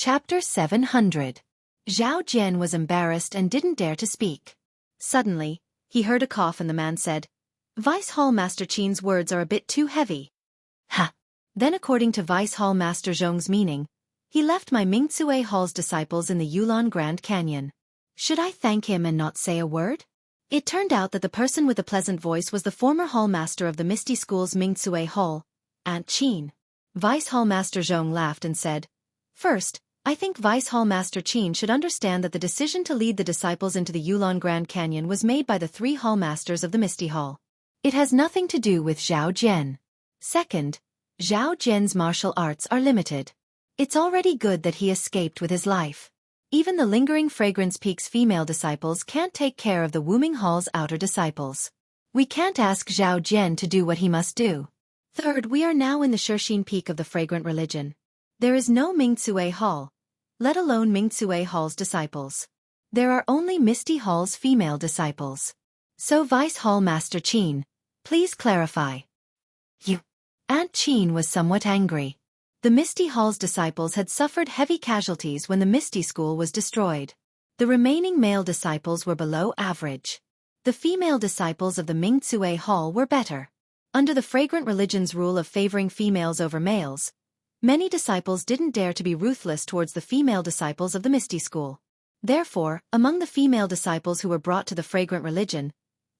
Chapter 700. Zhao Jian was embarrassed and didn't dare to speak. Suddenly, he heard a cough and the man said, "Vice Hall Master Qin's words are a bit too heavy." Ha! Then according to Vice Hall Master Zhong's meaning, he left my Mingcue Hall's disciples in the Yulon Grand Canyon. Should I thank him and not say a word? It turned out that the person with the pleasant voice was the former Hall Master of the Misty School's Mingcue Hall, Aunt Qin. Vice Hall Master Zhong laughed and said, "First, I think Vice Hall Master Qin should understand that the decision to lead the disciples into the Yulon Grand Canyon was made by the 3 Hall Masters of the Misty Hall. It has nothing to do with Zhao Jian. Second, Zhao Jian's martial arts are limited. It's already good that he escaped with his life. Even the lingering Fragrance Peak's female disciples can't take care of the Wuming Hall's outer disciples. We can't ask Zhao Jian to do what he must do. Third, we are now in the Shirxin Peak of the Fragrant Religion. There is no Mingcue Hall, let alone Mingcue Hall's disciples. There are only Misty Hall's female disciples. So Vice Hall Master Qin, please clarify." Aunt Qin was somewhat angry. The Misty Hall's disciples had suffered heavy casualties when the Misty School was destroyed. The remaining male disciples were below average. The female disciples of the Mingcue Hall were better. Under the Fragrant Religion's rule of favoring females over males, many disciples didn't dare to be ruthless towards the female disciples of the Misty School. Therefore, among the female disciples who were brought to the Fragrant Religion,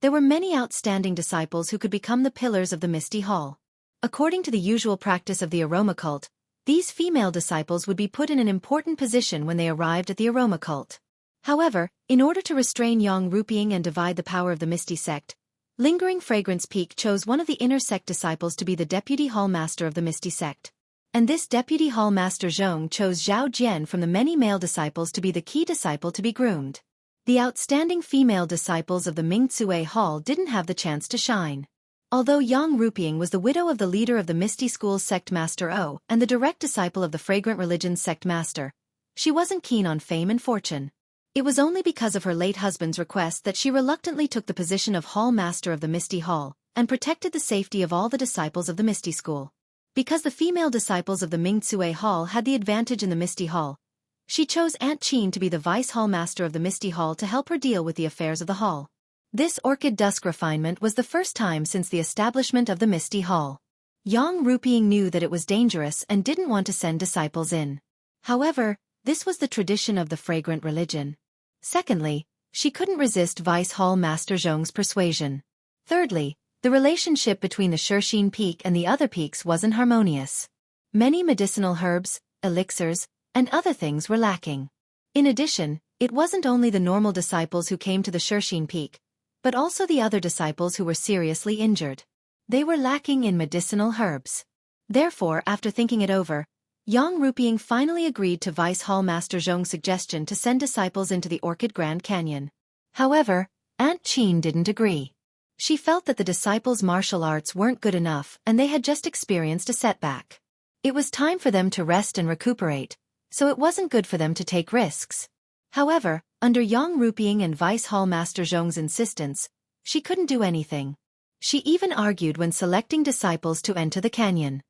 there were many outstanding disciples who could become the pillars of the Misty Hall. According to the usual practice of the aroma cult, these female disciples would be put in an important position when they arrived at the aroma cult. However, in order to restrain Yang Rupiang and divide the power of the Misty sect, Lingering Fragrance Peak chose one of the inner sect disciples to be the deputy hall master of the Misty sect. And this deputy hall master Zhong chose Zhao Jian from the many male disciples to be the key disciple to be groomed. The outstanding female disciples of the Mingcue Hall didn't have the chance to shine. Although Yang Rupiang was the widow of the leader of the Misty School's sect master O and the direct disciple of the Fragrant Religion's sect master, she wasn't keen on fame and fortune. It was only because of her late husband's request that she reluctantly took the position of hall master of the Misty Hall and protected the safety of all the disciples of the Misty School. Because the female disciples of the Mingcue Hall had the advantage in the Misty Hall, she chose Aunt Qin to be the vice hall master of the Misty Hall to help her deal with the affairs of the hall. This orchid dusk refinement was the first time since the establishment of the Misty Hall. Yang Rupiang knew that it was dangerous and didn't want to send disciples in. However, this was the tradition of the Fragrant Religion. Secondly, she couldn't resist Vice Hall Master Zhong's persuasion. Thirdly, the relationship between the Shirxin Peak and the other peaks wasn't harmonious. Many medicinal herbs, elixirs, and other things were lacking. In addition, it wasn't only the normal disciples who came to the Shirxin Peak, but also the other disciples who were seriously injured. They were lacking in medicinal herbs. Therefore, after thinking it over, Yang Rupiang finally agreed to Vice Hall Master Zhong's suggestion to send disciples into the Orchid Grand Canyon. However, Aunt Qin didn't agree. She felt that the disciples' martial arts weren't good enough and they had just experienced a setback. It was time for them to rest and recuperate, so it wasn't good for them to take risks. However, under Yang Rupiang and Vice Hall Master Zhong's insistence, she couldn't do anything. She even argued when selecting disciples to enter the canyon.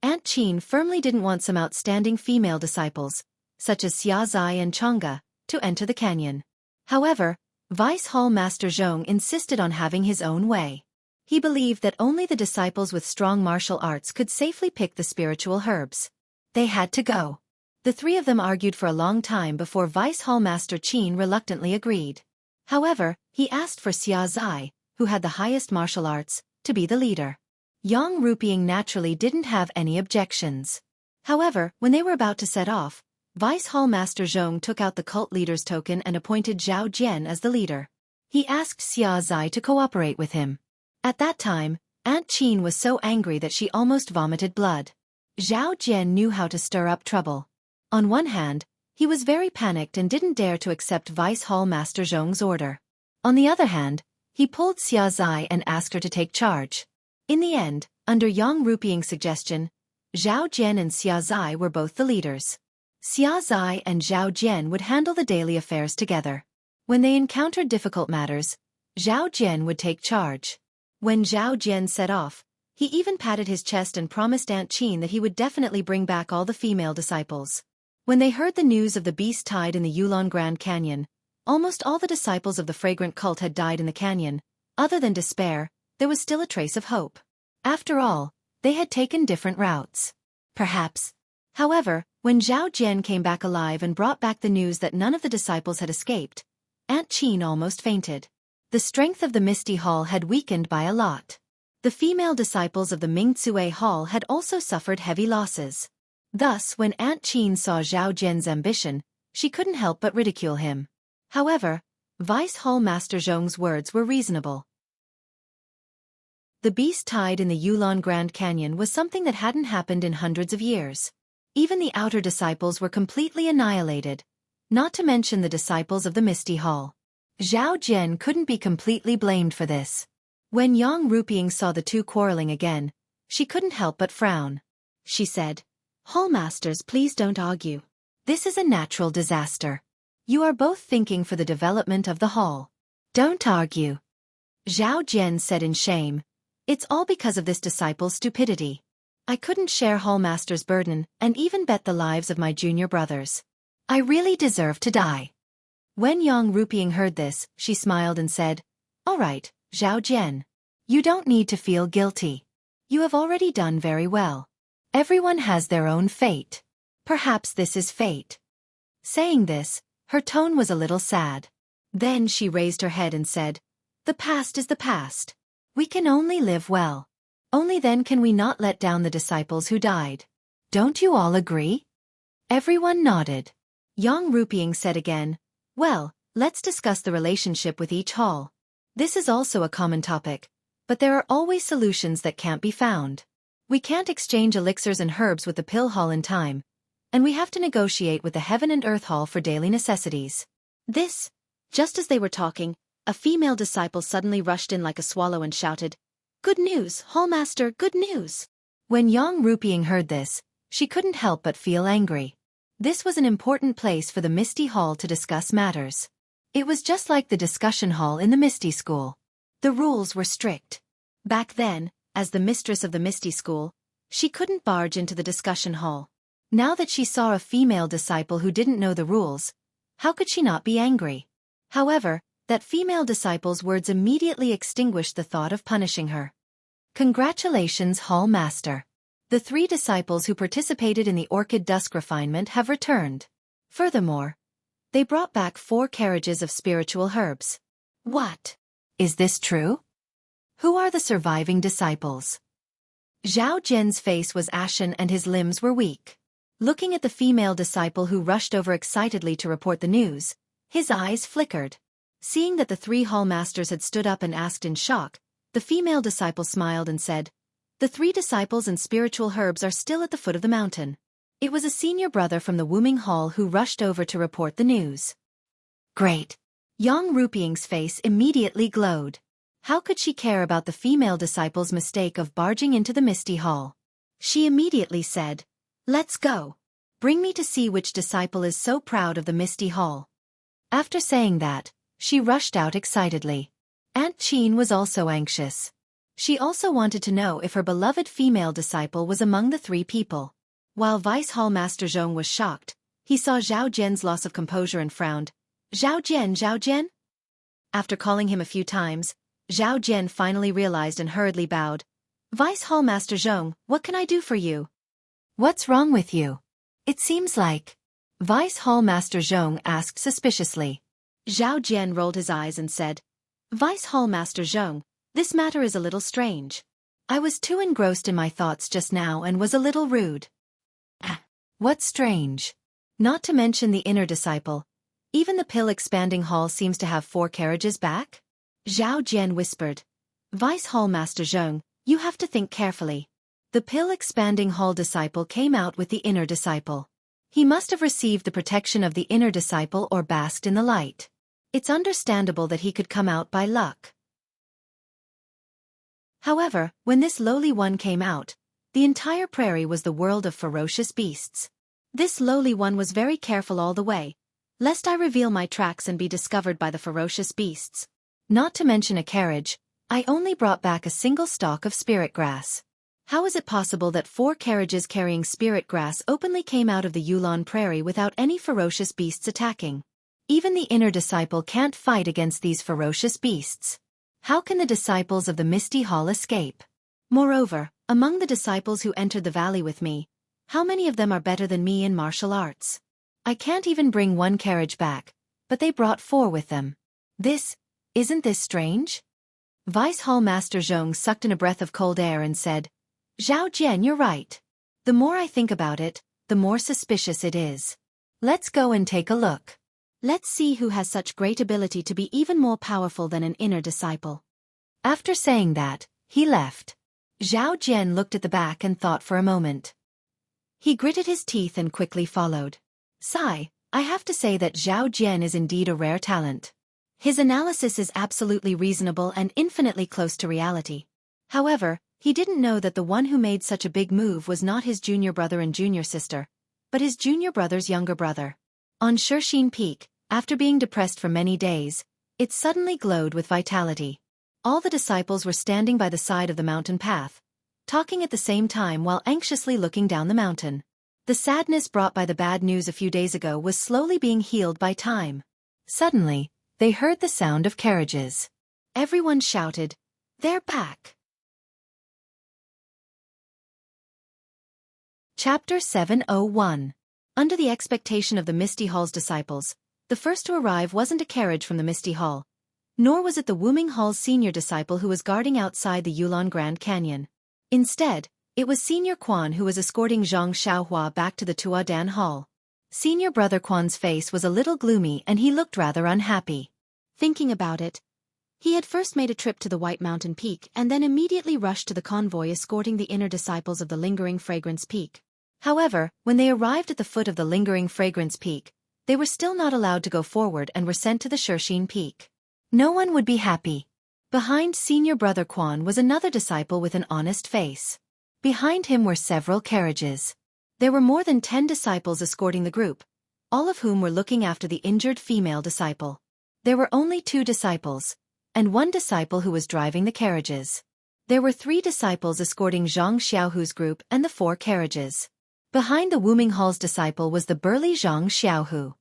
Aunt Qin firmly didn't want some outstanding female disciples, such as Xianxia and Chang'e, to enter the canyon. However, Vice Hall Master Zhong insisted on having his own way. He believed that only the disciples with strong martial arts could safely pick the spiritual herbs. They had to go. The 3 of them argued for a long time before Vice Hall Master Qin reluctantly agreed. However, he asked for Xianxia, who had the highest martial arts, to be the leader. Yang Rupiang naturally didn't have any objections. However, when they were about to set off, Vice Hall Master Zhong took out the cult leader's token and appointed Zhao Jian as the leader. He asked Xianxia to cooperate with him. At that time, Aunt Qin was so angry that she almost vomited blood. Zhao Jian knew how to stir up trouble. On one hand, he was very panicked and didn't dare to accept Vice Hall Master Zhong's order. On the other hand, he pulled Xianxia and asked her to take charge. In the end, under Yang Rupiang's suggestion, Zhao Jian and Xianxia were both the leaders. Xianxia and Zhao Jian would handle the daily affairs together. When they encountered difficult matters, Zhao Jian would take charge. When Zhao Jian set off, He even patted his chest and promised Aunt Qin that he would definitely bring back all the female disciples. When they heard the news of the beast tied in the Yulon Grand Canyon, almost all the disciples of the fragrant cult had died in the canyon. Other than despair, there was still a trace of hope. After all, they had taken different routes. Perhaps. However, when Zhao Jian came back alive and brought back the news that none of the disciples had escaped, Aunt Qin almost fainted. The strength of the Misty Hall had weakened by a lot. The female disciples of the Mingcue Hall had also suffered heavy losses. Thus, when Aunt Qin saw Zhao Jian's ambition, she couldn't help but ridicule him. However, Vice Hall Master Zhong's words were reasonable. The beast tied in the Yulon Grand Canyon was something that hadn't happened in hundreds of years. Even the outer disciples were completely annihilated, not to mention the disciples of the Misty Hall. Zhao Jian couldn't be completely blamed for this. When Yang Ruping saw the two quarreling again, she couldn't help but frown. She said, "Hallmasters, please don't argue. This is a natural disaster. You are both thinking for the development of the hall. Don't argue." Zhao Jian said in shame, "It's all because of this disciple's stupidity. I couldn't share Hallmaster's burden and even bet the lives of my junior brothers. I really deserve to die." When Yang Ruping heard this, she smiled and said, "All right, Zhao Jian. You don't need to feel guilty. You have already done very well. Everyone has their own fate. Perhaps this is fate." Saying this, her tone was a little sad. Then she raised her head and said, "The past is the past. We can only live well. Only then can we not let down the disciples who died. Don't you all agree?" Everyone nodded. Yang Ruping said again, "Well, let's discuss the relationship with each hall. This is also a common topic, but there are always solutions that can't be found. We can't exchange elixirs and herbs with the Pill Hall in time, and we have to negotiate with the Heaven and Earth Hall for daily necessities." Just as they were talking, a female disciple suddenly rushed in like a swallow and shouted, "Good news, Hallmaster, good news!" When Yang Ruping heard this, she couldn't help but feel angry. This was an important place for the Misty Hall to discuss matters. It was just like the discussion hall in the Misty School. The rules were strict. Back then, as the mistress of the Misty School, she couldn't barge into the discussion hall. Now that she saw a female disciple who didn't know the rules, how could she not be angry? However, that female disciple's words immediately extinguished the thought of punishing her. "Congratulations, Hall Master. The 3 disciples who participated in the Orchid Dusk refinement have returned. Furthermore, they brought back 4 carriages of spiritual herbs." "What? Is this true? Who are the surviving disciples?" Zhao Jian's face was ashen and his limbs were weak. Looking at the female disciple who rushed over excitedly to report the news, his eyes flickered. Seeing that the 3 hall masters had stood up and asked in shock, the female disciple smiled and said, "The 3 disciples and spiritual herbs are still at the foot of the mountain." It was a senior brother from the Wuming Hall who rushed over to report the news. "Great." Yang Ruping's face immediately glowed. How could she care about the female disciple's mistake of barging into the Misty Hall? She immediately said, "Let's go. Bring me to see which disciple is so proud of the Misty Hall." After saying that, she rushed out excitedly. Aunt Qin was also anxious. She also wanted to know if her beloved female disciple was among the 3 people. While Vice Hall Master Zhong was shocked, he saw Zhao Jian's loss of composure and frowned. "Zhao Jian, Zhao Jian?" After calling him a few times, Zhao Jian finally realized and hurriedly bowed. "Vice Hall Master Zhong, what can I do for you?" "What's wrong with you? It seems like..." Vice Hall Master Zhong asked suspiciously. Zhao Jian rolled his eyes and said, "Vice Hall Master Zhong, this matter is a little strange. I was too engrossed in my thoughts just now and was a little rude." "What's strange?" "Not to mention the inner disciple. Even the pill expanding hall seems to have 4 carriages back?" Zhao Jian whispered. "Vice Hall Master Zhong, you have to think carefully. The pill expanding hall disciple came out with the inner disciple. He must have received the protection of the inner disciple or basked in the light. It's understandable that he could come out by luck. However, when this lowly one came out, the entire prairie was the world of ferocious beasts. This lowly one was very careful all the way, lest I reveal my tracks and be discovered by the ferocious beasts. Not to mention a carriage, I only brought back a single stalk of spirit grass. How is it possible that 4 carriages carrying spirit grass openly came out of the Yulon prairie without any ferocious beasts attacking? Even the inner disciple can't fight against these ferocious beasts. How can the disciples of the Misty Hall escape? Moreover, among the disciples who entered the valley with me, how many of them are better than me in martial arts? I can't even bring 1 carriage back, but they brought 4 with them. Isn't this strange? Vice Hall Master Zhong sucked in a breath of cold air and said, Zhao Jian, you're right. The more I think about it, the more suspicious it is. Let's go and take a look. Let's see who has such great ability to be even more powerful than an inner disciple. After saying that, he left. Zhao Jian looked at the back and thought for a moment. He gritted his teeth and quickly followed. Sigh, I have to say that Zhao Jian is indeed a rare talent. His analysis is absolutely reasonable and infinitely close to reality. However, he didn't know that the one who made such a big move was not his junior brother and junior sister, but his junior brother's younger brother. On Shixin Peak, after being depressed for many days, it suddenly glowed with vitality. All the disciples were standing by the side of the mountain path, talking at the same time while anxiously looking down the mountain. The sadness brought by the bad news a few days ago was slowly being healed by time. Suddenly, they heard the sound of carriages. Everyone shouted, "They're back!" Chapter 701. Under the expectation of the Misty Hall's disciples, the first to arrive wasn't a carriage from the Misty Hall, nor was it the Wuming Hall's senior disciple who was guarding outside the Yulon Grand Canyon. Instead, it was Senior Quan who was escorting Zhang Xiaohua back to the Tuodan Hall. Senior Brother Quan's face was a little gloomy and he looked rather unhappy. Thinking about it, he had first made a trip to the White Mountain Peak and then immediately rushed to the convoy escorting the inner disciples of the Lingering Fragrance Peak. However, when they arrived at the foot of the Lingering Fragrance Peak, they were still not allowed to go forward and were sent to the Shixin Peak. No one would be happy. Behind Senior Brother Quan was another disciple with an honest face. Behind him were several carriages. There were more than 10 disciples escorting the group, all of whom were looking after the injured female disciple. There were only 2 disciples, and 1 disciple who was driving the carriages. There were 3 disciples escorting Zhang Xiaohu's group and the 4 carriages. Behind the Wuming Hall's disciple was the burly Zhang Xiaohu.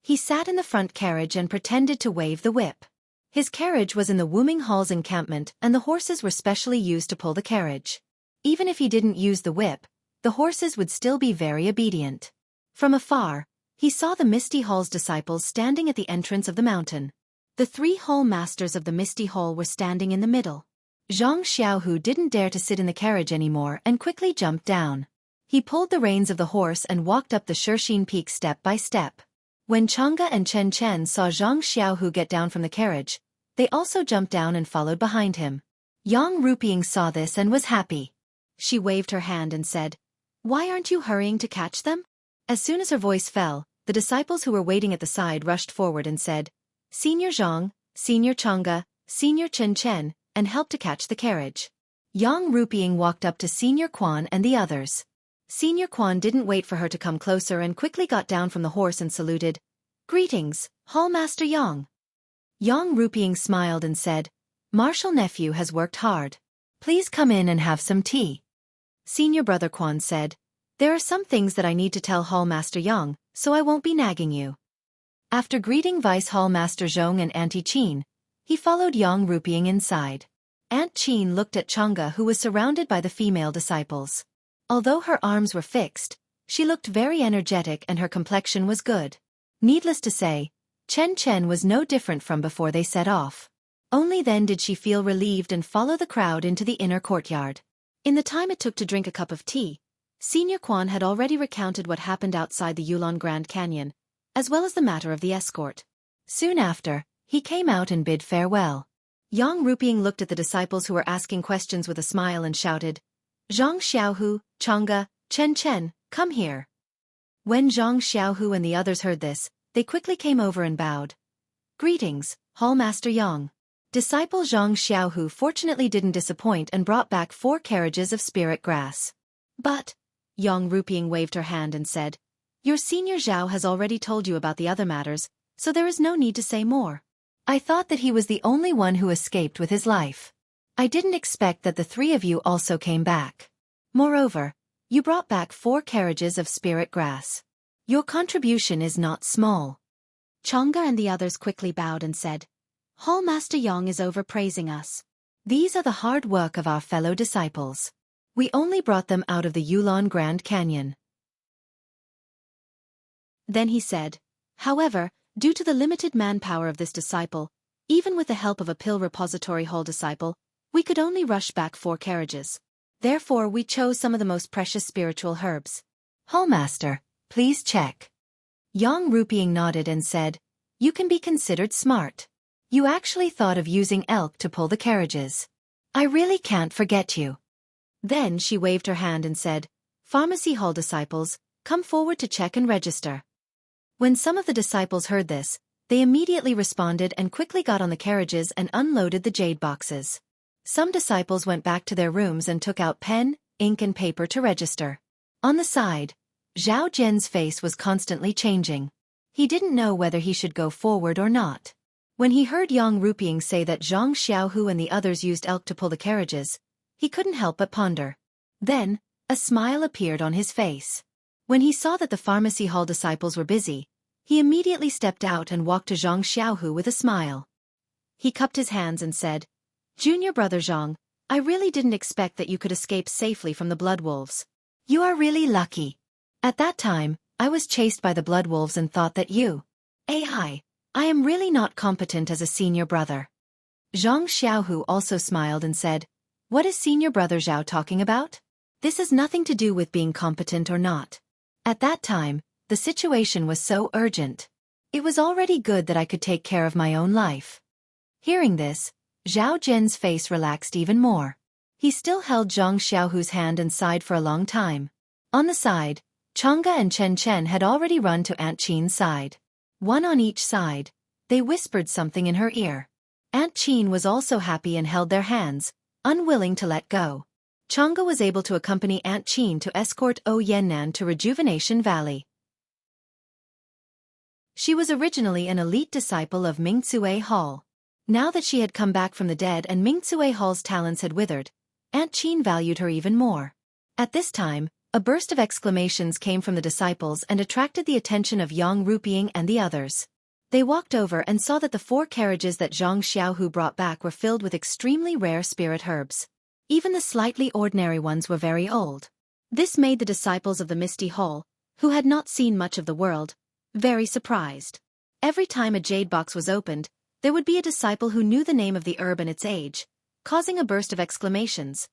He sat in the front carriage and pretended to wave the whip. His carriage was in the Wuming Hall's encampment and the horses were specially used to pull the carriage. Even if he didn't use the whip, the horses would still be very obedient. From afar, he saw the Misty Hall's disciples standing at the entrance of the mountain. The 3 hall masters of the Misty Hall were standing in the middle. Zhang Xiaohu didn't dare to sit in the carriage anymore and quickly jumped down. He pulled the reins of the horse and walked up the Shixin Peak step by step. When Chang'e and Chen Chen saw Zhang Xiaohu get down from the carriage, they also jumped down and followed behind him. Yang Ruping saw this and was happy. She waved her hand and said, "Why aren't you hurrying to catch them?" As soon as her voice fell, the disciples who were waiting at the side rushed forward and said, "Senior Zhang, Senior Chang'e, Senior Chen Chen," and helped to catch the carriage. Yang Ruping walked up to Senior Quan and the others. Senior Quan didn't wait for her to come closer and quickly got down from the horse and saluted. "Greetings, Hall Master Yang." Yang Ruping smiled and said, "Martial nephew has worked hard. Please come in and have some tea." Senior Brother Quan said, "There are some things that I need to tell Hall Master Yang, so I won't be nagging you." After greeting Vice Hall Master Zhong and Auntie Qin, he followed Yang Ruping inside. Aunt Qin looked at Chang'e who was surrounded by the female disciples. Although her arms were fixed, she looked very energetic and her complexion was good. Needless to say, Chen Chen was no different from before they set off. Only then did she feel relieved and follow the crowd into the inner courtyard. In the time it took to drink a cup of tea, Senior Quan had already recounted what happened outside the Yulon Grand Canyon, as well as the matter of the escort. Soon after, he came out and bid farewell. Yang Ruping looked at the disciples who were asking questions with a smile and shouted, "Zhang Xiaohu, Chang'e, Chen Chen, come here." When Zhang Xiaohu and the others heard this, they quickly came over and bowed. "Greetings, Hall Master Yang." Disciple Zhang Xiaohu fortunately didn't disappoint and brought back 4 carriages of spirit grass. "But," Yang Ruping waved her hand and said, "your senior Zhao has already told you about the other matters, so there is no need to say more. I thought that he was the only one who escaped with his life. I didn't expect that the 3 of you also came back." Moreover, you brought back 4 carriages of spirit grass. Your contribution is not small. Chang'e and the others quickly bowed and said, Hall Master Yang is overpraising us. These are the hard work of our fellow disciples. We only brought them out of the Yulon Grand Canyon. Then he said, however, due to the limited manpower of this disciple, even with the help of a pill repository hall disciple, we could only rush back 4 carriages. Therefore we chose some of the most precious spiritual herbs. Hallmaster, please check. Yang Rupiang nodded and said, you can be considered smart. You actually thought of using elk to pull the carriages. I really can't forget you. Then she waved her hand and said, Pharmacy Hall disciples, come forward to check and register. When some of the disciples heard this, they immediately responded and quickly got on the carriages and unloaded the jade boxes. Some disciples went back to their rooms and took out pen, ink and paper to register. On the side, Zhao Jian's face was constantly changing. He didn't know whether he should go forward or not. When he heard Yang Rupiang say that Zhang Xiaohu and the others used elk to pull the carriages, he couldn't help but ponder. Then, a smile appeared on his face. When he saw that the pharmacy hall disciples were busy, he immediately stepped out and walked to Zhang Xiaohu with a smile. He cupped his hands and said, Junior brother Zhang, I really didn't expect that you could escape safely from the blood wolves. You are really lucky. At that time, I was chased by the blood wolves and thought that you. I am really not competent as a senior brother. Zhang Xiaohu also smiled and said, what is senior brother Zhao talking about? This has nothing to do with being competent or not. At that time, the situation was so urgent. It was already good that I could take care of my own life. Hearing this, Zhao Jian's face relaxed even more. He still held Zhang Xiaohu's hand and sighed for a long time. On the side, Chang'e and Chen Chen had already run to Aunt Qin's side. One on each side, they whispered something in her ear. Aunt Qin was also happy and held their hands, unwilling to let go. Chang'e was able to accompany Aunt Qin to escort O Yannan to Rejuvenation Valley. She was originally an elite disciple of Mingcue Hall. Now that she had come back from the dead and Mingcue Hall's talents had withered, Aunt Qin valued her even more. At this time, a burst of exclamations came from the disciples and attracted the attention of Yang Rupiang and the others. They walked over and saw that the 4 carriages that Zhang Xiaohu brought back were filled with extremely rare spirit herbs. Even the slightly ordinary ones were very old. This made the disciples of the Misty Hall, who had not seen much of the world, very surprised. Every time a jade box was opened, there would be a disciple who knew the name of the herb and its age, causing a burst of exclamations.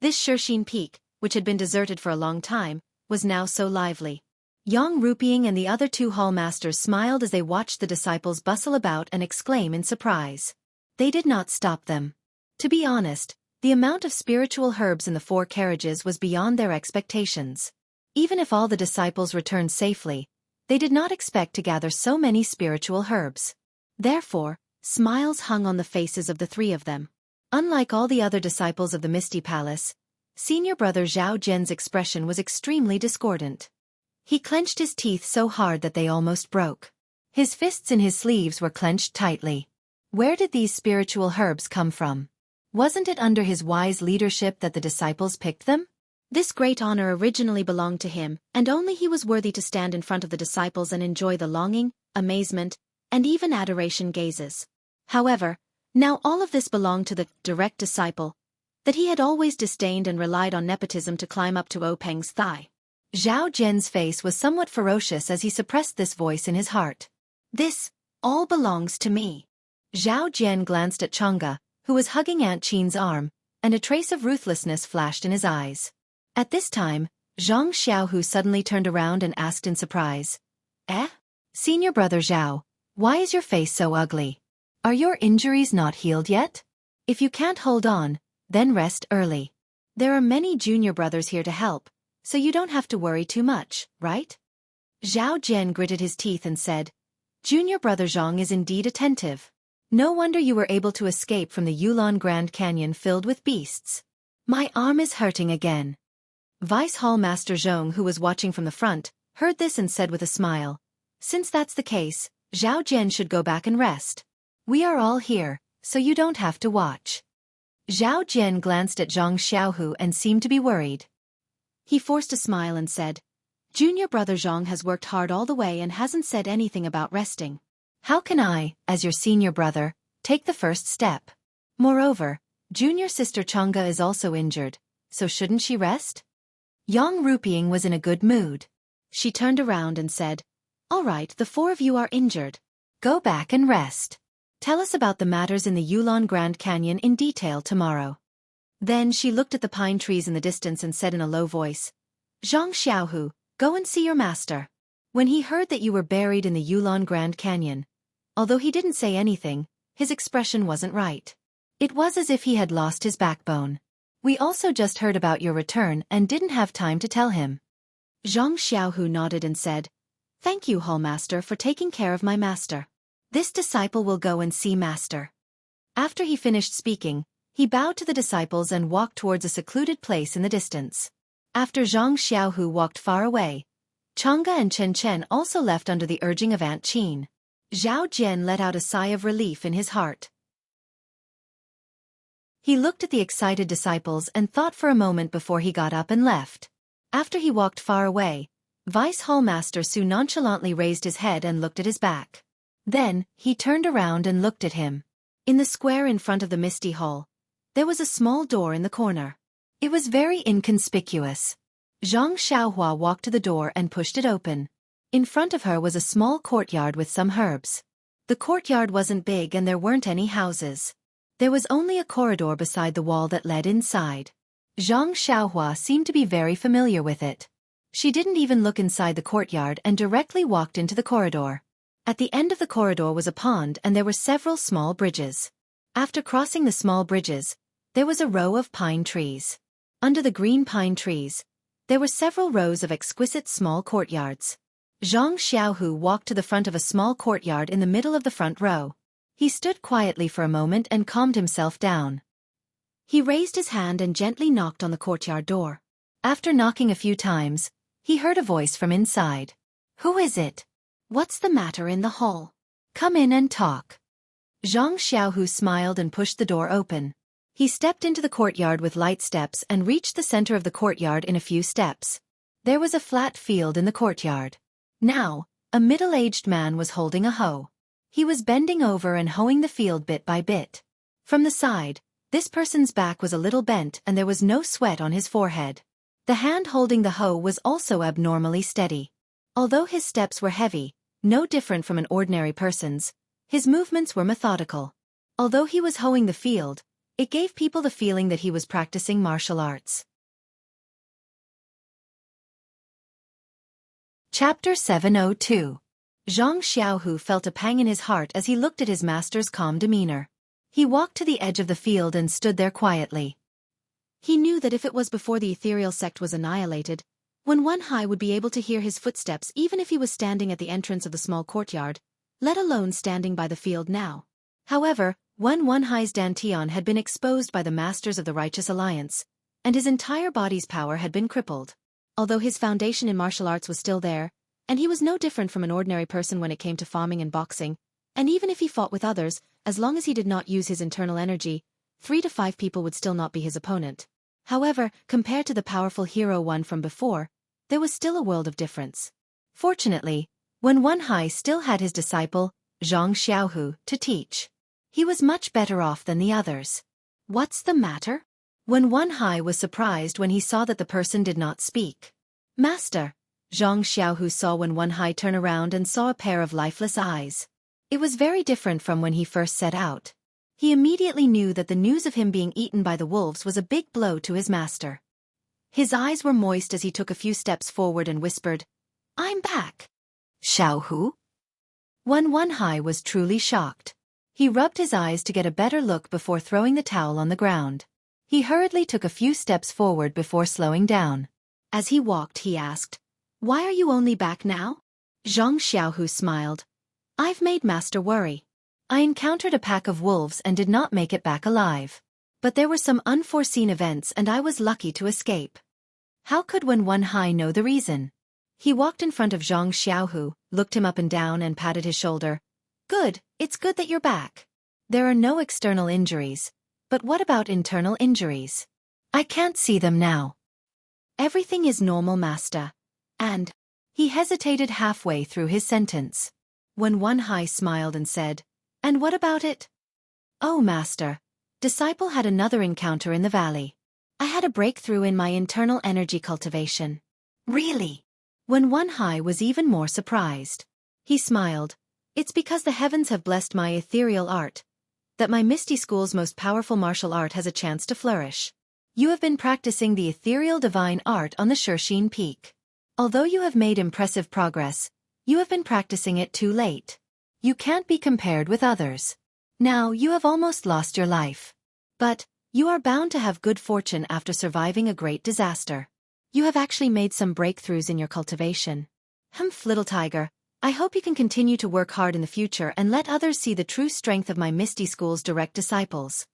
This Shirxin Peak, which had been deserted for a long time, was now so lively. Yang Rupiang and the other 2 hall masters smiled as they watched the disciples bustle about and exclaim in surprise. They did not stop them. To be honest, the amount of spiritual herbs in the 4 carriages was beyond their expectations. Even if all the disciples returned safely, they did not expect to gather so many spiritual herbs. Therefore, smiles hung on the faces of the 3 of them. Unlike all the other disciples of the Misty Palace, senior brother Zhao Jian's expression was extremely discordant. He clenched his teeth so hard that they almost broke. His fists in his sleeves were clenched tightly. Where did these spiritual herbs come from? Wasn't it under his wise leadership that the disciples picked them? This great honor originally belonged to him, and only he was worthy to stand in front of the disciples and enjoy the longing, amazement, and even adoration gazes. However, now all of this belonged to the direct disciple, that he had always disdained and relied on nepotism to climb up to O Peng's thigh. Zhao Jian's face was somewhat ferocious as he suppressed this voice in his heart. This all belongs to me. Zhao Jian glanced at Chang'e, who was hugging Aunt Qin's arm, and a trace of ruthlessness flashed in his eyes. At this time, Zhang Xiaohu suddenly turned around and asked in surprise, Senior brother Zhao, why is your face so ugly? Are your injuries not healed yet? If you can't hold on, then rest early. There are many junior brothers here to help, so you don't have to worry too much, right? Zhao Jian gritted his teeth and said, Junior brother Zhang is indeed attentive. No wonder you were able to escape from the Yulon Grand Canyon filled with beasts. My arm is hurting again. Vice Hall Master Zhong, who was watching from the front, heard this and said with a smile, Since that's the case, Zhao Jian should go back and rest. We are all here, so you don't have to watch. Zhao Jian glanced at Zhang Xiaohu and seemed to be worried. He forced a smile and said, "Junior brother Zhang has worked hard all the way and hasn't said anything about resting. How can I, as your senior brother, take the first step? Moreover, junior sister Chang'e is also injured, so shouldn't she rest?" Yang Ruping was in a good mood. She turned around and said, "All right, the four of you are injured. Go back and rest. Tell us about the matters in the Yulon Grand Canyon in detail tomorrow." Then she looked at the pine trees in the distance and said in a low voice, "Zhang Xiaohu, go and see your master." When he heard that you were buried in the Yulon Grand Canyon, although he didn't say anything, his expression wasn't right. It was as if he had lost his backbone. "We also just heard about your return and didn't have time to tell him." Zhang Xiaohu nodded and said, "Thank you, Hallmaster, for taking care of my master. This disciple will go and see master." After he finished speaking, he bowed to the disciples and walked towards a secluded place in the distance. After Zhang Xiaohu walked far away, Chang'e and Chen Chen also left under the urging of Aunt Qin. Zhao Jian let out a sigh of relief in his heart. He looked at the excited disciples and thought for a moment before he got up and left. After he walked far away, Vice Hallmaster Su nonchalantly raised his head and looked at his back. Then, he turned around and looked at him. In the square in front of the Misty Hall, there was a small door in the corner. It was very inconspicuous. Zhang Xiaohua walked to the door and pushed it open. In front of her was a small courtyard with some herbs. The courtyard wasn't big and there weren't any houses. There was only a corridor beside the wall that led inside. Zhang Xiaohua seemed to be very familiar with it. She didn't even look inside the courtyard and directly walked into the corridor. At the end of the corridor was a pond and there were several small bridges. After crossing the small bridges, there was a row of pine trees. Under the green pine trees, there were several rows of exquisite small courtyards. Zhang Xiaohu walked to the front of a small courtyard in the middle of the front row. He stood quietly for a moment and calmed himself down. He raised his hand and gently knocked on the courtyard door. After knocking a few times, he heard a voice from inside. "Who is it? What's the matter in the hall? Come in and talk." Zhang Xiaohu smiled and pushed the door open. He stepped into the courtyard with light steps and reached the center of the courtyard in a few steps. There was a flat field in the courtyard. Now, a middle-aged man was holding a hoe. He was bending over and hoeing the field bit by bit. From the side, this person's back was a little bent and there was no sweat on his forehead. The hand holding the hoe was also abnormally steady. Although his steps were heavy, no different from an ordinary person's, his movements were methodical. Although he was hoeing the field, it gave people the feeling that he was practicing martial arts. Chapter 702. Zhang Xiaohu felt a pang in his heart as he looked at his master's calm demeanor. He walked to the edge of the field and stood there quietly. He knew that if it was before the ethereal sect was annihilated, Wen Wenhai would be able to hear his footsteps even if he was standing at the entrance of the small courtyard, let alone standing by the field now. However, Wen Wenhai's dantian had been exposed by the masters of the Righteous Alliance, and his entire body's power had been crippled. Although his foundation in martial arts was still there, and he was no different from an ordinary person when it came to farming and boxing, and even if he fought with others, as long as he did not use his internal energy, 3 to 5 people would still not be his opponent. However, compared to the powerful hero one from before, there was still a world of difference. Fortunately, Wen Wenhai still had his disciple, Zhang Xiaohu, to teach. He was much better off than the others. "What's the matter?" Wen Wenhai was surprised when he saw that the person did not speak. "Master." Zhang Xiaohu saw Wen Wenhai turn around and saw a pair of lifeless eyes. It was very different from when he first set out. He immediately knew that the news of him being eaten by the wolves was a big blow to his master. His eyes were moist as he took a few steps forward and whispered, "I'm back." "Xiaohu?" Wen Wenhai was truly shocked. He rubbed his eyes to get a better look before throwing the towel on the ground. He hurriedly took a few steps forward before slowing down. As he walked, he asked, "Why are you only back now?" Zhang Xiaohu smiled. "I've made master worry. I encountered a pack of wolves and did not make it back alive. But there were some unforeseen events and I was lucky to escape." How could Wen Wenhai know the reason? He walked in front of Zhang Xiaohu, looked him up and down and patted his shoulder. "Good, it's good that you're back. There are no external injuries. But what about internal injuries?" "I can't see them now." Everything is normal, master. And he hesitated halfway through his sentence. When One Hai smiled and said, "And what about it?" "Oh, master. Disciple had another encounter in the valley. I had a breakthrough in my internal energy cultivation." "Really?" When One Hai was even more surprised. He smiled. "It's because the heavens have blessed my ethereal art that my Misty School's most powerful martial art has a chance to flourish. You have been practicing the ethereal divine art on the Shurxin Peak. Although you have made impressive progress, you have been practicing it too late. You can't be compared with others. Now you have almost lost your life. But you are bound to have good fortune after surviving a great disaster. You have actually made some breakthroughs in your cultivation. Humph, little tiger. I hope you can continue to work hard in the future and let others see the true strength of my Misty School's direct disciples."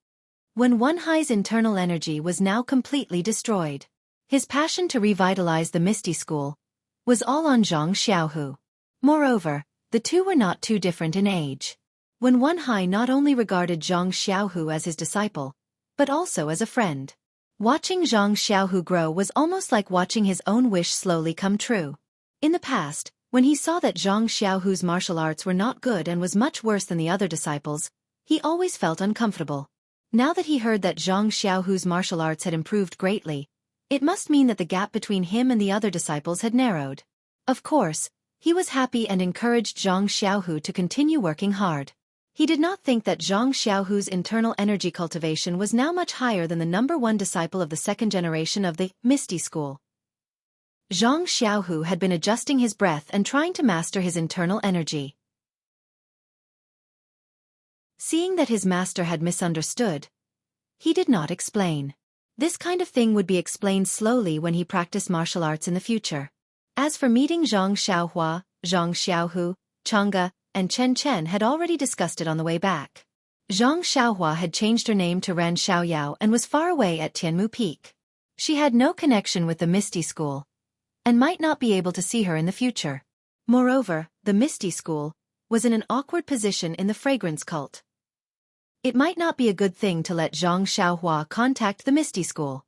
When One Hai's internal energy was now completely destroyed, his passion to revitalize the Misty School was all on Jianghu. Moreover, the two were not too different in age. When One Hai not only regarded Xianxia as his disciple, but also as a friend. Watching Xianxia grow was almost like watching his own wish slowly come true. In the past, when he saw that Xiaohu's martial arts were not good and was much worse than the other disciples, he always felt uncomfortable. Now that he heard that Xiaohu's martial arts had improved greatly, it must mean that the gap between him and the other disciples had narrowed. Of course, he was happy and encouraged Xiaohu to continue working hard. He did not think that Xiaohu's internal energy cultivation was now much higher than the #1 disciple of the second generation of the Misty School. Xiaohu had been adjusting his breath and trying to master his internal energy. Seeing that his master had misunderstood, he did not explain. This kind of thing would be explained slowly when he practiced martial arts in the future. As for meeting Zhang Xiaohua, Zhang Xiaohu, Chang'e, and Chen Chen had already discussed it on the way back. Zhang Xiaohua had changed her name to Ran Xiaoyao and was far away at Tianmu Peak. She had no connection with the Misty School, and might not be able to see her in the future. Moreover, the Misty School was in an awkward position in the fragrance cult. It might not be a good thing to let Zhang Xiaohua contact the Misty School.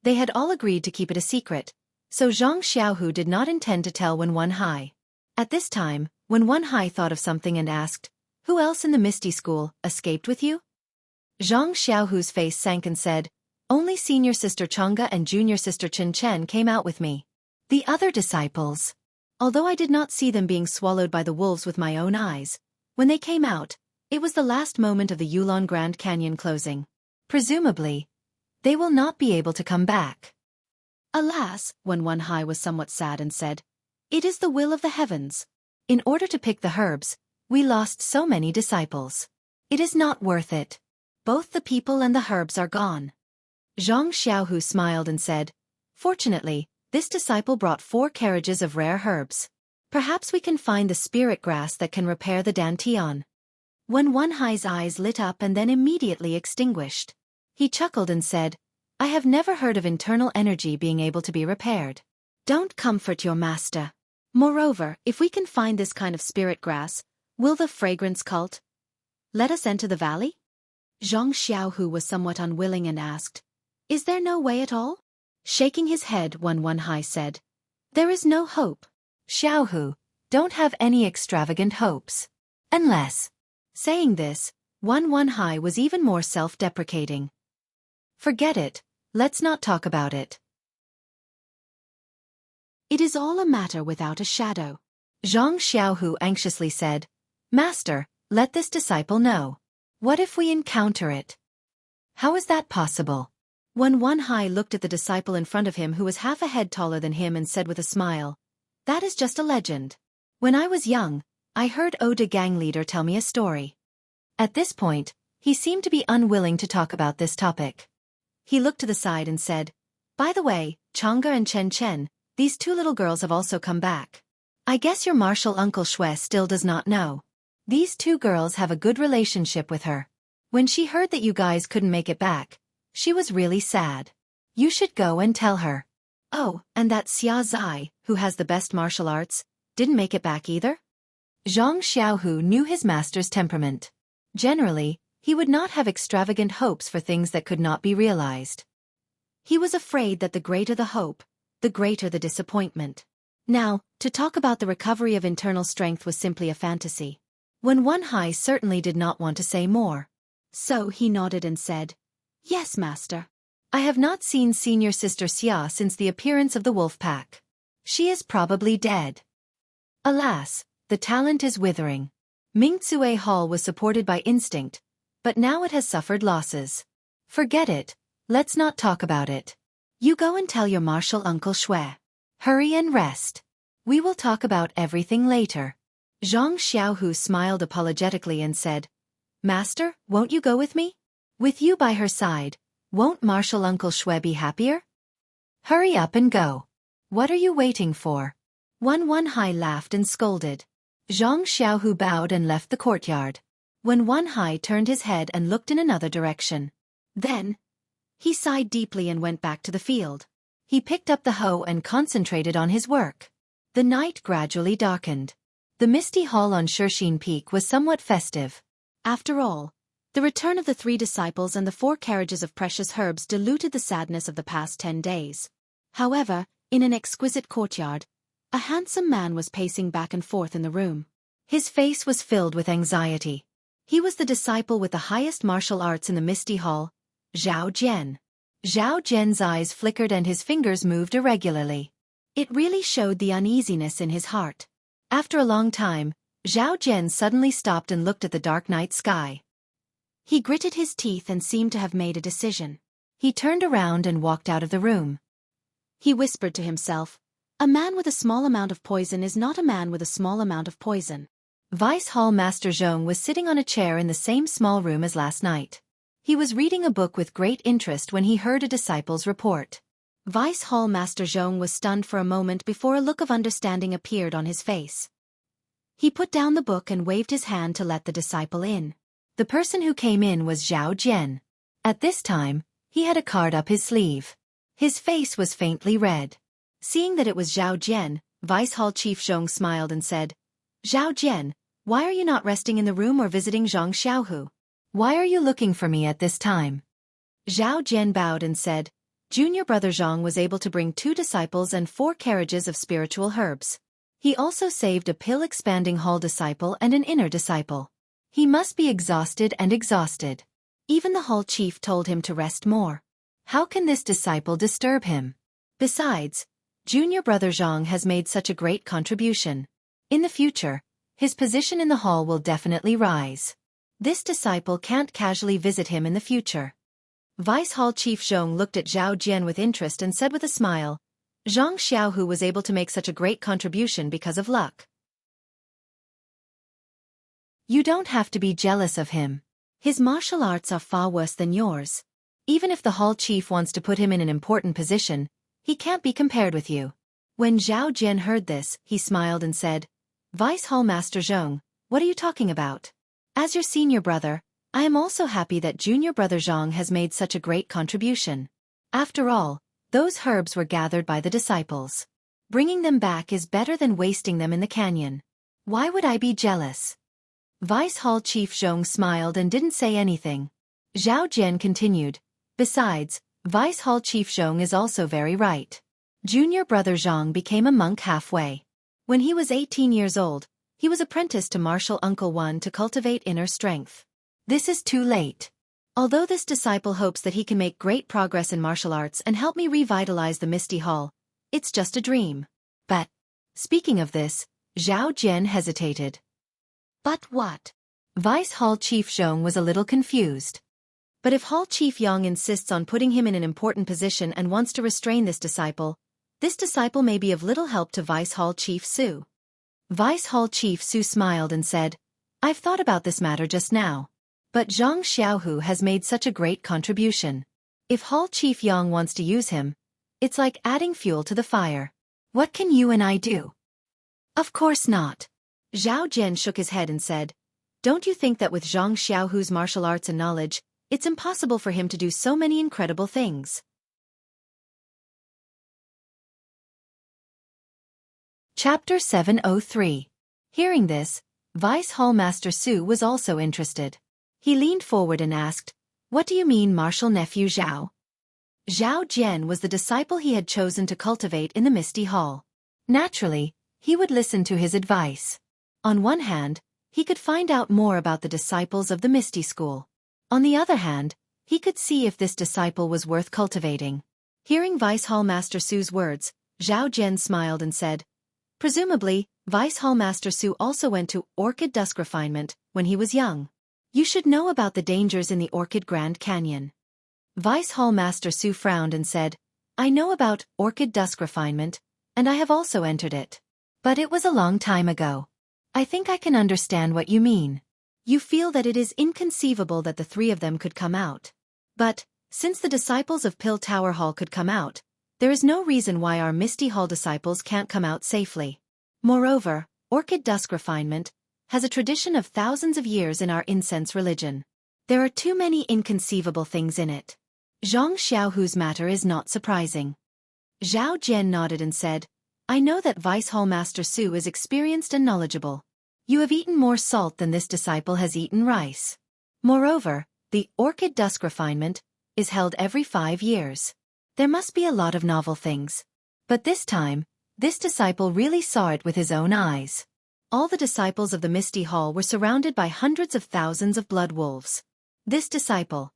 They had all agreed to keep it a secret, so Zhang Xiaohu did not intend to tell When One Hai. At this time, When One Hai thought of something and asked, "Who else in the Misty School escaped with you?" Zhang Xiaohu's face sank and said, "Only senior sister Chang'e and junior sister Chen Chen came out with me. The other disciples, although I did not see them being swallowed by the wolves with my own eyes, when they came out, it was the last moment of the Yulon Grand Canyon closing. Presumably, they will not be able to come back." Alas, When One Hai was somewhat sad and said, "It is the will of the heavens. In order to pick the herbs, we lost so many disciples. It is not worth it. Both the people and the herbs are gone." Zhang Xiaohu smiled and said, "Fortunately, this disciple brought 4 carriages of rare herbs. Perhaps we can find the spirit grass that can repair the dantian." When One Hai's eyes lit up and then immediately extinguished. He chuckled and said, "I have never heard of internal energy being able to be repaired. Don't comfort your master. Moreover, if we can find this kind of spirit grass, will the fragrance cult let us enter the valley?" Zhang Xiaohu was somewhat unwilling and asked, "Is there no way at all?" Shaking his head, When One Hai said, "There is no hope. Xiaohu, don't have any extravagant hopes. Unless..." Saying this, When One Hai was even more self-deprecating. "Forget it, let's not talk about it. It is all a matter without a shadow." Zhang Xiaohu anxiously said, "Master, let this disciple know. What if we encounter it? How is that possible?" When One Hai looked at the disciple in front of him who was half a head taller than him and said with a smile, "That is just a legend. When I was young, I heard Oda gang leader tell me a story." At this point, he seemed to be unwilling to talk about this topic. He looked to the side and said, "By the way, Chang'e and Chen Chen, these 2 little girls have also come back. I guess your martial uncle Shui still does not know. These 2 girls have a good relationship with her. When she heard that you guys couldn't make it back, she was really sad. You should go and tell her. Oh, and that Xia Zai, who has the best martial arts, didn't make it back either?" Zhang Xiaohu knew his master's temperament. Generally, he would not have extravagant hopes for things that could not be realized. He was afraid that the greater the hope, the greater the disappointment. Now, to talk about the recovery of internal strength was simply a fantasy. Wenhai certainly did not want to say more. So he nodded and said, "Yes, master. I have not seen senior sister Xia since the appearance of the wolf pack. She is probably dead. Alas, the talent is withering. Mingzue Hall was supported by instinct, but now it has suffered losses. Forget it, let's not talk about it. You go and tell your martial uncle Shui. Hurry and rest. We will talk about everything later." Xianxia smiled apologetically and said, "Master, won't you go with me? With you by her side, won't martial uncle Shui be happier? Hurry up and go. What are you waiting for?" Wenhai laughed and scolded. Xiaohu bowed and left the courtyard. Wenhai turned his head and looked in another direction. Then, he sighed deeply and went back to the field. He picked up the hoe and concentrated on his work. The night gradually darkened. The misty hall on Shixin Peak was somewhat festive. After all, the return of the 3 disciples and the 4 carriages of precious herbs diluted the sadness of the past 10 days. However, in an exquisite courtyard, a handsome man was pacing back and forth in the room. His face was filled with anxiety. He was the disciple with the highest martial arts in the misty hall, Zhao Jian. Zhao Jian's eyes flickered and his fingers moved irregularly. It really showed the uneasiness in his heart. After a long time, Zhao Jian suddenly stopped and looked at the dark night sky. He gritted his teeth and seemed to have made a decision. He turned around and walked out of the room. He whispered to himself, "A man with a small amount of poison is not a man with a small amount of poison." Vice Hall Master Zhong was sitting on a chair in the same small room as last night. He was reading a book with great interest when he heard a disciple's report. Vice Hall Master Zhong was stunned for a moment before a look of understanding appeared on his face. He put down the book and waved his hand to let the disciple in. The person who came in was Zhao Jian. At this time, he had a card up his sleeve. His face was faintly red. Seeing that it was Zhao Jian, Vice Hall Chief Zhong smiled and said, "Zhao Jian, why are you not resting in the room or visiting Xianxia? Why are you looking for me at this time?" Zhao Jian bowed and said, "Junior brother Zhang was able to bring 2 disciples and 4 carriages of spiritual herbs. He also saved a pill-expanding hall disciple and an inner disciple. He must be exhausted and exhausted. Even the hall chief told him to rest more. How can this disciple disturb him? Besides, junior brother Zhang has made such a great contribution. In the future, his position in the hall will definitely rise. This disciple can't casually visit him in the future." Vice Hall Chief Zhong looked at Zhao Jian with interest and said with a smile, "Zhang Xiaohu was able to make such a great contribution because of luck. You don't have to be jealous of him. His martial arts are far worse than yours. Even if the hall chief wants to put him in an important position, he can't be compared with you." When Zhao Jian heard this, he smiled and said, "Vice Hall Master Zhong, what are you talking about? As your senior brother, I am also happy that junior brother Zhang has made such a great contribution. After all, those herbs were gathered by the disciples. Bringing them back is better than wasting them in the canyon. Why would I be jealous?" Vice Hall Chief Zhong smiled and didn't say anything. Zhao Jian continued, "Besides, Vice Hall Chief Zhong is also very right. Junior brother Zhang became a monk halfway. When he was 18 years old, he was apprenticed to martial uncle Wan to cultivate inner strength. This is too late. Although this disciple hopes that he can make great progress in martial arts and help me revitalize the Misty Hall, it's just a dream. But, speaking of this, Zhao Jian hesitated. But what? Vice Hall Chief Zhong was a little confused. But if Hall Chief Yang insists on putting him in an important position and wants to restrain this disciple may be of little help to Vice Hall Chief Su. Vice Hall Chief Su smiled and said, "I've thought about this matter just now. But Zhang Xiaohu has made such a great contribution. If Hall Chief Yang wants to use him, it's like adding fuel to the fire. What can you and I do?" "Of course not." Zhao Jian shook his head and said, "Don't you think that with Zhang Xiaohu's martial arts and knowledge, it's impossible for him to do so many incredible things?" Chapter 703. Hearing this, Vice Hall Master Su was also interested. He leaned forward and asked, "What do you mean, martial nephew Zhao?" Zhao Jian was the disciple he had chosen to cultivate in the Misty Hall. Naturally, he would listen to his advice. On one hand, he could find out more about the disciples of the Misty School. On the other hand, he could see if this disciple was worth cultivating. Hearing Vice Hall Master Su's words, Zhao Jian smiled and said, "Presumably, Vice Hall Master Su also went to Orchid Dusk Refinement when he was young. You should know about the dangers in the Orchid Grand Canyon." Vice Hall Master Su frowned and said, "I know about Orchid Dusk Refinement, and I have also entered it. But it was a long time ago. I think I can understand what you mean. You feel that it is inconceivable that the three of them could come out. But, since the disciples of Pill Tower Hall could come out, there is no reason why our Misty Hall disciples can't come out safely. Moreover, Orchid Dusk Refinement has a tradition of thousands of years in our incense religion. There are too many inconceivable things in it." Zhang Xiaohu's matter is not surprising. Zhao Jian nodded and said, "I know that Vice Hall Master Su is experienced and knowledgeable. You have eaten more salt than this disciple has eaten rice. Moreover, the Orchid Dusk Refinement is held every 5 years. There must be a lot of novel things. But this time, this disciple really saw it with his own eyes." All the disciples of the Misty Hall were surrounded by hundreds of thousands of blood wolves. This disciple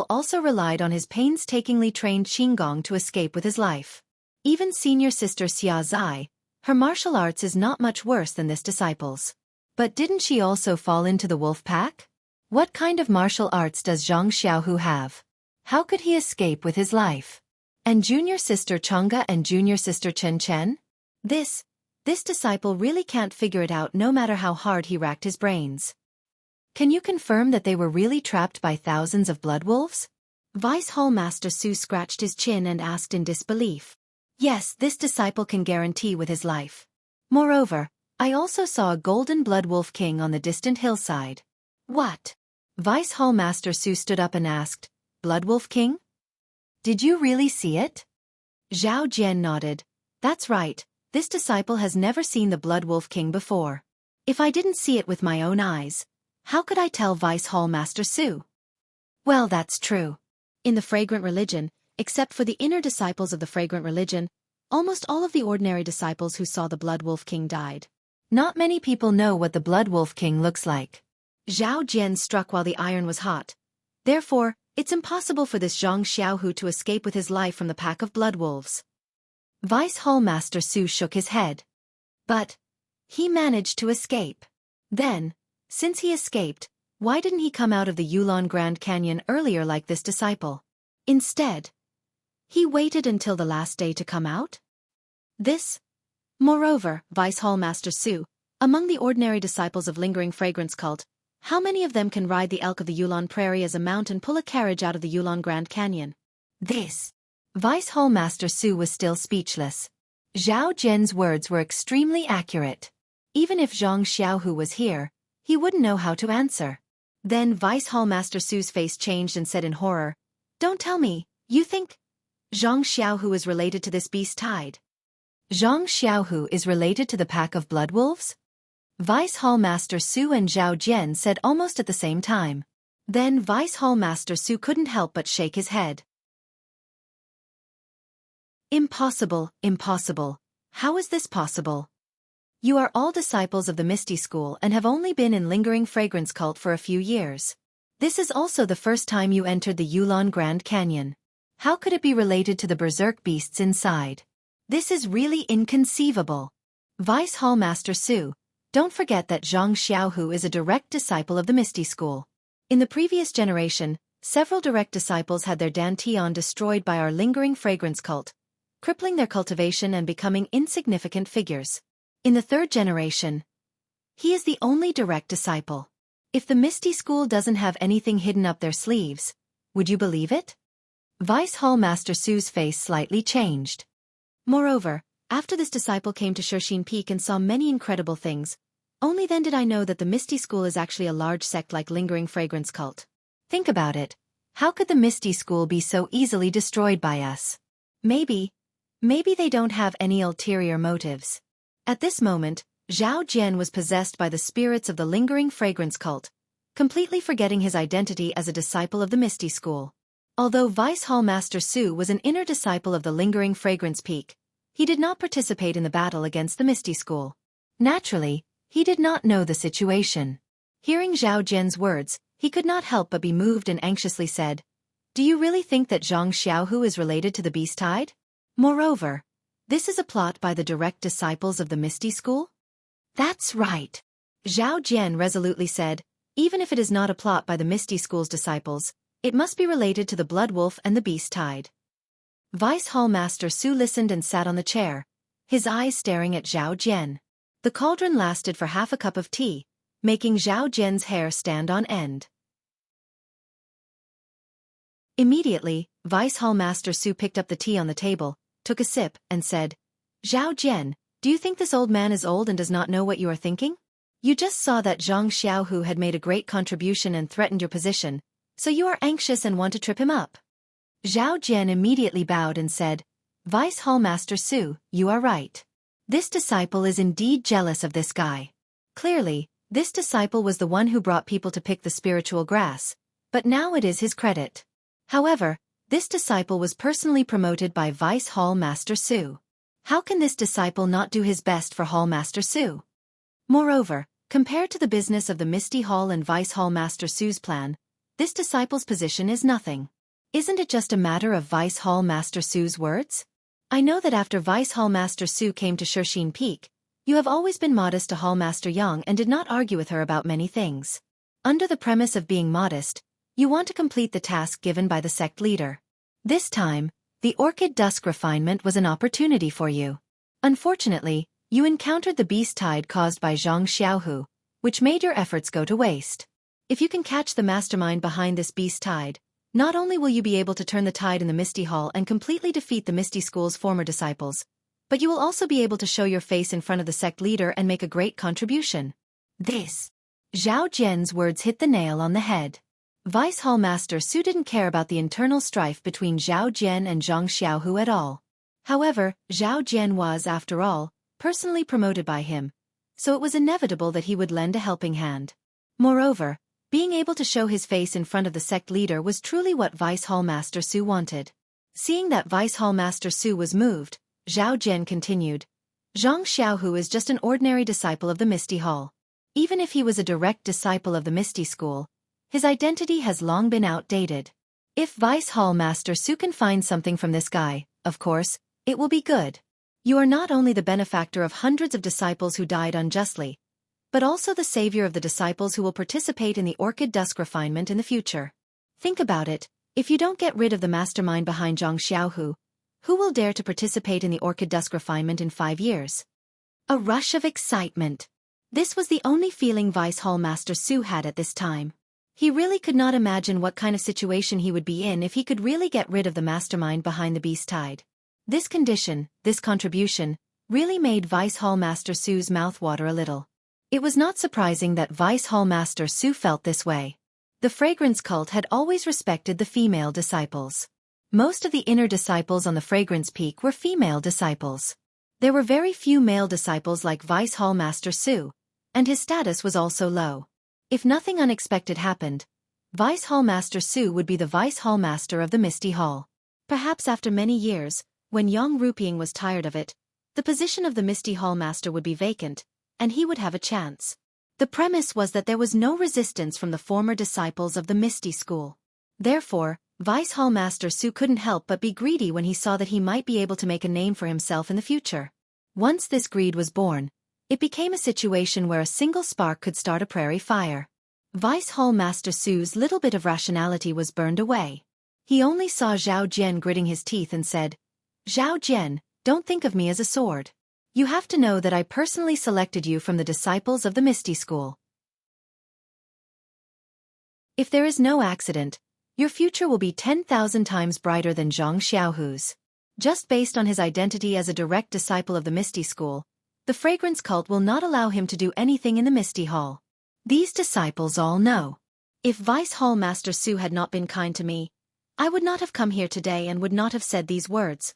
also relied on his painstakingly trained Qinggong to escape with his life. Even senior sister Xia Zai, her martial arts is not much worse than this disciple's. But didn't she also fall into the wolf pack? What kind of martial arts does Zhang Xiaohu have? How could he escape with his life? And junior sister Changge and junior sister Chen Chen? This disciple really can't figure it out no matter how hard he racked his brains. Can you confirm that they were really trapped by thousands of blood wolves? Vice Hall Master Su scratched his chin and asked in disbelief. Yes, this disciple can guarantee with his life. Moreover, I also saw a golden blood wolf king on the distant hillside. What? Vice Hall Master Su stood up and asked, Blood Wolf King? Did you really see it? Zhao Jian nodded. That's right, this disciple has never seen the Blood Wolf King before. If I didn't see it with my own eyes, how could I tell Vice Hall Master Su? Well, that's true. In the Fragrant Religion, except for the inner disciples of the Fragrant Religion, almost all of the ordinary disciples who saw the Blood Wolf King died. Not many people know what the Blood Wolf King looks like. Zhao Jian struck while the iron was hot. Therefore, it's impossible for this Zhang Xiaohu to escape with his life from the pack of blood wolves. Vice Hall Master Su shook his head. But he managed to escape. Then, since he escaped, why didn't he come out of the Yulon Grand Canyon earlier like this disciple? Instead, he waited until the last day to come out? Moreover, Vice Hall Master Su, among the ordinary disciples of Lingering Fragrance Cult, how many of them can ride the elk of the Yulon Prairie as a mount and pull a carriage out of the Yulon Grand Canyon? Vice Hall Master Su was still speechless. Zhao Jian's words were extremely accurate. Even if Zhang Xiaohu was here, he wouldn't know how to answer. Then Vice Hall Master Su's face changed and said in horror, Don't tell me, you think Zhang Xiaohu is related to this beast tide? Zhang Xiaohu is related to the pack of blood wolves? Vice Hall Master Su and Zhao Jian said almost at the same time. Then Vice Hall Master Su couldn't help but shake his head. Impossible, impossible. How is this possible? You are all disciples of the Misty School and have only been in Lingering Fragrance Cult for a few years. This is also the first time you entered the Yulon Grand Canyon. How could it be related to the berserk beasts inside? This is really inconceivable. Vice Hall Master Su, don't forget that Zhang Xiaohu is a direct disciple of the Misty School. In the previous generation, several direct disciples had their dantian destroyed by our Lingering Fragrance Cult, crippling their cultivation and becoming insignificant figures. In the third generation, he is the only direct disciple. If the Misty School doesn't have anything hidden up their sleeves, would you believe it? Vice Hall Master Su's face slightly changed. Moreover, after this disciple came to Shixin Peak and saw many incredible things, only then did I know that the Misty School is actually a large sect like Lingering Fragrance Cult. Think about it. How could the Misty School be so easily destroyed by us? Maybe they don't have any ulterior motives. At this moment, Zhao Jian was possessed by the spirits of the Lingering Fragrance Cult, completely forgetting his identity as a disciple of the Misty School. Although Vice Hall Master Su was an inner disciple of the lingering fragrance peak, he did not participate in the battle against the Misty School. Naturally, he did not know the situation. Hearing Zhao Jian's words, he could not help but be moved and anxiously said, "Do you really think that Xianxia is related to the Beast Tide? Moreover, this is a plot by the direct disciples of the Misty School?" "That's right," Zhao Jian resolutely said. "Even if it is not a plot by the Misty School's disciples, it must be related to the Blood Wolf and the Beast Tide." Vice Hall Master Su listened and sat on the chair, his eyes staring at Zhao Jian. The cauldron lasted for half a cup of tea, making Zhao Jian's hair stand on end. Immediately, Vice Hall Master Su picked up the tea on the table, took a sip, and said, "Zhao Jian, do you think this old man is old and does not know what you are thinking? You just saw that Xianxia had made a great contribution and threatened your position, so you are anxious and want to trip him up." Zhao Jian immediately bowed and said, "Vice Hall Master Su, you are right. This disciple is indeed jealous of this guy. Clearly, this disciple was the one who brought people to pick the spiritual grass, but now it is his credit. However, this disciple was personally promoted by Vice Hall Master Su. How can this disciple not do his best for Hall Master Su? Moreover, compared to the business of the Misty Hall and Vice Hall Master Su's plan, this disciple's position is nothing. Isn't it just a matter of Vice Hall Master Su's words? I know that after Vice Hall Master Su came to Shixin Peak, you have always been modest to Hall Master Yang and did not argue with her about many things. Under the premise of being modest, you want to complete the task given by the sect leader. This time, the Orchid Dusk refinement was an opportunity for you. Unfortunately, you encountered the Beast Tide caused by Xianxia, which made your efforts go to waste. If you can catch the mastermind behind this Beast Tide, not only will you be able to turn the tide in the Misty Hall and completely defeat the Misty School's former disciples, but you will also be able to show your face in front of the sect leader and make a great contribution." This. Zhao Jian's words hit the nail on the head. Vice Hall Master Su didn't care about the internal strife between Zhao Jian and Xianxia at all. However, Zhao Jian was, after all, personally promoted by him, so it was inevitable that he would lend a helping hand. Moreover, being able to show his face in front of the sect leader was truly what Vice Hall Master Su wanted. Seeing that Vice Hall Master Su was moved, Zhao Jian continued, "Xianxia is just an ordinary disciple of the Misty Hall. Even if he was a direct disciple of the Misty School, his identity has long been outdated. If Vice Hall Master Su can find something from this guy, of course, it will be good. You are not only the benefactor of hundreds of disciples who died unjustly, but also the savior of the disciples who will participate in the Orchid Dusk refinement in the future. Think about it, if you don't get rid of the mastermind behind Xianxia, who will dare to participate in the Orchid Dusk refinement in 5 years?" A rush of excitement. This was the only feeling Vice Hall Master Su had at this time. He really could not imagine what kind of situation he would be in if he could really get rid of the mastermind behind the Beast Tide. This condition, this contribution, really made Vice Hall Master Su's mouth water a little. It was not surprising that Vice Hall Master Su felt this way. The fragrance cult had always respected the female disciples. Most of the inner disciples on the fragrance peak were female disciples. There were very few male disciples like Vice Hall Master Su, and his status was also low. If nothing unexpected happened, Vice Hall Master Su would be the Vice Hall Master of the Misty Hall. Perhaps after many years, when Yang Ruping was tired of it, the position of the Misty Hall Master would be vacant, and he would have a chance. The premise was that there was no resistance from the former disciples of the Misty School. Therefore, Vice Hall Master Su couldn't help but be greedy when he saw that he might be able to make a name for himself in the future. Once this greed was born, it became a situation where a single spark could start a prairie fire. Vice Hall Master Su's little bit of rationality was burned away. He only saw Zhao Jian gritting his teeth and said, "Zhao Jian, don't think of me as a sword. You have to know that I personally selected you from the disciples of the Misty School. If there is no accident, your future will be 10,000 times brighter than Xiaohu's. Just based on his identity as a direct disciple of the Misty School, the fragrance cult will not allow him to do anything in the Misty Hall. These disciples all know. If Vice Hall Master Su had not been kind to me, I would not have come here today and would not have said these words."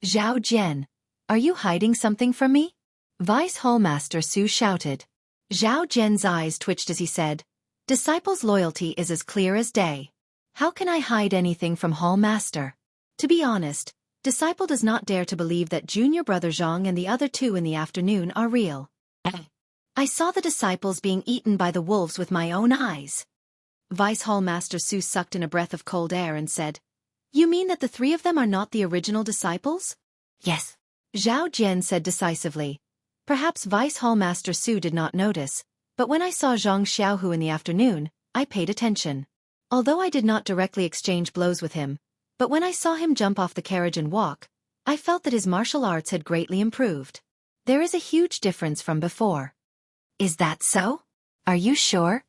"Zhao Jian, are you hiding something from me?" Vice Hall Master Su shouted. Zhao Jian's eyes twitched as he said, "Disciples' loyalty is as clear as day. How can I hide anything from Hall Master? To be honest, Disciple does not dare to believe that junior brother Zhang and the other two in the afternoon are real. I saw the disciples being eaten by the wolves with my own eyes. Vice Hall Master Su sucked in a breath of cold air and said, You mean that the three of them are not the original disciples? Yes. Zhao Jian said decisively. Perhaps Vice Hall Master Su did not notice, but when I saw Zhang Xiaohu in the afternoon, I paid attention. Although I did not directly exchange blows with him, but when I saw him jump off the carriage and walk, I felt that his martial arts had greatly improved. There is a huge difference from before. Is that so? Are you sure?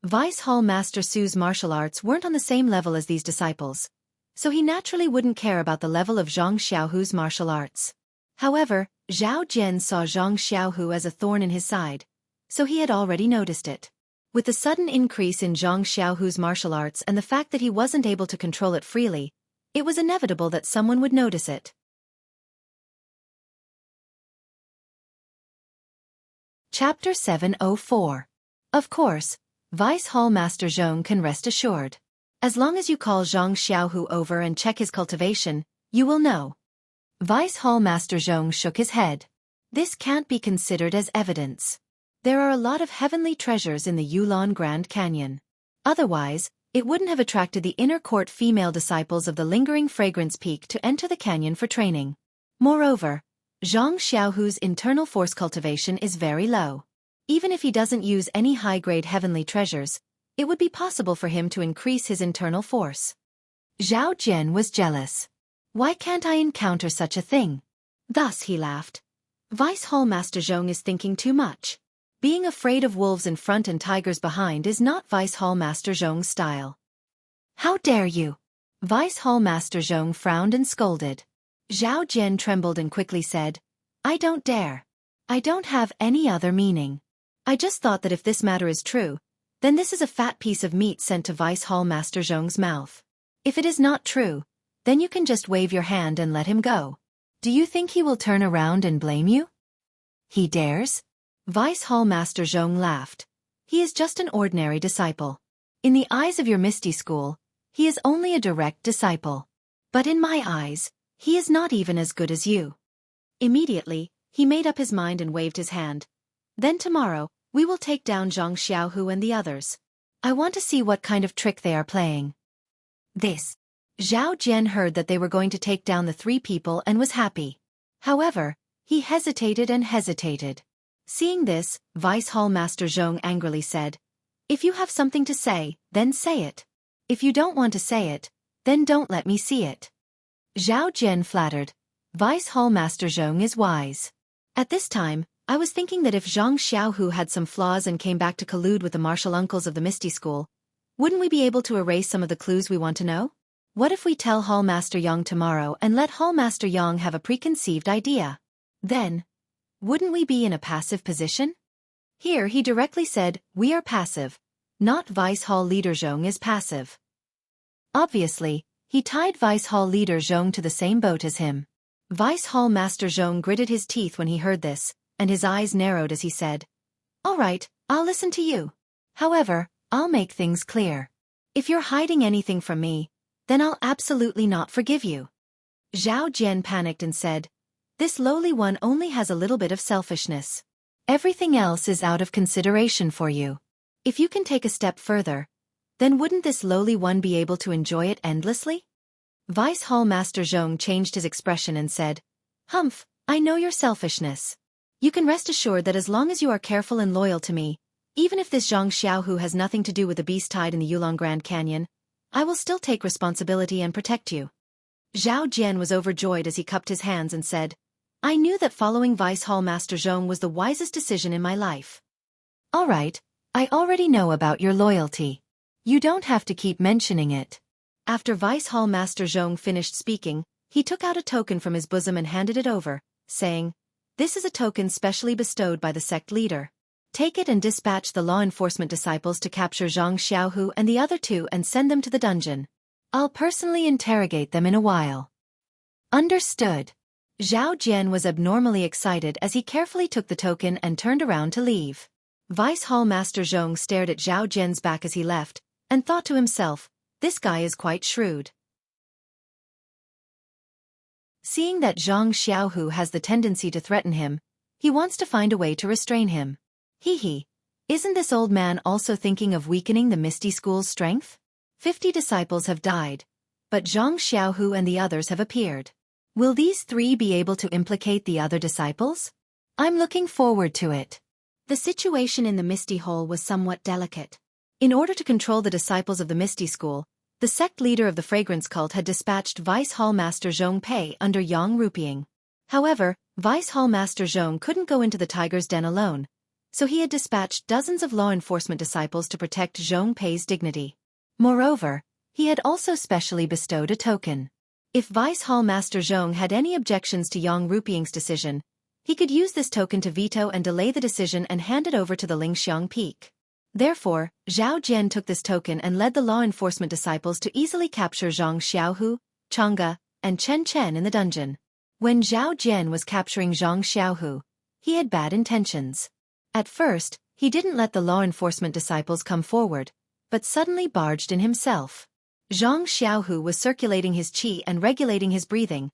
Vice Hall Master Su's martial arts weren't on the same level as these disciples, so he naturally wouldn't care about the level of Zhang Xiaohu's martial arts. However, Zhao Jian saw Zhang Xiaohu as a thorn in his side, so he had already noticed it. With the sudden increase in Zhang Xiaohu's martial arts and the fact that he wasn't able to control it freely, it was inevitable that someone would notice it. Chapter 704. Of course, Vice Hall Master Zhong can rest assured. As long as you call Zhang Xiaohu over and check his cultivation, you will know. Vice Hall Master Zhong shook his head. This can't be considered as evidence. There are a lot of heavenly treasures in the Yulon Grand Canyon. Otherwise, it wouldn't have attracted the inner court female disciples of the Lingering Fragrance Peak to enter the canyon for training. Moreover, Zhang Xiaohu's internal force cultivation is very low. Even if he doesn't use any high-grade heavenly treasures, it would be possible for him to increase his internal force. Zhao Jian was jealous. Why can't I encounter such a thing? Thus he laughed. Vice Hall Master Zhong is thinking too much. Being afraid of wolves in front and tigers behind is not Vice Hall Master Zhong's style. How dare you? Vice Hall Master Zhong frowned and scolded. Zhao Jian trembled and quickly said, I don't dare. I don't have any other meaning. I just thought that if this matter is true, then this is a fat piece of meat sent to Vice Hall Master Zhong's mouth. If it is not true, then you can just wave your hand and let him go. Do you think he will turn around and blame you? He dares? Vice Hall Master Zhong laughed. He is just an ordinary disciple. In the eyes of your Misty School, he is only a direct disciple. But in my eyes, he is not even as good as you. Immediately, he made up his mind and waved his hand. Then tomorrow, we will take down Zhang Xiaohu and the others. I want to see what kind of trick they are playing. This. Zhao Jian heard that they were going to take down the three people and was happy. However, he hesitated and hesitated. Seeing this, Vice Hall Master Zhong angrily said, If you have something to say, then say it. If you don't want to say it, then don't let me see it. Zhao Jian flattered. Vice Hall Master Zhong is wise. At this time, I was thinking that if Zhang Xiaohu had some flaws and came back to collude with the martial uncles of the Misty School, wouldn't we be able to erase some of the clues we want to know? What if we tell Hall Master Yang tomorrow and let Hall Master Yang have a preconceived idea? Then, wouldn't we be in a passive position? Here he directly said, we are passive. Not Vice Hall Leader Zhong is passive. Obviously, he tied Vice Hall Leader Zhong to the same boat as him. Vice Hall Master Zhong gritted his teeth when he heard this, and his eyes narrowed as he said, All right, I'll listen to you. However, I'll make things clear. If you're hiding anything from me, then I'll absolutely not forgive you. Zhao Jian panicked and said, This lowly one only has a little bit of selfishness. Everything else is out of consideration for you. If you can take a step further, then wouldn't this lowly one be able to enjoy it endlessly? Vice Hall Master Zhong changed his expression and said, Humph, I know your selfishness. You can rest assured that as long as you are careful and loyal to me, even if this Zhang Xiaohu has nothing to do with the beast tied in the Yulon Grand Canyon, I will still take responsibility and protect you. Zhao Jian was overjoyed as he cupped his hands and said, I knew that following Vice Hall Master Zhong was the wisest decision in my life. All right, I already know about your loyalty. You don't have to keep mentioning it. After Vice Hall Master Zhong finished speaking, he took out a token from his bosom and handed it over, saying, This is a token specially bestowed by the sect leader. Take it and dispatch the law enforcement disciples to capture Zhang Xiaohu and the other two and send them to the dungeon. I'll personally interrogate them in a while. Understood. Zhao Jian was abnormally excited as he carefully took the token and turned around to leave. Vice Hall Master Zhong stared at Zhao Jian's back as he left, and thought to himself, This guy is quite shrewd. Seeing that Xianxia has the tendency to threaten him, he wants to find a way to restrain him. Hee. Isn't this old man also thinking of weakening the Misty School's strength? 50 disciples have died, but Xianxia and the others have appeared. Will these 3 be able to implicate the other disciples? I'm looking forward to it. The situation in the Misty Hole was somewhat delicate. In order to control the disciples of the Misty School, the sect leader of the fragrance cult had dispatched Vice Hall Master Zhong Pei under Yang Rupiang. However, Vice Hall Master Zhong couldn't go into the tiger's den alone, so he had dispatched dozens of law enforcement disciples to protect Zhong Pei's dignity. Moreover, he had also specially bestowed a token. If Vice Hall Master Zhong had any objections to Yang Rupiang's decision, he could use this token to veto and delay the decision and hand it over to the Lingxiang Peak. Therefore, Zhao Jian took this token and led the law enforcement disciples to easily capture Zhang Xiaohu, Changge, and Chen Chen in the dungeon. When Zhao Jian was capturing Zhang Xiaohu, he had bad intentions. At first, he didn't let the law enforcement disciples come forward, but suddenly barged in himself. Zhang Xiaohu was circulating his qi and regulating his breathing,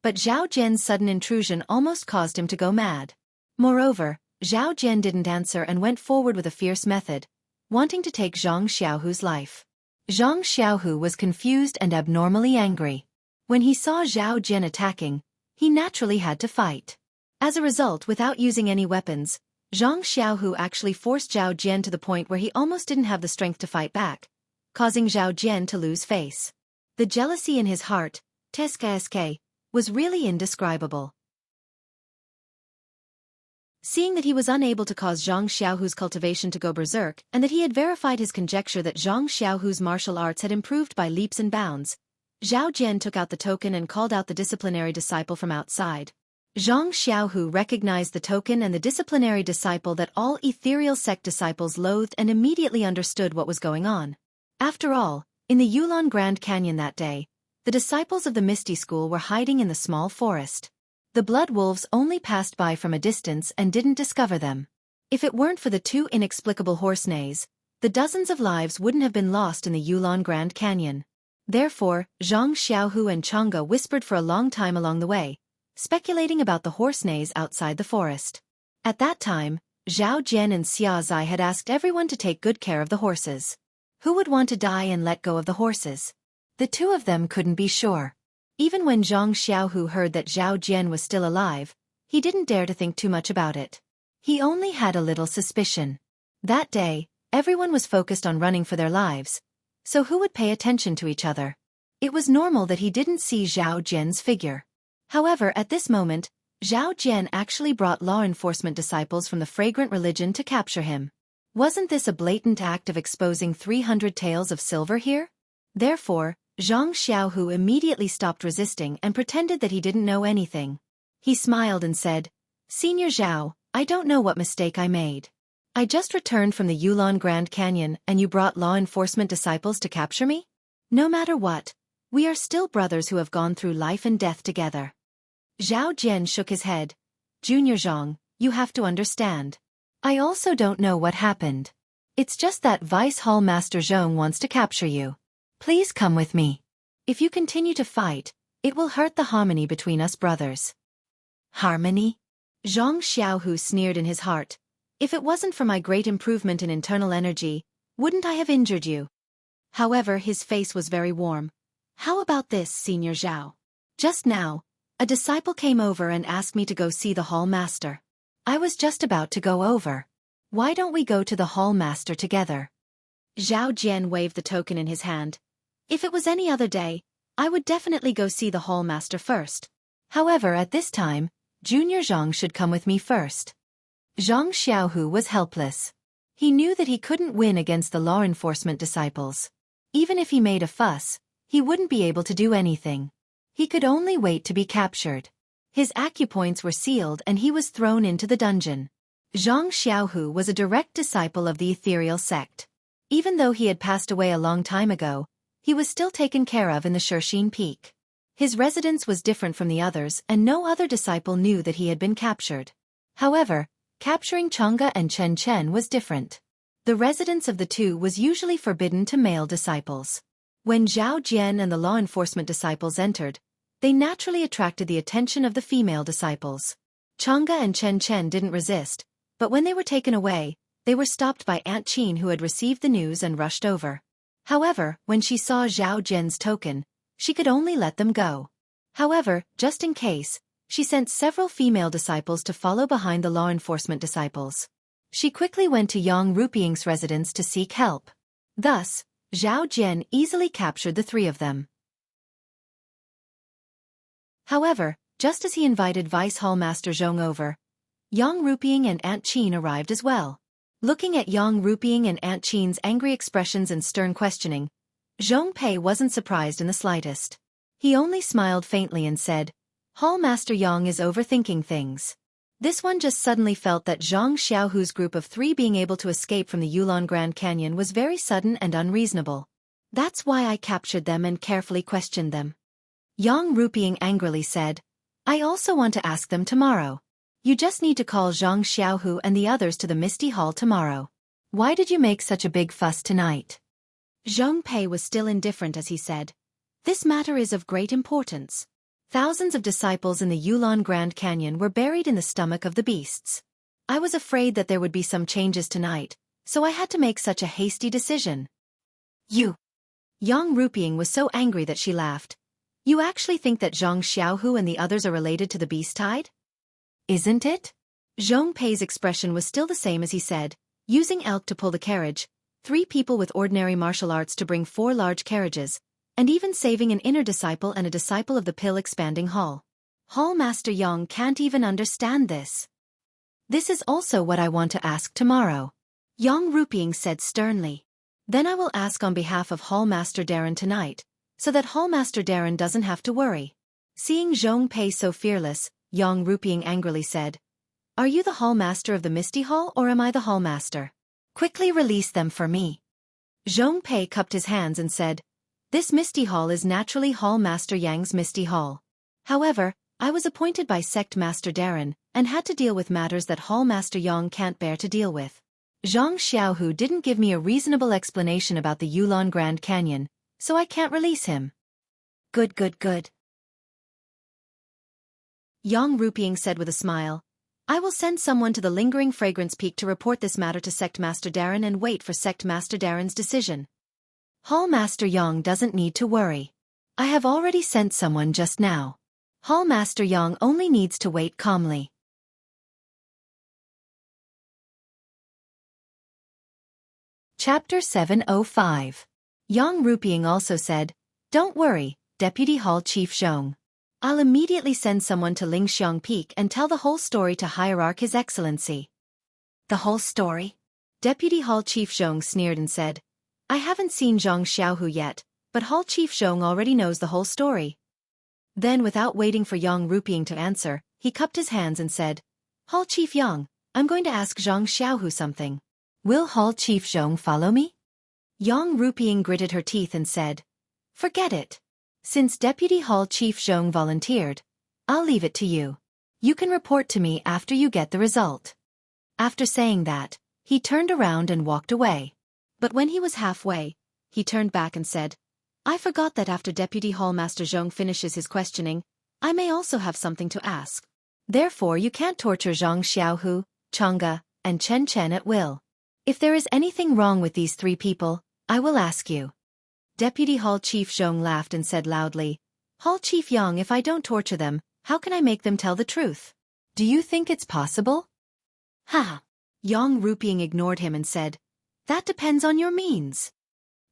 but Zhao Jian's sudden intrusion almost caused him to go mad. Moreover, Zhao Jian didn't answer and went forward with a fierce method, wanting to take Zhang Xiaohu's life. Zhang Xiaohu was confused and abnormally angry. When he saw Zhao Jian attacking, he naturally had to fight. As a result, without using any weapons, Zhang Xiaohu actually forced Zhao Jian to the point where he almost didn't have the strength to fight back, causing Zhao Jian to lose face. The jealousy in his heart, TSK, was really indescribable. Seeing that he was unable to cause Zhang Xiaohu's cultivation to go berserk and that he had verified his conjecture that Zhang Xiaohu's martial arts had improved by leaps and bounds, Zhao Jian took out the token and called out the disciplinary disciple from outside. Zhang Xiaohu recognized the token and the disciplinary disciple that all ethereal sect disciples loathed and immediately understood what was going on. After all, in the Yulon Grand Canyon that day, the disciples of the Misty School were hiding in the small forest. The blood wolves only passed by from a distance and didn't discover them. If it weren't for the 2 inexplicable horse neighs, the dozens of lives wouldn't have been lost in the Yulon Grand Canyon. Therefore, Zhang Xiaohu and Changge whispered for a long time along the way, speculating about the horse neighs outside the forest. At that time, Zhao Jian and Xia Zai had asked everyone to take good care of the horses. Who would want to die and let go of the horses? The 2 of them couldn't be sure. Even when Zhang Xiaohu heard that Zhao Jian was still alive, he didn't dare to think too much about it. He only had a little suspicion. That day, everyone was focused on running for their lives, so who would pay attention to each other? It was normal that he didn't see Zhao Jian's figure. However, at this moment, Zhao Jian actually brought law enforcement disciples from the fragrant religion to capture him. Wasn't this a blatant act of exposing 300 taels of silver here? Therefore, Zhang Xiaohu immediately stopped resisting and pretended that he didn't know anything. He smiled and said, "Senior Zhao, I don't know what mistake I made. I just returned from the Yulon Grand Canyon and you brought law enforcement disciples to capture me? No matter what, we are still brothers who have gone through life and death together." Zhao Jian shook his head. "Junior Zhang, you have to understand. I also don't know what happened. It's just that Vice Hall Master Zhong wants to capture you. Please come with me. If you continue to fight, it will hurt the harmony between us brothers." Harmony? Zhang Xiaohu sneered in his heart. "If it wasn't for my great improvement in internal energy, wouldn't I have injured you?" However, his face was very warm. "How about this, Senior Zhao? Just now, a disciple came over and asked me to go see the Hall Master. I was just about to go over. Why don't we go to the Hall Master together?" Zhao Jian waved the token in his hand. "If it was any other day, I would definitely go see the Hall Master first. However, at this time, Junior Zhang should come with me first." Zhang Xiaohu was helpless. He knew that he couldn't win against the law enforcement disciples. Even if he made a fuss, he wouldn't be able to do anything. He could only wait to be captured. His acupoints were sealed and he was thrown into the dungeon. Zhang Xiaohu was a direct disciple of the ethereal sect. Even though he had passed away a long time ago, he was still taken care of in the Shixin Peak. His residence was different from the others and no other disciple knew that he had been captured. However, capturing Changge and Chen Chen was different. The residence of the 2 was usually forbidden to male disciples. When Zhao Jian and the law enforcement disciples entered, they naturally attracted the attention of the female disciples. Chang'e and Chen Chen didn't resist, but when they were taken away, they were stopped by Aunt Qin, who had received the news and rushed over. However, when she saw Zhao Jian's token, she could only let them go. However, just in case, she sent several female disciples to follow behind the law enforcement disciples. She quickly went to Yang Rupiying's residence to seek help. Thus, Zhao Jian easily captured the three of them. However, just as he invited Vice Hall Master Zhong over, Yang Rupiying and Aunt Qin arrived as well. Looking at Yang Rupiying and Aunt Qin's angry expressions and stern questioning, Zhong Pei wasn't surprised in the slightest. He only smiled faintly and said, "Hall Master Yang is overthinking things." This one just suddenly felt that Zhang Xiaohu's group of three being able to escape from the Yulon Grand Canyon was very sudden and unreasonable. That's why I captured them and carefully questioned them. Yang Rupiying angrily said, "I also want to ask them tomorrow. You just need to call Zhang Xiaohu and the others to the Misty Hall tomorrow. Why did you make such a big fuss tonight?" Zhong Pei was still indifferent as he said, "This matter is of great importance. Thousands of disciples in the Yulon Grand Canyon were buried in the stomach of the beasts. I was afraid that there would be some changes tonight, so I had to make such a hasty decision." "You?" Yang Rupiying was so angry that she laughed. "You actually think that Zhang Xiaohu and the others are related to the beast tide? Isn't it?" Zhong Pei's expression was still the same as he said, "Using elk to pull the carriage, 3 people with ordinary martial arts to bring 4 large carriages, and even saving an inner disciple and a disciple of the pill-expanding hall. Hall Master Yang can't even understand this. This is also what I want to ask tomorrow," Yang Rupiying said sternly. "Then I will ask on behalf of Hall Master Darren tonight, so that Hall Master Darren doesn't have to worry." Seeing Zhong Pei so fearless, Yang Rupiying angrily said, "Are you the Hall Master of the Misty Hall or am I the Hall Master? Quickly release them for me." Zhong Pei cupped his hands and said, "This Misty Hall is naturally Hall Master Yang's Misty Hall. However, I was appointed by Sect Master Darren, and had to deal with matters that Hall Master Yang can't bear to deal with. Zhang Xiaohu didn't give me a reasonable explanation about the Yulon Grand Canyon, so I can't release him." Good. Yang Rupiying said with a smile, "I will send someone to the Lingering Fragrance Peak to report this matter to Sect Master Darren and wait for Sect Master Darren's decision. Hall Master Yang doesn't need to worry. I have already sent someone just now. Hall Master Yang only needs to wait calmly." Chapter 705. Yang Rupiying also said, "Don't worry, Deputy Hall Chief Zhong. I'll immediately send someone to Lingxiang Peak and tell the whole story to Hierarch His Excellency." "The whole story?" Deputy Hall Chief Zhong sneered and said, "I haven't seen Zhang Xiaohu yet, but Hall Chief Zhong already knows the whole story." Then without waiting for Yang Rupiying to answer, he cupped his hands and said, "Hall Chief Yang, I'm going to ask Zhang Xiaohu something. Will Hall Chief Zhong follow me?" Yang Rupiying gritted her teeth and said, "Forget it. Since Deputy Hall Chief Zhong volunteered, I'll leave it to you. You can report to me after you get the result." After saying that, he turned around and walked away. But when he was halfway, he turned back and said, "I forgot that after Deputy Hall Master Zhong finishes his questioning, I may also have something to ask. Therefore you can't torture Zhang Xiaohu, Chang'e, and Chen Chen at will. If there is anything wrong with these 3 people, I will ask you." Deputy Hall Chief Zhong laughed and said loudly, "Hall Chief Yang, if I don't torture them, how can I make them tell the truth? Do you think it's possible?" "Ha!" Yang Rupiying ignored him and said, "That depends on your means."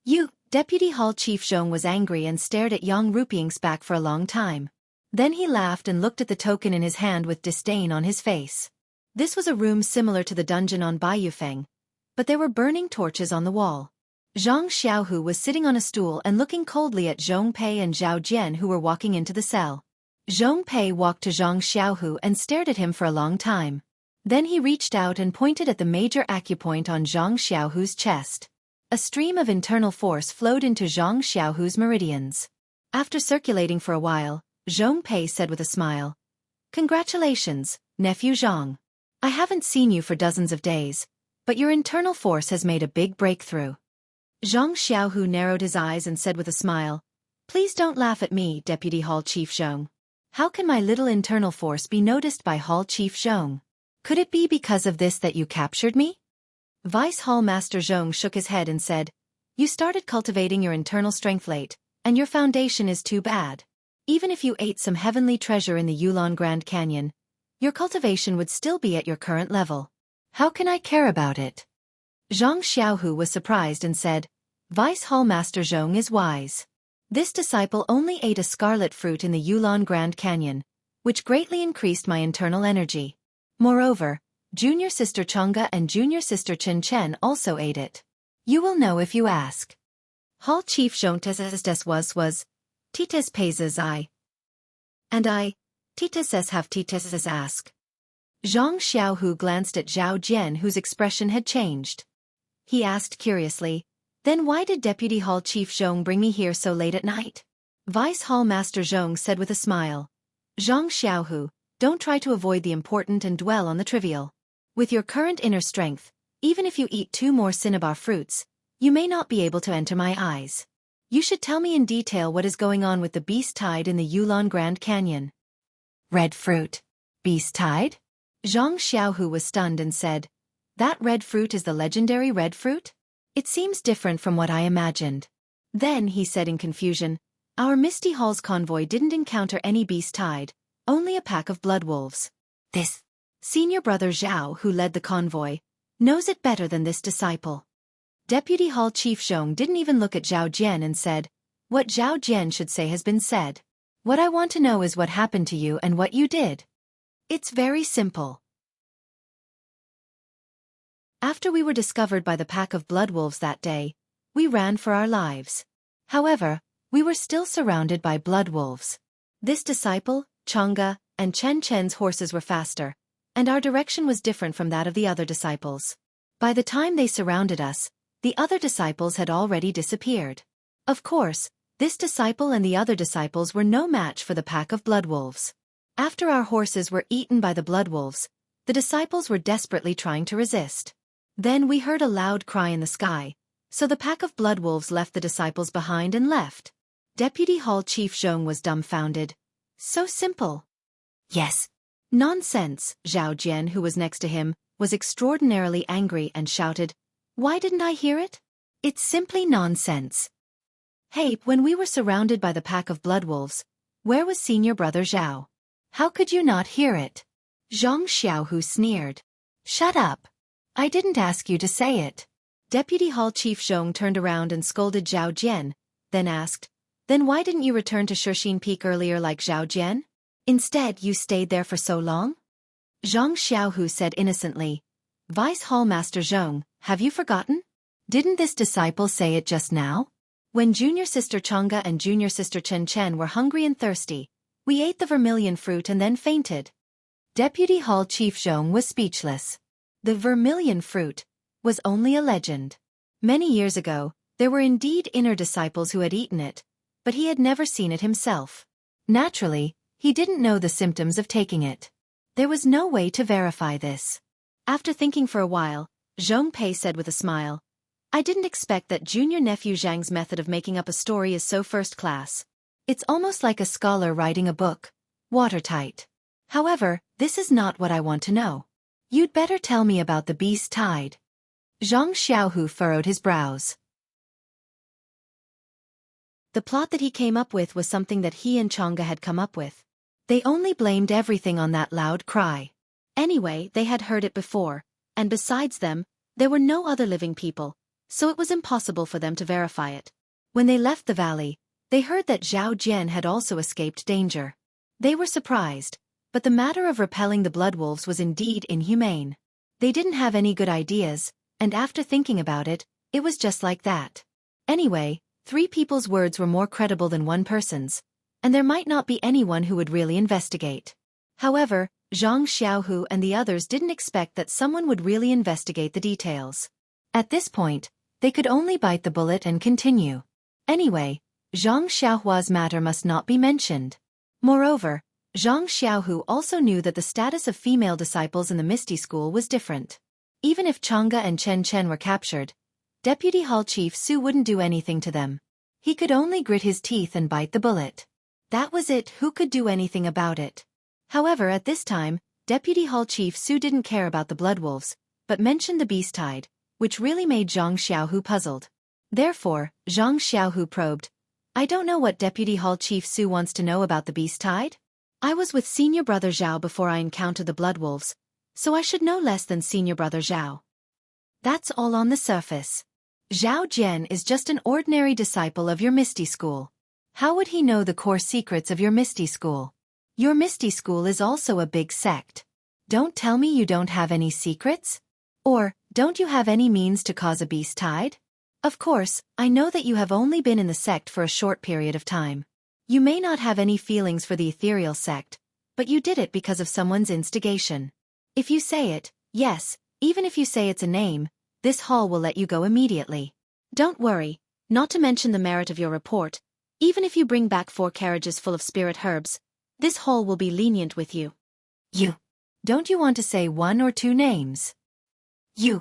"You..." Deputy Hall Chief Zhong was angry and stared at Yang Rupiying's back for a long time. Then he laughed and looked at the token in his hand with disdain on his face. This was a room similar to the dungeon on Baiyufeng, but there were burning torches on the wall. Zhang Xiaohu was sitting on a stool and looking coldly at Zhong Pei and Zhao Jian, who were walking into the cell. Zhong Pei walked to Zhang Xiaohu and stared at him for a long time. Then he reached out and pointed at the major acupoint on Zhang Xiaohu's chest. A stream of internal force flowed into Zhang Xiaohu's meridians. After circulating for a while, Zhong Pei said with a smile, "Congratulations, nephew Zhang. I haven't seen you for dozens of days, but your internal force has made a big breakthrough." Zhang Xiaohu narrowed his eyes and said with a smile, "Please don't laugh at me, Deputy Hall Chief Zhong. How can my little internal force be noticed by Hall Chief Zhong? Could it be because of this that you captured me?" Vice Hall Master Zhong shook his head and said, "You started cultivating your internal strength late, and your foundation is too bad. Even if you ate some heavenly treasure in the Yulon Grand Canyon, your cultivation would still be at your current level. How can I care about it?" Zhang Xiaohu was surprised and said, "Vice Hall Master Zhong is wise. This disciple only ate a scarlet fruit in the Yulon Grand Canyon, which greatly increased my internal energy. Moreover, junior sister Chang'e and junior sister Chen Chen also ate it. You will know if you ask." Hall Chief Zhong Tes was, "Tites paises I. And I, Tites have Tites ask." Zhang Xiaohu glanced at Zhao Jian, whose expression had changed. He asked curiously, "Then why did Deputy Hall Chief Zhong bring me here so late at night?" Vice Hall Master Zhong said with a smile, "Zhang Xiaohu, don't try to avoid the important and dwell on the trivial. With your current inner strength, even if you eat 2 more cinnabar fruits, you may not be able to enter my eyes. You should tell me in detail what is going on with the beast tide in the Yulon Grand Canyon." "Red fruit? Beast tide?" Zhang Xiaohu was stunned and said, "That red fruit is the legendary red fruit? It seems different from what I imagined." Then he said in confusion, "Our Misty Hall's convoy didn't encounter any beast tide, only a pack of blood wolves. This senior brother Zhao, who led the convoy, knows it better than this disciple." Deputy Hall Chief Zhong didn't even look at Zhao Jian and said, "What Zhao Jian should say has been said. What I want to know is what happened to you and what you did. It's very simple. After we were discovered by the pack of blood wolves that day, we ran for our lives. However, we were still surrounded by blood wolves. This disciple, Chang'e, and Chen Chen's horses were faster, and our direction was different from that of the other disciples. By the time they surrounded us, the other disciples had already disappeared. Of course, this disciple and the other disciples were no match for the pack of blood wolves. After our horses were eaten by the blood wolves, the disciples were desperately trying to resist. Then we heard a loud cry in the sky, so the pack of blood wolves left the disciples behind and left. Deputy Hall Chief Zhong was dumbfounded. So simple. Yes. Nonsense, Zhao Jian, who was next to him, was extraordinarily angry and shouted, "Why didn't I hear it? It's simply nonsense. Hey, when we were surrounded by the pack of blood wolves, where was senior brother Zhao? How could you not hear it?" Zhang Xiaohu sneered. "Shut up. I didn't ask you to say it." Deputy Hall Chief Zhong turned around and scolded Zhao Jian, then asked, "Then why didn't you return to Shixin Peak earlier like Zhao Jian? Instead, you stayed there for so long?" Zhang Xiaohu said innocently, "Vice Hall Master Zhong, have you forgotten? Didn't this disciple say it just now? When junior sister Chang'e and junior sister Chen Chen were hungry and thirsty, we ate the vermilion fruit and then fainted." Deputy Hall Chief Zhong was speechless. The vermilion fruit was only a legend. Many years ago, there were indeed inner disciples who had eaten it, but he had never seen it himself. Naturally, he didn't know the symptoms of taking it. There was no way to verify this. After thinking for a while, Zhong Pei said with a smile, "I didn't expect that junior nephew Zhang's method of making up a story is so first class. It's almost like a scholar writing a book, watertight. However, this is not what I want to know. You'd better tell me about the beast tide." Zhang Xiaohu furrowed his brows. The plot that he came up with was something that he and Chang'e had come up with. They only blamed everything on that loud cry. Anyway, they had heard it before, and besides them, there were no other living people, so it was impossible for them to verify it. When they left the valley, they heard that Zhao Jian had also escaped danger. They were surprised, but the matter of repelling the blood wolves was indeed inhumane. They didn't have any good ideas, and after thinking about it, it was just like that. Anyway, 3 people's words were more credible than one person's, and there might not be anyone who would really investigate. However, Zhang Xiaohu and the others didn't expect that someone would really investigate the details. At this point, they could only bite the bullet and continue. Anyway, Zhang Xiaohua's matter must not be mentioned. Moreover, Zhang Xiaohu also knew that the status of female disciples in the Misty School was different. Even if Chang'e and Chen Chen were captured, Deputy Hall Chief Su wouldn't do anything to them. He could only grit his teeth and bite the bullet. That was it, who could do anything about it? However, at this time, Deputy Hall Chief Su didn't care about the Bloodwolves, but mentioned the beast tide, which really made Zhang Xiaohu puzzled. Therefore, Zhang Xiaohu probed, I don't know what Deputy Hall Chief Su wants to know about the beast tide. I was with Senior Brother Zhao before I encountered the Bloodwolves, so I should know less than Senior Brother Zhao. That's all on the surface. Zhao Jian is just an ordinary disciple of your Misty School. How would he know the core secrets of your Misty School? Your Misty School is also a big sect. Don't tell me you don't have any secrets? Or, don't you have any means to cause a beast tide? Of course, I know that you have only been in the sect for a short period of time. You may not have any feelings for the ethereal sect, but you did it because of someone's instigation. If you say it, yes, even if you say it's a name, this hall will let you go immediately. Don't worry, not to mention the merit of your report, even if you bring back 4 carriages full of spirit herbs, this hall will be lenient with you. You. Don't you want to say 1 or 2 names? You.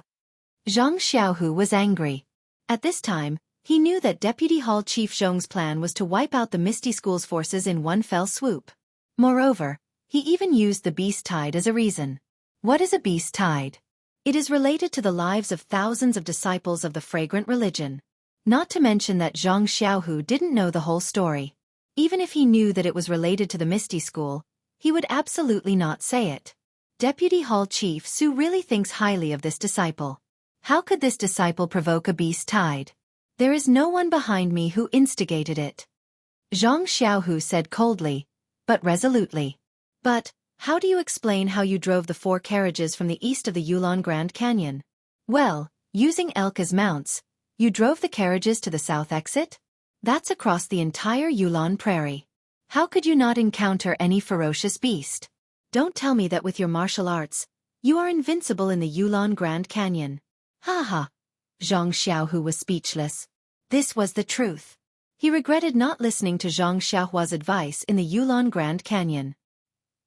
Zhang Xiaohu was angry. At this time, he knew that Deputy Hall Chief Zhong's plan was to wipe out the Misty School's forces in one fell swoop. Moreover, he even used the beast tide as a reason. What is a beast tide? It is related to the lives of thousands of disciples of the fragrant religion. Not to mention that Zhang Xiaohu didn't know the whole story. Even if he knew that it was related to the Misty School, he would absolutely not say it. Deputy Hall Chief Su really thinks highly of this disciple. How could this disciple provoke a beast tide? There is no one behind me who instigated it. Zhang Xiaohu said coldly, but resolutely. But, how do you explain how you drove the 4 carriages from the east of the Yulon Grand Canyon? Well, using elk as mounts, you drove the carriages to the south exit? That's across the entire Yulon Prairie. How could you not encounter any ferocious beast? Don't tell me that with your martial arts, you are invincible in the Yulon Grand Canyon. Ha ha. Zhang Xiaohu was speechless. This was the truth. He regretted not listening to Zhang Xiaohua's advice in the Yulon Grand Canyon.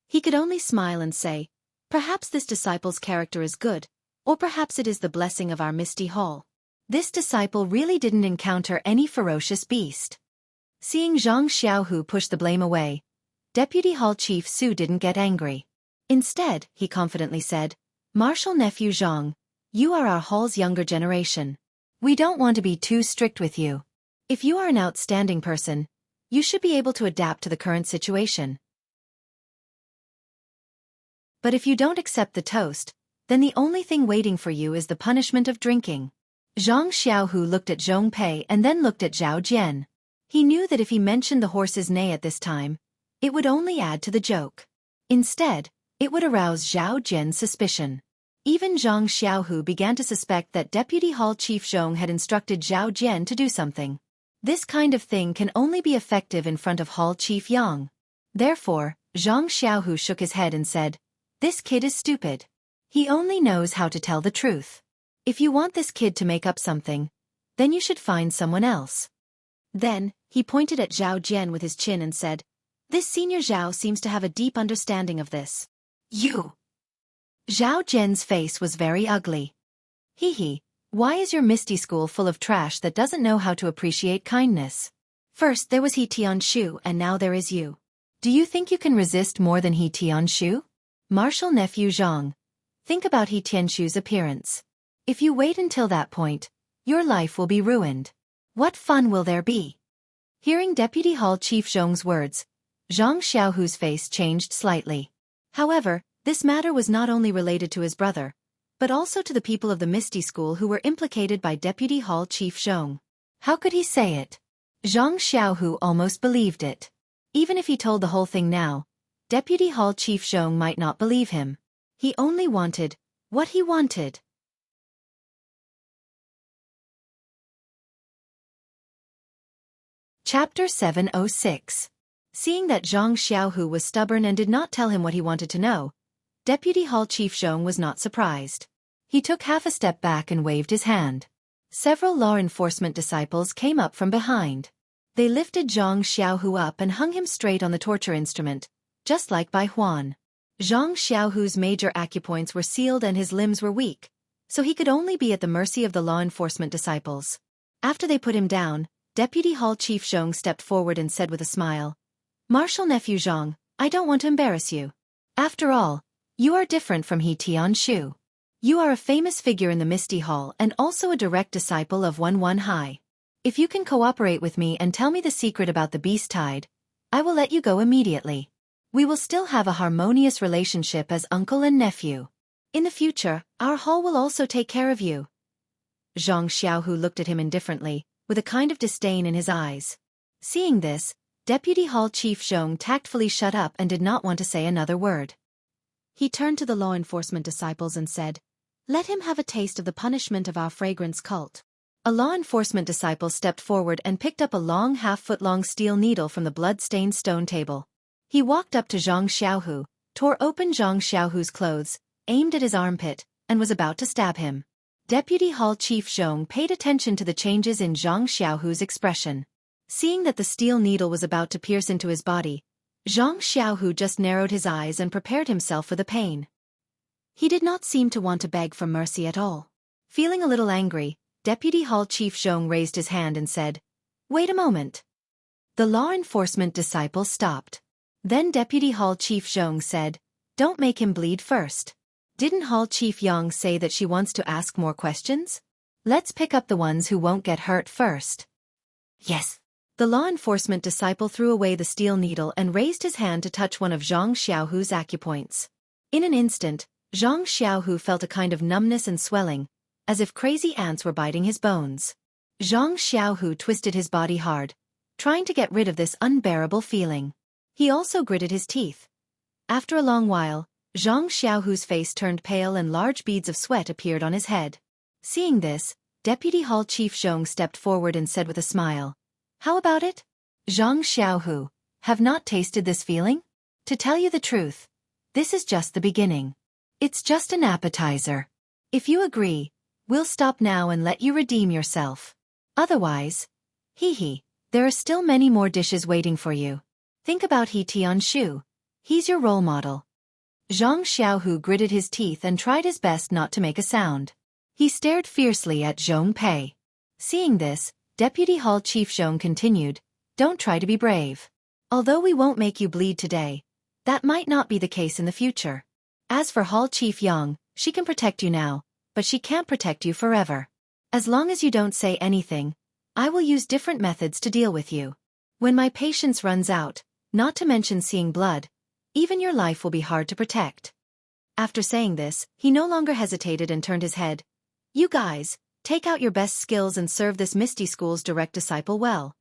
He could only smile and say, perhaps this disciple's character is good, or perhaps it is the blessing of our Misty Hall. This disciple really didn't encounter any ferocious beast. Seeing Zhang Xiaohu push the blame away, Deputy Hall Chief Su didn't get angry. Instead, he confidently said, Martial Nephew Zhang, you are our hall's younger generation. We don't want to be too strict with you. If you are an outstanding person, you should be able to adapt to the current situation. But if you don't accept the toast, then the only thing waiting for you is the punishment of drinking. Zhang Xiaohu looked at Zhong Pei and then looked at Zhao Jian. He knew that if he mentioned the horse's neigh at this time, it would only add to the joke. Instead, it would arouse Zhao Jian's suspicion. Even Zhang Xiaohu began to suspect that Deputy Hall Chief Zhong had instructed Zhao Jian to do something. This kind of thing can only be effective in front of Hall Chief Yang. Therefore, Zhang Xiaohu shook his head and said, this kid is stupid. He only knows how to tell the truth. If you want this kid to make up something, then you should find someone else. Then, he pointed at Zhao Jian with his chin and said, this senior Zhao seems to have a deep understanding of this. You. Zhao Jian's face was very ugly. Hee hee, why is your Misty School full of trash that doesn't know how to appreciate kindness? First there was He Tianshu and now there is you. Do you think you can resist more than He Tianshu? Martial Nephew Zhang, think about He Tianshu's appearance. If you wait until that point, your life will be ruined. What fun will there be? Hearing Deputy Hall Chief Zhong's words, Zhang Xiaohu's face changed slightly. However, this matter was not only related to his brother, but also to the people of the Misty School who were implicated by Deputy Hall Chief Zhong. How could he say it? Zhang Xiaohu almost believed it. Even if he told the whole thing now, Deputy Hall Chief Zhong might not believe him. He only wanted what he wanted. Chapter 706. Seeing that Zhang Xiaohu was stubborn and did not tell him what he wanted to know, Deputy Hall Chief Zhong was not surprised. He took half a step back and waved his hand. Several law enforcement disciples came up from behind. They lifted Zhang Xiaohu up and hung him straight on the torture instrument, just like Bai Huan. Zhang Xiaohu's major acupoints were sealed and his limbs were weak, so he could only be at the mercy of the law enforcement disciples. After they put him down, Deputy Hall Chief Zhong stepped forward and said with a smile, "Marshal Nephew Zhong, I don't want to embarrass you. After all, you are different from He Tianshu. You are a famous figure in the Misty Hall and also a direct disciple of One Hai. If you can cooperate with me and tell me the secret about the beast tide, I will let you go immediately. We will still have a harmonious relationship as uncle and nephew. In the future, our hall will also take care of you." Zhang Xiaohu looked at him indifferently, with a kind of disdain in his eyes. Seeing this, Deputy Hall Chief Zhong tactfully shut up and did not want to say another word. He turned to the law enforcement disciples and said, "Let him have a taste of the punishment of our fragrance cult." A law enforcement disciple stepped forward and picked up a long half-foot-long steel needle from the blood-stained stone table. He walked up to Zhang Xiaohu, tore open Zhang Xiaohu's clothes, aimed at his armpit, and was about to stab him. Deputy Hall Chief Zhong paid attention to the changes in Zhang Xiaohu's expression. Seeing that the steel needle was about to pierce into his body, Zhang Xiaohu just narrowed his eyes and prepared himself for the pain. He did not seem to want to beg for mercy at all. Feeling a little angry, Deputy Hall Chief Zhong raised his hand and said, "Wait a moment." The law enforcement disciple stopped. Then Deputy Hall Chief Zhong said, "Don't make him bleed first. Didn't Hall Chief Yang say that she wants to ask more questions? Let's pick up the ones who won't get hurt first." "Yes." The law enforcement disciple threw away the steel needle and raised his hand to touch one of Zhang Xiaohu's acupoints. In an instant, Zhang Xiaohu felt a kind of numbness and swelling, as if crazy ants were biting his bones. Zhang Xiaohu twisted his body hard, trying to get rid of this unbearable feeling. He also gritted his teeth. After a long while, Zhang Xiaohu's face turned pale and large beads of sweat appeared on his head. Seeing this, Deputy Hall Chief Zhong stepped forward and said with a smile, "How about it? Zhang Xiaohu, have not tasted this feeling? To tell you the truth, this is just the beginning. It's just an appetizer. If you agree, we'll stop now and let you redeem yourself. Otherwise, there are still many more dishes waiting for you. Think about He Tianshu. He's your role model." Zhang Xiaohu gritted his teeth and tried his best not to make a sound. He stared fiercely at Zhong Pei. Seeing this, Deputy Hall Chief Zhong continued, "Don't try to be brave. Although we won't make you bleed today, that might not be the case in the future. As for Hall Chief Yang, she can protect you now, but she can't protect you forever. As long as you don't say anything, I will use different methods to deal with you. When my patience runs out, not to mention seeing blood, even your life will be hard to protect." After saying this, he no longer hesitated and turned his head. "You guys, take out your best skills and serve this Misty School's direct disciple well."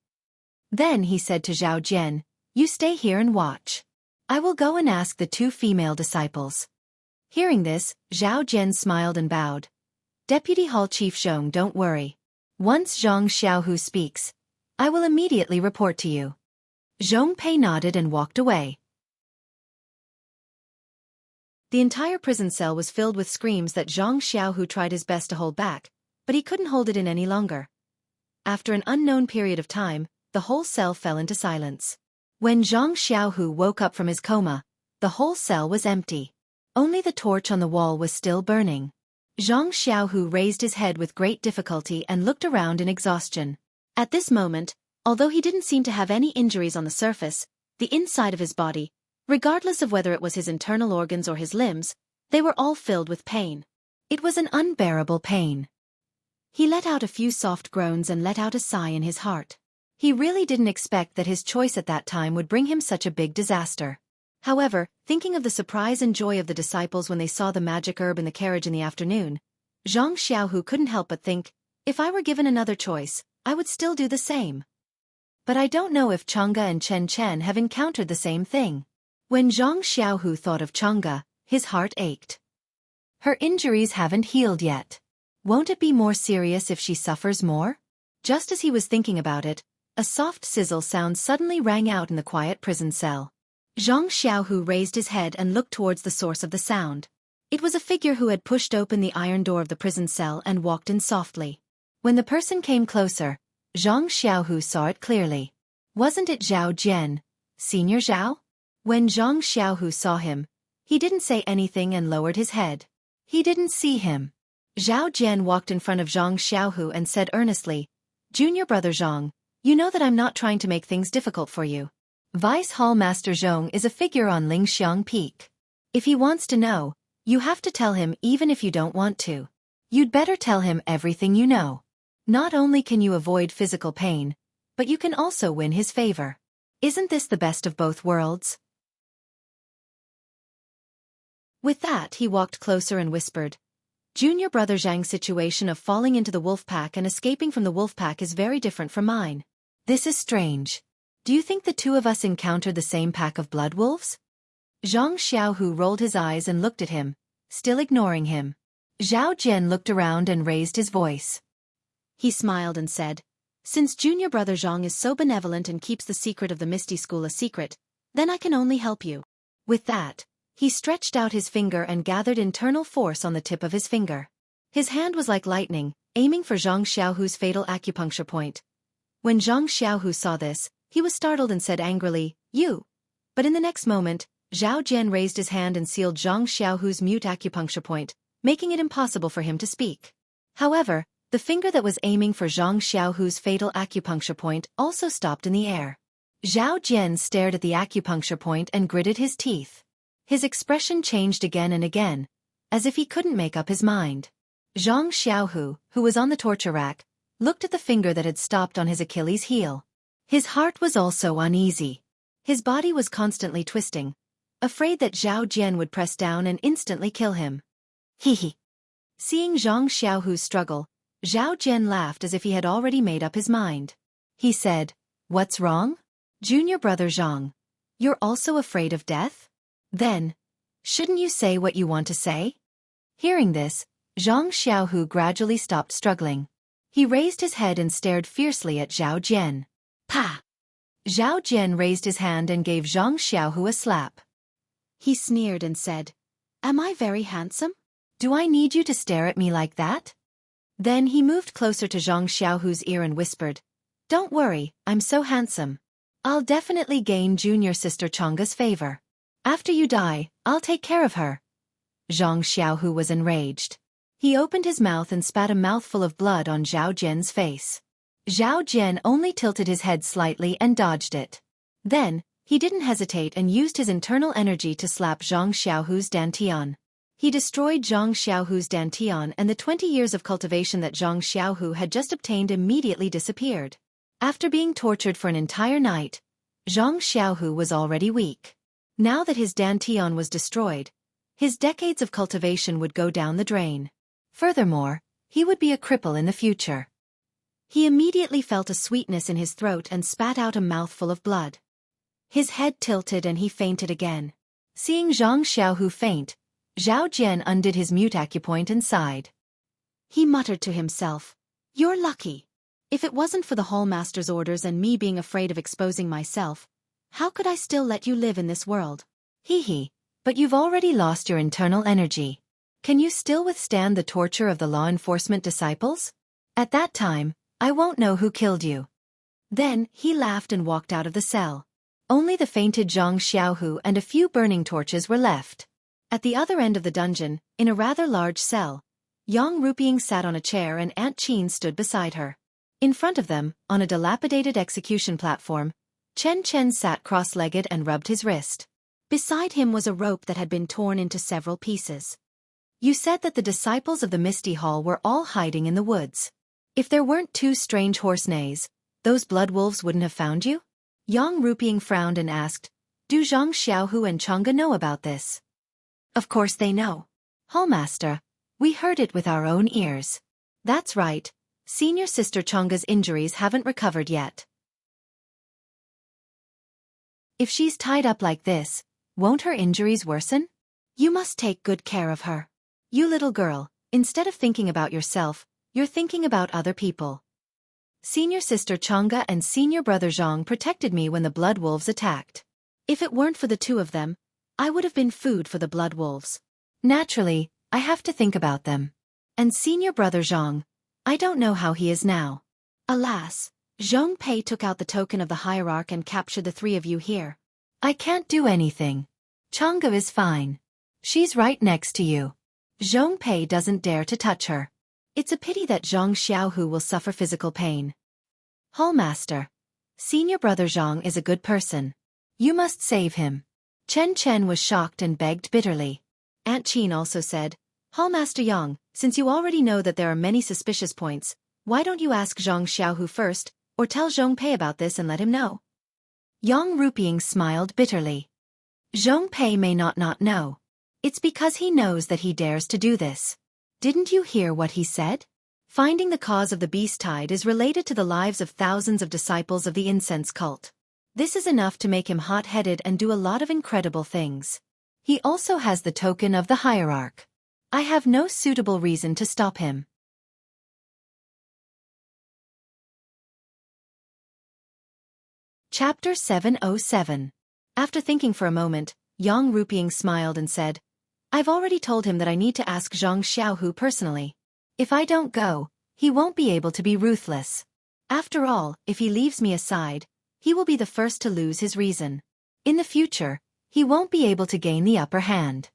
Then he said to Zhao Jian, "You stay here and watch. I will go and ask the two female disciples." Hearing this, Zhao Jian smiled and bowed. "Deputy Hall Chief Zhong, don't worry. Once Zhang Xiaohu speaks, I will immediately report to you." Zhong Pei nodded and walked away. The entire prison cell was filled with screams that Zhang Xiaohu tried his best to hold back, but he couldn't hold it in any longer. After an unknown period of time, the whole cell fell into silence. When Zhang Xiaohu woke up from his coma, the whole cell was empty. Only the torch on the wall was still burning. Zhang Xiaohu raised his head with great difficulty and looked around in exhaustion. At this moment, although he didn't seem to have any injuries on the surface, the inside of his body, regardless of whether it was his internal organs or his limbs, they were all filled with pain. It was an unbearable pain. He let out a few soft groans and let out a sigh in his heart. He really didn't expect that his choice at that time would bring him such a big disaster. However, thinking of the surprise and joy of the disciples when they saw the magic herb in the carriage in the afternoon, Zhang Xiaohu couldn't help but think, if I were given another choice, I would still do the same. But I don't know if Chang'e and Chen Chen have encountered the same thing. When Zhang Xiaohu thought of Chang'e, his heart ached. Her injuries haven't healed yet. Won't it be more serious if she suffers more? Just as he was thinking about it, a soft sizzle sound suddenly rang out in the quiet prison cell. Zhang Xiaohu raised his head and looked towards the source of the sound. It was a figure who had pushed open the iron door of the prison cell and walked in softly. When the person came closer, Zhang Xiaohu saw it clearly. Wasn't it Zhao Jian, Senior Zhao? When Zhang Xiaohu saw him, he didn't say anything and lowered his head. He didn't see him. Zhao Jian walked in front of Zhang Xiaohu and said earnestly, "Junior brother Zhang, you know that I'm not trying to make things difficult for you. Vice Hall Master Zhong is a figure on Lingxiang Peak. If he wants to know, you have to tell him even if you don't want to. You'd better tell him everything you know. Not only can you avoid physical pain, but you can also win his favor. Isn't this the best of both worlds?" With that, he walked closer and whispered, "Junior brother Zhang's situation of falling into the wolf pack and escaping from the wolf pack is very different from mine. This is strange. Do you think the two of us encountered the same pack of blood wolves?" Zhang Xiaohu rolled his eyes and looked at him, still ignoring him. Zhao Jian looked around and raised his voice. He smiled and said, "Since junior brother Zhang is so benevolent and keeps the secret of the Misty School a secret, then I can only help you." With that, he stretched out his finger and gathered internal force on the tip of his finger. His hand was like lightning, aiming for Zhang Xiaohu's fatal acupuncture point. When Zhang Xiaohu saw this, he was startled and said angrily, "You." But in the next moment, Zhao Jian raised his hand and sealed Zhang Xiaohu's mute acupuncture point, making it impossible for him to speak. However, the finger that was aiming for Zhang Xiaohu's fatal acupuncture point also stopped in the air. Zhao Jian stared at the acupuncture point and gritted his teeth. His expression changed again and again, as if he couldn't make up his mind. Zhang Xiaohu, who was on the torture rack, looked at the finger that had stopped on his Achilles' heel. His heart was also uneasy. His body was constantly twisting, afraid that Zhao Jian would press down and instantly kill him. He. Seeing Zhang Xiaohu's struggle, Zhao Jian laughed as if he had already made up his mind. He said, "What's wrong? Junior brother Zhang, you're also afraid of death? Then, shouldn't you say what you want to say?" Hearing this, Zhang Xiaohu gradually stopped struggling. He raised his head and stared fiercely at Zhao Jian. "Pa!" Zhao Jian raised his hand and gave Zhang Xiaohu a slap. He sneered and said, "Am I very handsome? Do I need you to stare at me like that?" Then he moved closer to Zhang Xiaohu's ear and whispered, "Don't worry, I'm so handsome. I'll definitely gain junior sister Chang'e's favor. After you die, I'll take care of her." Zhang Xiaohu was enraged. He opened his mouth and spat a mouthful of blood on Zhao Jian's face. Zhao Jian only tilted his head slightly and dodged it. Then, he didn't hesitate and used his internal energy to slap Zhang Xiaohu's dantian. He destroyed Zhang Xiaohu's dantian, and the 20 years of cultivation that Zhang Xiaohu had just obtained immediately disappeared. After being tortured for an entire night, Zhang Xiaohu was already weak. Now that his dantian was destroyed, his decades of cultivation would go down the drain. Furthermore, he would be a cripple in the future. He immediately felt a sweetness in his throat and spat out a mouthful of blood. His head tilted and he fainted again. Seeing Zhang Xiaohu faint, Zhao Jian undid his mute acupoint and sighed. He muttered to himself, "You're lucky. If it wasn't for the Hall Master's orders and me being afraid of exposing myself, how could I still let you live in this world? Hee, but you've already lost your internal energy. Can you still withstand the torture of the law enforcement disciples? At that time, I won't know who killed you." Then, he laughed and walked out of the cell. Only the fainted Zhang Xiaohu and a few burning torches were left. At the other end of the dungeon, in a rather large cell, Yang Ruping sat on a chair and Aunt Qin stood beside her. In front of them, on a dilapidated execution platform, Chen Chen sat cross-legged and rubbed his wrist. Beside him was a rope that had been torn into several pieces. "You said that the disciples of the Misty Hall were all hiding in the woods. If there weren't two strange horse neighs, those blood wolves wouldn't have found you?" Yang Ruping frowned and asked, "Do Zhang Xiaohu and Chang'e know about this?" "Of course they know. Hallmaster, we heard it with our own ears." "That's right. Senior sister Chang'e's injuries haven't recovered yet. If she's tied up like this, won't her injuries worsen? You must take good care of her. You little girl, instead of thinking about yourself, you're thinking about other people. Senior sister Chang'e and senior brother Zhang protected me when the blood wolves attacked. If it weren't for the two of them, I would have been food for the blood wolves. Naturally, I have to think about them. And senior brother Zhang, I don't know how he is now. Alas, Zhong Pei took out the token of the hierarch and captured the three of you here. I can't do anything. Chang'e is fine. She's right next to you. Zhong Pei doesn't dare to touch her. It's a pity that Zhang Xiaohu will suffer physical pain. Hallmaster. Senior brother Zhang is a good person. You must save him. Chen was shocked and begged bitterly. Aunt Qin also said, Hallmaster Yang, since you already know that there are many suspicious points, why don't you ask Zhang Xiaohu first, or tell Zhong Pei about this and let him know? Yang Ruping smiled bitterly. Zhong Pei may not know. It's because he knows that he dares to do this. Didn't you hear what he said? Finding the cause of the beast tide is related to the lives of thousands of disciples of the incense cult. This is enough to make him hot-headed and do a lot of incredible things. He also has the token of the hierarch. I have no suitable reason to stop him. Chapter 707. After thinking for a moment, Yang Ruping smiled and said, I've already told him that I need to ask Zhang Xiaohu personally. If I don't go, he won't be able to be ruthless. After all, if he leaves me aside, he will be the first to lose his reason. In the future, he won't be able to gain the upper hand.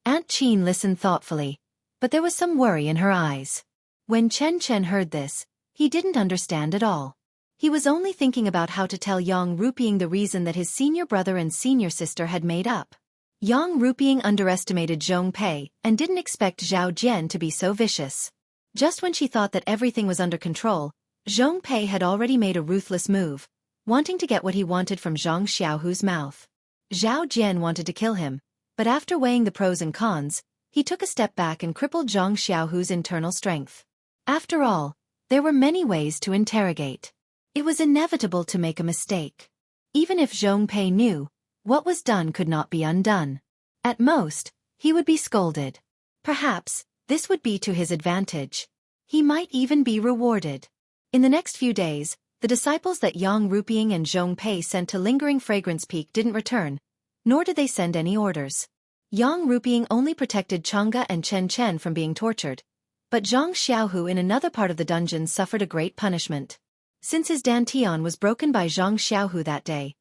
Aunt Qin listened thoughtfully, but there was some worry in her eyes. When Chen heard this, he didn't understand at all. He was only thinking about how to tell Yang Ruping the reason that his senior brother and senior sister had made up. Yang Ruping underestimated Zhong Pei and didn't expect Zhao Jian to be so vicious. Just when she thought that everything was under control, Zhong Pei had already made a ruthless move, wanting to get what he wanted from Zhang Xiaohu's mouth. Zhao Jian wanted to kill him, but after weighing the pros and cons, he took a step back and crippled Zhang Xiaohu's internal strength. After all, there were many ways to interrogate. It was inevitable to make a mistake. Even if Zhong Pei knew, what was done could not be undone. At most, he would be scolded. Perhaps, this would be to his advantage. He might even be rewarded. In the next few days, the disciples that Yang Ruping and Zhong Pei sent to Lingering Fragrance Peak didn't return, nor did they send any orders. Yang Ruping only protected Chang'e and Chen from being tortured, but Zhang Xiaohu in another part of the dungeon suffered a great punishment. Since his dantian was broken by Zhang Xiaohu that day,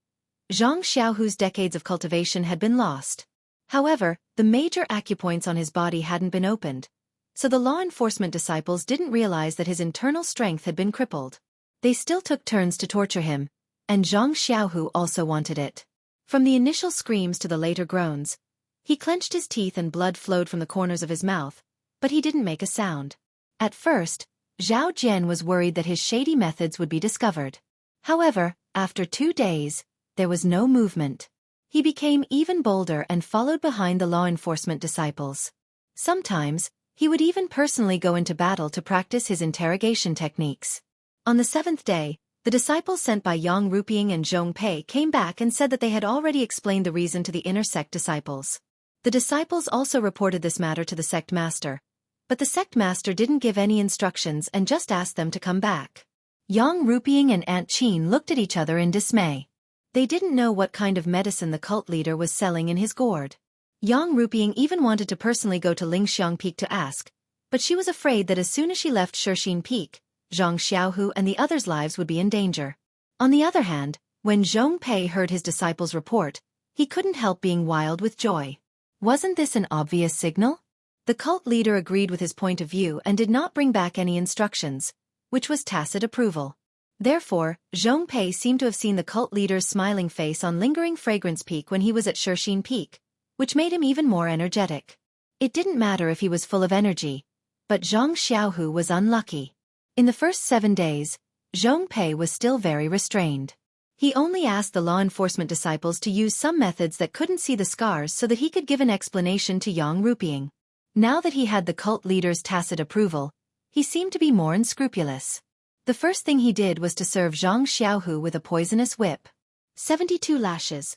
Zhang Xiaohu's decades of cultivation had been lost. However, the major acupoints on his body hadn't been opened, so the law enforcement disciples didn't realize that his internal strength had been crippled. They still took turns to torture him, and Zhang Xiaohu also wanted it. From the initial screams to the later groans, he clenched his teeth and blood flowed from the corners of his mouth, but he didn't make a sound. At first, Zhao Jian was worried that his shady methods would be discovered. However, after 2 days, there was no movement. He became even bolder and followed behind the law enforcement disciples. Sometimes, he would even personally go into battle to practice his interrogation techniques. On the 7th day, the disciples sent by Yang Ruping and Zhong Pei came back and said that they had already explained the reason to the inner sect disciples. The disciples also reported this matter to the sect master, but the sect master didn't give any instructions and just asked them to come back. Yang Ruping and Aunt Qin looked at each other in dismay. They didn't know what kind of medicine the cult leader was selling in his gourd. Yang Ruping even wanted to personally go to Lingxiang Peak to ask, but she was afraid that as soon as she left Shixin Peak, Zhang Xiaohu and the others' lives would be in danger. On the other hand, when Zhong Pei heard his disciples' report, he couldn't help being wild with joy. Wasn't this an obvious signal? The cult leader agreed with his point of view and did not bring back any instructions, which was tacit approval. Therefore, Zhong Pei seemed to have seen the cult leader's smiling face on Lingering Fragrance Peak when he was at Shixin Peak, which made him even more energetic. It didn't matter if he was full of energy, but Zhang Xiaohu was unlucky. In the first 7 days, Zhong Pei was still very restrained. He only asked the law enforcement disciples to use some methods that couldn't see the scars so that he could give an explanation to Yang Ruping. Now that he had the cult leader's tacit approval, he seemed to be more unscrupulous. The first thing he did was to serve Zhang Xiaohu with a poisonous whip. 72 lashes.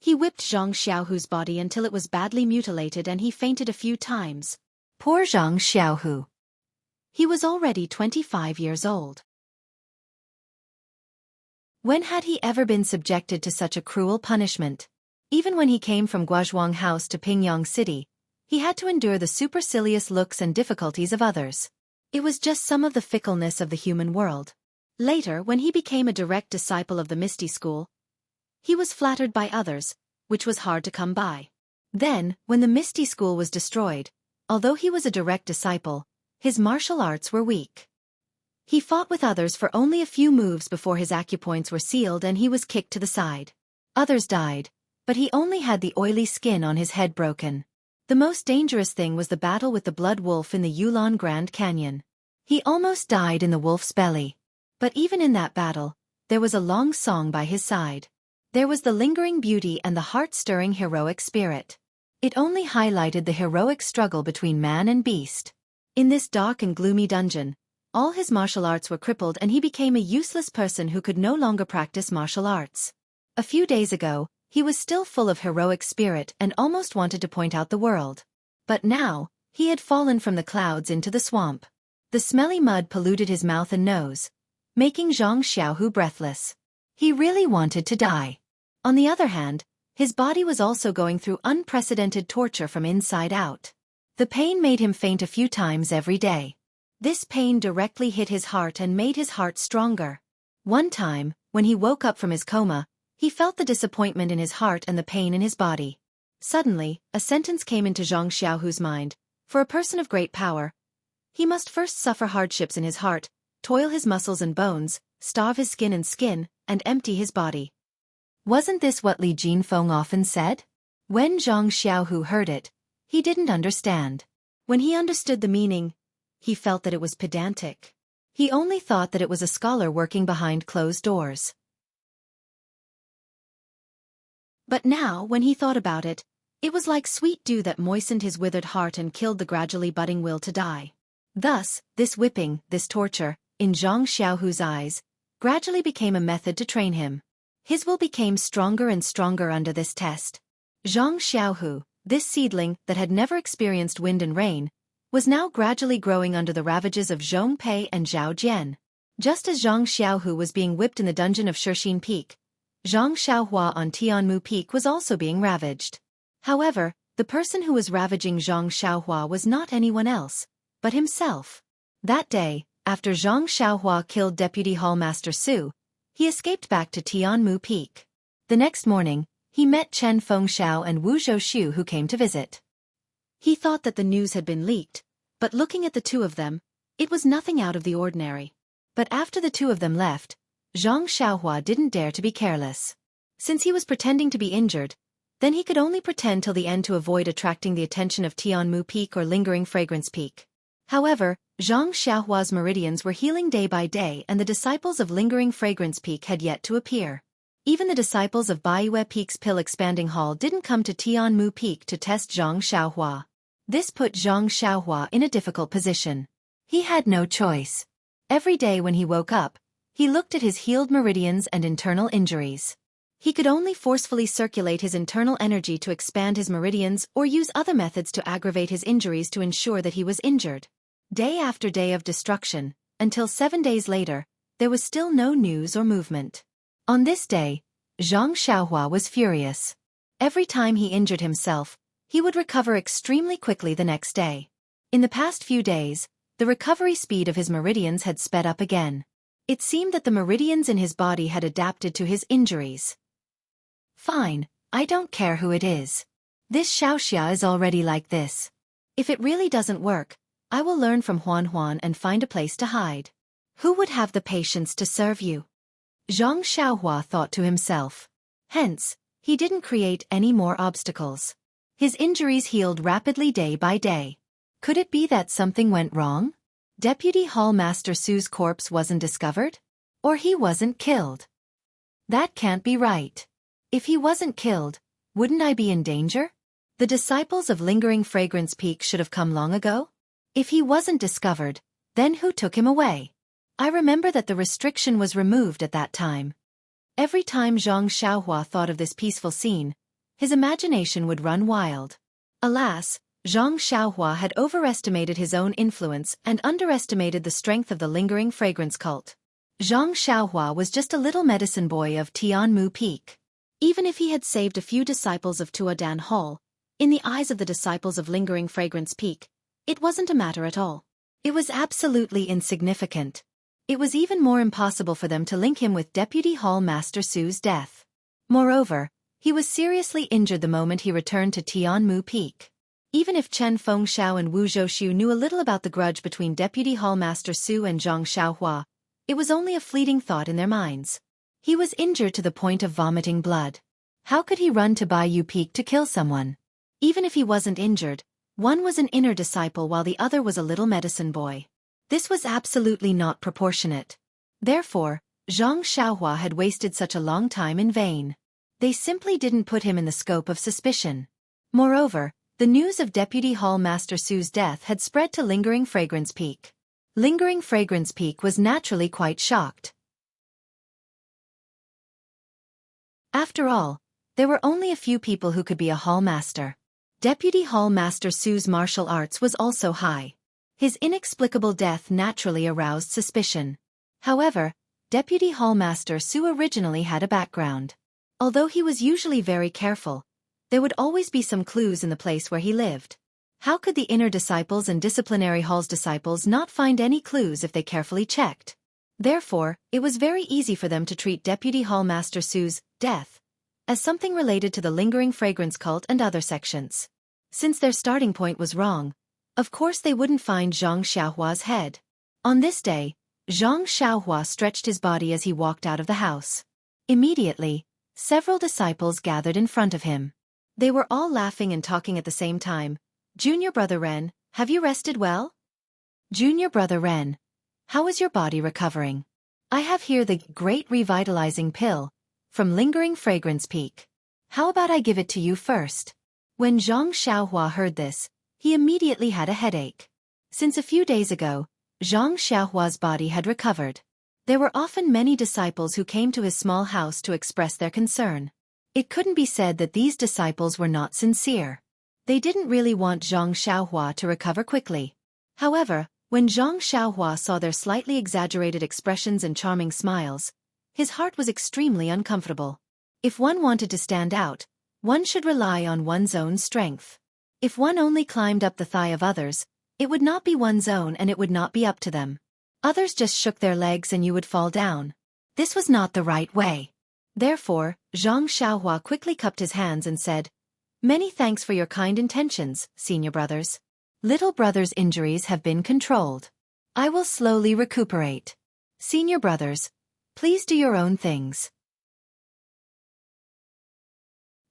He whipped Zhang Xiaohu's body until it was badly mutilated and he fainted a few times. Poor Zhang Xiaohu. He was already 25 years old. When had he ever been subjected to such a cruel punishment? Even when he came from Guozhuang House to Pingyang City, he had to endure the supercilious looks and difficulties of others. It was just some of the fickleness of the human world. Later, when he became a direct disciple of the Misty School, he was flattered by others, which was hard to come by. Then, when the Misty School was destroyed, Although he was a direct disciple, his martial arts were weak. He fought with others for only a few moves before his acupoints were sealed and he was kicked to the side. Others died, but he only had the oily skin on his head broken. The most dangerous thing was the battle with the blood wolf in the Yulon Grand Canyon. He almost died in the wolf's belly. But even in that battle, there was a long song by his side. There was the lingering beauty and the heart-stirring heroic spirit. It only highlighted the heroic struggle between man and beast. In this dark and gloomy dungeon, all his martial arts were crippled and he became a useless person who could no longer practice martial arts. A few days ago, he was still full of heroic spirit and almost wanted to point out the world. But now, he had fallen from the clouds into the swamp. The smelly mud polluted his mouth and nose, making Jianghu breathless. He really wanted to die. On the other hand, his body was also going through unprecedented torture from inside out. The pain made him faint a few times every day. This pain directly hit his heart and made his heart stronger. One time, when he woke up from his coma, he felt the disappointment in his heart and the pain in his body. Suddenly, a sentence came into Xianxia's mind. For a person of great power, he must first suffer hardships in his heart, toil his muscles and bones, starve his skin, and empty his body. Wasn't this what Li Jinfeng often said? When Zhang Xiaohu heard it, he didn't understand. When he understood the meaning, he felt that it was pedantic. He only thought that it was a scholar working behind closed doors. But now, when he thought about it, it was like sweet dew that moistened his withered heart and killed the gradually budding will to die. Thus, this whipping, this torture, in Zhang Xiaohu's eyes, gradually became a method to train him. His will became stronger and stronger under this test. Zhang Xiaohu, this seedling that had never experienced wind and rain, was now gradually growing under the ravages of Zhong Pei and Zhao Jian. Just as Zhang Xiaohu was being whipped in the dungeon of Shixin Peak, Zhang Xiaohua on Tianmu Peak was also being ravaged. However, the person who was ravaging Zhang Xiaohua was not anyone else, but himself. That day, after Zhang Xiaohua killed Deputy Hall Master Su, he escaped back to Tianmu Peak. The next morning, he met Chen Fengxiao and Wu Zhou who came to visit. He thought that the news had been leaked, but looking at the two of them, it was nothing out of the ordinary. But after the two of them left, Zhang Xiaohua didn't dare to be careless. Since he was pretending to be injured, then he could only pretend till the end to avoid attracting the attention of Tianmu Peak or Lingering Fragrance Peak. However, Zhang Xiaohua's meridians were healing day by day and the disciples of Lingering Fragrance Peak had yet to appear. Even the disciples of Baiyue Peak's Pill Expanding Hall didn't come to Tianmu Peak to test Zhang Xiaohua. This put Zhang Xiaohua in a difficult position. He had no choice. Every day when he woke up, he looked at his healed meridians and internal injuries. He could only forcefully circulate his internal energy to expand his meridians or use other methods to aggravate his injuries to ensure that he was injured. Day after day of destruction, until 7 days later, there was still no news or movement. On this day, Zhang Xiaohua was furious. Every time he injured himself, he would recover extremely quickly the next day. In the past few days, the recovery speed of his meridians had sped up again. It seemed that the meridians in his body had adapted to his injuries. Fine, I don't care who it is. This Xiaoxia is already like this. If it really doesn't work, I will learn from Huan and find a place to hide. Who would have the patience to serve you? Zhang Xiaohua thought to himself. Hence, he didn't create any more obstacles. His injuries healed rapidly day by day. Could it be that something went wrong? Deputy Hall Master Su's corpse wasn't discovered? Or he wasn't killed? That can't be right. If he wasn't killed, wouldn't I be in danger? The disciples of Lingering Fragrance Peak should have come long ago? If he wasn't discovered, then who took him away? I remember that the restriction was removed at that time. Every time Zhang Xiaohua thought of this peaceful scene, his imagination would run wild. Alas, Zhang Xiaohua had overestimated his own influence and underestimated the strength of the Lingering Fragrance cult. Zhang Xiaohua was just a little medicine boy of Tianmu Peak. Even if he had saved a few disciples of Tuodan Hall, in the eyes of the disciples of Lingering Fragrance Peak, it wasn't a matter at all. It was absolutely insignificant. It was even more impossible for them to link him with Deputy Hall Master Su's death. Moreover, he was seriously injured the moment he returned to Tianmu Peak. Even if Chen Fengxiao and Wu Zhouxiu knew a little about the grudge between Deputy Hall Master Su and Zhang Xiaohua, it was only a fleeting thought in their minds. He was injured to the point of vomiting blood. How could he run to Baiyu Peak to kill someone? Even if he wasn't injured, one was an inner disciple while the other was a little medicine boy. This was absolutely not proportionate. Therefore, Zhang Xiaohua had wasted such a long time in vain. They simply didn't put him in the scope of suspicion. Moreover, the news of Deputy Hall Master Su's death had spread to Lingering Fragrance Peak. Lingering Fragrance Peak was naturally quite shocked. After all, there were only a few people who could be a Hall Master. Deputy Hall Master Su's martial arts was also high. His inexplicable death naturally aroused suspicion. However, Deputy Hall Master Su originally had a background. Although he was usually very careful, there would always be some clues in the place where he lived. How could the inner disciples and disciplinary hall's disciples not find any clues if they carefully checked? Therefore, it was very easy for them to treat Deputy Hall Master Su's death as something related to the Lingering Fragrance cult and other sections. Since their starting point was wrong, of course they wouldn't find Zhang Xiaohua's head. On this day, Zhang Xiaohua stretched his body as he walked out of the house. Immediately, several disciples gathered in front of him. They were all laughing and talking at the same time. "Junior Brother Ren, have you rested well?" "Junior Brother Ren, how is your body recovering? I have here the great revitalizing pill from Lingering Fragrance Peak. How about I give it to you first?" When Zhang Xiaohua heard this, he immediately had a headache. Since a few days ago, Zhang Xiaohua's body had recovered. There were often many disciples who came to his small house to express their concern. It couldn't be said that these disciples were not sincere. They didn't really want Zhang Xiaohua to recover quickly. However, when Zhang Xiaohua saw their slightly exaggerated expressions and charming smiles, his heart was extremely uncomfortable. If one wanted to stand out, one should rely on one's own strength. If one only climbed up the thigh of others, it would not be one's own and it would not be up to them. Others just shook their legs and you would fall down. This was not the right way. Therefore, Zhang Xiaohua quickly cupped his hands and said, "Many thanks for your kind intentions, senior brothers. Little brother's injuries have been controlled. I will slowly recuperate. Senior brothers, please do your own things."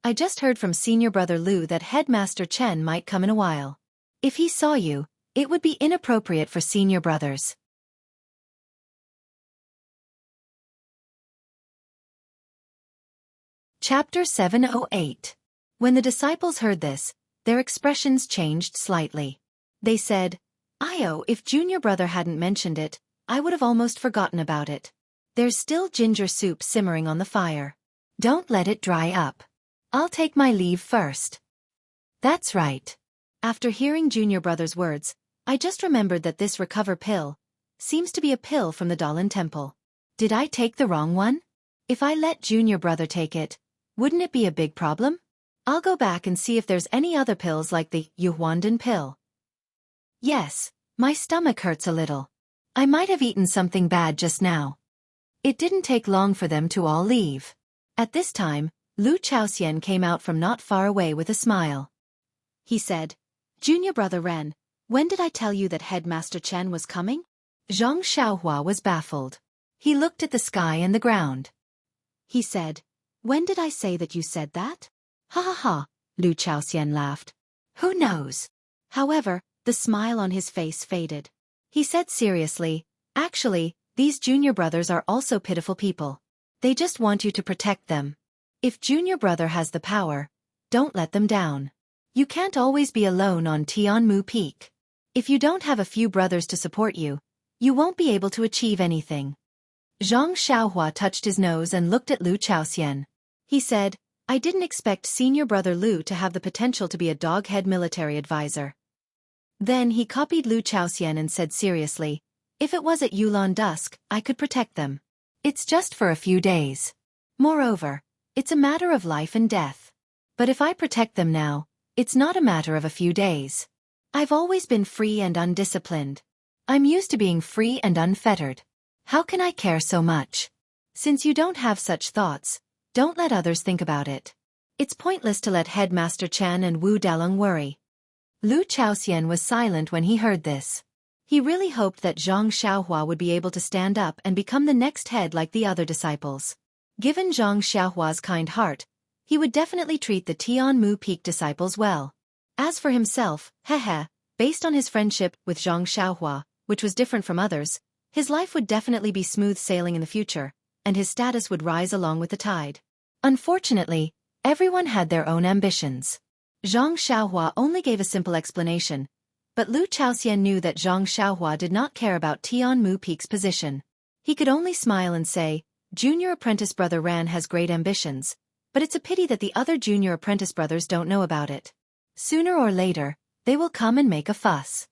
"I just heard from Senior Brother Lu that Headmaster Chen might come in a while. If he saw you, it would be inappropriate for senior brothers." Chapter 708. When the disciples heard this, their expressions changed slightly. They said, If Junior Brother hadn't mentioned it, I would have almost forgotten about it. There's still ginger soup simmering on the fire. Don't let it dry up. I'll take my leave first." "That's right." After hearing Junior Brother's words, I just remembered that this recover pill seems to be a pill from the Dalan Temple. Did I take the wrong one? If I let Junior Brother take it, wouldn't it be a big problem? I'll go back and see if there's any other pills like the Yuhuandan pill. Yes, my stomach hurts a little. I might have eaten something bad just now. It didn't take long for them to all leave. At this time, Lu Chaoxian came out from not far away with a smile. He said, "Junior Brother Ren, when did I tell you that Headmaster Chen was coming?" Zhang Xiaohua was baffled. He looked at the sky and the ground. He said, "When did I say that you said that?" "Ha ha ha," Lu Chaoxian laughed. "Who knows?" However, the smile on his face faded. He said seriously, "Actually, these junior brothers are also pitiful people. They just want you to protect them. If Junior Brother has the power, don't let them down. You can't always be alone on Tianmu Peak. If you don't have a few brothers to support you, you won't be able to achieve anything." Zhang Xiaohua touched his nose and looked at Lu Chaoxian. He said, "I didn't expect Senior Brother Lu to have the potential to be a dog-head military advisor." Then he copied Lu Chaoxian and said seriously, "If it was at Yulan dusk, I could protect them. It's just for a few days. Moreover, it's a matter of life and death. But if I protect them now, it's not a matter of a few days. I've always been free and undisciplined. I'm used to being free and unfettered. How can I care so much? Since you don't have such thoughts, don't let others think about it. It's pointless to let Headmaster Chen and Wu Dalong worry." Lu Chaoxian was silent when he heard this. He really hoped that Zhang Xiaohua would be able to stand up and become the next head like the other disciples. Given Zhang Xiaohua's kind heart, he would definitely treat the Tianmu Peak disciples well. As for himself, based on his friendship with Zhang Xiaohua, which was different from others, his life would definitely be smooth sailing in the future, and his status would rise along with the tide. Unfortunately, everyone had their own ambitions. Zhang Xiaohua only gave a simple explanation, but Lu Chaoxian knew that Zhang Xiaohua did not care about Tianmu Peak's position. He could only smile and say, "Junior apprentice brother Ran has great ambitions, but it's a pity that the other junior apprentice brothers don't know about it. Sooner or later, they will come and make a fuss."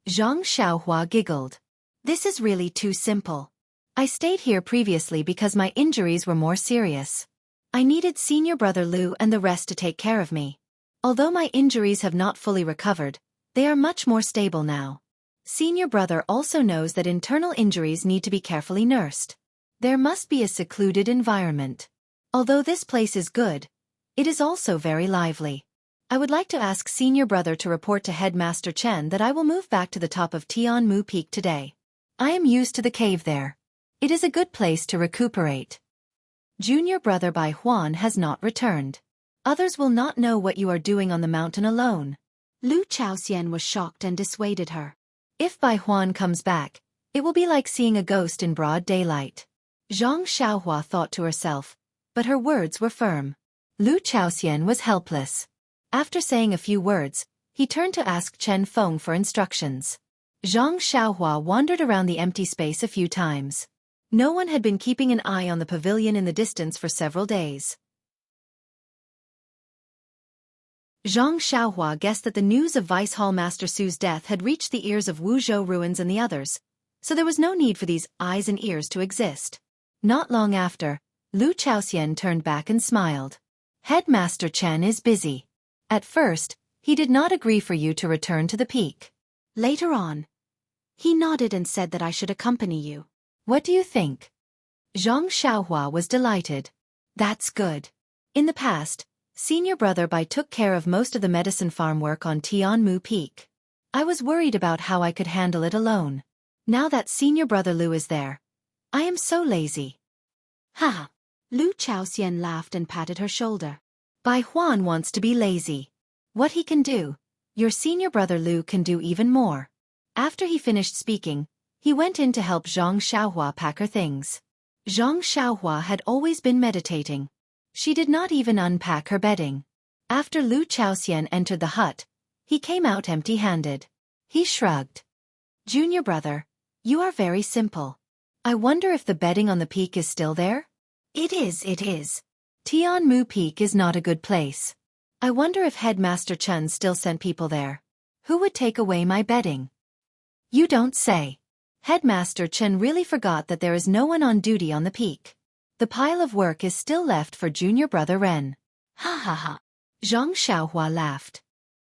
Zhang Xiaohua giggled. "This is really too simple. I stayed here previously because my injuries were more serious. I needed senior brother Lu and the rest to take care of me. Although my injuries have not fully recovered, they are much more stable now. Senior brother also knows that internal injuries need to be carefully nursed. There must be a secluded environment. Although this place is good, it is also very lively. I would like to ask senior brother to report to Headmaster Chen that I will move back to the top of Tianmu Peak today. I am used to the cave there. It is a good place to recuperate. Junior brother Bai Huan has not returned. Others will not know what you are doing on the mountain alone." Lu Chaoxian was shocked and dissuaded her. If Bai Huan comes back, it will be like seeing a ghost in broad daylight. Zhang Xiaohua thought to herself, but her words were firm. Lu Chaoxian was helpless. After saying a few words, he turned to ask Chen Feng for instructions. Zhang Xiaohua wandered around the empty space a few times. No one had been keeping an eye on the pavilion in the distance for several days. Zhang Xiaohua guessed that the news of Vice Hall Master Su's death had reached the ears of Wuzhou ruins and the others, so there was no need for these eyes and ears to exist. Not long after, Lu Chaoxian turned back and smiled. "Headmaster Chen is busy. At first, he did not agree for you to return to the peak. Later on, he nodded and said that I should accompany you. What do you think?" Zhang Xiaohua was delighted. "That's good. In the past, senior brother Bai took care of most of the medicine farm work on Tianmu Peak. I was worried about how I could handle it alone. Now that senior brother Lu is there, I am so lazy." "Ha!" Lu Chaoxian laughed and patted her shoulder. "Bai Huan wants to be lazy. What he can do, your senior brother Lu can do even more." After he finished speaking, he went in to help Zhang Xiaohua pack her things. Zhang Xiaohua had always been meditating. She did not even unpack her bedding. After Lu Chaoxian entered the hut, he came out empty-handed. He shrugged. "Junior brother, you are very simple. I wonder if the bedding on the peak is still there?" It is. Tianmu Peak is not a good place. I wonder if Headmaster Chen still sent people there. Who would take away my bedding?" "You don't say." Headmaster Chen really forgot that there is no one on duty on the peak. The pile of work is still left for junior brother Ren. "Ha ha ha." Zhang Xiaohua laughed.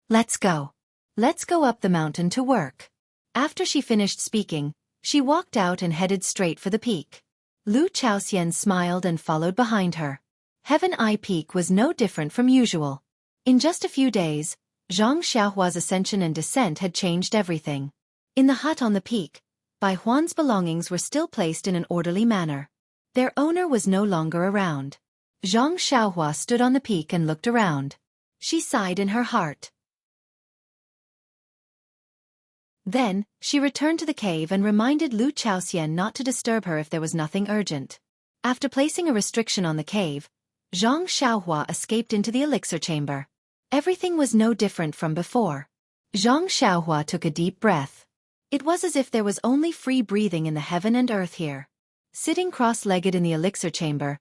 Let's go up the mountain to work." After she finished speaking, she walked out and headed straight for the peak. Lu Chaoxian smiled and followed behind her. Heaven Eye Peak was no different from usual. In just a few days, Zhang Xiaohua's ascension and descent had changed everything. In the hut on the peak, Bai Huan's belongings were still placed in an orderly manner. Their owner was no longer around. Zhang Xiaohua stood on the peak and looked around. She sighed in her heart. Then, she returned to the cave and reminded Lu Chaoxian not to disturb her if there was nothing urgent. After placing a restriction on the cave, Zhang Xiaohua escaped into the elixir chamber. Everything was no different from before. Zhang Xiaohua took a deep breath. It was as if there was only free breathing in the heaven and earth here. Sitting cross-legged in the elixir chamber,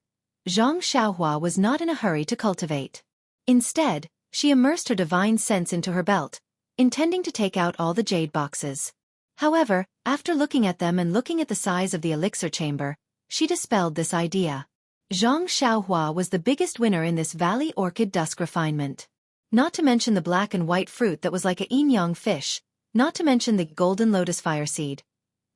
Zhang Xiaohua was not in a hurry to cultivate. Instead, she immersed her divine sense into her belt, intending to take out all the jade boxes. However, after looking at them and looking at the size of the elixir chamber, she dispelled this idea. Zhang Xiaohua was the biggest winner in this valley orchid dusk refinement. Not to mention the black and white fruit that was like a yin-yang fish, not to mention the golden lotus fire seed,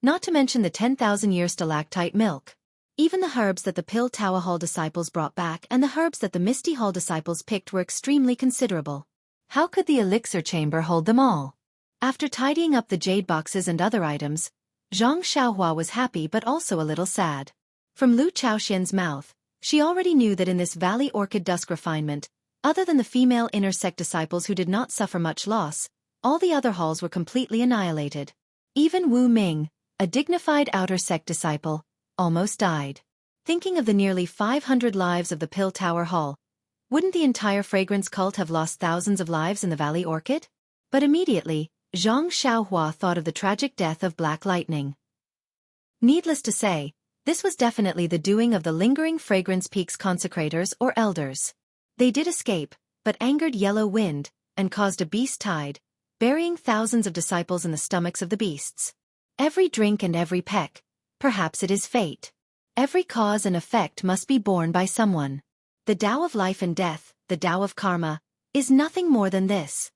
not to mention the 10,000-year stalactite milk. Even the herbs that the Pill Tower Hall disciples brought back and the herbs that the Misty Hall disciples picked were extremely considerable. How could the elixir chamber hold them all? After tidying up the jade boxes and other items, Zhang Xiaohua was happy but also a little sad. From Lu Chaoxian's mouth, she already knew that in this Valley Orchid Dusk refinement, other than the female inner sect disciples who did not suffer much loss, all the other halls were completely annihilated. Even Wu Ming, a dignified outer sect disciple, almost died. Thinking of the nearly 500 lives of the Pill Tower Hall, wouldn't the entire fragrance cult have lost thousands of lives in the Valley Orchid? But immediately, Zhang Xiaohua thought of the tragic death of Black Lightning. Needless to say, this was definitely the doing of the lingering Fragrance Peak's consecrators or elders. They did escape, but angered Yellow Wind, and caused a beast tide, burying thousands of disciples in the stomachs of the beasts. Every drink and every peck, perhaps it is fate. Every cause and effect must be borne by someone. The Tao of life and death, the Tao of karma, is nothing more than this.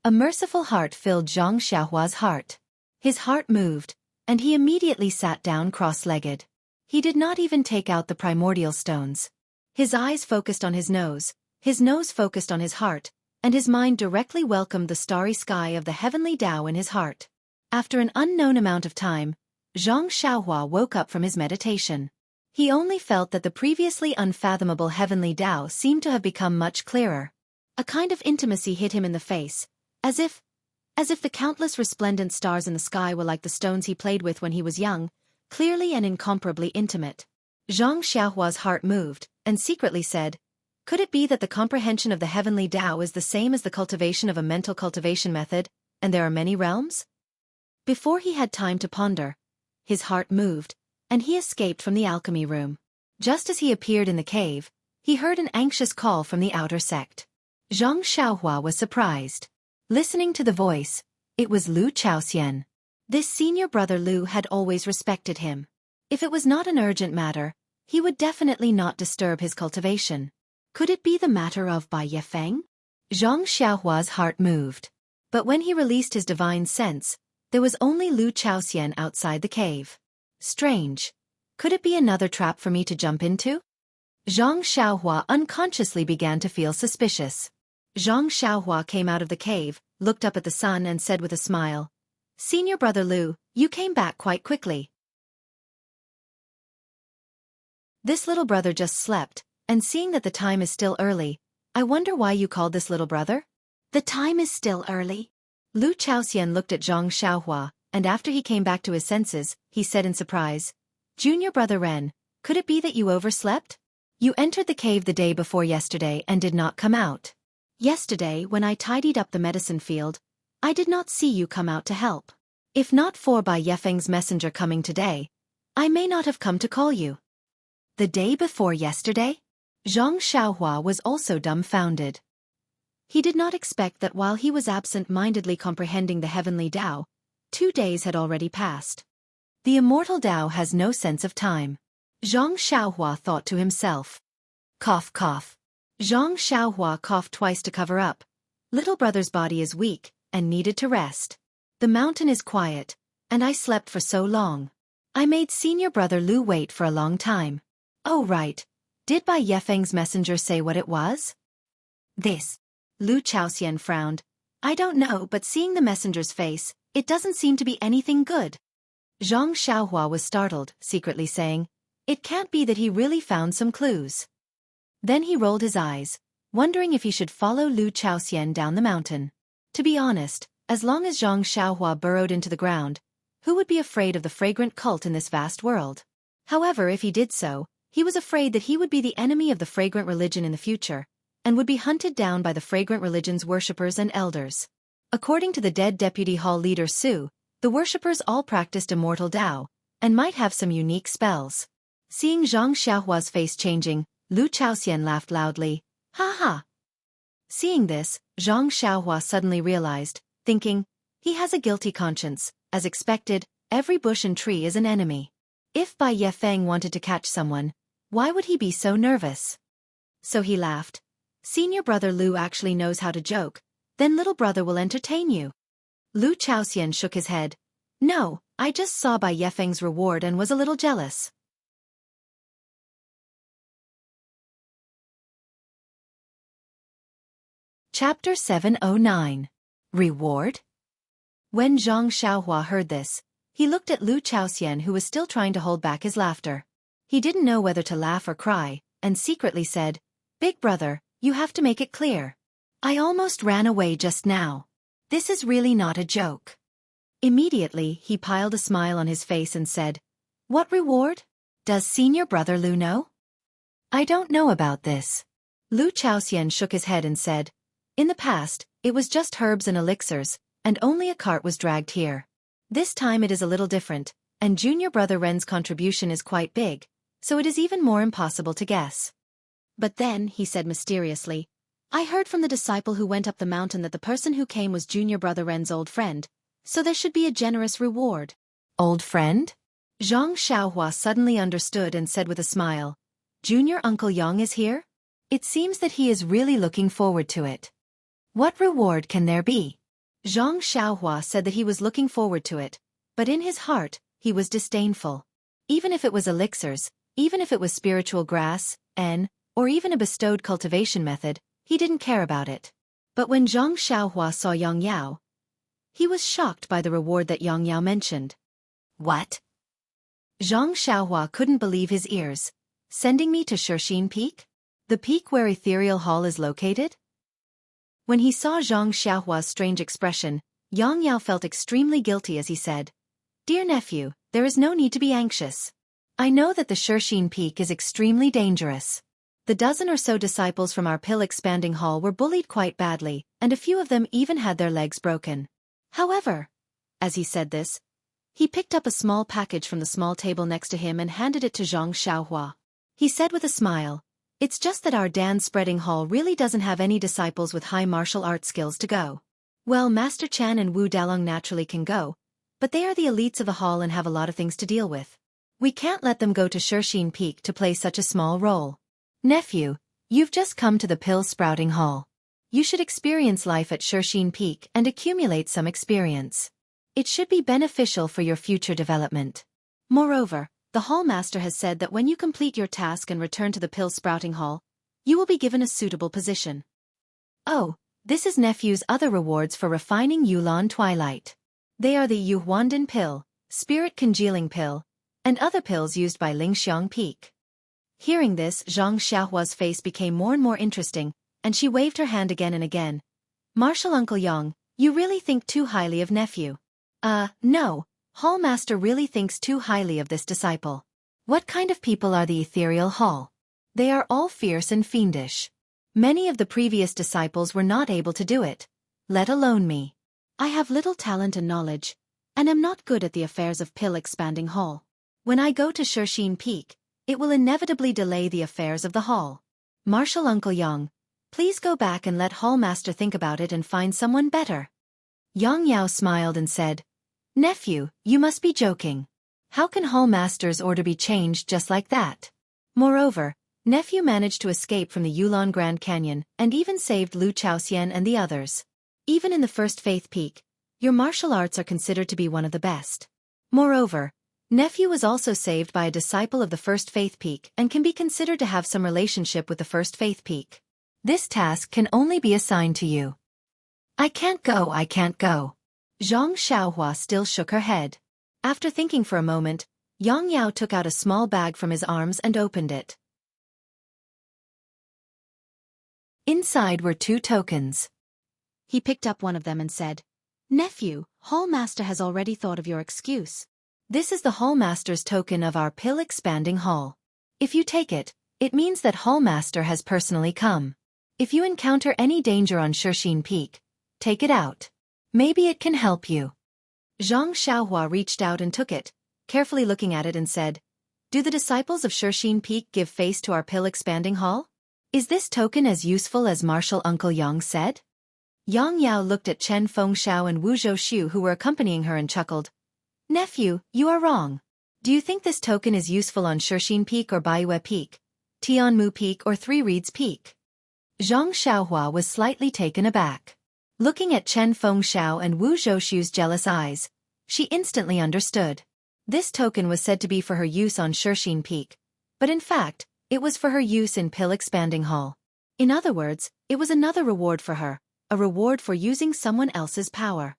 A merciful heart filled Zhang Xiaohua's heart. His heart moved, and he immediately sat down cross-legged. He did not even take out the primordial stones. His eyes focused on his nose focused on his heart, and his mind directly welcomed the starry sky of the heavenly Tao in his heart. After an unknown amount of time, Zhang Xiaohua woke up from his meditation. He only felt that the previously unfathomable heavenly Tao seemed to have become much clearer. A kind of intimacy hit him in the face, as if the countless resplendent stars in the sky were like the stones he played with when he was young, clearly and incomparably intimate. Zhang Xiaohua's heart moved, and secretly said, could it be that the comprehension of the heavenly Tao is the same as the cultivation of a mental cultivation method, and there are many realms? Before he had time to ponder, his heart moved, and he escaped from the alchemy room. Just as he appeared in the cave, he heard an anxious call from the outer sect. Zhang Xiaohua was surprised. Listening to the voice, it was Lu Chaoxian. This senior brother Lu had always respected him. If it was not an urgent matter, he would definitely not disturb his cultivation. Could it be the matter of Bai Yefeng? Zhang Xiaohua's heart moved. But when he released his divine sense, there was only Lu Chaoxian outside the cave. Strange. Could it be another trap for me to jump into? Zhang Xiaohua unconsciously began to feel suspicious. Zhang Xiaohua came out of the cave, looked up at the sun and said with a smile, Senior brother Lu, you came back quite quickly. This little brother just slept, and seeing that the time is still early, I wonder why you called this little brother? The time is still early. Lu Chaoxian looked at Zhang Xiaohua, and after he came back to his senses, he said in surprise, Junior brother Ren, could it be that you overslept? You entered the cave the day before yesterday and did not come out. Yesterday, when I tidied up the medicine field, I did not see you come out to help. If not for Bai Yefeng's messenger coming today, I may not have come to call you. The day before yesterday? Zhang Xiaohua was also dumbfounded. He did not expect that while he was absent-mindedly comprehending the heavenly Tao, 2 days had already passed. The immortal Tao has no sense of time. Zhang Xiaohua thought to himself. Cough, cough. Zhang Xiaohua coughed twice to cover up. Little brother's body is weak and needed to rest. The mountain is quiet, and I slept for so long. I made senior brother Lu wait for a long time. Oh right. Did Bai Yefeng's messenger say what it was? This. Lu Chaoxian frowned. I don't know, but seeing the messenger's face, it doesn't seem to be anything good. Zhang Xiaohua was startled, secretly saying, it can't be that he really found some clues. Then he rolled his eyes, wondering if he should follow Lu Chaoxian down the mountain. To be honest, as long as Zhang Xiaohua burrowed into the ground, who would be afraid of the fragrant cult in this vast world? However, if he did so, he was afraid that he would be the enemy of the fragrant religion in the future, and would be hunted down by the fragrant religion's worshippers and elders. According to the dead deputy hall leader Su, the worshippers all practiced immortal Tao, and might have some unique spells. Seeing Zhang Xiaohua's face changing, Lu Chaoxian laughed loudly. Ha ha! Seeing this, Zhang Xiaohua suddenly realized, thinking, he has a guilty conscience. As expected, every bush and tree is an enemy. If Bai Yefeng wanted to catch someone, why would he be so nervous? So he laughed. Senior brother Lu actually knows how to joke, then little brother will entertain you. Lu Chaoxian shook his head. No, I just saw Bai Yefeng's reward and was a little jealous. Chapter 709. Reward? When Zhang Xiaohua heard this, he looked at Lu Chaoxian, who was still trying to hold back his laughter. He didn't know whether to laugh or cry, and secretly said, "Big brother, you have to make it clear. I almost ran away just now. This is really not a joke." Immediately, he piled a smile on his face and said, "What reward? Does senior brother Lu know?" "I don't know about this." Lu Chaoxian shook his head and said, "In the past, it was just herbs and elixirs, and only a cart was dragged here. This time it is a little different, and junior brother Ren's contribution is quite big, so it is even more impossible to guess." "But then," he said mysteriously, "I heard from the disciple who went up the mountain that the person who came was junior brother Ren's old friend, so there should be a generous reward." "Old friend?" Zhang Xiaohua suddenly understood and said with a smile, "Junior Uncle Yang is here? It seems that he is really looking forward to it. What reward can there be?" Zhang Xiaohua said that he was looking forward to it, but in his heart, he was disdainful. Even if it was elixirs, even if it was spiritual grass, or even a bestowed cultivation method, he didn't care about it. But when Zhang Xiaohua saw Yang Yao, he was shocked by the reward that Yang Yao mentioned. "What?" Zhang Xiaohua couldn't believe his ears. "Sending me to Shixin Peak? The peak where Ethereal Hall is located?" When he saw Zhang Xiaohua's strange expression, Yang Yao felt extremely guilty as he said, "Dear nephew, there is no need to be anxious. I know that the Shixin Peak is extremely dangerous. The dozen or so disciples from our pill-expanding hall were bullied quite badly, and a few of them even had their legs broken. However," as he said this, he picked up a small package from the small table next to him and handed it to Zhang Xiaohua. He said with a smile, "It's just that our Dan-spreading hall really doesn't have any disciples with high martial arts skills to go. Well, Master Chan and Wu Dalong naturally can go, but they are the elites of the hall and have a lot of things to deal with. We can't let them go to Shixin Peak to play such a small role. Nephew, you've just come to the pill-sprouting hall. You should experience life at Shixin Peak and accumulate some experience. It should be beneficial for your future development. Moreover, the hall master has said that when you complete your task and return to the pill-sprouting hall, you will be given a suitable position. Oh, this is nephew's other rewards for refining Yulan Twilight. They are the Yuhuandan pill, spirit congealing pill, and other pills used by Lingxiang Peak." Hearing this, Zhang Xiaohua's face became more and more interesting, and she waved her hand again and again. "Martial Uncle Yang, you really think too highly of nephew." No, Hall Master really thinks too highly of this disciple. What kind of people are the Ethereal Hall? They are all fierce and fiendish. Many of the previous disciples were not able to do it, let alone me. I have little talent and knowledge, and am not good at the affairs of pill-expanding hall. When I go to Shixin Peak, it will inevitably delay the affairs of the hall. Martial Uncle Yang, please go back and let Hall Master think about it and find someone better." Yang Yao smiled and said, "Nephew, you must be joking. How can Hall Master's order be changed just like that? Moreover, nephew managed to escape from the Yulon Grand Canyon and even saved Lu Chaoxian and the others. Even in the First Faith Peak, your martial arts are considered to be one of the best. Moreover, nephew was also saved by a disciple of the First Faith Peak and can be considered to have some relationship with the First Faith Peak. This task can only be assigned to you." I can't go. Zhang Xiaohua still shook her head. After thinking for a moment, Yang Yao took out a small bag from his arms and opened it. Inside were 2 tokens. He picked up one of them and said, "Nephew, Hall Master has already thought of your excuse. This is the Hall Master's token of our pill-expanding hall. If you take it, it means that Hall Master has personally come. If you encounter any danger on Shixin Peak, take it out. Maybe it can help you." Zhang Xiaohua reached out and took it, carefully looking at it and said, "Do the disciples of Shixin Peak give face to our pill-expanding hall? Is this token as useful as Martial Uncle Yang said?" Yang Yao looked at Chen Fengxiao and Wu Zhouxiu who were accompanying her and chuckled. "Nephew, you are wrong. Do you think this token is useful on Shixin Peak or Baiyue Peak, Tianmu Peak or Three Reeds Peak?" Zhang Xiaohua was slightly taken aback. Looking at Chen Fengxiao and Wu Zhouxiu's jealous eyes, she instantly understood. This token was said to be for her use on Shixin Peak, but in fact, it was for her use in Pill Expanding Hall. In other words, it was another reward for her, a reward for using someone else's power.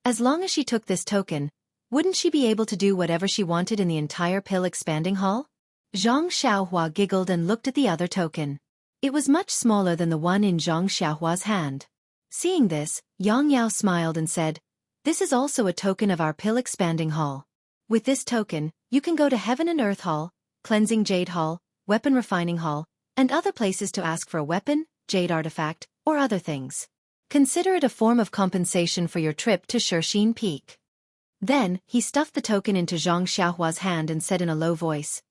As long as she took this token, wouldn't she be able to do whatever she wanted in the entire pill-expanding hall? Zhang Xiaohua giggled and looked at the other token. It was much smaller than the one in Zhang Xiaohua's hand. Seeing this, Yang Yao smiled and said, "This is also a token of our pill-expanding hall. With this token, you can go to Heaven and Earth Hall, Cleansing Jade Hall, Weapon Refining Hall, and other places to ask for a weapon, jade artifact, or other things. Consider it a form of compensation for your trip to Shixin Peak." Then, he stuffed the token into Zhang Xiaohua's hand and said in a low voice,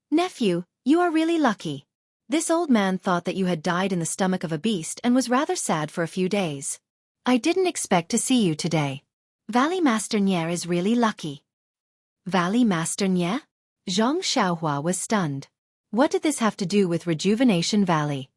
"Nephew, you are really lucky. This old man thought that you had died in the stomach of a beast and was rather sad for a few days. I didn't expect to see you today. Valley Master Nye is really lucky." Valley Master Nye? Zhang Xiaohua was stunned. What did this have to do with Rejuvenation Valley?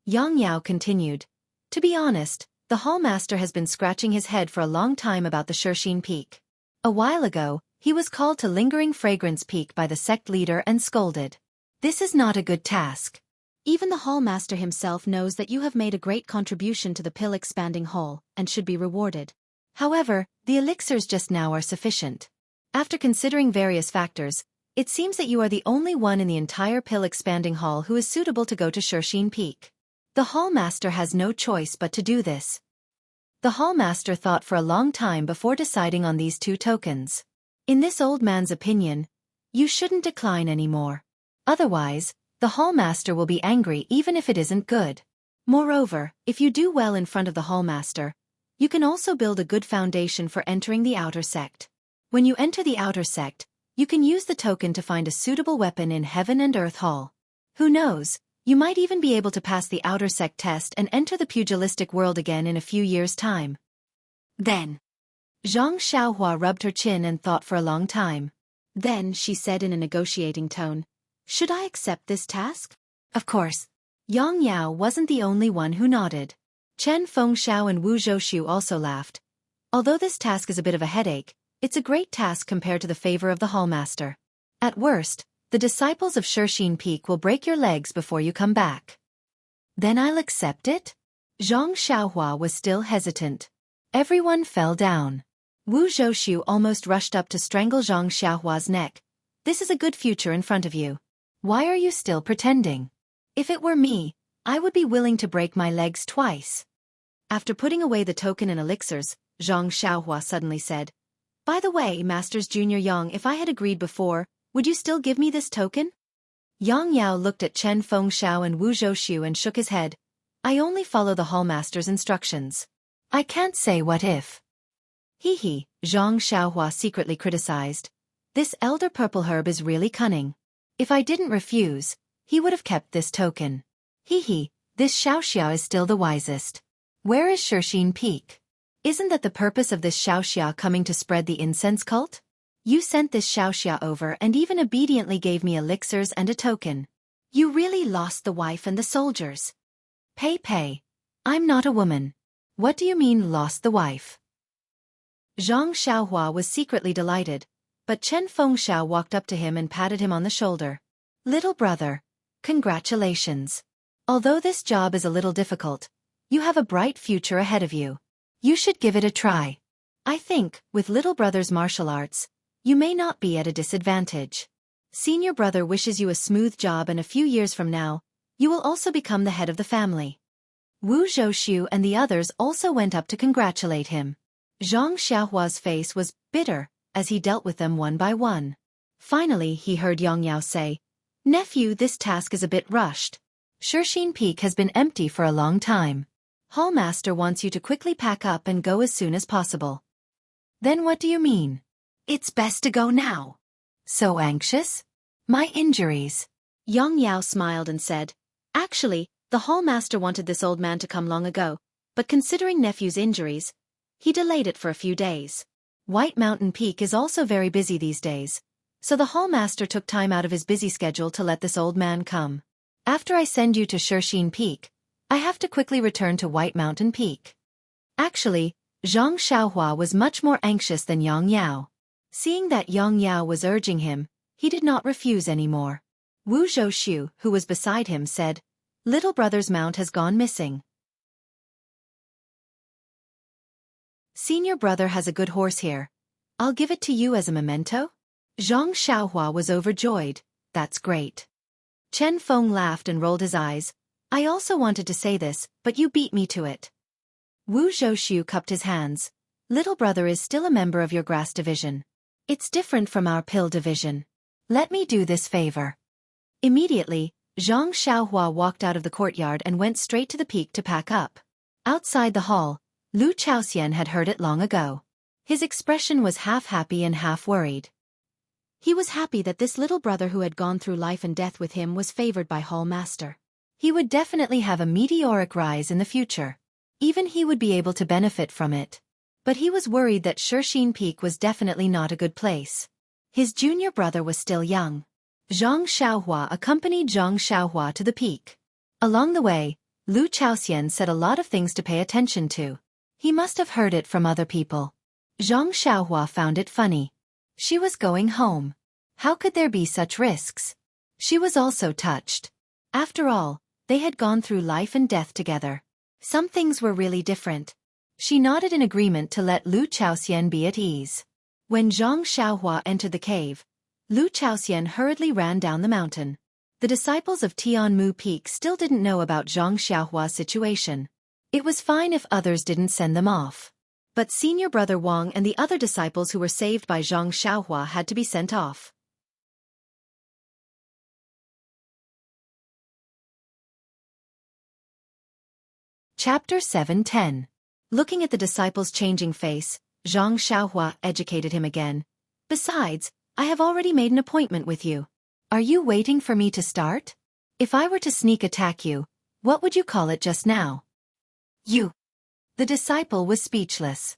Yang Yao continued. "To be honest, the Hallmaster has been scratching his head for a long time about the Shixin Peak. A while ago, he was called to Lingering Fragrance Peak by the sect leader and scolded. This is not a good task. Even the Hallmaster himself knows that you have made a great contribution to the pill-expanding hall and should be rewarded. However, the elixirs just now are sufficient. After considering various factors, it seems that you are the only one in the entire pill-expanding hall who is suitable to go to Shixin Peak. The Hallmaster has no choice but to do this." The Hallmaster thought for a long time before deciding on these two tokens. In this old man's opinion, you shouldn't decline anymore. Otherwise, the Hallmaster will be angry even if it isn't good. Moreover, if you do well in front of the Hallmaster, you can also build a good foundation for entering the outer sect. When you enter the outer sect, you can use the token to find a suitable weapon in Heaven and Earth Hall. Who knows, you might even be able to pass the outer sect test and enter the pugilistic world again in a few years' time. Then, Zhang Xiaohua rubbed her chin and thought for a long time. Then she said in a negotiating tone, "Should I accept this task?" Of course. Yang Yao wasn't the only one who nodded. Chen Fengxiao and Wu Zhouxiu also laughed. Although this task is a bit of a headache, it's a great task compared to the favor of the Hallmaster. At worst, the disciples of Shixin Peak will break your legs before you come back. Then I'll accept it? Zhang Xiaohua was still hesitant. Everyone fell down. Wu Zhouxiu almost rushed up to strangle Zhang Xiaohua's neck. "This is a good future in front of you. Why are you still pretending? If it were me, I would be willing to break my legs twice." After putting away the token and elixirs, Zhang Xiaohua suddenly said, "By the way, Masters Junior Yang, if I had agreed before, would you still give me this token?" Yang Yao looked at Chen Fengxiao and Wu Zhouxiu and shook his head. "I only follow the Hallmaster's instructions. I can't say what if." "Hee," Zhang Xiaohua secretly criticized. "This elder purple herb is really cunning. If I didn't refuse, he would have kept this token. Hee, this Xiaoxia is still the wisest. Where is Shixin Peak? Isn't that the purpose of this Xiaoxia coming to spread the incense cult? You sent this Xiaoxia over and even obediently gave me elixirs and a token. You really lost the wife and the soldiers." Pei, I'm not a woman. What do you mean lost the wife?" Zhang Xiaohua was secretly delighted, but Chen Fengxiao walked up to him and patted him on the shoulder. "Little brother, congratulations. Although this job is a little difficult, you have a bright future ahead of you. You should give it a try. I think, with little brother's martial arts, you may not be at a disadvantage. Senior brother wishes you a smooth job, and a few years from now, you will also become the head of the family." Wu Zhouxiu and the others also went up to congratulate him. Zhang Xiaohua's face was bitter as he dealt with them one by one. Finally, he heard Yang Yao say, "Nephew, this task is a bit rushed. Shixin Peak has been empty for a long time. Hallmaster wants you to quickly pack up and go as soon as possible." "Then what do you mean? It's best to go now." "So anxious?" "My injuries." Yang Yao smiled and said, "Actually, the Hallmaster wanted this old man to come long ago, but considering nephew's injuries, he delayed it for a few days. White Mountain Peak is also very busy these days, so the Hallmaster took time out of his busy schedule to let this old man come. After I send you to Shixin Peak, I have to quickly return to White Mountain Peak." Actually, Zhang Xiaohua was much more anxious than Yang Yao. Seeing that Yang Yao was urging him, he did not refuse anymore. Wu Zhouxiu, who was beside him, said, Little brother's mount has gone missing. Senior brother has a good horse here. I'll give it to you as a memento? Zhang Xiaohua was overjoyed. That's great. Chen Feng laughed and rolled his eyes. I also wanted to say this, but you beat me to it. Wu Zhouxiu cupped his hands. Little brother is still a member of your grass division. It's different from our pill division. Let me do this favor. Immediately, Zhang Xiaohua walked out of the courtyard and went straight to the peak to pack up. Outside the hall, Lu Chaoxian had heard it long ago. His expression was half happy and half worried. He was happy that this little brother who had gone through life and death with him was favored by Hall Master. He would definitely have a meteoric rise in the future. Even he would be able to benefit from it. But he was worried that Shixin Peak was definitely not a good place. His junior brother was still young. Zhang Xiaohua accompanied Zhang Xiaohua to the peak. Along the way, Lu Chaoxian said a lot of things to pay attention to. He must have heard it from other people. Zhang Xiaohua found it funny. She was going home. How could there be such risks? She was also touched. After all, they had gone through life and death together. Some things were really different. She nodded in agreement to let Lu Chaoxian be at ease. When Zhang Xiaohua entered the cave, Lu Chaoxian hurriedly ran down the mountain. The disciples of Tianmu Peak still didn't know about Zhang Xiaohua's situation. It was fine if others didn't send them off. But senior brother Wang and the other disciples who were saved by Zhang Xiaohua had to be sent off. Chapter 7:10. Looking at the disciple's changing face, Zhang Xiaohua educated him again. Besides, I have already made an appointment with you. Are you waiting for me to start? If I were to sneak attack you, what would you call it just now? You. The disciple was speechless.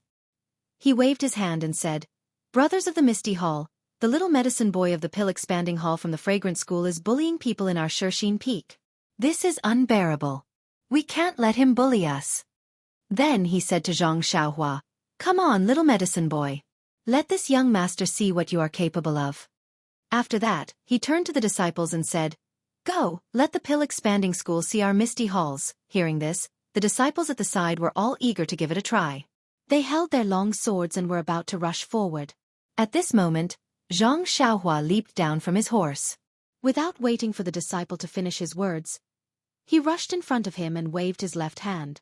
He waved his hand and said, Brothers of the Misty Hall, the little medicine boy of the pill-expanding hall from the fragrant school is bullying people in our Shixin Peak. This is unbearable. We can't let him bully us. Then he said to Zhang Xiaohua, Come on, little medicine boy. Let this young master see what you are capable of. After that, he turned to the disciples and said, Go, let the pill-expanding school see our misty halls. Hearing this, the disciples at the side were all eager to give it a try. They held their long swords and were about to rush forward. At this moment, Zhang Xiaohua leaped down from his horse. Without waiting for the disciple to finish his words, he rushed in front of him and waved his left hand.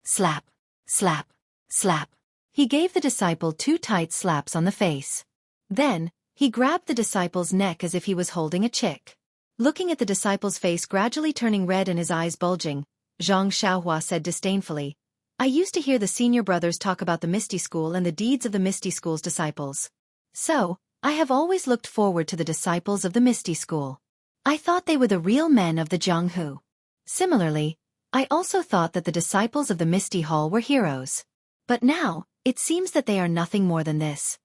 Slap, slap, slap. He gave the disciple 2 tight slaps on the face. Then, he grabbed the disciple's neck as if he was holding a chick. Looking at the disciple's face gradually turning red and his eyes bulging, Zhang Xiaohua said disdainfully, I used to hear the senior brothers talk about the Misty School and the deeds of the Misty School's disciples. So, I have always looked forward to the disciples of the Misty School. I thought they were the real men of the Jianghu. Similarly, I also thought that the disciples of the Misty Hall were heroes. But now, it seems that they are nothing more than this.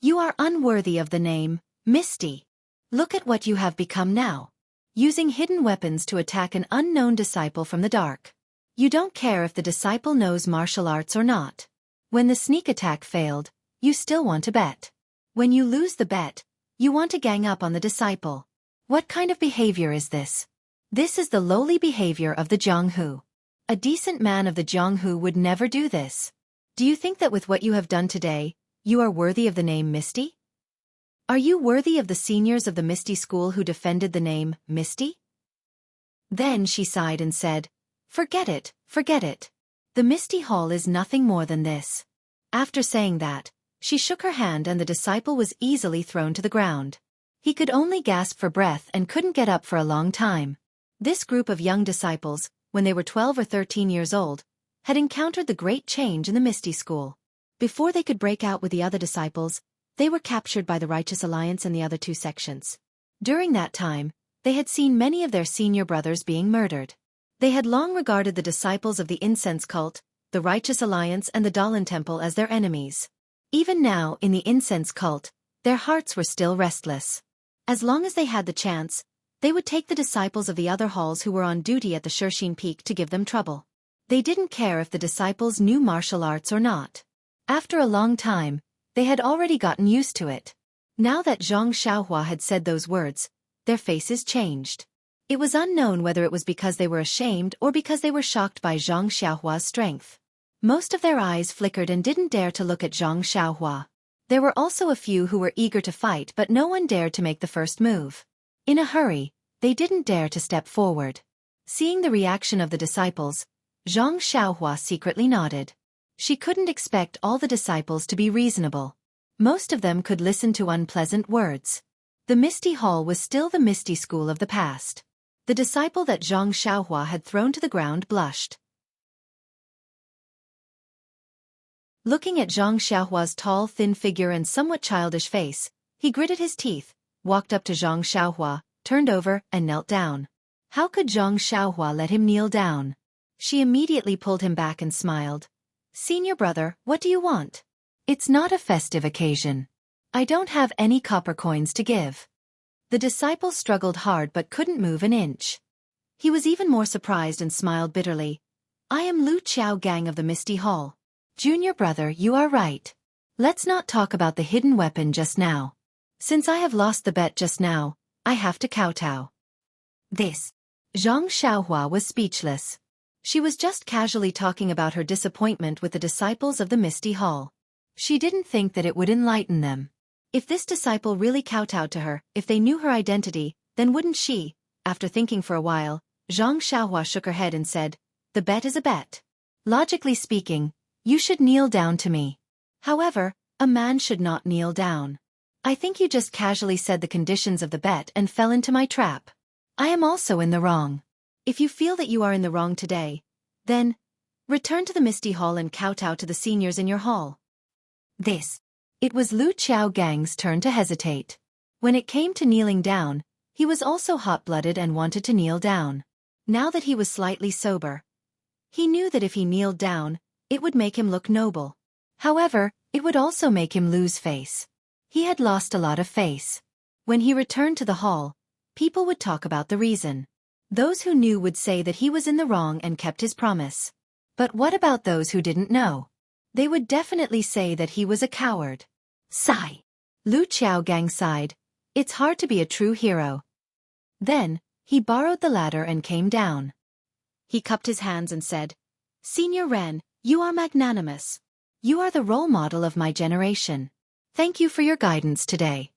You are unworthy of the name, Misty. Look at what you have become now. Using hidden weapons to attack an unknown disciple from the dark. You don't care if the disciple knows martial arts or not. When the sneak attack failed, you still want to bet. When you lose the bet, you want to gang up on the disciple. What kind of behavior is this? This is the lowly behavior of the Jianghu. A decent man of the Jianghu would never do this. Do you think that with what you have done today, you are worthy of the name Misty? Are you worthy of the seniors of the Misty School who defended the name Misty? Then she sighed and said, Forget it, forget it. The Misty Hall is nothing more than this. After saying that, she shook her hand and the disciple was easily thrown to the ground. He could only gasp for breath and couldn't get up for a long time. This group of young disciples, when they were 12 or 13 years old, had encountered the great change in the Misty School. Before they could break out with the other disciples, they were captured by the Righteous Alliance and the other 2 sections. During that time, they had seen many of their senior brothers being murdered. They had long regarded the disciples of the incense cult, the Righteous Alliance and the Dalan Temple as their enemies. Even now, in the incense cult, their hearts were still restless. As long as they had the chance, they would take the disciples of the other halls who were on duty at the Shixin Peak to give them trouble. They didn't care if the disciples knew martial arts or not. After a long time, they had already gotten used to it. Now that Zhang Xiaohua had said those words, their faces changed. It was unknown whether it was because they were ashamed or because they were shocked by Zhang Xiaohua's strength. Most of their eyes flickered and didn't dare to look at Zhang Xiaohua. There were also a few who were eager to fight, but no one dared to make the first move. In a hurry, they didn't dare to step forward. Seeing the reaction of the disciples, Zhang Xiaohua secretly nodded. She couldn't expect all the disciples to be reasonable. Most of them could listen to unpleasant words. The Misty Hall was still the Misty School of the past. The disciple that Zhang Xiaohua had thrown to the ground blushed. Looking at Zhang Xiaohua's tall, thin figure and somewhat childish face, he gritted his teeth, walked up to Zhang Xiaohua, turned over, and knelt down. How could Zhang Xiaohua let him kneel down? She immediately pulled him back and smiled. "Senior brother, what do you want?" "It's not a festive occasion. I don't have any copper coins to give." The disciple struggled hard but couldn't move an inch. He was even more surprised and smiled bitterly. "I am Lu Qiao Gang of the Misty Hall. Junior brother, you are right. Let's not talk about the hidden weapon just now. Since I have lost the bet just now, I have to kowtow." This. Zhang Xiaohua was speechless. She was just casually talking about her disappointment with the disciples of the Misty Hall. She didn't think that it would enlighten them. If this disciple really kowtowed to her, if they knew her identity, then wouldn't she? After thinking for a while, Zhang Xiaohua shook her head and said, "The bet is a bet. Logically speaking, you should kneel down to me. However, a man should not kneel down. I think you just casually said the conditions of the bet and fell into my trap. I am also in the wrong. If you feel that you are in the wrong today, then return to the Misty Hall and kowtow to the seniors in your hall." This. It was Lu Qiao Gang's turn to hesitate. When it came to kneeling down, he was also hot-blooded and wanted to kneel down. Now that he was slightly sober, he knew that if he kneeled down, it would make him look noble. However, it would also make him lose face. He had lost a lot of face. When he returned to the hall, people would talk about the reason. Those who knew would say that he was in the wrong and kept his promise. But what about those who didn't know? They would definitely say that he was a coward. Sigh. Lu Qiao Gang sighed. It's hard to be a true hero. Then, he borrowed the ladder and came down. He cupped his hands and said, "Senior Ren, you are magnanimous. You are the role model of my generation. Thank you for your guidance today."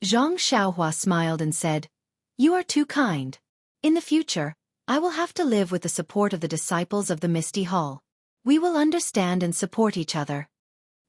Zhang Xiaohua smiled and said, "You are too kind. In the future, I will have to live with the support of the disciples of the Misty Hall. We will understand and support each other."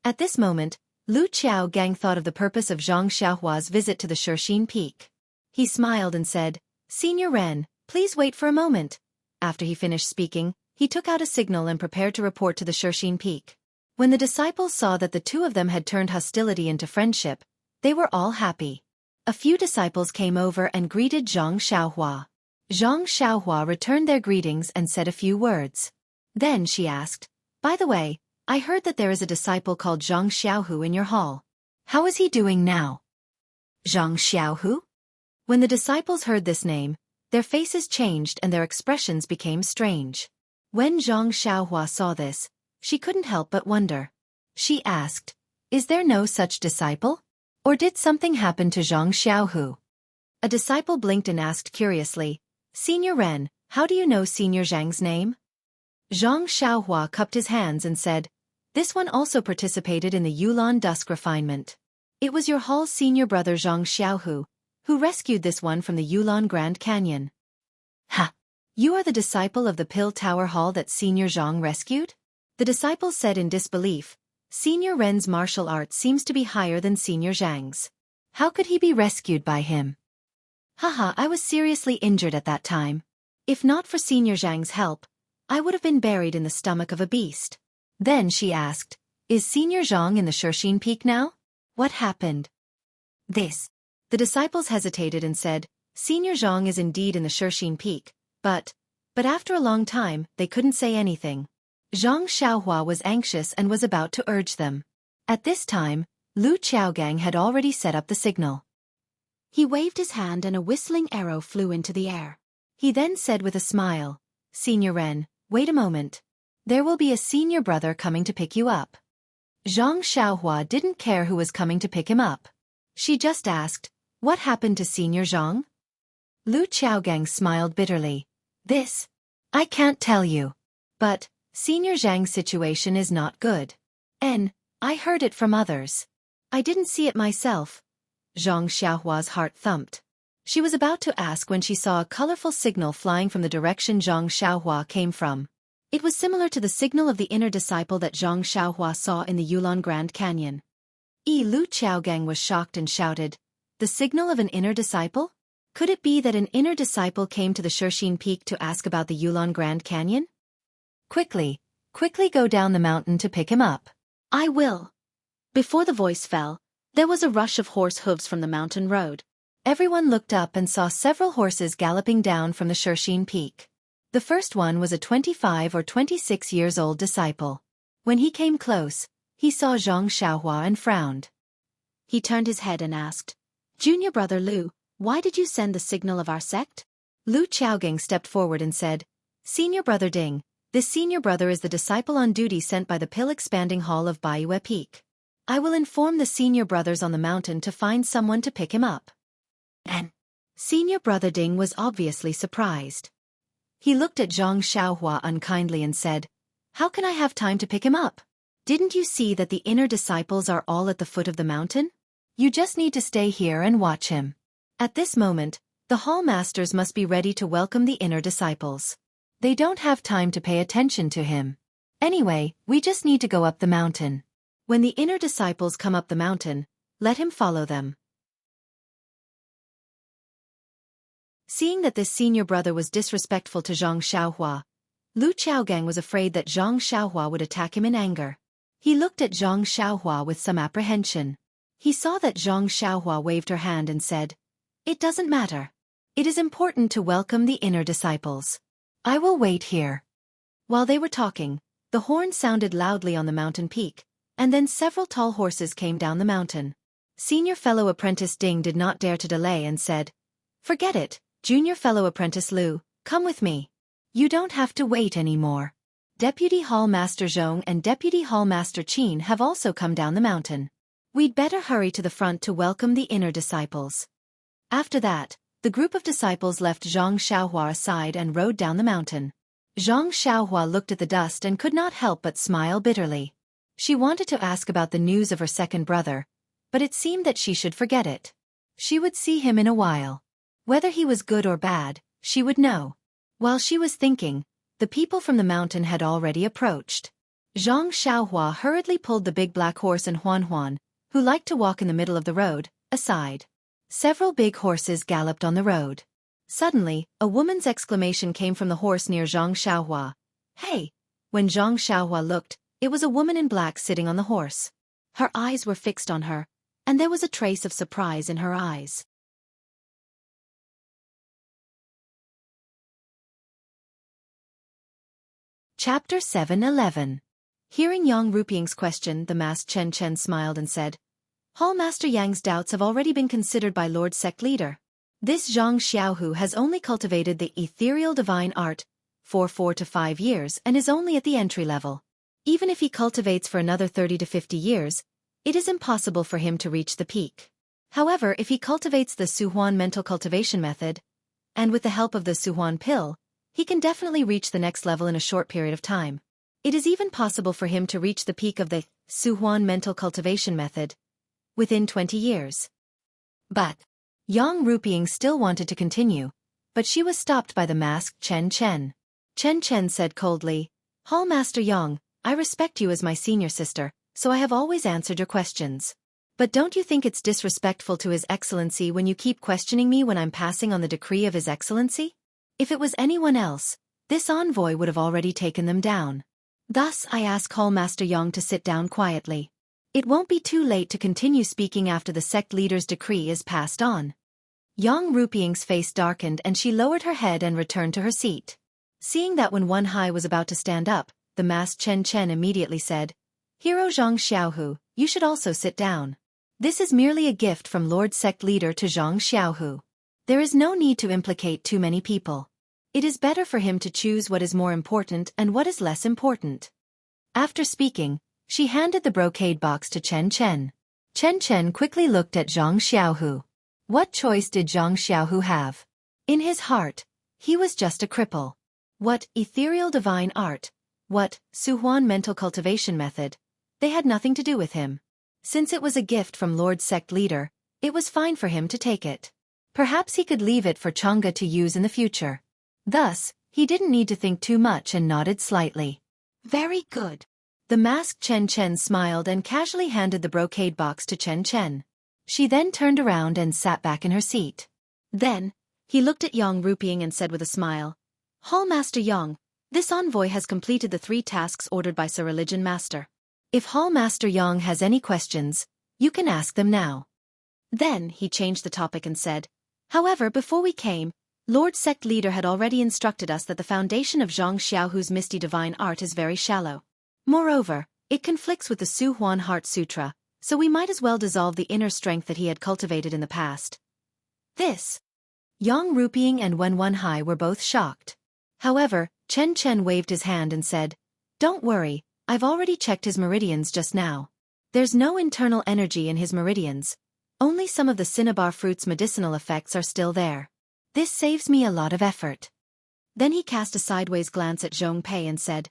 At this moment, Lu Qiao Gang thought of the purpose of Zhang Xiaohua's visit to the Shixin Peak. He smiled and said, "Senior Ren, please wait for a moment." After he finished speaking, he took out a signal and prepared to report to the Shixin Peak. When the disciples saw that the two of them had turned hostility into friendship, they were all happy. A few disciples came over and greeted Zhang Xiaohua. Zhang Xiaohua returned their greetings and said a few words. Then she asked, "By the way, I heard that there is a disciple called Zhang Xiaohu in your hall. How is he doing now?" Zhang Xiaohu? When the disciples heard this name, their faces changed and their expressions became strange. When Zhang Xiaohua saw this, she couldn't help but wonder. She asked, "Is there no such disciple? Or did something happen to Zhang Xiaohu?" A disciple blinked and asked curiously, "Senior Ren, how do you know Senior Zhang's name?" Zhang Xiaohua cupped his hands and said, "This one also participated in the Yulan Dusk refinement. It was your hall's senior brother Zhang Xiaohu, who rescued this one from the Yulan Grand Canyon." "Ha! You are the disciple of the Pill Tower Hall that Senior Zhang rescued?" The disciple said in disbelief, "Senior Ren's martial art seems to be higher than Senior Zhang's. How could he be rescued by him?" "Haha, I was seriously injured at that time. If not for Senior Zhang's help, I would have been buried in the stomach of a beast." Then she asked, "Is Senior Zhang in the Shixin Peak now? What happened?" This. The disciples hesitated and said, "Senior Zhang is indeed in the Shixin Peak, but after a long time, they couldn't say anything." Zhang Xiaohua was anxious and was about to urge them. At this time, Lu Qiaogang had already set up the signal. He waved his hand and a whistling arrow flew into the air. He then said with a smile, "Senior Ren, wait a moment. There will be a senior brother coming to pick you up." Zhang Xiaohua didn't care who was coming to pick him up. She just asked, What happened to Senior Zhang? Lu Qiaogang smiled bitterly. This? I can't tell you. But, Senior Zhang's situation is not good. I heard it from others. I didn't see it myself. Zhang Xiaohua's heart thumped. She was about to ask when she saw a colorful signal flying from the direction Zhang Xiaohua came from. It was similar to the signal of the inner disciple that Zhang Xiaohua saw in the Yulon Grand Canyon. Lu Qiaogang was shocked and shouted, "The signal of an inner disciple? Could it be that an inner disciple came to the Shixin Peak to ask about the Yulon Grand Canyon? Quickly go down the mountain to pick him up." "I will." Before the voice fell, there was a rush of horse hooves from the mountain road. Everyone looked up and saw several horses galloping down from the Shixin Peak. The first one was a 25 or 26 years old disciple. When he came close, he saw Zhang Xiaohua and frowned. He turned his head and asked, "Junior brother Lu, why did you send the signal of our sect?" Lu Qiaogang stepped forward and said, "Senior brother Ding, this senior brother is the disciple on duty sent by the pill-expanding hall of Baiyue Peak. I will inform the senior brothers on the mountain to find someone to pick him up." And Senior brother Ding was obviously surprised. He looked at Zhang Xiaohua unkindly and said, "How can I have time to pick him up? Didn't you see that the inner disciples are all at the foot of the mountain? You just need to stay here and watch him." At this moment, the hall masters must be ready to welcome the inner disciples. They don't have time to pay attention to him. Anyway, we just need to go up the mountain. When the inner disciples come up the mountain, let him follow them. Seeing that this senior brother was disrespectful to Zhang Xiaohua, Lu Qiaogang was afraid that Zhang Xiaohua would attack him in anger. He looked at Zhang Xiaohua with some apprehension. He saw that Zhang Xiaohua waved her hand and said, "It doesn't matter. It is important to welcome the inner disciples. I will wait here." While they were talking, the horn sounded loudly on the mountain peak, and then several tall horses came down the mountain. Senior fellow apprentice Ding did not dare to delay and said, "Forget it, junior fellow apprentice Lu, come with me. You don't have to wait anymore." Deputy Hall Master Zhong and Deputy Hall Master Qin have also come down the mountain. We'd better hurry to the front to welcome the inner disciples. After that, the group of disciples left Zhang Xiaohua aside and rode down the mountain. Zhang Xiaohua looked at the dust and could not help but smile bitterly. She wanted to ask about the news of her second brother, but it seemed that she should forget it. She would see him in a while. Whether he was good or bad, she would know. While she was thinking, the people from the mountain had already approached. Zhang Xiaohua hurriedly pulled the big black horse and Huan, who liked to walk in the middle of the road, aside. Several big horses galloped on the road. Suddenly, a woman's exclamation came from the horse near Zhang Xiaohua. "Hey!" When Zhang Xiaohua looked, it was a woman in black sitting on the horse. Her eyes were fixed on her, and there was a trace of surprise in her eyes. Chapter 7:11. Hearing Yang Rupiang's question, the masked Chen Chen smiled and said, "Hall Master Yang's doubts have already been considered by Lord Sect Leader. This Zhang Xiaohu has only cultivated the ethereal divine art for 4 to 5 years and is only at the entry level. Even if he cultivates for another 30 to 50 years, it is impossible for him to reach the peak. However, if he cultivates the Suhuan mental cultivation method, and with the help of the Suhuan pill, he can definitely reach the next level in a short period of time. It is even possible for him to reach the peak of the Suhuan mental cultivation method within 20 years. But Yang Rupiang still wanted to continue, but she was stopped by the masked Chen Chen. Chen Chen said coldly, "Hall Master Yang, I respect you as my senior sister, so I have always answered your questions. But don't you think it's disrespectful to His Excellency when you keep questioning me when I'm passing on the decree of His Excellency? If it was anyone else, this envoy would have already taken them down. Thus I ask Hall Master Yang to sit down quietly. It won't be too late to continue speaking after the sect leader's decree is passed on." Yang Rupiang's face darkened and she lowered her head and returned to her seat. Seeing that when Wen Hai was about to stand up, the masked Chen Chen immediately said, "Hero Zhang Xiaohu, you should also sit down. This is merely a gift from Lord Sect Leader to Zhang Xiaohu. There is no need to implicate too many people. It is better for him to choose what is more important and what is less important." After speaking, she handed the brocade box to Chen Chen. Chen Chen quickly looked at Zhang Xiaohu. What choice did Xianxia have? In his heart, he was just a cripple. What ethereal divine art, what Suhuan mental cultivation method, they had nothing to do with him. Since it was a gift from Lord Sect Leader, it was fine for him to take it. Perhaps he could leave it for Chang'e to use in the future. Thus, he didn't need to think too much and nodded slightly. Very good. The masked Chen Chen smiled and casually handed the brocade box to Chen Chen. She then turned around and sat back in her seat. Then, he looked at Yang Ruping and said with a smile, Hallmaster Yang, this envoy has completed the 3 tasks ordered by Sir Religion Master. If Hallmaster Yang has any questions, you can ask them now. Then, he changed the topic and said, however, before we came, Lord Sect Leader had already instructed us that the foundation of Zhang Xiaohu's misty divine art is very shallow. Moreover, it conflicts with the Su Huan Heart Sutra, so we might as well dissolve the inner strength that he had cultivated in the past. This. Yang Ruping and Wen Wenhai were both shocked. However, Chen Chen waved his hand and said, don't worry, I've already checked his meridians just now. There's no internal energy in his meridians. Only some of the cinnabar fruit's medicinal effects are still there. This saves me a lot of effort. Then he cast a sideways glance at Zhong Pei and said,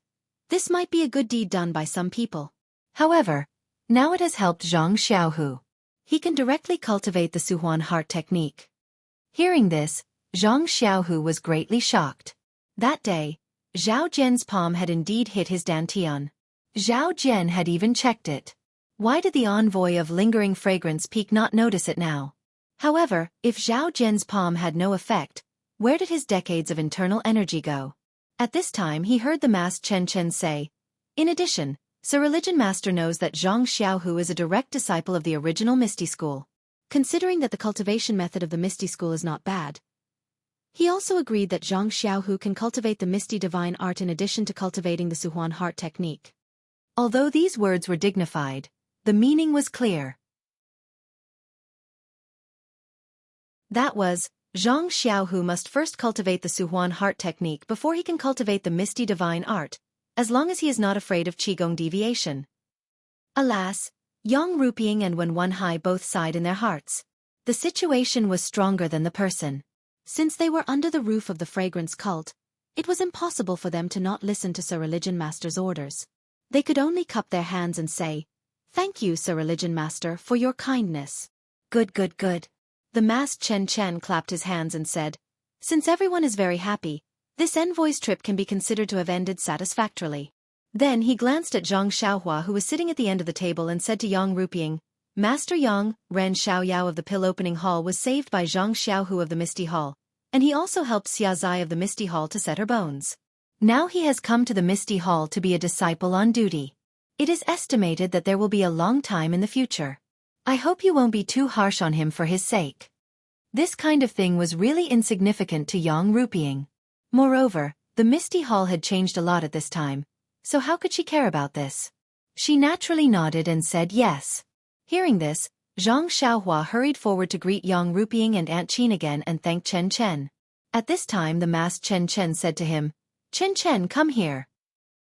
this might be a good deed done by some people. However, now it has helped Zhang Xiaohu. He can directly cultivate the Suhuan heart technique. Hearing this, Zhang Xiaohu was greatly shocked. That day, Zhao Jian's palm had indeed hit his dantian. Zhao Jian had even checked it. Why did the envoy of lingering fragrance peak not notice it now? However, if Zhao Jian's palm had no effect, where did his decades of internal energy go? At this time he heard the masked Chen Chen say, in addition, Sir Religion Master knows that Zhang Xiaohu is a direct disciple of the original Misty School. Considering that the cultivation method of the Misty School is not bad, he also agreed that Zhang Xiaohu can cultivate the Misty Divine Art in addition to cultivating the Suhuan Heart technique. Although these words were dignified, the meaning was clear. That was, Zhang Xiaohu must first cultivate the Suhuan Heart technique before he can cultivate the Misty Divine Art, as long as he is not afraid of Qigong deviation. Alas, Yang Ruping and Wen Wenhai both sighed in their hearts. The situation was stronger than the person. Since they were under the roof of the fragrance cult, it was impossible for them to not listen to Sir Religion Master's orders. They could only cup their hands and say, thank you, Sir Religion Master, for your kindness. Good, good, good. The masked Chen Chen clapped his hands and said, since everyone is very happy, this envoy's trip can be considered to have ended satisfactorily. Then he glanced at Zhang Xiaohua, who was sitting at the end of the table, and said to Yang Ruping, Master Yang, Ren Xiaoyao of the Pill-Opening Hall was saved by Zhang Xiaohu of the Misty Hall, and he also helped Xia Zai of the Misty Hall to set her bones. Now he has come to the Misty Hall to be a disciple on duty. It is estimated that there will be a long time in the future. I hope you won't be too harsh on him for his sake. This kind of thing was really insignificant to Yang Ruping. Moreover, the Misty Hall had changed a lot at this time, so how could she care about this? She naturally nodded and said yes. Hearing this, Zhang Xiaohua hurried forward to greet Yang Ruping and Aunt Qin again and thanked Chen Chen. At this time the masked Chen Chen said to him, Chen Chen, come here.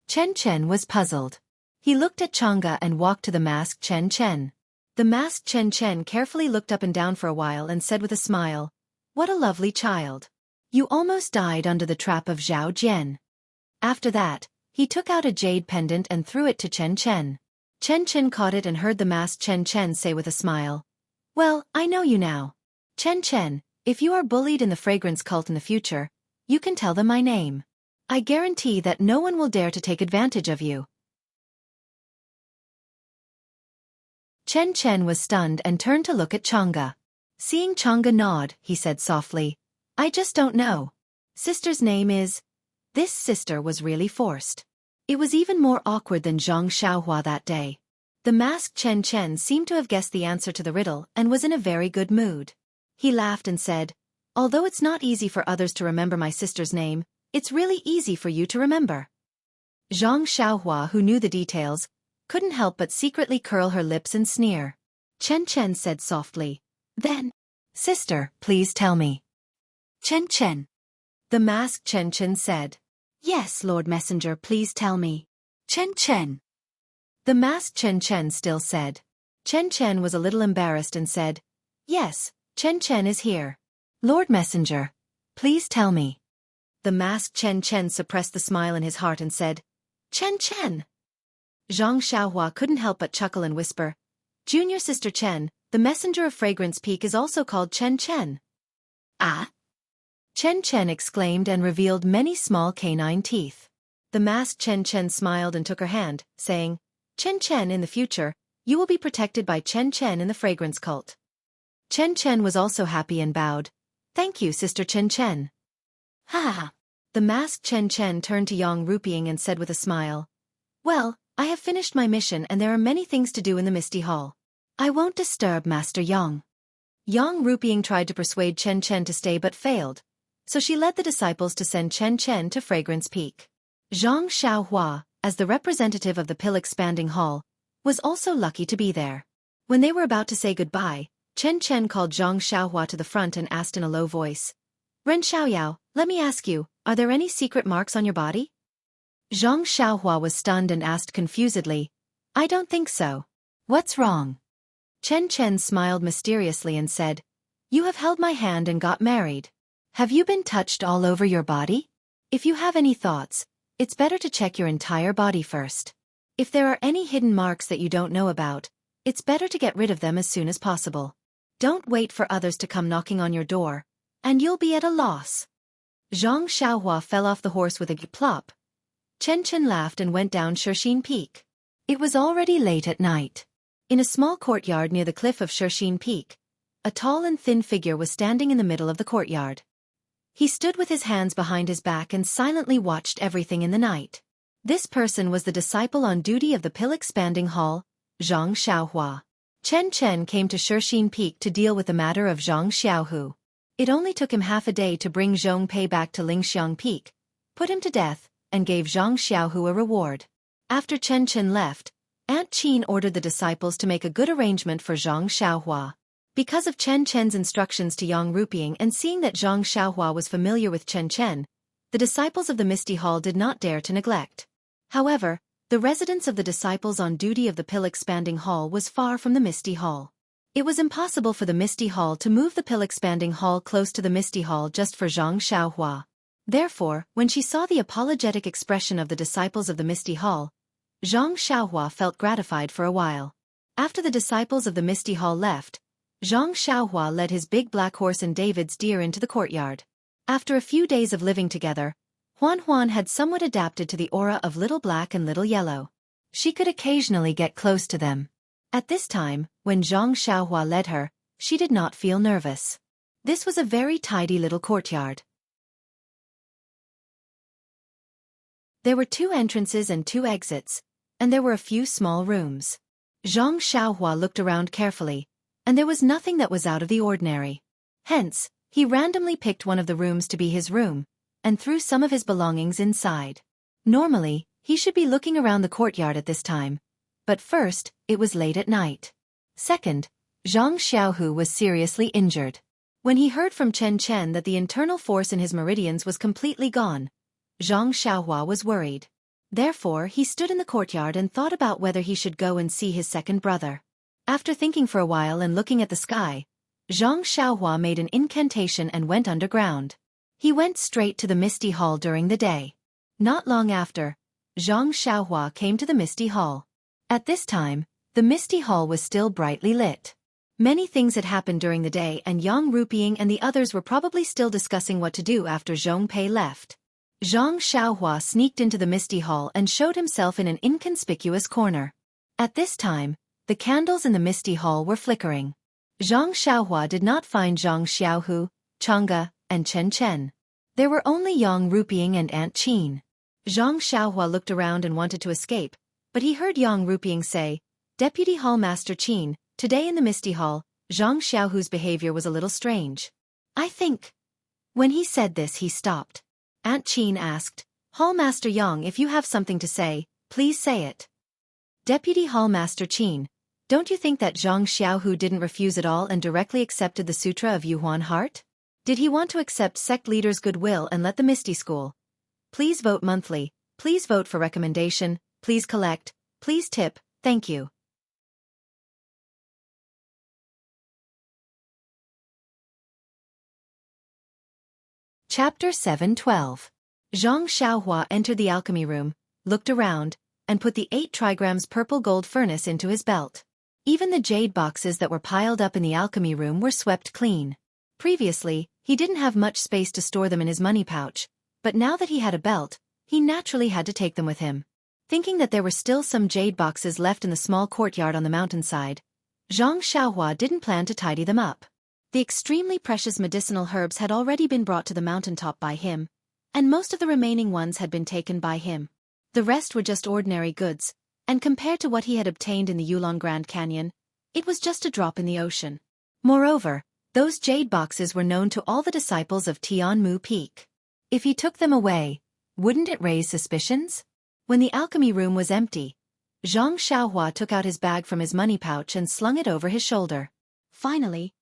Chen Chen was puzzled. He looked at Chang'e and walked to the masked Chen Chen. The masked Chen Chen carefully looked up and down for a while and said with a smile, what a lovely child. You almost died under the trap of Zhao Jian. After that, he took out a jade pendant and threw it to Chen Chen. Chen Chen caught it and heard the masked Chen Chen say with a smile, well, I know you now. Chen Chen, if you are bullied in the fragrance cult in the future, you can tell them my name. I guarantee that no one will dare to take advantage of you. Chen Chen was stunned and turned to look at Chang'e. Seeing Chang'e nod, he said softly, I just don't know. Sister's name is... This sister was really forced. It was even more awkward than Zhang Xiaohua that day. The masked Chen Chen seemed to have guessed the answer to the riddle and was in a very good mood. He laughed and said, although it's not easy for others to remember my sister's name, it's really easy for you to remember. Zhang Xiaohua, who knew the details, couldn't help but secretly curl her lips and sneer. Chen Chen said softly, then, sister, please tell me. Chen Chen. The masked Chen Chen said, yes, Lord Messenger, please tell me. Chen Chen. The masked Chen Chen still said. Chen Chen was a little embarrassed and said, yes, Chen Chen is here. Lord Messenger, please tell me. The masked Chen Chen suppressed the smile in his heart and said, Chen Chen. Xianxia couldn't help but chuckle and whisper, Junior Sister Chen, the messenger of Fragrance Peak is also called Chen Chen. Ah? Chen Chen exclaimed and revealed many small canine teeth. The masked Chen Chen smiled and took her hand, saying, Chen Chen, in the future, you will be protected by Chen Chen in the fragrance cult. Chen Chen was also happy and bowed. Thank you, Sister Chen Chen. Ha ha. The masked Chen Chen turned to Yang Ruping and said with a smile, Well, I have finished my mission and there are many things to do in the Misty Hall. I won't disturb Master Yang. Yang Ruping tried to persuade Chen Chen to stay but failed, so she led the disciples to send Chen Chen to Fragrance Peak. Zhang Xiaohua, as the representative of the Pill-expanding hall, was also lucky to be there. When they were about to say goodbye, Chen Chen called Zhang Xiaohua to the front and asked in a low voice, Ren Xiaoyao, let me ask you, are there any secret marks on your body? Zhang Xiaohua was stunned and asked confusedly, I don't think so. What's wrong? Chen Chen smiled mysteriously and said, You have held my hand and got married. Have you been touched all over your body? If you have any thoughts, it's better to check your entire body first. If there are any hidden marks that you don't know about, it's better to get rid of them as soon as possible. Don't wait for others to come knocking on your door, and you'll be at a loss. Zhang Xiaohua fell off the horse with a plop. Chen Chen laughed and went down Shixin Peak. It was already late at night. In a small courtyard near the cliff of Shixin Peak, a tall and thin figure was standing in the middle of the courtyard. He stood with his hands behind his back and silently watched everything in the night. This person was the disciple on duty of the Pill-expanding hall, Zhang Xiaohua. Chen Chen came to Shixin Peak to deal with the matter of Zhang Xiaohu. It only took him half a day to bring Zhong Pei back to Lingxiang Peak, put him to death, and gave Zhang Xiaohu a reward. After Chen Chen left, Aunt Qin ordered the disciples to make a good arrangement for Zhang Xiaohua. Because of Chen Chen's instructions to Yang Ruping and seeing that Zhang Xiaohua was familiar with Chen Chen, the disciples of the Misty Hall did not dare to neglect. However, the residence of the disciples on duty of the Pill-expanding hall was far from the Misty Hall. It was impossible for the Misty Hall to move the Pill-expanding hall close to the Misty Hall just for Zhang Xiaohua. Therefore, when she saw the apologetic expression of the disciples of the Misty Hall, Zhang Xiaohua felt gratified for a while. After the disciples of the Misty Hall left, Zhang Xiaohua led his big black horse and David's deer into the courtyard. After a few days of living together, Huan Huan had somewhat adapted to the aura of Little Black and Little Yellow. She could occasionally get close to them. At this time, when Zhang Xiaohua led her, she did not feel nervous. This was a very tidy little courtyard. There were 2 entrances and 2 exits, and there were a few small rooms. Zhang Xiaohua looked around carefully, and there was nothing that was out of the ordinary. Hence, he randomly picked one of the rooms to be his room, and threw some of his belongings inside. Normally, he should be looking around the courtyard at this time, but first, it was late at night. Second, Zhang Xiaohu was seriously injured. When he heard from Chen Chen that the internal force in his meridians was completely gone, Zhang Xiaohua was worried. Therefore, he stood in the courtyard and thought about whether he should go and see his second brother. After thinking for a while and looking at the sky, Zhang Xiaohua made an incantation and went underground. He went straight to the Misty Hall during the day. Not long after, Zhang Xiaohua came to the Misty Hall. At this time, the Misty Hall was still brightly lit. Many things had happened during the day and Yang Ruping and the others were probably still discussing what to do after Zhong Pei left. Zhang Xiaohua sneaked into the Misty Hall and showed himself in an inconspicuous corner. At this time, the candles in the Misty Hall were flickering. Zhang Xiaohua did not find Zhang Xiaohu, Chang'e, and Chen Chen. There were only Yang Ruping and Aunt Qin. Zhang Xiaohua looked around and wanted to escape, but he heard Yang Ruping say, Deputy Hall Master Qin, today in the Misty Hall, Zhang Xiaohu's behavior was a little strange. I think. When he said this he stopped. Aunt Qin asked, Hall Master Yang, if you have something to say, please say it. Deputy Hall Master Qin, don't you think that Zhang Xiaohu didn't refuse at all and directly accepted the Sutra of Yuhuan Heart? Did he want to accept sect leaders' goodwill and let the Misty School? Please vote monthly, please vote for recommendation, please collect, please tip, thank you. Chapter 7:12. Xianxia entered the alchemy room, looked around, and put the 8 trigrams purple gold furnace into his belt. Even the jade boxes that were piled up in the alchemy room were swept clean. Previously, he didn't have much space to store them in his money pouch, but now that he had a belt, he naturally had to take them with him. Thinking that there were still some jade boxes left in the small courtyard on the mountainside, Xianxia didn't plan to tidy them up. The extremely precious medicinal herbs had already been brought to the mountaintop by him, and most of the remaining ones had been taken by him. The rest were just ordinary goods, and compared to what he had obtained in the Yulon Grand Canyon, it was just a drop in the ocean. Moreover, those jade boxes were known to all the disciples of Tianmu Peak. If he took them away, wouldn't it raise suspicions? When the alchemy room was empty, Xianxia took out his bag from his money pouch and slung it over his shoulder. Finally,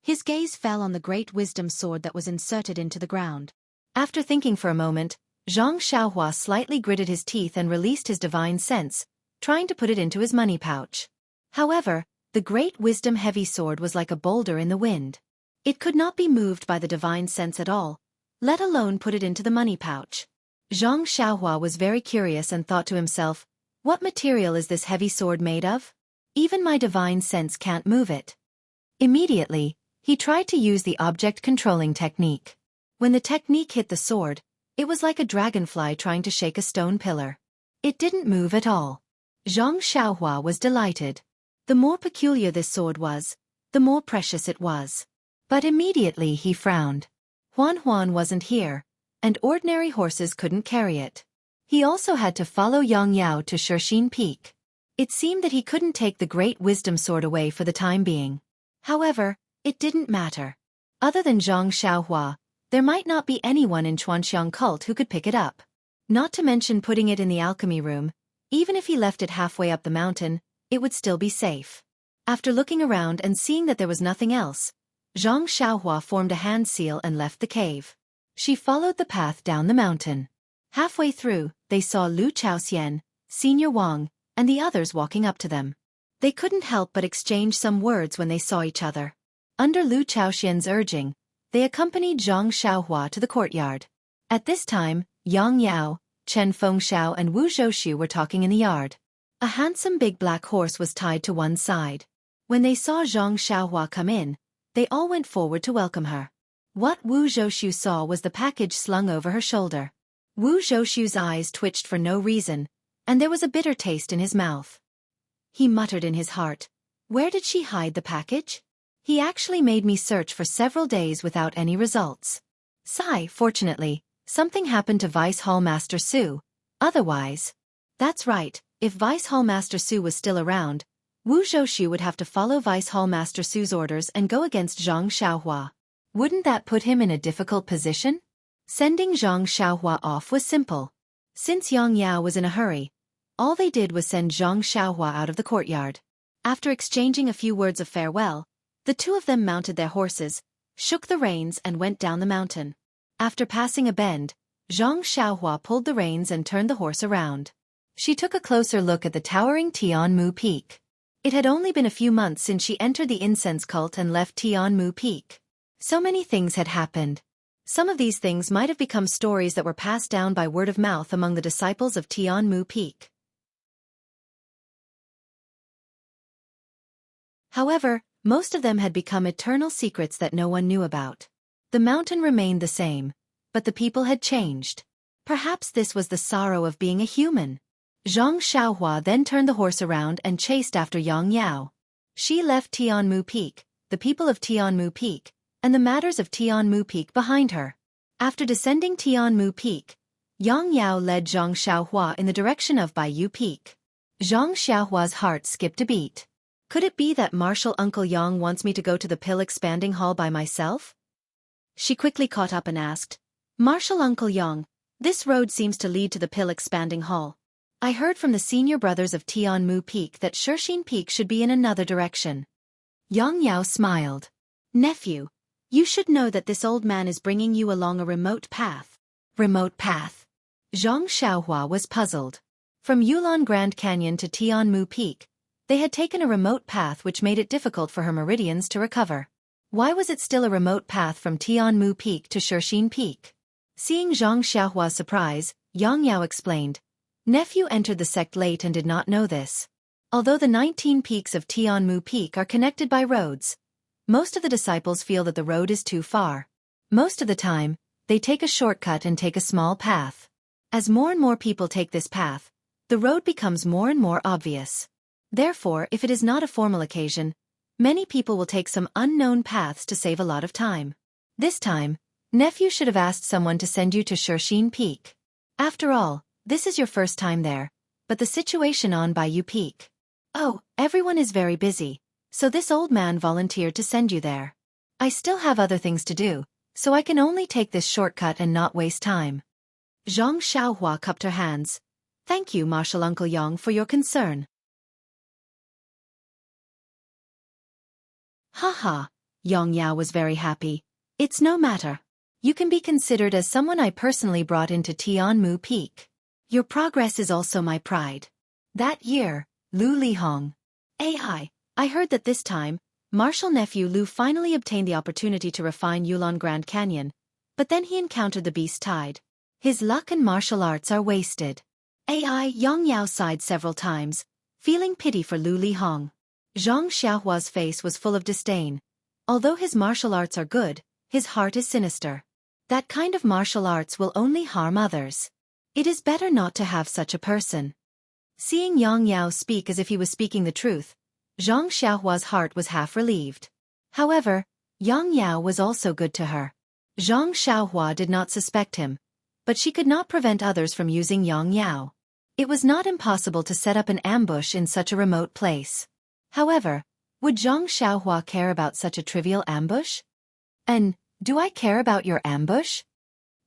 his gaze fell on the great wisdom sword that was inserted into the ground. After thinking for a moment, Xianxia slightly gritted his teeth and released his divine sense, trying to put it into his money pouch. However, the great wisdom heavy sword was like a boulder in the wind. It could not be moved by the divine sense at all, let alone put it into the money pouch. Xianxia was very curious and thought to himself, what material is this heavy sword made of? Even my divine sense can't move it. Immediately, he tried to use the object controlling technique. When the technique hit the sword, it was like a dragonfly trying to shake a stone pillar. It didn't move at all. Xianxia was delighted. The more peculiar this sword was, the more precious it was. But immediately he frowned. Huan wasn't here, and ordinary horses couldn't carry it. He also had to follow Yang to Shirxin Peak. It seemed that he couldn't take the great wisdom sword away for the time being. However, it didn't matter. Other than Xianxia, there might not be anyone in Chuanxiang cult who could pick it up. Not to mention putting it in the alchemy room, even if he left it halfway up the mountain, it would still be safe. After looking around and seeing that there was nothing else, Xianxia formed a hand seal and left the cave. She followed the path down the mountain. Halfway through, they saw Lu Chaoxian, Senior Wang, and the others walking up to them. They couldn't help but exchange some words when they saw each other. Under Lu Chaoxian's urging, they accompanied Xianxia to the courtyard. At this time, Yang Yao, Chen Fengxiao and Wu Zhouxu were talking in the yard. A handsome big black horse was tied to one side. When they saw Xianxia come in, they all went forward to welcome her. What Wu Zhouxu saw was the package slung over her shoulder. Wu Zhouxu's eyes twitched for no reason, and there was a bitter taste in his mouth. He muttered in his heart, "Where did she hide the package? He actually made me search for several days without any results." Sigh, fortunately, something happened to Vice Hall Master Su. Otherwise, that's right, if Vice Hall Master Su was still around, Wu Zhouxu would have to follow Vice Hall Master Su's orders and go against Xianxia. Wouldn't that put him in a difficult position? Sending Xianxia off was simple. Since Yang Yao was in a hurry, all they did was send Xianxia out of the courtyard. After exchanging a few words of farewell, the two of them mounted their horses, shook the reins and went down the mountain. After passing a bend, Xianxia pulled the reins and turned the horse around. She took a closer look at the towering Tianmu Peak. It had only been a few months since she entered the incense cult and left Tianmu Peak. So many things had happened. Some of these things might have become stories that were passed down by word of mouth among the disciples of Tianmu Peak. However, most of them had become eternal secrets that no one knew about. The mountain remained the same, but the people had changed. Perhaps this was the sorrow of being a human. Xianxia then turned the horse around and chased after Yang Yao. She left Tianmu Peak, the people of Tianmu Peak, and the matters of Tianmu Peak behind her. After descending Tianmu Peak, Yang Yao led Xianxia in the direction of Baiyu Peak. Xianxia's heart skipped a beat. Could it be that Martial Uncle Yang wants me to go to the pill expanding hall by myself? She quickly caught up and asked, "Martial Uncle Yang, this road seems to lead to the pill expanding hall. I heard from the senior brothers of Tianmu Peak that Shirxin Peak should be in another direction." Yang Yao smiled. "Nephew, you should know that this old man is bringing you along a remote path." Remote path? Xianxia was puzzled. From Yulon Grand Canyon to Tianmu Peak, they had taken a remote path which made it difficult for her meridians to recover. Why was it still a remote path from Tianmu Peak to Shirxin Peak? Seeing Zhang Xiaohua's surprise, Yang Yao explained, "Nephew entered the sect late and did not know this. Although the 19 peaks of Tianmu Peak are connected by roads, most of the disciples feel that the road is too far. Most of the time, they take a shortcut and take a small path. As more and more people take this path, the road becomes more and more obvious. Therefore, if it is not a formal occasion, many people will take some unknown paths to save a lot of time. This time, nephew should have asked someone to send you to Shixin Peak. After all, this is your first time there, but the situation on Baiyu Peak. Oh, everyone is very busy, so this old man volunteered to send you there. I still have other things to do, so I can only take this shortcut and not waste time." Zhang Xiaohua cupped her hands. "Thank you, Martial Uncle Yang, for your concern." "Haha," Yang Yao was very happy. "It's no matter. You can be considered as someone I personally brought into Tianmu Peak. Your progress is also my pride." That year, Lu Lihong. I heard that this time, Martial Nephew Lu finally obtained the opportunity to refine Yulon Grand Canyon, but then he encountered the beast tide. His luck and martial arts are wasted. Yang Yao sighed several times, feeling pity for Lu Lihong. Zhang Xiaohua's face was full of disdain. Although his martial arts are good, his heart is sinister. That kind of martial arts will only harm others. It is better not to have such a person. Seeing Yang Yao speak as if he was speaking the truth, Zhang Xiaohua's heart was half relieved. However, Yang Yao was also good to her. Zhang Xiaohua did not suspect him, but she could not prevent others from using Yang Yao. It was not impossible to set up an ambush in such a remote place. However, would Zhang Xiaohua care about such a trivial ambush? And, do I care about your ambush?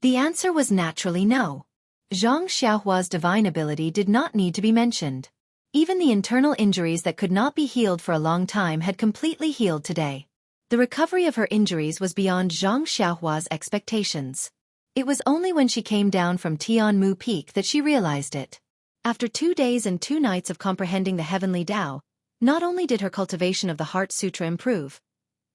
The answer was naturally no. Zhang Xiaohua's divine ability did not need to be mentioned. Even the internal injuries that could not be healed for a long time had completely healed today. The recovery of her injuries was beyond Zhang Xiaohua's expectations. It was only when she came down from Tianmu Peak that she realized it. After 2 days and 2 nights of comprehending the heavenly Tao, not only did her cultivation of the Heart Sutra improve,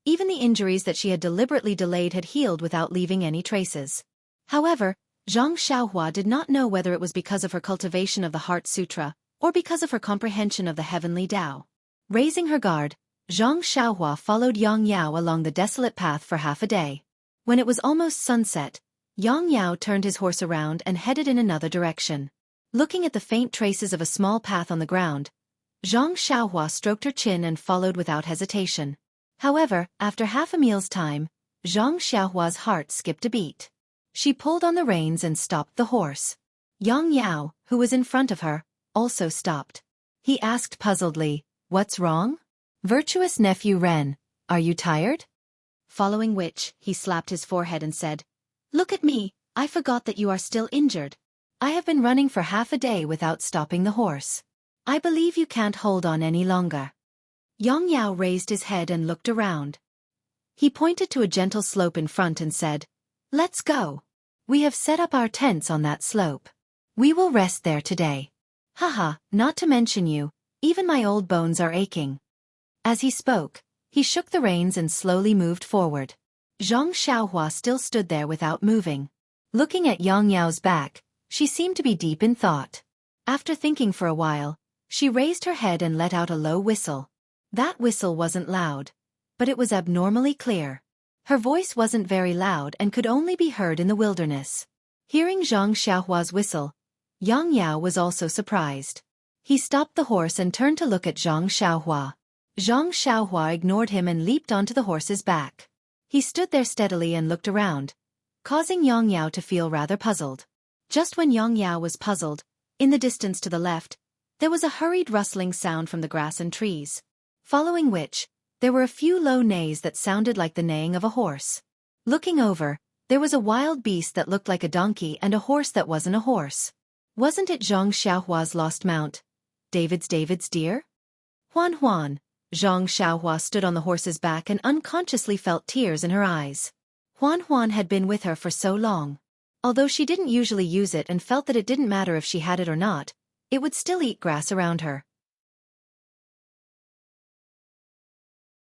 even the injuries that she had deliberately delayed had healed without leaving any traces. However, Zhang Xiaohua did not know whether it was because of her cultivation of the Heart Sutra, or because of her comprehension of the heavenly Tao. Raising her guard, Zhang Xiaohua followed Yang Yao along the desolate path for half a day. When it was almost sunset, Yang Yao turned his horse around and headed in another direction. Looking at the faint traces of a small path on the ground, Zhang Xiaohua stroked her chin and followed without hesitation. However, after half a meal's time, Zhang Xiaohua's heart skipped a beat. She pulled on the reins and stopped the horse. Yang Yao, who was in front of her, also stopped. He asked puzzledly, "What's wrong?" "Virtuous nephew Ren, are you tired?" Following which, he slapped his forehead and said, "Look at me, I forgot that you are still injured. I have been running for half a day without stopping the horse. I believe you can't hold on any longer." Yang Yao raised his head and looked around. He pointed to a gentle slope in front and said, "Let's go. We have set up our tents on that slope. We will rest there today. Haha, not to mention you, even my old bones are aching." As he spoke, he shook the reins and slowly moved forward. Zhang Xiaohua still stood there without moving. Looking at Yang Yao's back, she seemed to be deep in thought. After thinking for a while, she raised her head and let out a low whistle. That whistle wasn't loud, but it was abnormally clear. Her voice wasn't very loud and could only be heard in the wilderness. Hearing Zhang Xiaohua's whistle, Yang Yao was also surprised. He stopped the horse and turned to look at Zhang Xiaohua. Zhang Xiaohua ignored him and leaped onto the horse's back. He stood there steadily and looked around, causing Yang Yao to feel rather puzzled. Just when Yang Yao was puzzled, in the distance to the left, there was a hurried rustling sound from the grass and trees. Following which, there were a few low neighs that sounded like the neighing of a horse. Looking over, there was a wild beast that looked like a donkey and a horse that wasn't a horse. Wasn't it Zhang Xiaohua's lost mount, David's deer? Huan Huan. Zhang Xiaohua stood on the horse's back and unconsciously felt tears in her eyes. Huan Huan had been with her for so long. Although she didn't usually use it and felt that it didn't matter if she had it or not, it would still eat grass around her.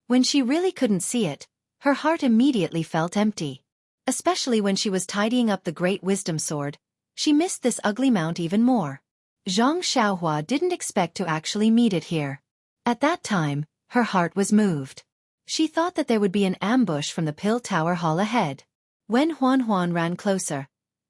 When she really couldn't see it, her heart immediately felt empty. Especially when she was tidying up the great wisdom sword, she missed this ugly mount even more. Zhang Xiaohua didn't expect to actually meet it here. At that time, her heart was moved. She thought that there would be an ambush from the Pill Tower Hall ahead. When Huan Huan ran closer,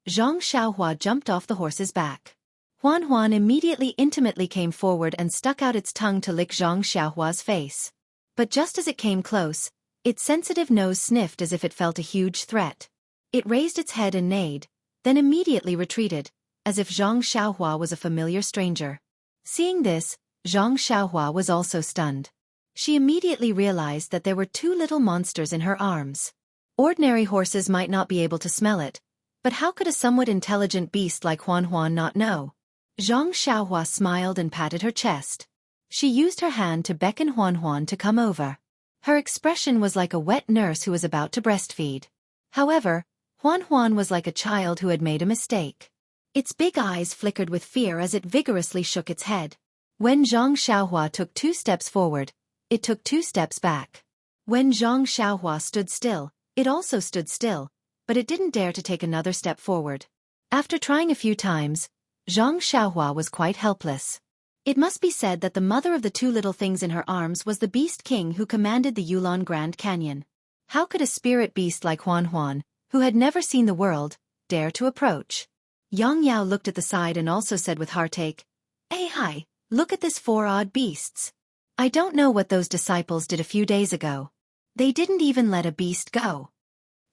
Zhang Xiaohua jumped off the horse's back. Huan Huan immediately intimately came forward and stuck out its tongue to lick Zhang Xiaohua's face. But just as it came close, its sensitive nose sniffed as if it felt a huge threat. It raised its head and neighed, then immediately retreated, as if Zhang Xiaohua was a familiar stranger. Seeing this, Zhang Xiaohua was also stunned. She immediately realized that there were two little monsters in her arms. Ordinary horses might not be able to smell it, but how could a somewhat intelligent beast like Huan Huan not know? Zhang Xiaohua smiled and patted her chest. She used her hand to beckon Huan Huan to come over. Her expression was like a wet nurse who was about to breastfeed. However, Huan Huan was like a child who had made a mistake. Its big eyes flickered with fear as it vigorously shook its head. When Zhang Xiaohua took 2 steps forward, it took 2 steps back. When Zhang Xiaohua stood still, it also stood still, but it didn't dare to take another step forward. After trying a few times, Zhang Xiaohua was quite helpless. It must be said that the mother of the two little things in her arms was the Beast King who commanded the Yulon Grand Canyon. How could a spirit beast like Huan Huan, who had never seen the world, dare to approach? Yang Yao looked at the side and also said with heartache, "Hey hi, look at this 4 odd beasts. I don't know what those disciples did a few days ago. They didn't even let a beast go."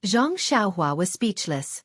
Zhang Xiaohua was speechless.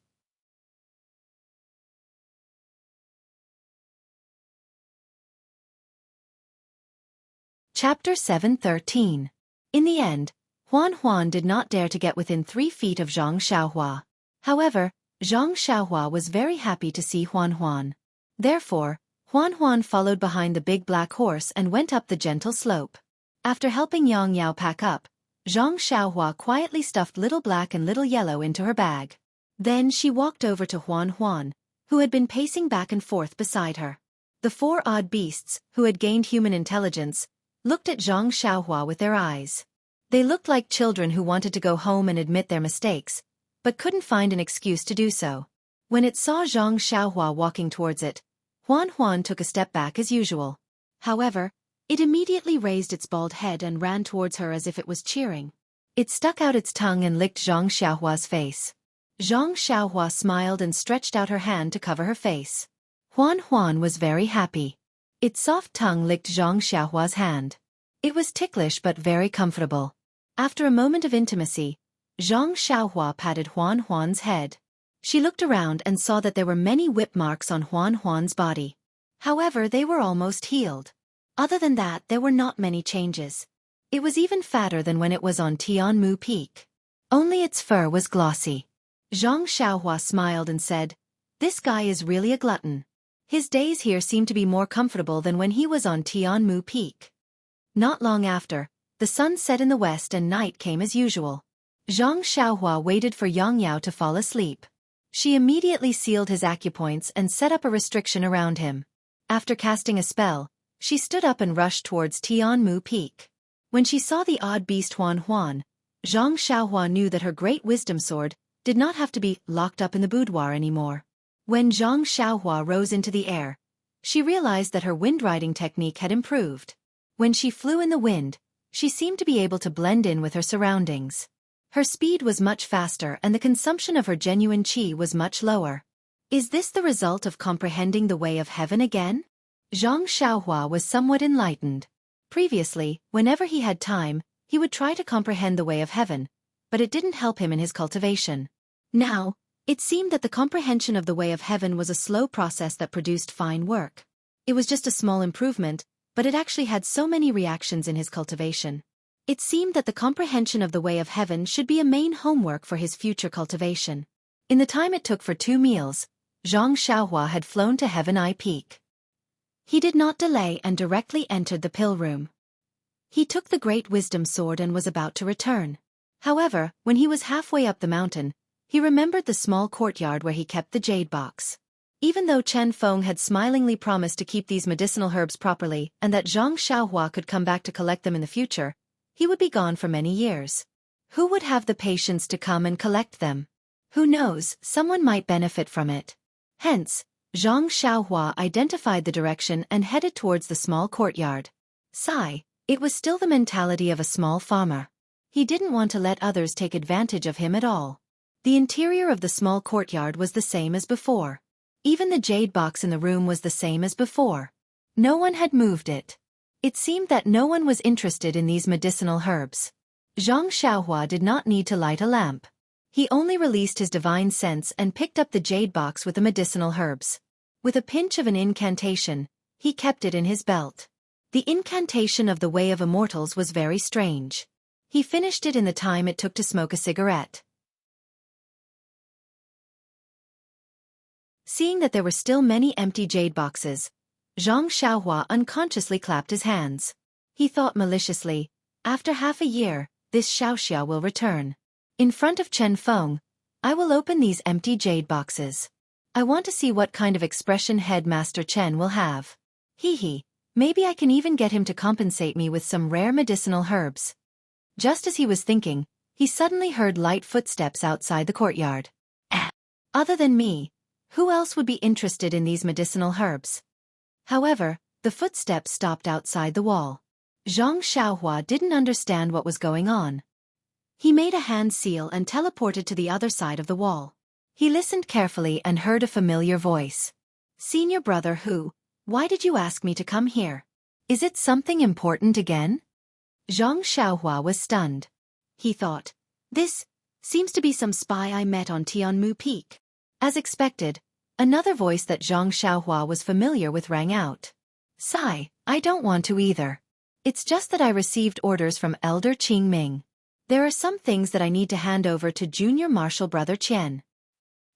Chapter 7:13. In the end, Huan Huan did not dare to get within 3 feet of Zhang Xiaohua. However, Zhang Xiaohua was very happy to see Huan Huan. Therefore, Huan Huan followed behind the big black horse and went up the gentle slope. After helping Yang Yao pack up, Zhang Xiaohua quietly stuffed Little Black and Little Yellow into her bag. Then she walked over to Huan Huan, who had been pacing back and forth beside her. The 4 odd beasts, who had gained human intelligence, looked at Zhang Xiaohua with their eyes. They looked like children who wanted to go home and admit their mistakes, but couldn't find an excuse to do so. When it saw Zhang Xiaohua walking towards it, Huan Huan took a step back as usual. However, it immediately raised its bald head and ran towards her as if it was cheering. It stuck out its tongue and licked Zhang Xiaohua's face. Zhang Xiaohua smiled and stretched out her hand to cover her face. Huan Huan was very happy. Its soft tongue licked Zhang Xiaohua's hand. It was ticklish but very comfortable. After a moment of intimacy, Zhang Xiaohua patted Huan Huan's head. She looked around and saw that there were many whip marks on Huan Huan's body. However, they were almost healed. Other than that, there were not many changes. It was even fatter than when it was on Tianmu Peak. Only its fur was glossy. Zhang Xiaohua smiled and said, "This guy is really a glutton. His days here seem to be more comfortable than when he was on Tianmu Peak." Not long after, the sun set in the west and night came as usual. Zhang Xiaohua waited for Yang Yao to fall asleep. She immediately sealed his acupoints and set up a restriction around him. After casting a spell, she stood up and rushed towards Tianmu Peak. When she saw the odd beast Huan Huan, Zhang Xiaohua knew that her great wisdom sword did not have to be locked up in the boudoir anymore. When Zhang Xiaohua rose into the air, she realized that her wind riding technique had improved. When she flew in the wind, she seemed to be able to blend in with her surroundings. Her speed was much faster and the consumption of her genuine qi was much lower. Is this the result of comprehending the way of heaven again? Zhang Xiaohua was somewhat enlightened. Previously, whenever he had time, he would try to comprehend the way of heaven, but it didn't help him in his cultivation. Now, it seemed that the comprehension of the way of heaven was a slow process that produced fine work. It was just a small improvement, but it actually had so many reactions in his cultivation. It seemed that the comprehension of the way of heaven should be a main homework for his future cultivation. In the time it took for 2 meals, Zhang Xiaohua had flown to Heaven Eye Peak. He did not delay and directly entered the pill room. He took the great wisdom sword and was about to return. However, when he was halfway up the mountain, he remembered the small courtyard where he kept the jade box. Even though Chen Feng had smilingly promised to keep these medicinal herbs properly and that Zhang Xiaohua could come back to collect them in the future, he would be gone for many years. Who would have the patience to come and collect them? Who knows, someone might benefit from it. Hence, Zhang Xiaohua identified the direction and headed towards the small courtyard. Sigh, it was still the mentality of a small farmer. He didn't want to let others take advantage of him at all. The interior of the small courtyard was the same as before. Even the jade box in the room was the same as before. No one had moved it. It seemed that no one was interested in these medicinal herbs. Zhang Xiaohua did not need to light a lamp. He only released his divine sense and picked up the jade box with the medicinal herbs. With a pinch of an incantation, he kept it in his belt. The incantation of the Way of Immortals was very strange. He finished it in the time it took to smoke a cigarette. Seeing that there were still many empty jade boxes, Zhang Xiaohua unconsciously clapped his hands. He thought maliciously, after half a year, this Xianxia will return. In front of Chen Feng, I will open these empty jade boxes. I want to see what kind of expression Headmaster Chen will have. Hee, maybe I can even get him to compensate me with some rare medicinal herbs. Just as he was thinking, he suddenly heard light footsteps outside the courtyard. Other than me, who else would be interested in these medicinal herbs? However, the footsteps stopped outside the wall. Zhang Xiaohua didn't understand what was going on. He made a hand seal and teleported to the other side of the wall. He listened carefully and heard a familiar voice. Senior brother Hu, why did you ask me to come here? Is it something important again? Zhang Xiaohua was stunned. He thought, this seems to be some spy I met on Tianmu Peak. As expected, another voice that Zhang Xiaohua was familiar with rang out. Sigh, I don't want to either. It's just that I received orders from Elder Qingming. There are some things that I need to hand over to Junior Marshal Brother Qian.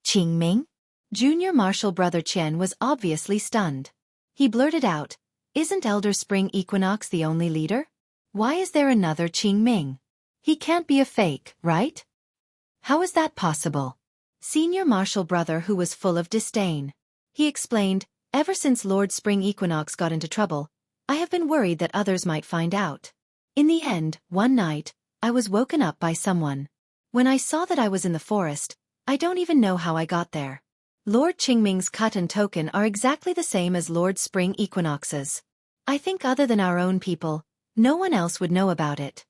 Qingming? Junior Marshal Brother Qian was obviously stunned. He blurted out, isn't Elder Spring Equinox the only leader? Why is there another Qingming? He can't be a fake, right? How is that possible? Senior Marshal Brother Hu was full of disdain. He explained, ever since Lord Spring Equinox got into trouble, I have been worried that others might find out. In the end, one night, I was woken up by someone. When I saw that I was in the forest, I don't even know how I got there. Lord Qingming's cut and token are exactly the same as Lord Spring Equinox's. I think other than our own people, no one else would know about it.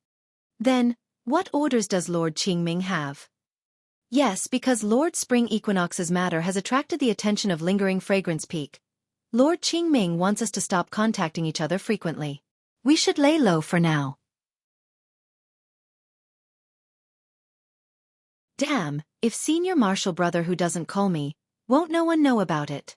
Then, what orders does Lord Qingming have? Yes, because Lord Spring Equinox's matter has attracted the attention of Lingering Fragrance Peak. Lord Qingming wants us to stop contacting each other frequently. We should lay low for now. Damn, if Senior Marshal Brother Hu doesn't call me, won't no one know about it?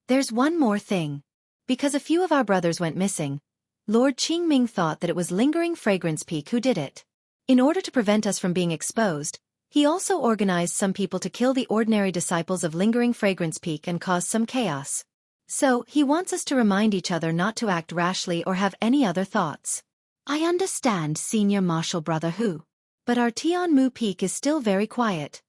There's one more thing. Because a few of our brothers went missing, Lord Qingming thought that it was Lingering Fragrance Peak who did it. In order to prevent us from being exposed, he also organized some people to kill the ordinary disciples of Lingering Fragrance Peak and cause some chaos. So, he wants us to remind each other not to act rashly or have any other thoughts. I understand, Senior Marshal Brother Hu. But our Tianmu Peak is still very quiet.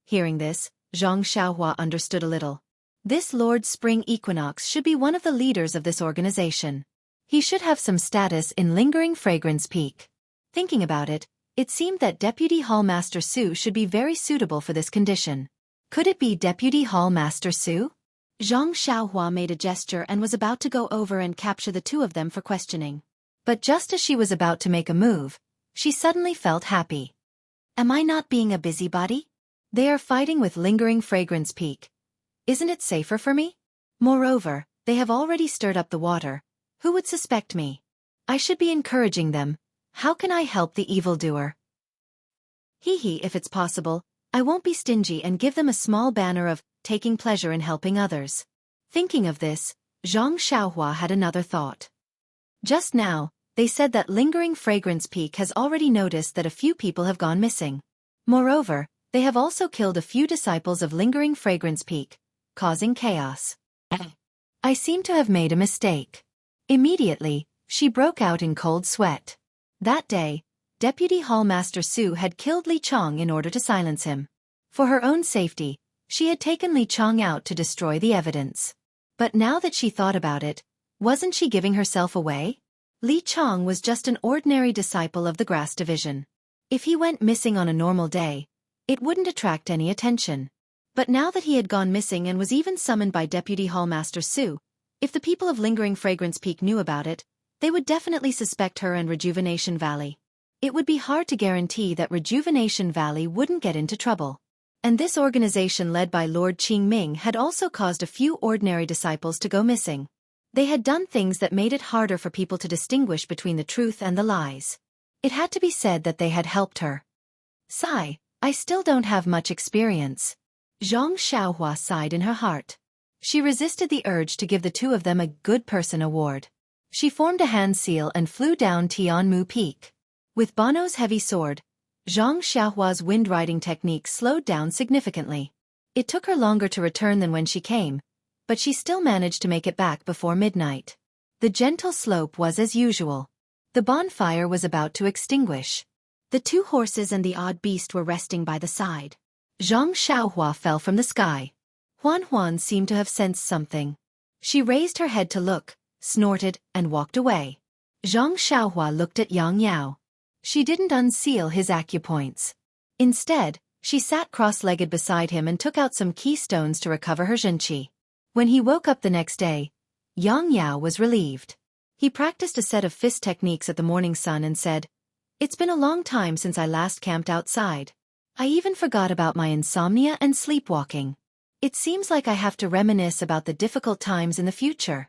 Hearing this, Zhang Xiaohua understood a little. This Lord Spring Equinox should be one of the leaders of this organization. He should have some status in Lingering Fragrance Peak. Thinking about it, it seemed that Deputy Hall Master Su should be very suitable for this condition. Could it be Deputy Hall Master Su? Zhang Xiaohua made a gesture and was about to go over and capture the two of them for questioning. But just as she was about to make a move, she suddenly felt happy. Am I not being a busybody? They are fighting with Lingering Fragrance Peak. Isn't it safer for me? Moreover, they have already stirred up the water. Who would suspect me? I should be encouraging them. How can I help the evildoer? If it's possible, I won't be stingy and give them a small banner of taking pleasure in helping others. Thinking of this, Zhang Xiaohua had another thought. Just now, they said that Lingering Fragrance Peak has already noticed that a few people have gone missing. Moreover, they have also killed a few disciples of Lingering Fragrance Peak, causing chaos. I seem to have made a mistake. Immediately, she broke out in cold sweat. That day, Deputy Hall Master Su had killed Li Chong in order to silence him. For her own safety, she had taken Li Chong out to destroy the evidence. But now that she thought about it, wasn't she giving herself away? Li Chong was just an ordinary disciple of the Grass Division. If he went missing on a normal day, It wouldn't attract any attention. But now that he had gone missing and was even summoned by Deputy Hallmaster Su, if the people of Lingering Fragrance Peak knew about it, they would definitely suspect her and Rejuvenation Valley. It would be hard to guarantee that Rejuvenation Valley wouldn't get into trouble. And this organization led by Lord Qingming had also caused a few ordinary disciples to go missing. They had done things that made it harder for people to distinguish between the truth and the lies. It had to be said that they had helped her. Sigh, I still don't have much experience. Xianxia sighed in her heart. She resisted the urge to give the two of them a good person award. She formed a hand seal and flew down Tianmu Peak. With Bono's heavy sword, Xiaohua's wind-riding technique slowed down significantly. It took her longer to return than when she came, but she still managed to make it back before midnight. The gentle slope was as usual. The bonfire was about to extinguish. The two horses and the odd beast were resting by the side. Xianxia fell from the sky. Huan seemed to have sensed something. She raised her head to look, snorted, and walked away. Xianxia looked at Yang Yao. She didn't unseal his acupoints. Instead, she sat cross-legged beside him and took out some keystones to recover her zhenqi. When he woke up the next day, Yang Yao was relieved. He practiced a set of fist techniques at the morning sun and said, "It's been a long time since I last camped outside. I even forgot about my insomnia and sleepwalking. It seems like I have to reminisce about the difficult times in the future."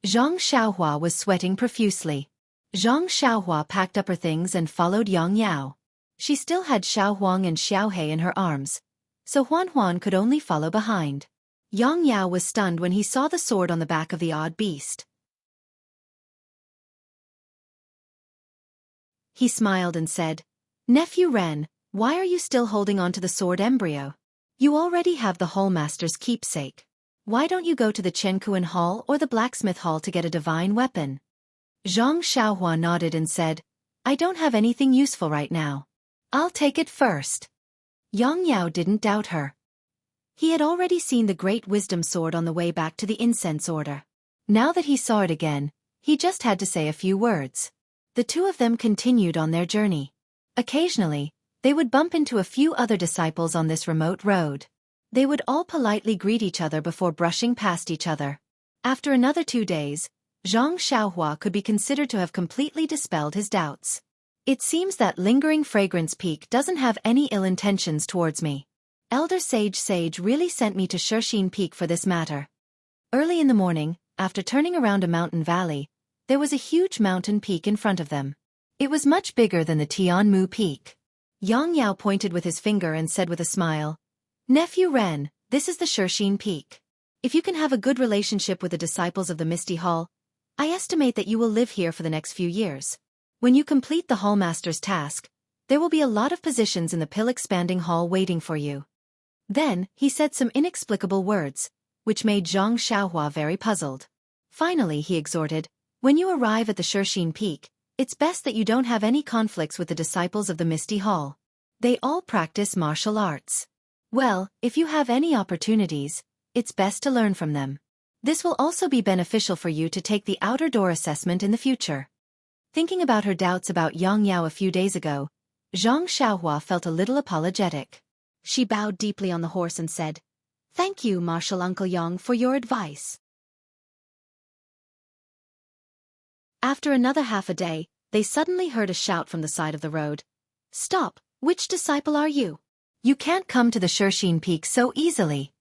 Zhang Xiaohua was sweating profusely. Zhang Xiaohua packed up her things and followed Yang Yao. She still had Xiao Huang and Xiao He in her arms, so Huan could only follow behind. Yang Yao was stunned when he saw the sword on the back of the odd beast. He smiled and said, "Nephew Ren, why are you still holding on to the sword embryo? You already have the Hallmaster's keepsake. Why don't you go to the Chenkuan Hall or the Blacksmith Hall to get a divine weapon?" Zhang Xiaohua nodded and said, "I don't have anything useful right now. I'll take it first." Yang Yao didn't doubt her. He had already seen the Great Wisdom Sword on the way back to the Incense Order. Now that he saw it again, he just had to say a few words. The two of them continued on their journey. Occasionally, they would bump into a few other disciples on this remote road. They would all politely greet each other before brushing past each other. After another 2 days, Zhang Xiaohua could be considered to have completely dispelled his doubts. It seems that Lingering Fragrance Peak doesn't have any ill intentions towards me. Elder Sage really sent me to Shirxin Peak for this matter. Early in the morning, after turning around a mountain valley, there was a huge mountain peak in front of them. It was much bigger than the Tianmu Peak. Yang Yao pointed with his finger and said with a smile, "Nephew Ren, this is the Shirxin Peak. If you can have a good relationship with the disciples of the Misty Hall, I estimate that you will live here for the next few years. When you complete the Hallmaster's task, there will be a lot of positions in the pill-expanding hall waiting for you." Then, he said some inexplicable words, which made Zhang Xiaohua very puzzled. Finally, he exhorted, "When you arrive at the Shirxin Peak, it's best that you don't have any conflicts with the disciples of the Misty Hall. They all practice martial arts. Well, if you have any opportunities, it's best to learn from them. This will also be beneficial for you to take the outer door assessment in the future." Thinking about her doubts about Yang Yao a few days ago, Zhang Xiaohua felt a little apologetic. She bowed deeply on the horse and said, "Thank you, Martial Uncle Yang, for your advice." After another half a day, they suddenly heard a shout from the side of the road. "Stop, which disciple are you? You can't come to the Shirxin Peak so easily."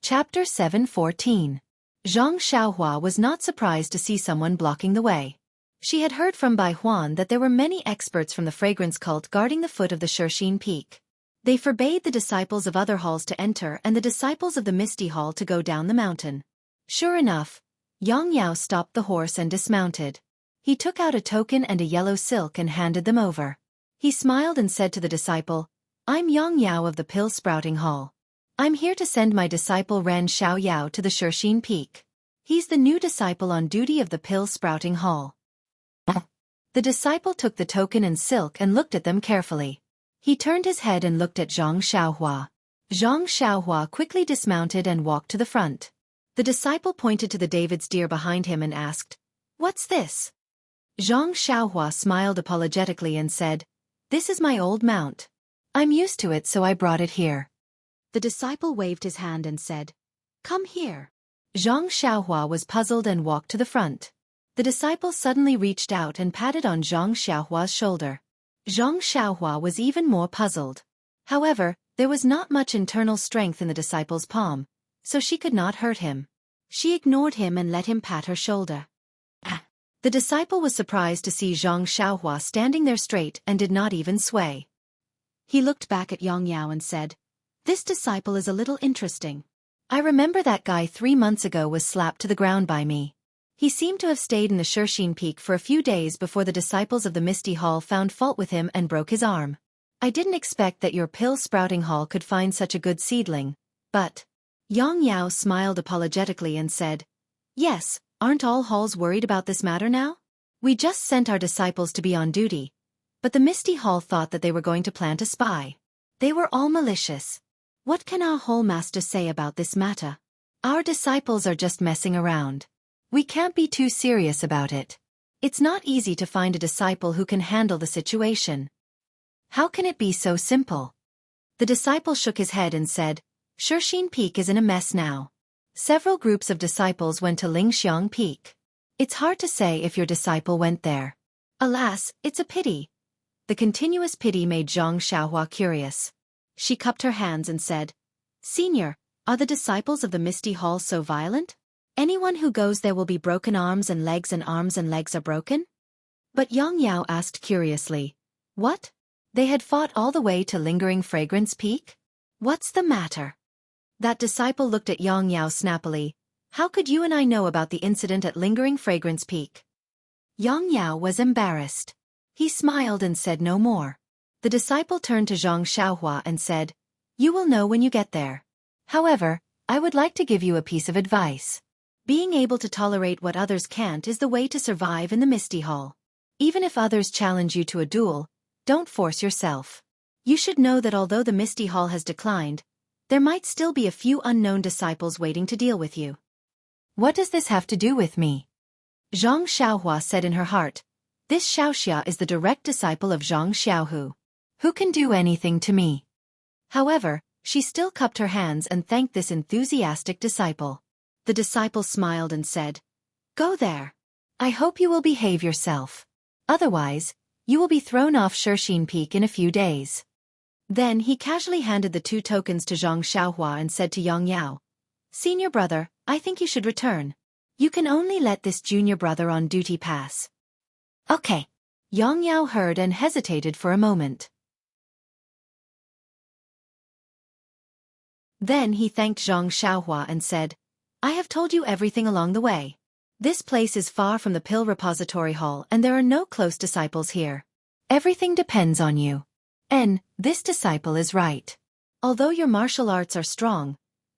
Chapter 7:14. Zhang Xiaohua was not surprised to see someone blocking the way. She had heard from Bai Huan that there were many experts from the fragrance cult guarding the foot of the Shirxin Peak. They forbade the disciples of other halls to enter and the disciples of the Misty Hall to go down the mountain. Sure enough, Yang Yao stopped the horse and dismounted. He took out a token and a yellow silk and handed them over. He smiled and said to the disciple, "I'm Yang Yao of the Pill Sprouting Hall. I'm here to send my disciple Ren Xiaoyao to the Shirxin Peak. He's the new disciple on duty of the Pill Sprouting Hall." The disciple took the token and silk and looked at them carefully. He turned his head and looked at Zhang Xiaohua. Zhang Xiaohua quickly dismounted and walked to the front. The disciple pointed to the David's deer behind him and asked, What's this? Xianxia smiled apologetically and said, This is my old mount. I'm used to it, so I brought it here. The disciple waved his hand and said, Come here. Xianxia was puzzled and walked to the front. The disciple suddenly reached out and patted on Xianxia's shoulder. Xianxia was even more puzzled. However, there was not much internal strength in the disciple's palm, so she could not hurt him. She ignored him and let him pat her shoulder. The disciple was surprised to see Xianxia standing there straight and did not even sway. He looked back at Yang Yao and said, This disciple is a little interesting. I remember that guy 3 months ago was slapped to the ground by me. He seemed to have stayed in the Shirxin Peak for a few days before the disciples of the Misty Hall found fault with him and broke his arm. I didn't expect that your pill-sprouting hall could find such a good seedling, but... Yang Yao smiled apologetically and said, Yes, aren't all halls worried about this matter now? We just sent our disciples to be on duty, but the Misty Hall thought that they were going to plant a spy. They were all malicious. What can our hall master say about this matter? Our disciples are just messing around. We can't be too serious about it. It's not easy to find a disciple who can handle the situation. How can it be so simple? The disciple shook his head and said, Shirxin Peak is in a mess now. Several groups of disciples went to Lingxiang Peak. It's hard to say if your disciple went there. Alas, it's a pity. The continuous pity made Xianxia curious. She cupped her hands and said, Senior, are the disciples of the Misty Hall so violent? Anyone who goes there will be broken arms and arms and legs are broken? But Yang Yao asked curiously, What? They had fought all the way to Lingering Fragrance Peak? What's the matter? That disciple looked at Yang Yao snappily. How could you and I know about the incident at Lingering Fragrance Peak? Yang Yao was embarrassed. He smiled and said no more. The disciple turned to Xianxia and said, You will know when you get there. However, I would like to give you a piece of advice. Being able to tolerate what others can't is the way to survive in the Misty Hall. Even if others challenge you to a duel, don't force yourself. You should know that although the Misty Hall has declined, there might still be a few unknown disciples waiting to deal with you. What does this have to do with me? Xianxia said in her heart, This Xiaoxia is the direct disciple of Jianghu. Who can do anything to me? However, she still cupped her hands and thanked this enthusiastic disciple. The disciple smiled and said, Go there. I hope you will behave yourself. Otherwise, you will be thrown off Shirxin Peak in a few days. Then he casually handed the 2 tokens to Xianxia and said to Yang Yao, Senior brother, I think you should return. You can only let this junior brother on duty pass. Okay. Yang Yao heard and hesitated for a moment. Then he thanked Xianxia and said, I have told you everything along the way. This place is far from the Pill Repository Hall and there are no close disciples here. Everything depends on you. And this disciple is right. Although your martial arts are strong,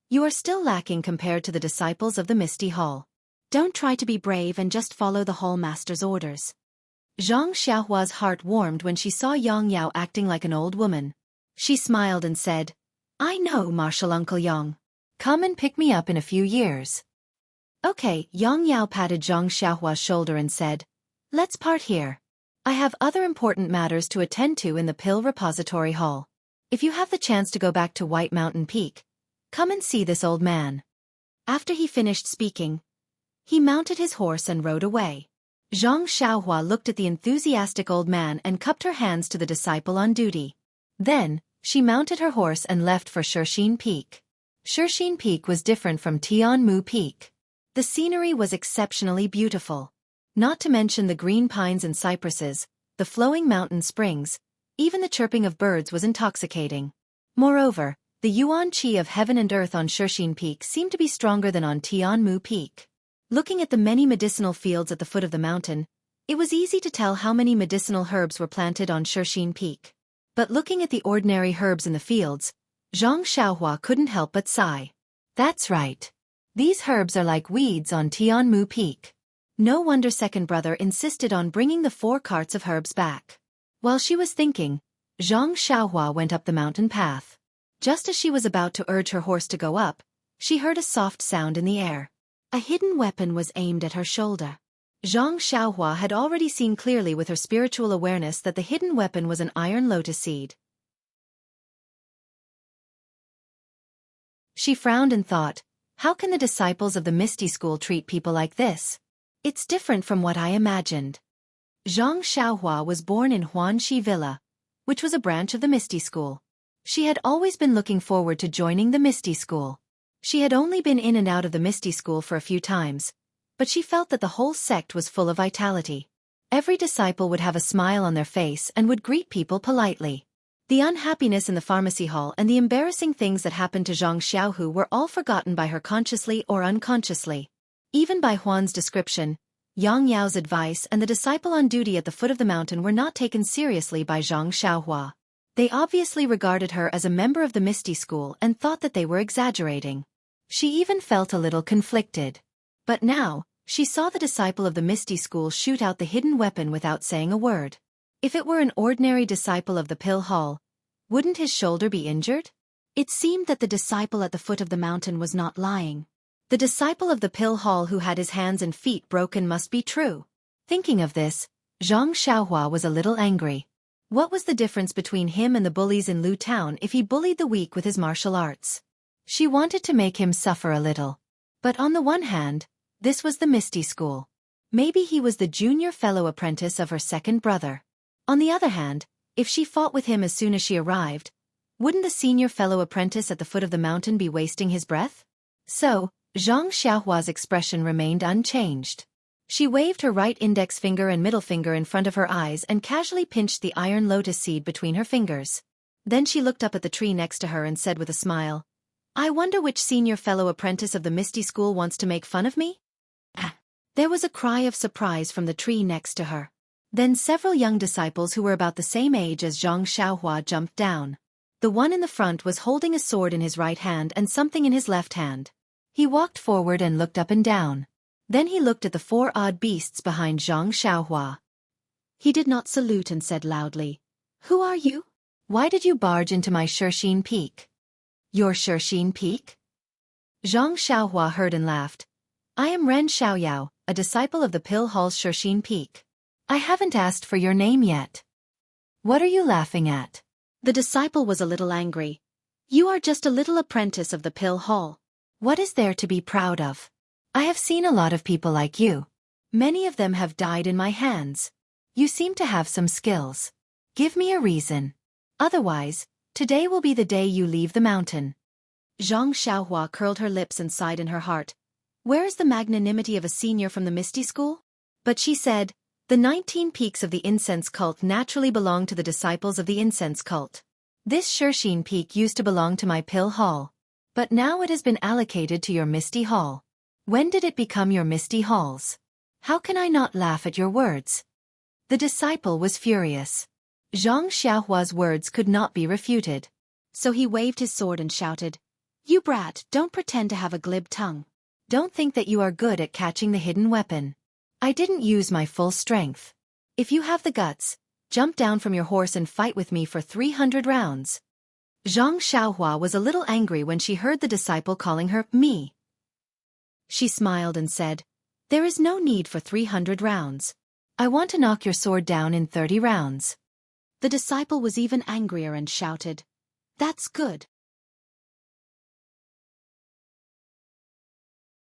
you are still lacking compared to the disciples of the Misty Hall. Don't try to be brave and just follow the hall master's orders. Xiaoxia's heart warmed when she saw Yang Yao acting like an old woman. She smiled and said, I know, Martial Uncle Yang. Come and pick me up in a few years. Okay, Yang Yao patted Xiaoxia's shoulder and said, Let's part here. I have other important matters to attend to in the Pill Repository Hall. If you have the chance to go back to White Mountain Peak, come and see this old man. After he finished speaking, he mounted his horse and rode away. Xianxia looked at the enthusiastic old man and cupped her hands to the disciple on duty. Then, she mounted her horse and left for Shirxin Peak. Shirxin Peak was different from Tianmu Peak. The scenery was exceptionally beautiful. Not to mention the green pines and cypresses, the flowing mountain springs, even the chirping of birds was intoxicating. Moreover, the yuan qi of heaven and earth on Shirxin Peak seemed to be stronger than on Tianmu Peak. Looking at the many medicinal fields at the foot of the mountain, it was easy to tell how many medicinal herbs were planted on Shirxin Peak. But looking at the ordinary herbs in the fields, Xianxia couldn't help but sigh. That's right. These herbs are like weeds on Tianmu Peak. No wonder second brother insisted on bringing the 4 carts of herbs back. While she was thinking, Xianxia went up the mountain path. Just as she was about to urge her horse to go up, she heard a soft sound in the air. A hidden weapon was aimed at her shoulder. Xianxia had already seen clearly with her spiritual awareness that the hidden weapon was an iron lotus seed. She frowned and thought, how can the disciples of the Misty School treat people like this? It's different from what I imagined. Xianxia was born in Huanxi Villa, which was a branch of the Misty School. She had always been looking forward to joining the Misty School. She had only been in and out of the Misty School for a few times, but she felt that the whole sect was full of vitality. Every disciple would have a smile on their face and would greet people politely. The unhappiness in the pharmacy hall and the embarrassing things that happened to Jianghu were all forgotten by her consciously or unconsciously. Even by Huan's description, Yang Yao's advice and the disciple on duty at the foot of the mountain were not taken seriously by Xianxia. They obviously regarded her as a member of the Misty School and thought that they were exaggerating. She even felt a little conflicted. But now, she saw the disciple of the Misty School shoot out the hidden weapon without saying a word. If it were an ordinary disciple of the Pill Hall, wouldn't his shoulder be injured? It seemed that the disciple at the foot of the mountain was not lying. The disciple of the Pill Hall who had his hands and feet broken must be true. Thinking of this, Xianxia was a little angry. What was the difference between him and the bullies in Lu Town if he bullied the weak with his martial arts? She wanted to make him suffer a little. But on the one hand, this was the Misty School. Maybe he was the junior fellow apprentice of her second brother. On the other hand, if she fought with him as soon as she arrived, wouldn't the senior fellow apprentice at the foot of the mountain be wasting his breath? So, Xianxia's expression remained unchanged. She waved her right index finger and middle finger in front of her eyes and casually pinched the iron lotus seed between her fingers. Then she looked up at the tree next to her and said with a smile, I wonder which senior fellow apprentice of the Misty School wants to make fun of me? There was a cry of surprise from the tree next to her. Then several young disciples who were about the same age as Xianxia jumped down. The one in the front was holding a sword in his right hand and something in his left hand. He walked forward and looked up and down. Then he looked at the four odd beasts behind Xianxia. He did not salute and said loudly, Who are you? Why did you barge into my Shirxin Peak? Your Shirxin Peak? Xianxia heard and laughed. I am Ren Xiaoyao, a disciple of the Pill Hall's Shirxin Peak. I haven't asked for your name yet. What are you laughing at? The disciple was a little angry. You are just a little apprentice of the Pill Hall. What is there to be proud of? I have seen a lot of people like you. Many of them have died in my hands. You seem to have some skills. Give me a reason. Otherwise, today will be the day you leave the mountain. Xianxia curled her lips and sighed in her heart. Where is the magnanimity of a senior from the Misty School? But she said, the 19 peaks of the incense cult naturally belong to the disciples of the incense cult. This Shirxin Peak used to belong to my Pill Hall. But now it has been allocated to your Misty Hall. When did it become your Misty Hall's? How can I not laugh at your words? The disciple was furious. Xianxia's words could not be refuted. So he waved his sword and shouted, You brat, don't pretend to have a glib tongue. Don't think that you are good at catching the hidden weapon. I didn't use my full strength. If you have the guts, jump down from your horse and fight with me for 300 rounds. Xianxia was a little angry when she heard the disciple calling her me. She smiled and said, There is no need for 300 rounds. I want to knock your sword down in 30 rounds. The disciple was even angrier and shouted, That's good.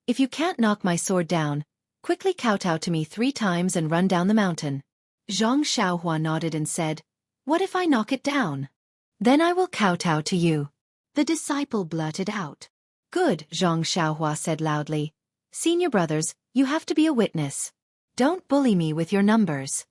If you can't knock my sword down, quickly kowtow to me 3 times and run down the mountain. Xianxia nodded and said, What if I knock it down? Then I will kowtow to you. The disciple blurted out. Good, Xianxia said loudly. Senior brothers, you have to be a witness. Don't bully me with your numbers.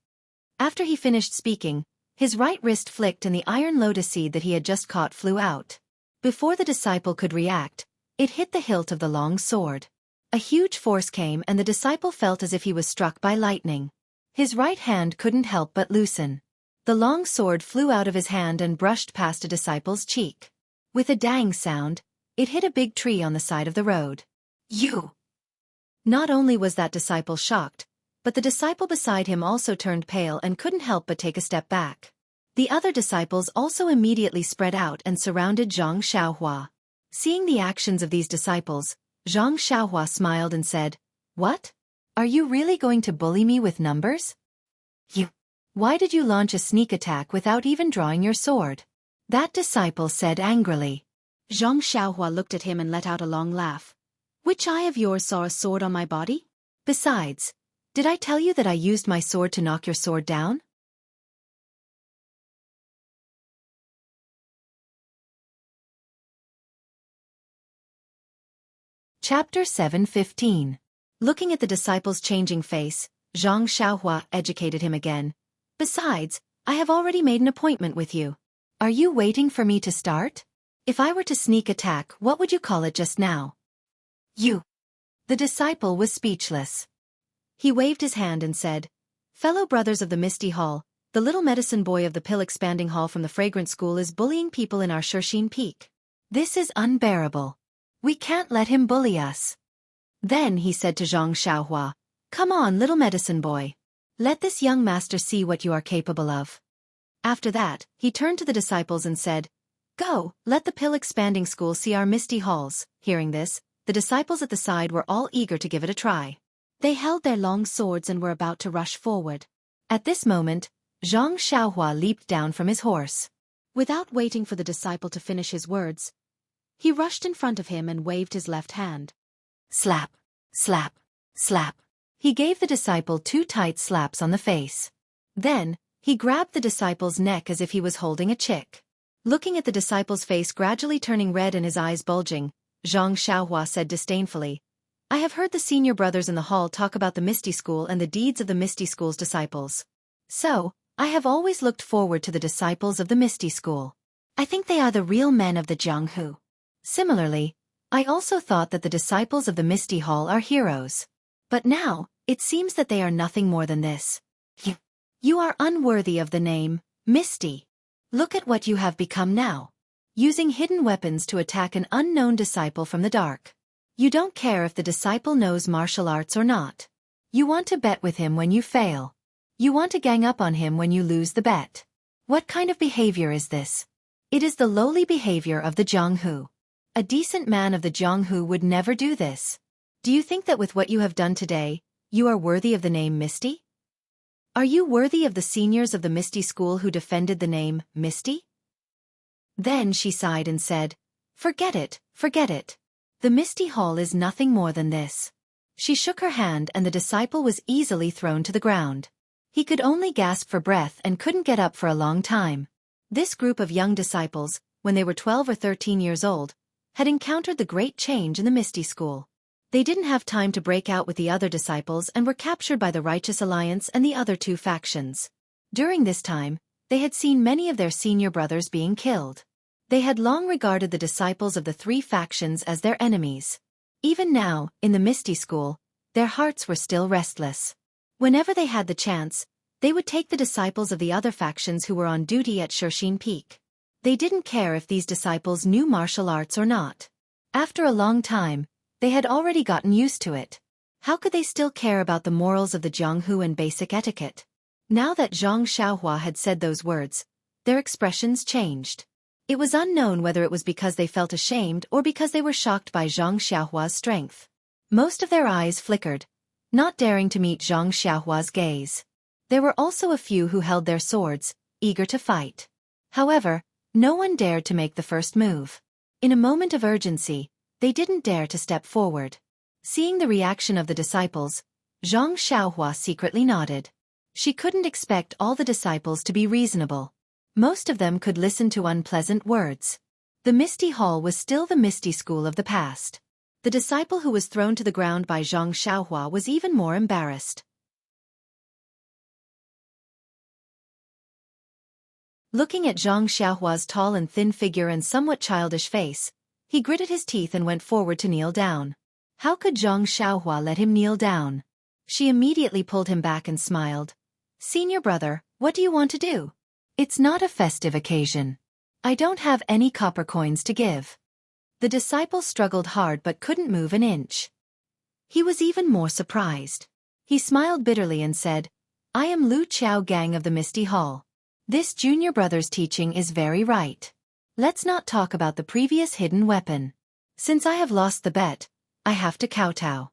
After he finished speaking, his right wrist flicked and the iron lotus seed that he had just caught flew out. Before the disciple could react, it hit the hilt of the long sword. A huge force came and the disciple felt as if he was struck by lightning. His right hand couldn't help but loosen. The long sword flew out of his hand and brushed past a disciple's cheek. With a dang sound, it hit a big tree on the side of the road. You! Not only was that disciple shocked, but the disciple beside him also turned pale and couldn't help but take a step back. The other disciples also immediately spread out and surrounded Xianxia. Seeing the actions of these disciples, Xianxia smiled and said, What? Are you really going to bully me with numbers? You. Why did you launch a sneak attack without even drawing your sword? That disciple said angrily. Xianxia looked at him and let out a long laugh. Which eye of yours saw a sword on my body? Besides, did I tell you that I used my sword to knock your sword down? Chapter 7:15. Looking at the disciple's changing face, Zhang Xiaohua educated him again. Besides, I have already made an appointment with you. Are you waiting for me to start? If I were to sneak attack, what would you call it just now? You. The disciple was speechless. He waved his hand and said, Fellow brothers of the Misty Hall, the little medicine boy of the pill-expanding hall from the Fragrant School is bullying people in our Shirxin Peak. This is unbearable. We can't let him bully us. Then he said to Zhang Xiaohua, Come on, little medicine boy. Let this young master see what you are capable of. After that, he turned to the disciples and said, Go, let the pill-expanding school see our misty halls. Hearing this, the disciples at the side were all eager to give it a try. They held their long swords and were about to rush forward. At this moment, Zhang Xiaohua leaped down from his horse. Without waiting for the disciple to finish his words, he rushed in front of him and waved his left hand. Slap, slap, slap. He gave the disciple 2 tight slaps on the face. Then, he grabbed the disciple's neck as if he was holding a chick. Looking at the disciple's face gradually turning red and his eyes bulging, Zhang Xiaohua said disdainfully, I have heard the senior brothers in the hall talk about the Misty School and the deeds of the Misty School's disciples. So, I have always looked forward to the disciples of the Misty School. I think they are the real men of the Jianghu. Similarly, I also thought that the disciples of the Misty Hall are heroes. But now, it seems that they are nothing more than this. You are unworthy of the name, Misty. Look at what you have become now. Using hidden weapons to attack an unknown disciple from the dark. You don't care if the disciple knows martial arts or not. You want to bet with him when you fail. You want to gang up on him when you lose the bet. What kind of behavior is this? It is the lowly behavior of the Jianghu. A decent man of the Jianghu would never do this. Do you think that with what you have done today, you are worthy of the name Misty? Are you worthy of the seniors of the Misty School who defended the name Misty? Then she sighed and said, Forget it, forget it. The Misty Hall is nothing more than this. She shook her hand and the disciple was easily thrown to the ground. He could only gasp for breath and couldn't get up for a long time. This group of young disciples, when they were 12 or 13 years old, had encountered the great change in the Misty School. They didn't have time to break out with the other disciples and were captured by the Righteous Alliance and the other 2 factions. During this time, they had seen many of their senior brothers being killed. They had long regarded the disciples of the 3 factions as their enemies. Even now, in the Misty School, their hearts were still restless. Whenever they had the chance, they would take the disciples of the other factions who were on duty at Shirxin Peak. They didn't care if these disciples knew martial arts or not. After a long time, they had already gotten used to it. How could they still care about the morals of the Jianghu and basic etiquette? Now that Zhang Xiaohua had said those words, their expressions changed. It was unknown whether it was because they felt ashamed or because they were shocked by Zhang Xiaohua's strength. Most of their eyes flickered, not daring to meet Zhang Xiaohua's gaze. There were also a few who held their swords, eager to fight. However, no one dared to make the first move. In a moment of urgency, they didn't dare to step forward. Seeing the reaction of the disciples, Zhang Xiaohua secretly nodded. She couldn't expect all the disciples to be reasonable. Most of them could listen to unpleasant words. The Misty Hall was still the Misty School of the past. The disciple who was thrown to the ground by Zhang Xiaohua was even more embarrassed. Looking at Zhang Xiaohua's tall and thin figure and somewhat childish face, he gritted his teeth and went forward to kneel down. How could Zhang Xiaohua let him kneel down? She immediately pulled him back and smiled. Senior brother, what do you want to do? It's not a festive occasion. I don't have any copper coins to give. The disciple struggled hard but couldn't move an inch. He was even more surprised. He smiled bitterly and said, I am Lu Chao Gang of the Misty Hall. This junior brother's teaching is very right. Let's not talk about the previous hidden weapon. Since I have lost the bet, I have to kowtow.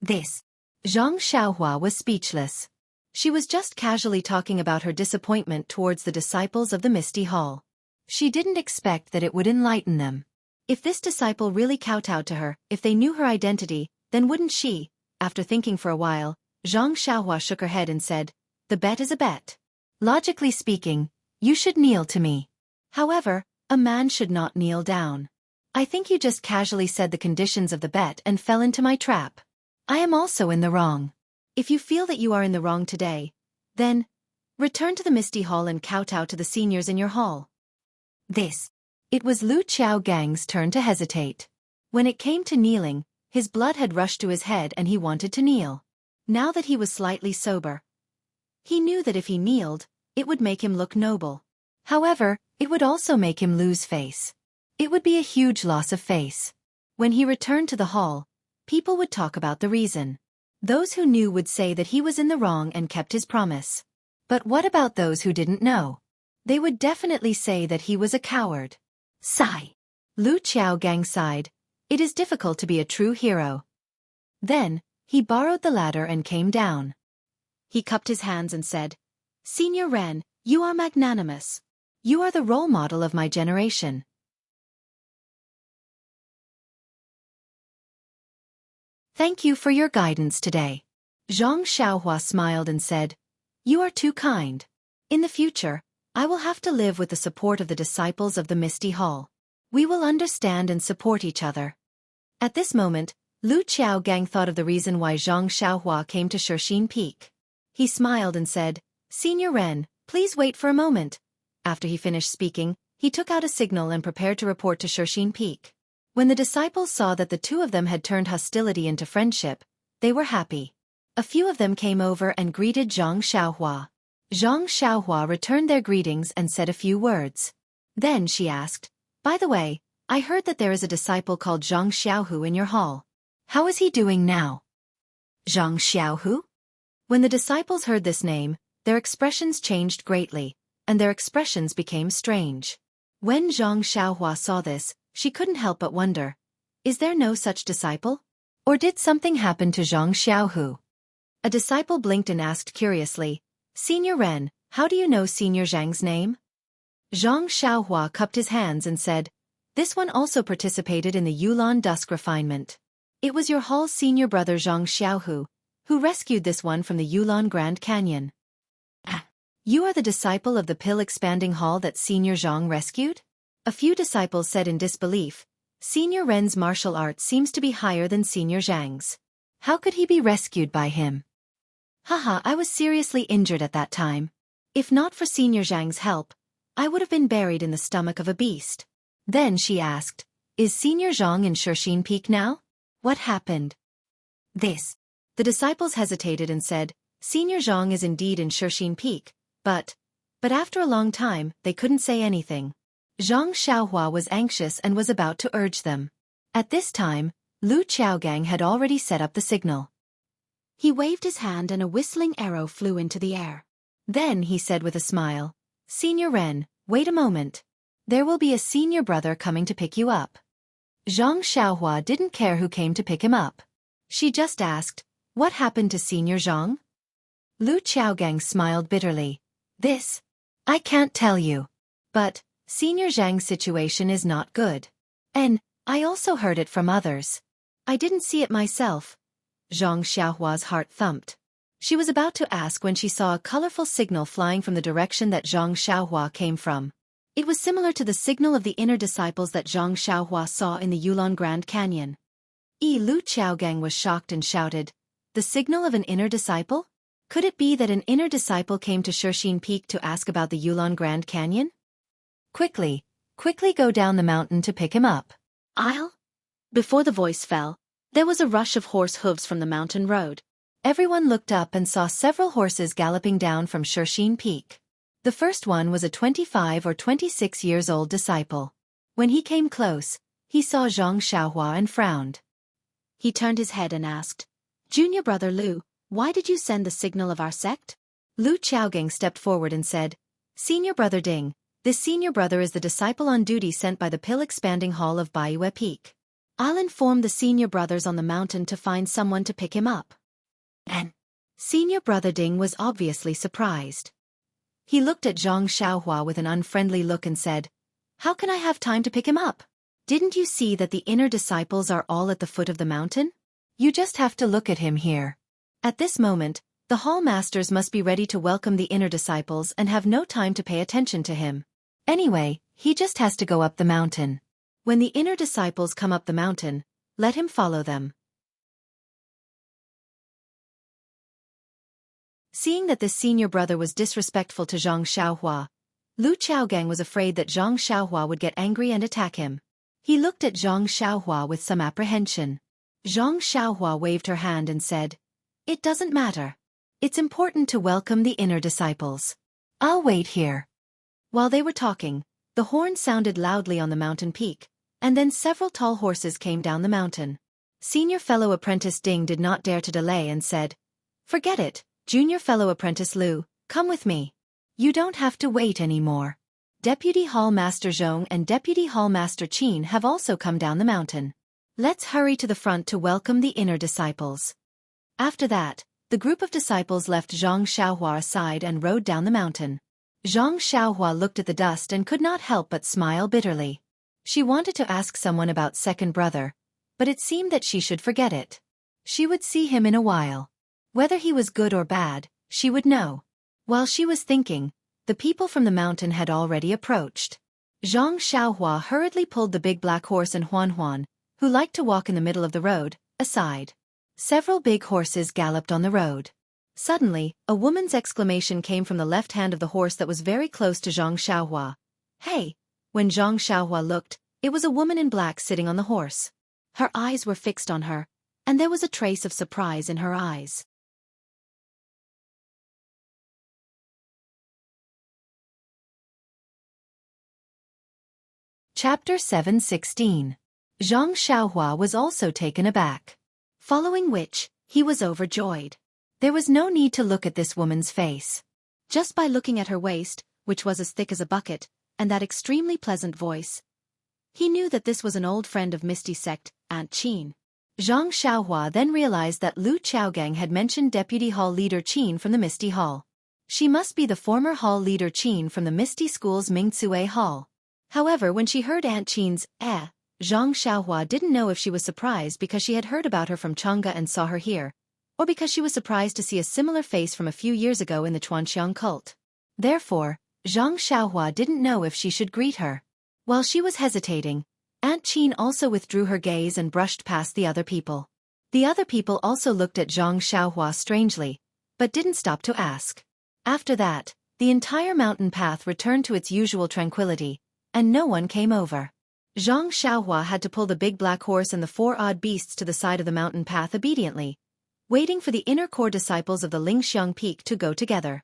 This Zhang Xiaohua was speechless. She was just casually talking about her disappointment towards the disciples of the Misty Hall. She didn't expect that it would enlighten them. If this disciple really kowtowed to her, if they knew her identity, then wouldn't she? After thinking for a while, Zhang Xiaohua shook her head and said, "The bet is a bet. Logically speaking, you should kneel to me. However, a man should not kneel down. I think you just casually said the conditions of the bet and fell into my trap. I am also in the wrong. If you feel that you are in the wrong today, then return to the Misty Hall and kowtow to the seniors in your hall." It was Lu Qiaogang's turn to hesitate. When it came to kneeling, his blood had rushed to his head and he wanted to kneel. Now that he was slightly sober, he knew that if he kneeled, it would make him look noble. However, it would also make him lose face. It would be a huge loss of face. When he returned to the hall, people would talk about the reason. Those who knew would say that he was in the wrong and kept his promise. But what about those who didn't know? They would definitely say that he was a coward. Sigh. Lu Qiaogang sighed. It is difficult to be a true hero. Then, he borrowed the ladder and came down. He cupped his hands and said, "Senior Ren, you are magnanimous. You are the role model of my generation. Thank you for your guidance today." Zhang Xiaohua smiled and said, "You are too kind. In the future, I will have to live with the support of the disciples of the Misty Hall. We will understand and support each other." At this moment, Lu Qiaogang thought of the reason why Zhang Xiaohua came to Shixin Peak. He smiled and said, "Senior Ren, please wait for a moment." After he finished speaking, he took out a signal and prepared to report to Shixin Peak. When the disciples saw that the two of them had turned hostility into friendship, they were happy. A few of them came over and greeted Zhang Xiaohua. Zhang Xiaohua returned their greetings and said a few words. Then she asked, "By the way, I heard that there is a disciple called Zhang Xiaohu in your hall. How is he doing now?" Zhang Xiaohu? When the disciples heard this name, their expressions changed greatly, and their expressions became strange. When Zhang Xiaohua saw this, she couldn't help but wonder, is there no such disciple? Or did something happen to Zhang Xiaohu? A disciple blinked and asked curiously, "Senior Ren, how do you know Senior Zhang's name?" Zhang Xiaohua cupped his hands and said, "This one also participated in the Yulan Dusk refinement. It was your hall's senior brother Zhang Xiaohu, who rescued this one from the Yulan Grand Canyon." "You are the disciple of the pill-expanding hall that Senior Zhang rescued?" A few disciples said in disbelief, "Senior Ren's martial arts seems to be higher than Senior Zhang's. How could he be rescued by him?" "Haha, I was seriously injured at that time. If not for Senior Zhang's help, I would have been buried in the stomach of a beast." Then she asked, "Is Senior Zhang in Shixin Peak now? What happened?" The disciples hesitated and said, "Senior Zhang is indeed in Shixin Peak, but after a long time, they couldn't say anything." Zhang Xiaohua was anxious and was about to urge them. At this time, Lu Qiaogang had already set up the signal. He waved his hand and a whistling arrow flew into the air. Then he said with a smile, "Senior Ren, wait a moment. There will be a senior brother coming to pick you up." Zhang Xiaohua didn't care who came to pick him up. She just asked, "What happened to Senior Zhang?" Lu Qiaogang smiled bitterly. I can't tell you. But Senior Zhang's situation is not good. And I also heard it from others. I didn't see it myself." Zhang Xiaohua's heart thumped. She was about to ask when she saw a colorful signal flying from the direction that Zhang Xiaohua came from. It was similar to the signal of the inner disciples that Zhang Xiaohua saw in the Yulan Grand Canyon. Lu Qiaogang was shocked and shouted, "The signal of an inner disciple? Could it be that an inner disciple came to Shixin Peak to ask about the Yulan Grand Canyon? Quickly go down the mountain to pick him up." Before the voice fell, there was a rush of horse hooves from the mountain road. Everyone looked up and saw several horses galloping down from Shixin Peak. The first one was a 25 or 26 years old disciple. When he came close, he saw Zhang Xiaohua and frowned. He turned his head and asked, "Junior brother Lu, why did you send the signal of our sect?" Lu Qiaogang stepped forward and said, "Senior brother Ding, this senior brother is the disciple on duty sent by the pill-expanding hall of Baiyue Peak. I'll inform the senior brothers on the mountain to find someone to pick him up." And senior brother Ding was obviously surprised. He looked at Zhang Xiaohua with an unfriendly look and said, "How can I have time to pick him up? Didn't you see that the inner disciples are all at the foot of the mountain? You just have to look at him here." At this moment, the hall masters must be ready to welcome the inner disciples and have no time to pay attention to him. Anyway, he just has to go up the mountain. When the inner disciples come up the mountain, let him follow them. Seeing that this senior brother was disrespectful to Zhang Xiaohua, Lu Qiaogang was afraid that Zhang Xiaohua would get angry and attack him. He looked at Zhang Xiaohua with some apprehension. Zhang Xiaohua waved her hand and said, "It doesn't matter. It's important to welcome the inner disciples. I'll wait here." While they were talking, the horn sounded loudly on the mountain peak, and then several tall horses came down the mountain. Senior fellow apprentice Ding did not dare to delay and said, "Forget it, junior fellow apprentice Lu, come with me. You don't have to wait anymore. Deputy Hall Master Zhong and Deputy Hall Master Qin have also come down the mountain. Let's hurry to the front to welcome the inner disciples." After that, the group of disciples left Zhang Xiaohua aside and rode down the mountain. Zhang Xiaohua looked at the dust and could not help but smile bitterly. She wanted to ask someone about second brother, but it seemed that she should forget it. She would see him in a while. Whether he was good or bad, she would know. While she was thinking, the people from the mountain had already approached. Zhang Xiaohua hurriedly pulled the big black horse and Huan Huan, who liked to walk in the middle of the road, aside. Several big horses galloped on the road. Suddenly, a woman's exclamation came from the left hand of the horse that was very close to Zhang Xiaohua. "Hey!" When Zhang Xiaohua looked, it was a woman in black sitting on the horse. Her eyes were fixed on her, and there was a trace of surprise in her eyes. Chapter 7:16. Zhang Xiaohua was also taken aback. Following which, he was overjoyed. There was no need to look at this woman's face. Just by looking at her waist, which was as thick as a bucket, and that extremely pleasant voice, he knew that this was an old friend of Misty Sect, Aunt Qin. Zhang Xiaohua then realized that Lu Qiaogang had mentioned Deputy Hall Leader Qin from the Misty Hall. She must be the former Hall Leader Qin from the Misty School's Mingcue Hall. However, when she heard Aunt Qin's Zhang Xiaohua didn't know if she was surprised because she had heard about her from Chang'e and saw her here, or because she was surprised to see a similar face from a few years ago in the Chuanxiang cult. Therefore, Zhang Xiaohua didn't know if she should greet her. While she was hesitating, Aunt Qin also withdrew her gaze and brushed past the other people. The other people also looked at Zhang Xiaohua strangely, but didn't stop to ask. After that, the entire mountain path returned to its usual tranquility, and no one came over. Zhang Xiaohua had to pull the big black horse and the 4 odd beasts to the side of the mountain path obediently, waiting for the inner core disciples of the Lingxiang Peak to go together.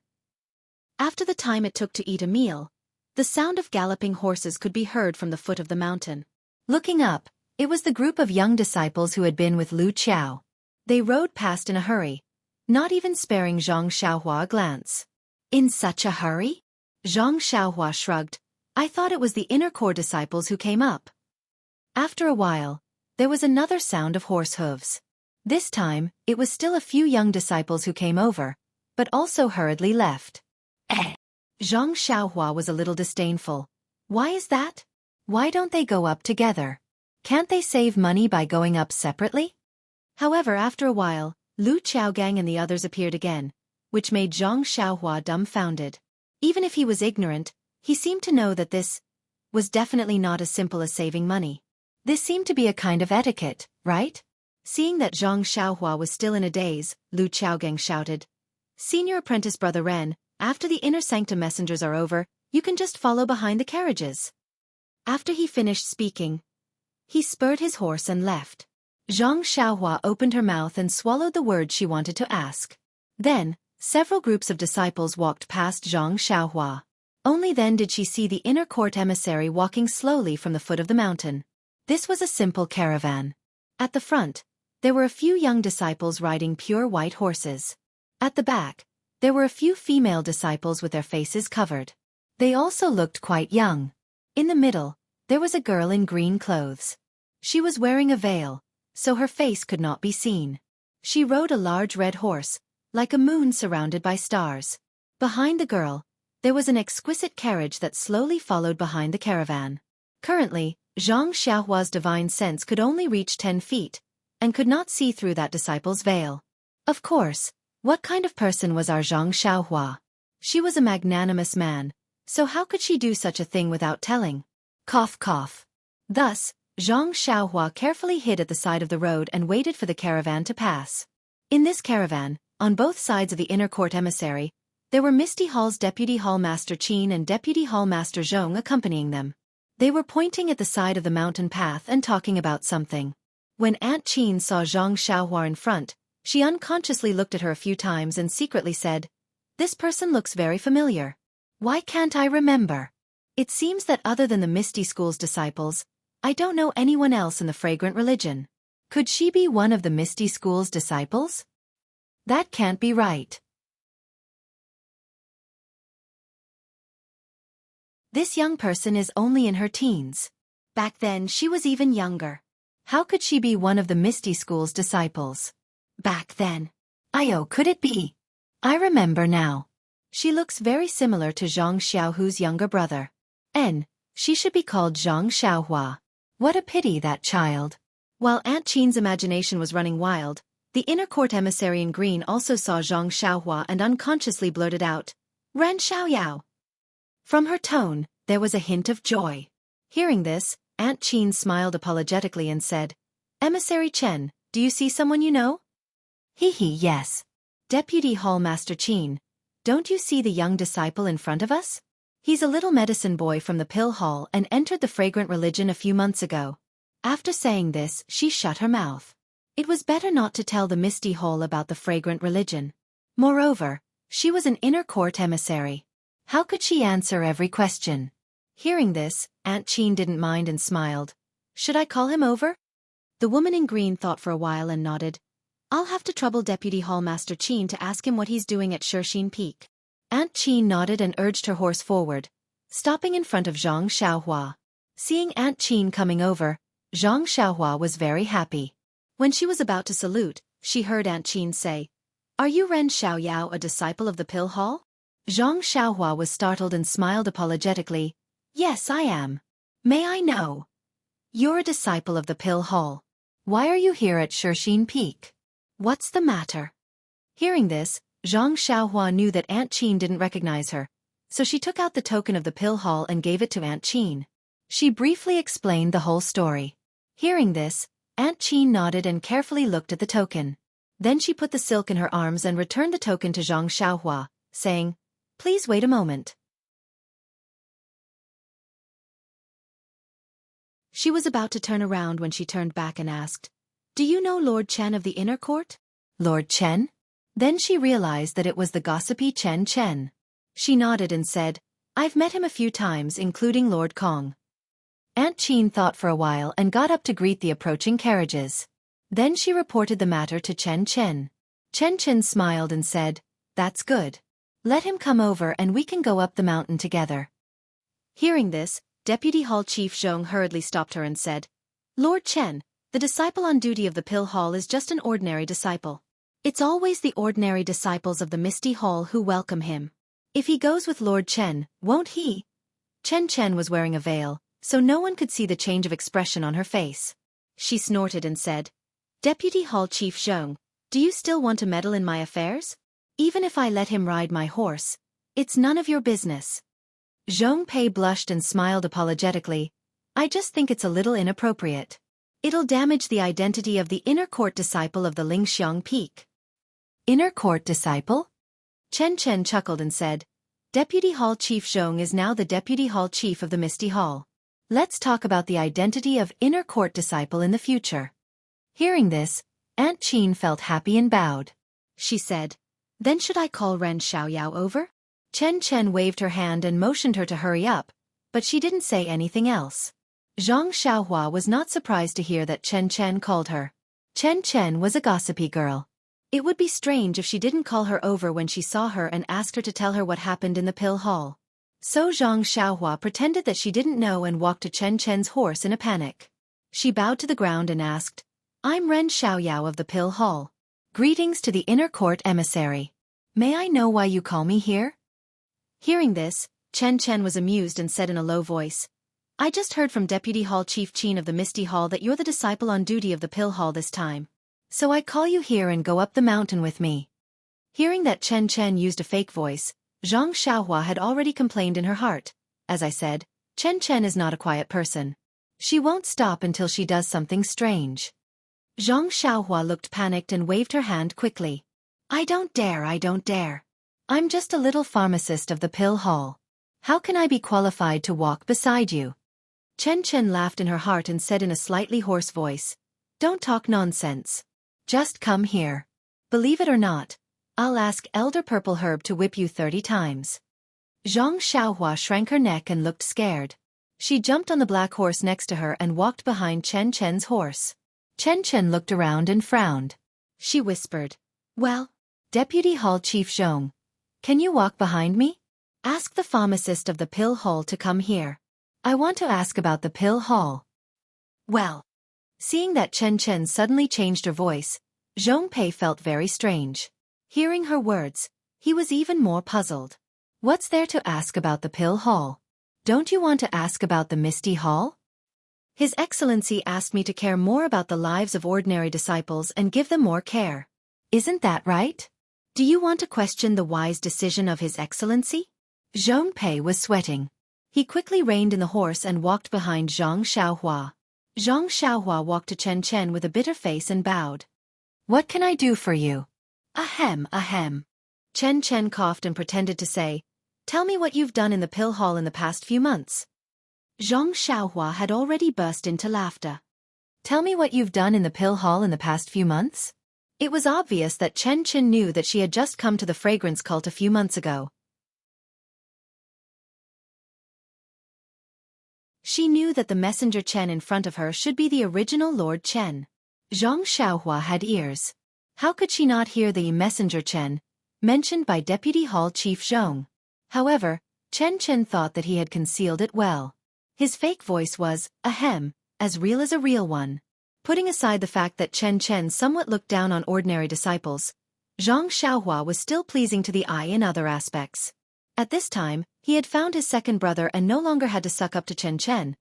After the time it took to eat a meal, the sound of galloping horses could be heard from the foot of the mountain. Looking up, it was the group of young disciples who had been with Lu Qiao. They rode past in a hurry, not even sparing Zhang Xiaohua a glance. "In such a hurry?" Zhang Xiaohua shrugged. "I thought it was the inner core disciples who came up." After a while, there was another sound of horse hooves. This time, it was still a few young disciples who came over, but also hurriedly left. Zhang Xiaohua was a little disdainful. "Why is that? Why don't they go up together? Can't they save money by going up separately?" However, after a while, Lu Qiaogang and the others appeared again, which made Zhang Xiaohua dumbfounded. Even if he was ignorant, he seemed to know that this was definitely not as simple as saving money. This seemed to be a kind of etiquette, right? Seeing that Zhang Xiaohua was still in a daze, Lu Qiaogang shouted, "Senior apprentice brother Ren, after the inner sanctum messengers are over, you can just follow behind the carriages." After he finished speaking, he spurred his horse and left. Zhang Xiaohua opened her mouth and swallowed the words she wanted to ask. Then, several groups of disciples walked past Zhang Xiaohua. Only then did she see the inner court emissary walking slowly from the foot of the mountain. This was a simple caravan. At the front, there were a few young disciples riding pure white horses. At the back, there were a few female disciples with their faces covered. They also looked quite young. In the middle, there was a girl in green clothes. She was wearing a veil, so her face could not be seen. She rode a large red horse, like a moon surrounded by stars. Behind the girl, there was an exquisite carriage that slowly followed behind the caravan. Currently, Xianxia's divine sense could only reach 10 feet, and could not see through that disciple's veil. Of course, what kind of person was our Xianxia? She was a magnanimous man, so how could she do such a thing without telling? Cough cough. Thus, Xianxia carefully hid at the side of the road and waited for the caravan to pass. In this caravan, on both sides of the inner court emissary, there were Misty Hall's Deputy Hall Master Qin and Deputy Hall Master Zhong accompanying them. They were pointing at the side of the mountain path and talking about something. When Aunt Qin saw Xianxia in front, she unconsciously looked at her a few times and secretly said, "This person looks very familiar. Why can't I remember? It seems that other than the Misty School's disciples, I don't know anyone else in the fragrant religion. Could she be one of the Misty School's disciples? That can't be right. This young person is only in her teens. Back then she was even younger. How could she be one of the Misty School's disciples? Back then. Could it be? I remember now. She looks very similar to Zhang Xiaohu's younger brother. She should be called Zhang Xiaohua. What a pity, that child." While Aunt Qin's imagination was running wild, the inner court emissary in green also saw Zhang Xiaohua and unconsciously blurted out, "Ren Xiaoyao." From her tone, there was a hint of joy. Hearing this, Aunt Qin smiled apologetically and said, "Emissary Chen, do you see someone you know?" Yes. Deputy Hall Master Qin, don't you see the young disciple in front of us? He's a little medicine boy from the Pill Hall and entered the fragrant religion a few months ago." After saying this, she shut her mouth. It was better not to tell the Misty Hall about the fragrant religion. Moreover, she was an inner court emissary. How could she answer every question? Hearing this, Aunt Qin didn't mind and smiled. "Should I call him over?" The woman in green thought for a while and nodded. "I'll have to trouble Deputy Hall Master Qin to ask him what he's doing at Shixin Peak." Aunt Qin nodded and urged her horse forward, stopping in front of Zhang Xiaohua. Seeing Aunt Qin coming over, Zhang Xiaohua was very happy. When she was about to salute, she heard Aunt Qin say, "Are you Ren Xiaoyao, a disciple of the Pill Hall?" Zhang Xiaohua was startled and smiled apologetically. "Yes, I am. May I know? You're a disciple of the Pill Hall. Why are you here at Shixin Peak? What's the matter?" Hearing this, Zhang Xiaohua knew that Aunt Qin didn't recognize her, so she took out the token of the Pill Hall and gave it to Aunt Qin. She briefly explained the whole story. Hearing this, Aunt Qin nodded and carefully looked at the token. Then she put the silk in her arms and returned the token to Zhang Xiaohua, saying, "Please wait a moment." She was about to turn around when she turned back and asked, "Do you know Lord Chen of the inner court?" "Lord Chen?" Then she realized that it was the gossipy Chen Chen. She nodded and said, "I've met him a few times, including Lord Kong." Aunt Qin thought for a while and got up to greet the approaching carriages. Then she reported the matter to Chen Chen. Chen Chen smiled and said, "That's good. Let him come over and we can go up the mountain together." Hearing this, Deputy Hall Chief Zhong hurriedly stopped her and said, "Lord Chen, the disciple on duty of the Pill Hall is just an ordinary disciple. It's always the ordinary disciples of the Misty Hall who welcome him. If he goes with Lord Chen, won't he?" Chen Chen was wearing a veil, so no one could see the change of expression on her face. She snorted and said, "Deputy Hall Chief Zhong, do you still want to meddle in my affairs? Even if I let him ride my horse, it's none of your business." Zhong Pei blushed and smiled apologetically. "I just think it's a little inappropriate. It'll damage the identity of the inner court disciple of the Lingxiang Peak." "Inner court disciple?" Chen Chen chuckled and said, "Deputy Hall Chief Zhong is now the Deputy Hall Chief of the Misty Hall. Let's talk about the identity of inner court disciple in the future." Hearing this, Aunt Qin felt happy and bowed. She said, "Then should I call Ren Xiaoyao over?" Chen Chen waved her hand and motioned her to hurry up, but she didn't say anything else. Zhang Xiaohua was not surprised to hear that Chen Chen called her. Chen Chen was a gossipy girl. It would be strange if she didn't call her over when she saw her and asked her to tell her what happened in the Pill Hall. So Zhang Xiaohua pretended that she didn't know and walked to Chen Chen's horse in a panic. She bowed to the ground and asked, "I'm Ren Xiaoyao of the Pill Hall. Greetings to the inner court emissary. May I know why you call me here? Hearing this, Chen was amused and said in a low voice, I just heard from Deputy Hall Chief Qin of the Misty Hall that you're the disciple on duty of the Pill Hall this time. So I call you here and go up the mountain with me. Hearing that Chen used a fake voice, Xianxia had already complained in her heart. As I said, Chen is not a quiet person. She won't stop until she does something strange. Xianxia looked panicked and waved her hand quickly. I don't dare. I'm just a little pharmacist of the Pill Hall. How can I be qualified to walk beside you? Chen laughed in her heart and said in a slightly hoarse voice, Don't talk nonsense. Just come here. Believe it or not, I'll ask Elder Purple Herb to whip you 30 times. Xianxia shrank her neck and looked scared. She jumped on the black horse next to her and walked behind Chen's horse. Chen looked around and frowned. She whispered, Well, Deputy Hall Chief Zhong, can you walk behind me? Ask the pharmacist of the Pill Hall to come here. I want to ask about the Pill Hall. Well, seeing that Chen suddenly changed her voice, Zhong Pei felt very strange. Hearing her words, he was even more puzzled. What's there to ask about the Pill Hall? Don't you want to ask about the Misty Hall? His Excellency asked me to care more about the lives of ordinary disciples and give them more care. Isn't that right? Do you want to question the wise decision of His Excellency? Zhong Pei was sweating. He quickly reined in the horse and walked behind Xianxia. Xianxia walked to Chen with a bitter face and bowed. What can I do for you? Ahem. Chen coughed and pretended to say, Tell me what you've done in the Pill Hall in the past few months. Xianxia had already burst into laughter. Tell me what you've done in the Pill Hall in the past few months? It was obvious that Chen knew that she had just come to the fragrance cult a few months ago. She knew that the messenger Chen in front of her should be the original Lord Chen. Xianxia had ears. How could she not hear the messenger Chen, mentioned by Deputy Hall Chief Zhong? However, Chen thought that he had concealed it well. His fake voice was, ahem, as real as a real one. Putting aside the fact that Chen somewhat looked down on ordinary disciples, Xianxia was still pleasing to the eye in other aspects. At this time, he had found his second brother and no longer had to suck up to Chen,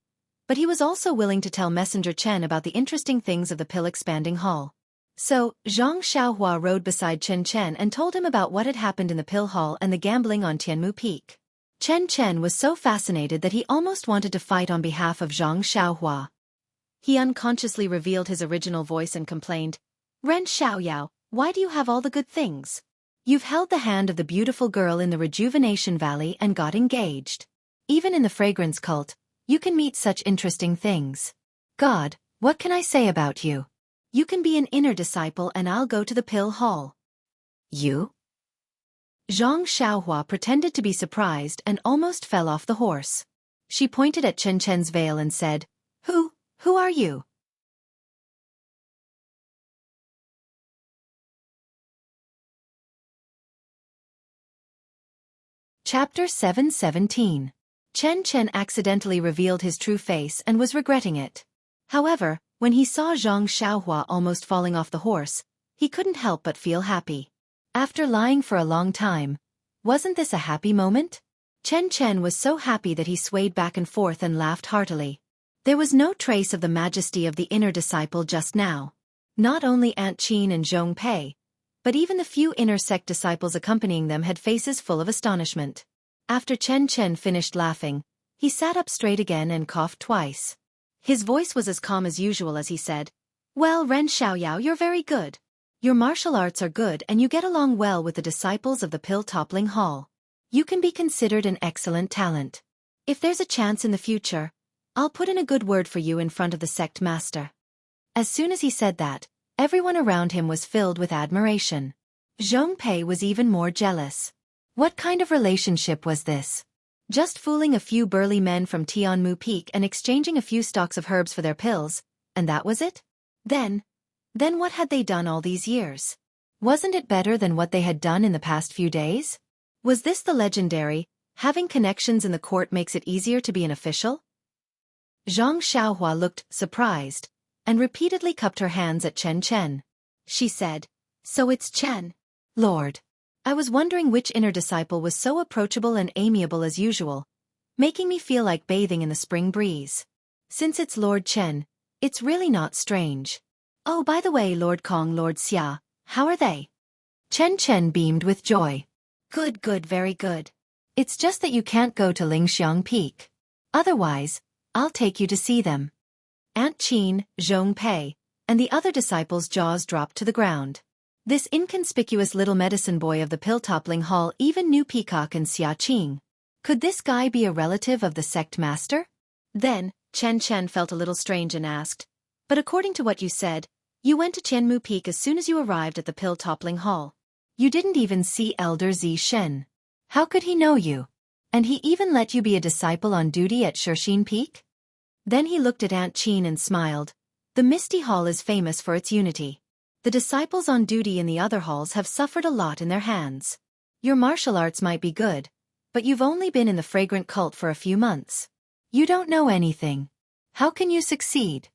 but he was also willing to tell Messenger Chen about the interesting things of the Pill Expanding Hall. So, Xianxia rode beside Chen and told him about what had happened in the Pill Hall and the gambling on Tianmu Peak. Chen was so fascinated that he almost wanted to fight on behalf of Xianxia. He unconsciously revealed his original voice and complained, Ren Xiaoyao, why do you have all the good things? You've held the hand of the beautiful girl in the Rejuvenation Valley and got engaged. Even in the fragrance cult, you can meet such interesting things. God, what can I say about you? You can be an inner disciple and I'll go to the Pill Hall. You? Xianxia pretended to be surprised and almost fell off the horse. She pointed at Chen's veil and said, Who are you? Chapter 717. Chen accidentally revealed his true face and was regretting it. However, when he saw Xianxia almost falling off the horse, he couldn't help but feel happy. After lying for a long time, wasn't this a happy moment? Chen was so happy that he swayed back and forth and laughed heartily. There was no trace of the majesty of the inner disciple just now. Not only Aunt Qin and Zhong Pei, but even the few inner sect disciples accompanying them had faces full of astonishment. After Chen finished laughing, he sat up straight again and coughed twice. His voice was as calm as usual as he said, Well, Ren Xiaoyao, you're very good. Your martial arts are good and you get along well with the disciples of the Pill Toppling Hall. You can be considered an excellent talent. If there's a chance in the future, I'll put in a good word for you in front of the sect master. As soon as he said that, everyone around him was filled with admiration. Zhong Pei was even more jealous. What kind of relationship was this? Just fooling a few burly men from Tianmu Peak and exchanging a few stalks of herbs for their pills, and that was it? Then what had they done all these years? Wasn't it better than what they had done in the past few days? Was this the legendary, having connections in the court makes it easier to be an official? Xianxia looked surprised, and repeatedly cupped her hands at Chen. She said, So it's Chen. Lord. I was wondering which inner disciple was so approachable and amiable as usual, making me feel like bathing in the spring breeze. Since it's Lord Chen, it's really not strange. Oh, by the way, Lord Kong, Lord Xia, how are they? Chen beamed with joy. Good, good, very good. It's just that you can't go to Lingxiang Peak. Otherwise, I'll take you to see them. Aunt Qin, Zhong Pei, and the other disciples' jaws dropped to the ground. This inconspicuous little medicine boy of the pill-toppling hall even knew Peacock and Xia Qing. Could this guy be a relative of the sect master? Then, Chen felt a little strange and asked, but according to what you said, you went to Qianmu Peak as soon as you arrived at the pill-toppling hall. You didn't even see Elder Zi Shen. How could he know you? And he even let you be a disciple on duty at Shixin Peak? Then he looked at Aunt Qin and smiled. The Misty Hall is famous for its unity. The disciples on duty in the other halls have suffered a lot in their hands. Your martial arts might be good, but you've only been in the fragrant cult for a few months. You don't know anything. How can you succeed?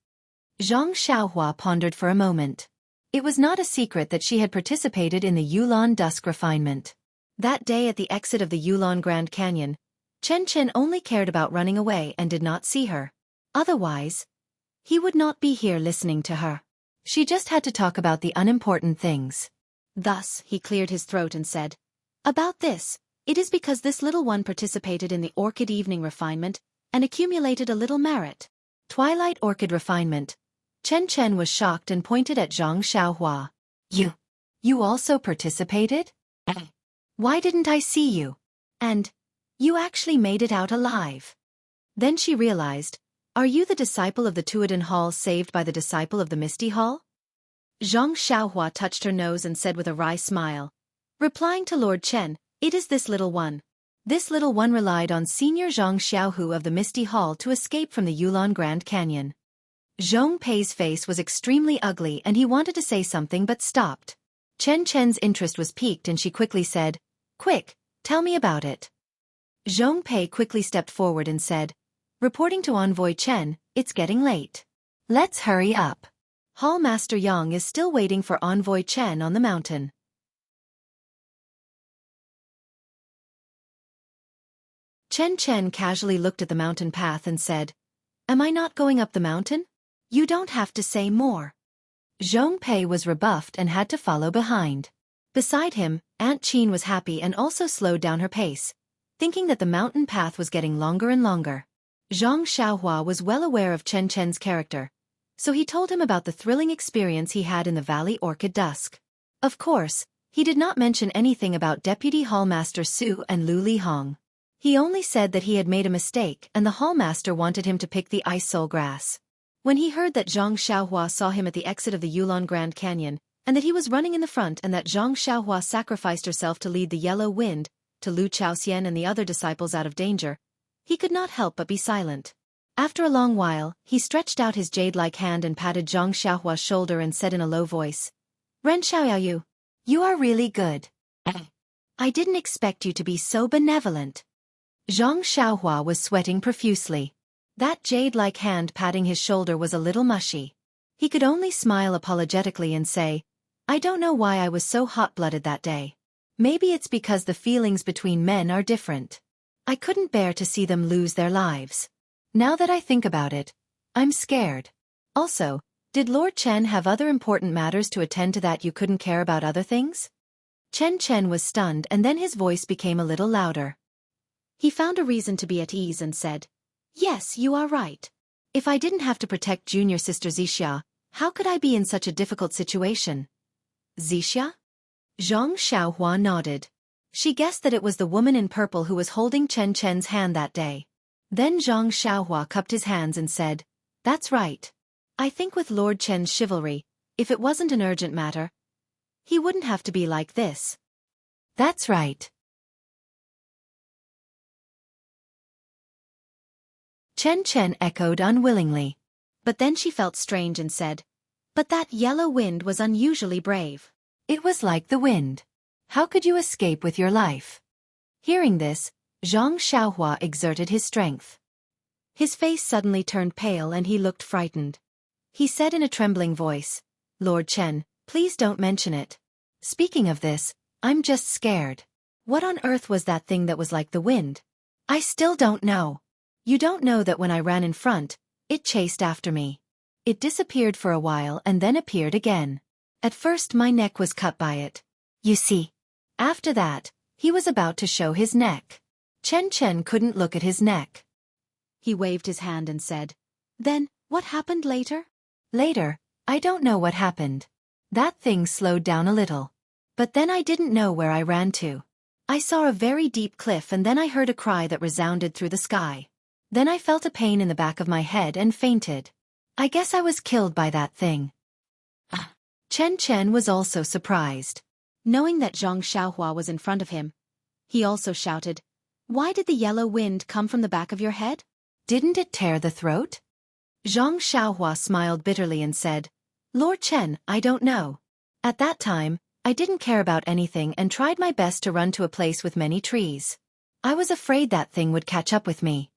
Zhang Xiaohua pondered for a moment. It was not a secret that she had participated in the Yulan Dusk refinement. That day at the exit of the Yulan Grand Canyon, Chen only cared about running away and did not see her. Otherwise, he would not be here listening to her. She just had to talk about the unimportant things. Thus, he cleared his throat and said, about this, it is because this little one participated in the Orchid Evening refinement and accumulated a little merit. Twilight Orchid refinement. Chen was shocked and pointed at Zhang Xiaohua. You also participated? Why didn't I see you? And, you actually made it out alive. Then she realized, are you the disciple of the Tuodan Hall saved by the disciple of the Misty Hall? Zhang Xiaohua touched her nose and said with a wry smile, replying to Lord Chen, it is this little one. This little one relied on Senior Zhang Xiaohu of the Misty Hall to escape from the Yulan Grand Canyon. Zhong Pei's face was extremely ugly and he wanted to say something but stopped. Chen's interest was piqued and she quickly said, quick, tell me about it. Zhong Pei quickly stepped forward and said, reporting to Envoy Chen, it's getting late. Let's hurry up. Hall Master Yang is still waiting for Envoy Chen on the mountain. Chen casually looked at the mountain path and said, am I not going up the mountain? You don't have to say more. Zhong Pei was rebuffed and had to follow behind. Beside him, Aunt Qin was happy and also slowed down her pace, thinking that the mountain path was getting longer and longer. Zhang Xiaohua was well aware of Chen's character, so he told him about the thrilling experience he had in the Valley Orchid Dusk. Of course, he did not mention anything about Deputy Hallmaster Su and Lu Lihong. He only said that he had made a mistake and the Hallmaster wanted him to pick the ice soul grass. When he heard that Zhang Xiaohua saw him at the exit of the Yulan Grand Canyon, and that he was running in the front and that Zhang Xiaohua sacrificed herself to lead the Yellow Wind, to Lu Chaoxian and the other disciples out of danger, he could not help but be silent. After a long while, he stretched out his jade-like hand and patted Zhang Xiaohua's shoulder and said in a low voice, Ren Xiaoyao, you are really good. I didn't expect you to be so benevolent. Zhang Xiaohua was sweating profusely. That jade-like hand patting his shoulder was a little mushy. He could only smile apologetically and say, I don't know why I was so hot-blooded that day. Maybe it's because the feelings between men are different. I couldn't bear to see them lose their lives. Now that I think about it, I'm scared. Also, did Lord Chen have other important matters to attend to that you couldn't care about other things? Chen was stunned and then his voice became a little louder. He found a reason to be at ease and said, yes, you are right. If I didn't have to protect junior sister Xianxia, how could I be in such a difficult situation? Xianxia? Zhang Xiaohua nodded. She guessed that it was the woman in purple who was holding Chen's hand that day. Then Zhang Xiaohua cupped his hands and said, that's right. I think with Lord Chen's chivalry, if it wasn't an urgent matter, he wouldn't have to be like this. That's right. Chen echoed unwillingly. But then she felt strange and said, but that yellow wind was unusually brave. It was like the wind. How could you escape with your life? Hearing this, Zhang Xiaohua exerted his strength. His face suddenly turned pale and he looked frightened. He said in a trembling voice, Lord Chen, please don't mention it. Speaking of this, I'm just scared. What on earth was that thing that was like the wind? I still don't know. You don't know that when I ran in front, it chased after me. It disappeared for a while and then appeared again. At first my neck was cut by it. You see. After that, he was about to show his neck. Chen couldn't look at his neck. He waved his hand and said, "Then, what happened later?" Later, I don't know what happened. That thing slowed down a little. But then I didn't know where I ran to. I saw a very deep cliff and then I heard a cry that resounded through the sky. Then I felt a pain in the back of my head and fainted. I guess I was killed by that thing. Chen was also surprised. Knowing that Zhang Xiaohua was in front of him, he also shouted, "Why did the yellow wind come from the back of your head? Didn't it tear the throat?" Zhang Xiaohua smiled bitterly and said, "Lord Chen, I don't know. At that time, I didn't care about anything and tried my best to run to a place with many trees. I was afraid that thing would catch up with me."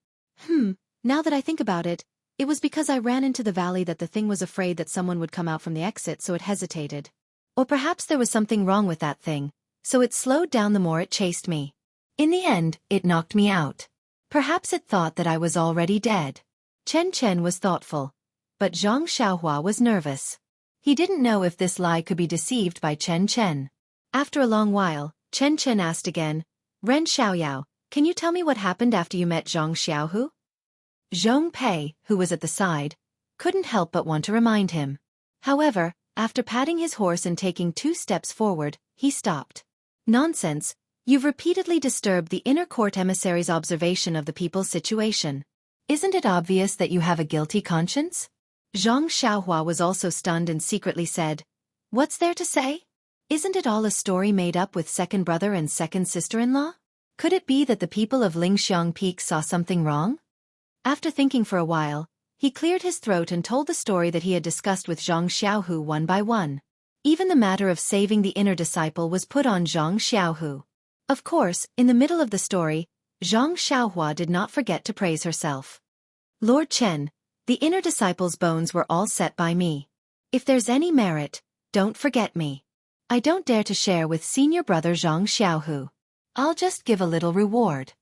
Now that I think about it, it was because I ran into the valley that the thing was afraid that someone would come out from the exit, so it hesitated. Or perhaps there was something wrong with that thing, so it slowed down the more it chased me. In the end, it knocked me out. Perhaps it thought that I was already dead. Chen was thoughtful, but Zhang Xiaohua was nervous. He didn't know if this lie could be deceived by Chen. After a long while, Chen asked again, "Ren Xiaoyao, can you tell me what happened after you met Zhang Xiaohu?" Zhong Pei, who was at the side, couldn't help but want to remind him. However, after patting his horse and taking 2 steps forward, he stopped. "Nonsense, you've repeatedly disturbed the inner court emissary's observation of the people's situation. Isn't it obvious that you have a guilty conscience?" Zhang Xiaohua was also stunned and secretly said, "What's there to say? Isn't it all a story made up with second brother and second sister-in-law? Could it be that the people of Lingxiang Peak saw something wrong?" After thinking for a while, he cleared his throat and told the story that he had discussed with Zhang Xiaohu one by one. Even the matter of saving the inner disciple was put on Zhang Xiaohu. Of course, in the middle of the story, Zhang Xiaohua did not forget to praise herself. "Lord Chen, the inner disciple's bones were all set by me. If there's any merit, don't forget me. I don't dare to share with senior brother Zhang Xiaohu. I'll just give a little reward."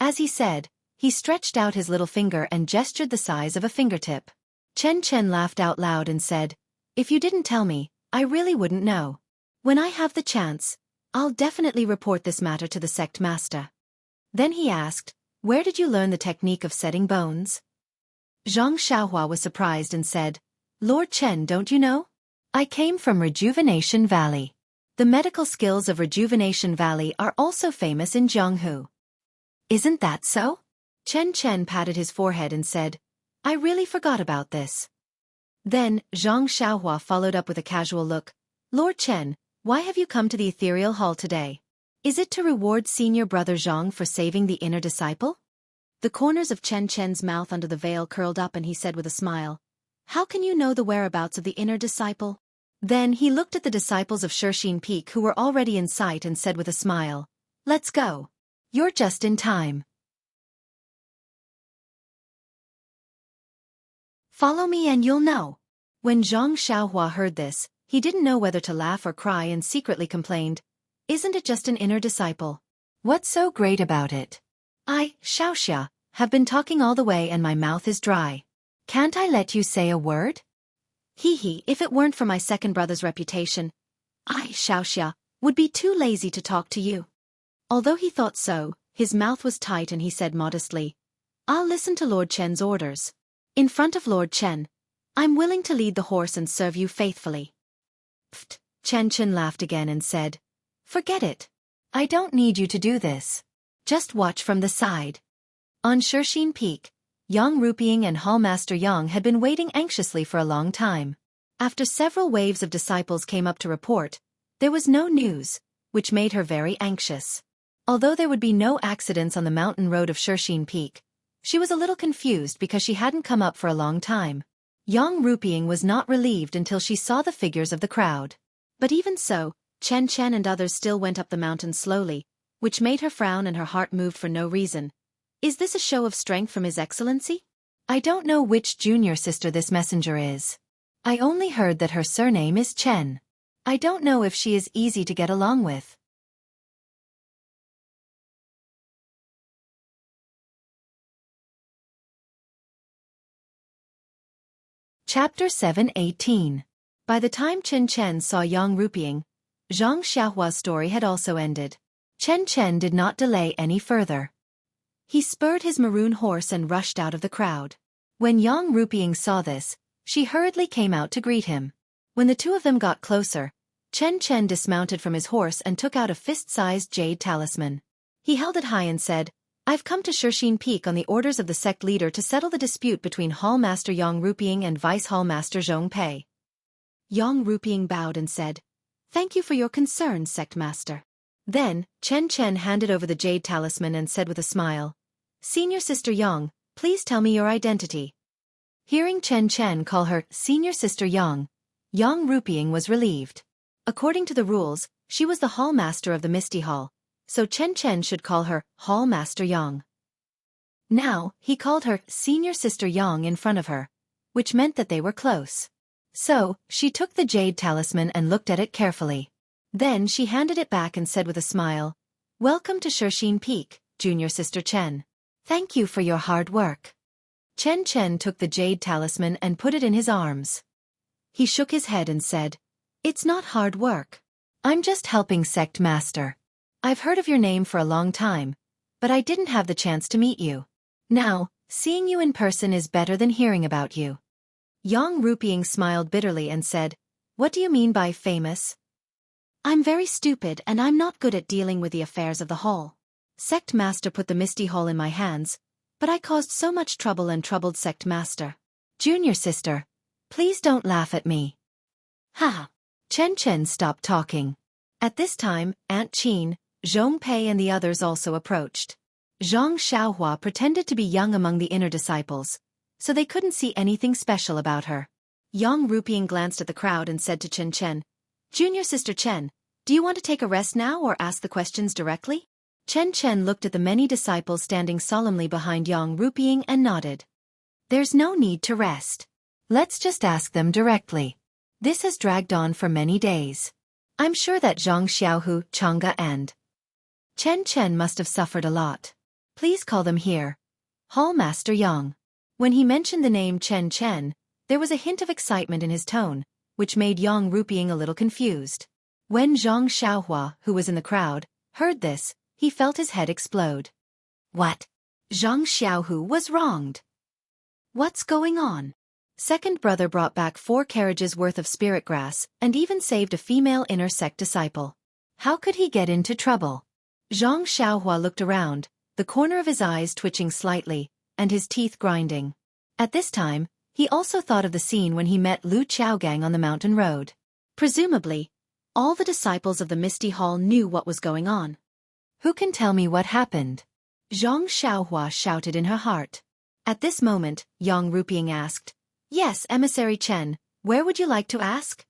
As he said, he stretched out his little finger and gestured the size of a fingertip. Chen laughed out loud and said, "If you didn't tell me, I really wouldn't know. When I have the chance, I'll definitely report this matter to the sect master." Then he asked, "Where did you learn the technique of setting bones?" Zhang Xiaohua was surprised and said, "Lord Chen, don't you know? I came from Rejuvenation Valley. The medical skills of Rejuvenation Valley are also famous in Jianghu." "Isn't that so?" Chen patted his forehead and said, "I really forgot about this." Then, Zhang Xiaohua followed up with a casual look, "Lord Chen, why have you come to the ethereal hall today? Is it to reward senior brother Zhang for saving the inner disciple?" The corners of Chen's mouth under the veil curled up and he said with a smile, "How can you know the whereabouts of the inner disciple?" Then he looked at the disciples of Shixin Peak who were already in sight and said with a smile, "Let's go. You're just in time. Follow me and you'll know." When Zhang Xiaohua heard this, he didn't know whether to laugh or cry and secretly complained, "Isn't it just an inner disciple? What's so great about it? I, Xiaoxia, have been talking all the way and my mouth is dry. Can't I let you say a word? If it weren't for my second brother's reputation, I, Xiaoxia, would be too lazy to talk to you." Although he thought so, his mouth was tight and he said modestly, "I'll listen to Lord Chen's orders. In front of Lord Chen, I'm willing to lead the horse and serve you faithfully." Pfft, Chen laughed again and said, "Forget it. I don't need you to do this. Just watch from the side." On Shixin Peak, Yang Ruping and Hallmaster Yang had been waiting anxiously for a long time. After several waves of disciples came up to report, there was no news, which made her very anxious. Although there would be no accidents on the mountain road of Shixin Peak, she was a little confused because she hadn't come up for a long time. Yang Ruping was not relieved until she saw the figures of the crowd. But even so, Chen and others still went up the mountain slowly, which made her frown and her heart moved for no reason. Is this a show of strength from His Excellency? I don't know which junior sister this messenger is. I only heard that her surname is Chen. I don't know if she is easy to get along with. Chapter 7:18. By the time Chen Chen saw Yang Rupiang, Zhang Xiaohua's story had also ended. Chen Chen did not delay any further. He spurred his maroon horse and rushed out of the crowd. When Yang Rupiang saw this, she hurriedly came out to greet him. When the two of them got closer, Chen Chen dismounted from his horse and took out a fist-sized jade talisman. He held it high and said, "I've come to Shixin Peak on the orders of the sect leader to settle the dispute between Hall Master Yang Rupiang and Vice Hall Master Zhong Pei." Yang Rupiang bowed and said, "Thank you for your concern, sect master." Then, Chen Chen handed over the jade talisman and said with a smile, "Senior Sister Yang, please tell me your identity." Hearing Chen Chen call her Senior Sister Yang, Yang Rupiang was relieved. According to the rules, she was the Hall Master of the Misty Hall, so Chen Chen should call her Hall Master Yang. Now, he called her Senior Sister Yang in front of her, which meant that they were close. So, she took the jade talisman and looked at it carefully. Then she handed it back and said with a smile, "Welcome to Shixin Peak, Junior Sister Chen. Thank you for your hard work." Chen Chen took the jade talisman and put it in his arms. He shook his head and said, "It's not hard work. I'm just helping Sect Master. I've heard of your name for a long time, but I didn't have the chance to meet you. Now, seeing you in person is better than hearing about you." Yang Rupiang smiled bitterly and said, "What do you mean by famous?" "I'm very stupid and I'm not good at dealing with the affairs of the hall. Sect Master put the Misty Hall in my hands, but I caused so much trouble and troubled Sect Master. Junior Sister, please don't laugh at me." Ha! Chen Chen stopped talking. At this time, Aunt Qin, Zhong Pei and the others also approached. Zhang Xiaohua pretended to be young among the inner disciples, so they couldn't see anything special about her. Yang Rupiang glanced at the crowd and said to Chen Chen, "Junior Sister Chen, do you want to take a rest now or ask the questions directly?" Chen Chen looked at the many disciples standing solemnly behind Yang Rupiang and nodded. "There's no need to rest. Let's just ask them directly. This has dragged on for many days. I'm sure that Zhang Xiaohu, Chang'e and Chen Chen must have suffered a lot. Please call them here. Hall Master Yang." When he mentioned the name Chen Chen, there was a hint of excitement in his tone, which made Yang Rupiang a little confused. When Zhang Xiaohua, who was in the crowd, heard this, he felt his head explode. What? Zhang Xiaohu was wronged. What's going on? Second brother brought back 4 carriages worth of spirit grass and even saved a female inner sect disciple. How could he get into trouble? Zhang Xiaohua looked around, the corner of his eyes twitching slightly, and his teeth grinding. At this time, he also thought of the scene when he met Lu Chaogang on the mountain road. Presumably, all the disciples of the Misty Hall knew what was going on. Who can tell me what happened? Zhang Xiaohua shouted in her heart. At this moment, Yang Rupiang asked, "Yes, Emissary Chen, where would you like to ask?"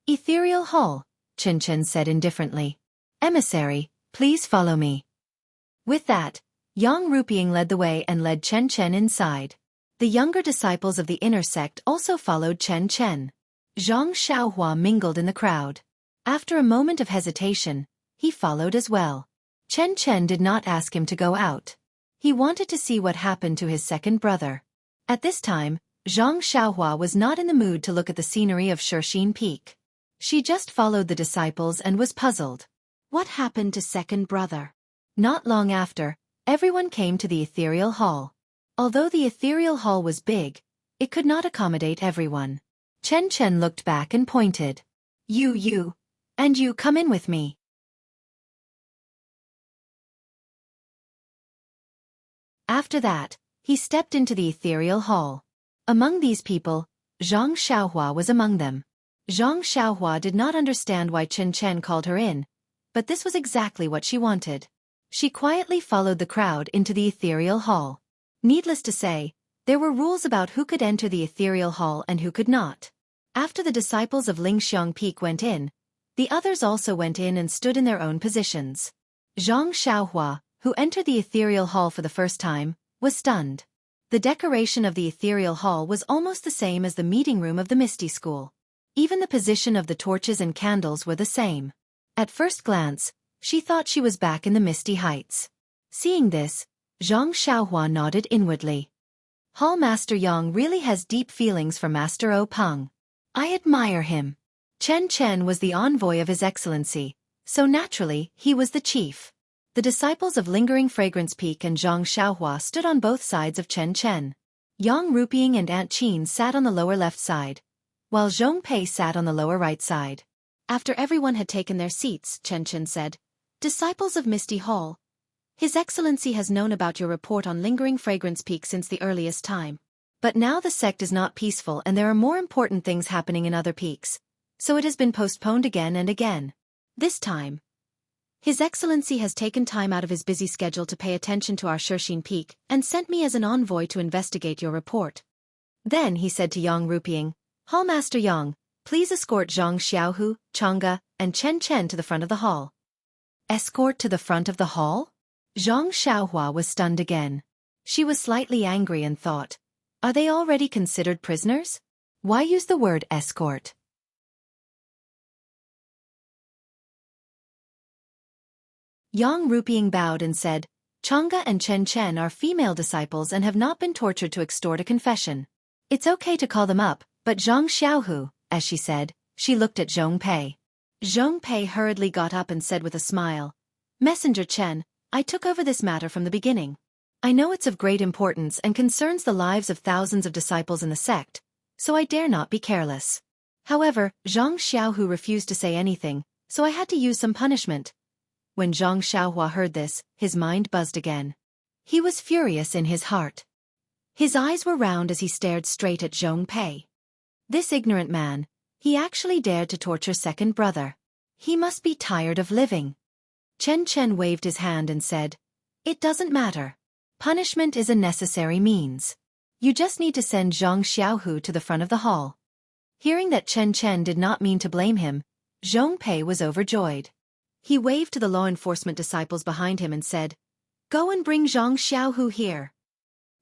"Ethereal Hall," Chen Chen said indifferently. "Emissary, please follow me." With that, Yang Rupiang led the way and led Chen Chen inside. The younger disciples of the inner sect also followed Chen Chen. Zhang Xiaohua mingled in the crowd. After a moment of hesitation, he followed as well. Chen Chen did not ask him to go out. He wanted to see what happened to his second brother. At this time, Zhang Xiaohua was not in the mood to look at the scenery of Shixin Peak. She just followed the disciples and was puzzled. What happened to second brother? Not long after, everyone came to the Ethereal Hall. Although the Ethereal Hall was big, it could not accommodate everyone. Chen Chen looked back and pointed. You, and you come in with me." After that, he stepped into the Ethereal Hall. Among these people, Zhang Xiaohua was among them. Zhang Xiaohua did not understand why Chen Chen called her in, but this was exactly what she wanted. She quietly followed the crowd into the Ethereal Hall. Needless to say, there were rules about who could enter the Ethereal Hall and who could not. After the disciples of Lingxiang Peak went in, the others also went in and stood in their own positions. Zhang Xiaohua, who entered the Ethereal Hall for the first time, was stunned. The decoration of the Ethereal Hall was almost the same as the meeting room of the Misty School. Even the position of the torches and candles were the same. At first glance, she thought she was back in the misty heights. Seeing this, Zhang Xiaohua nodded inwardly. Hall Master Yang really has deep feelings for Master O Peng. I admire him. Chen Chen was the envoy of His Excellency, so naturally he was the chief. The disciples of Lingering Fragrance Peak and Zhang Xiaohua stood on both sides of Chen Chen. Yang Ruping and Aunt Qin sat on the lower left side, while Zhong Pei sat on the lower right side. After everyone had taken their seats, Chen Chen said, "Disciples of Misty Hall, His Excellency has known about your report on Lingering Fragrance Peak since the earliest time. But now the sect is not peaceful and there are more important things happening in other peaks, so it has been postponed again and again. This time, His Excellency has taken time out of his busy schedule to pay attention to our Shixin Peak and sent me as an envoy to investigate your report." Then he said to Yang Ruping, "Hallmaster Yang, please escort Zhang Xiaohu, Chang'e, and Chen Chen to the front of the hall." Escort to the front of the hall? Zhang Xiaohua was stunned again. She was slightly angry and thought, are they already considered prisoners? Why use the word escort? Yang Ruping bowed and said, "Chang'e and Chen Chen are female disciples and have not been tortured to extort a confession. It's okay to call them up, but Zhang Xiaohu," as she said, she looked at Zhong Pei. Zhong Pei hurriedly got up and said with a smile, "Messenger Chen, I took over this matter from the beginning. I know it's of great importance and concerns the lives of thousands of disciples in the sect, so I dare not be careless." However, Zhang Xiaohu refused to say anything, so I had to use some punishment. When Zhang Xiaohua heard this, his mind buzzed again. He was furious in his heart. His eyes were round as he stared straight at Zhong Pei. This ignorant man, he actually dared to torture second brother. He must be tired of living. Chen Chen waved his hand and said, "It doesn't matter. Punishment is a necessary means. You just need to send Zhang Xiaohu to the front of the hall." Hearing that Chen Chen did not mean to blame him, Zhong Pei was overjoyed. He waved to the law enforcement disciples behind him and said, "Go and bring Zhang Xiaohu here."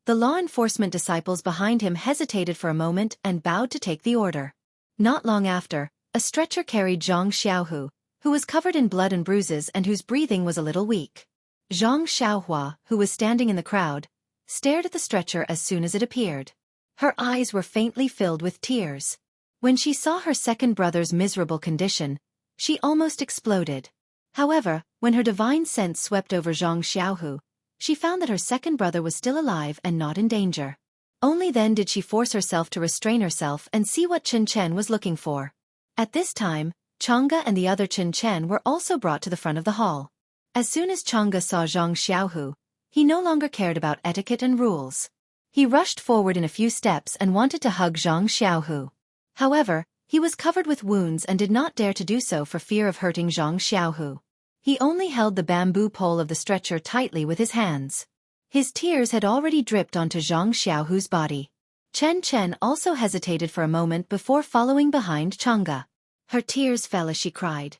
The law enforcement disciples behind him hesitated for a moment and bowed to take the order. Not long after, a stretcher carried Zhang Xiaohu, who was covered in blood and bruises and whose breathing was a little weak. Zhang Xiaohua, who was standing in the crowd, stared at the stretcher as soon as it appeared. Her eyes were faintly filled with tears. When she saw her second brother's miserable condition, she almost exploded. However, when her divine sense swept over Zhang Xiaohu, she found that her second brother was still alive and not in danger. Only then did she force herself to restrain herself and see what Chen Chen was looking for. At this time, Chang'e and the other Chen Chen were also brought to the front of the hall. As soon as Chang'e saw Zhang Xiaohu, he no longer cared about etiquette and rules. He rushed forward in a few steps and wanted to hug Zhang Xiaohu. However, he was covered with wounds and did not dare to do so for fear of hurting Zhang Xiaohu. He only held the bamboo pole of the stretcher tightly with his hands. His tears had already dripped onto Zhang Xiaohu's body. Chen Chen also hesitated for a moment before following behind Chang'e. Her tears fell as she cried,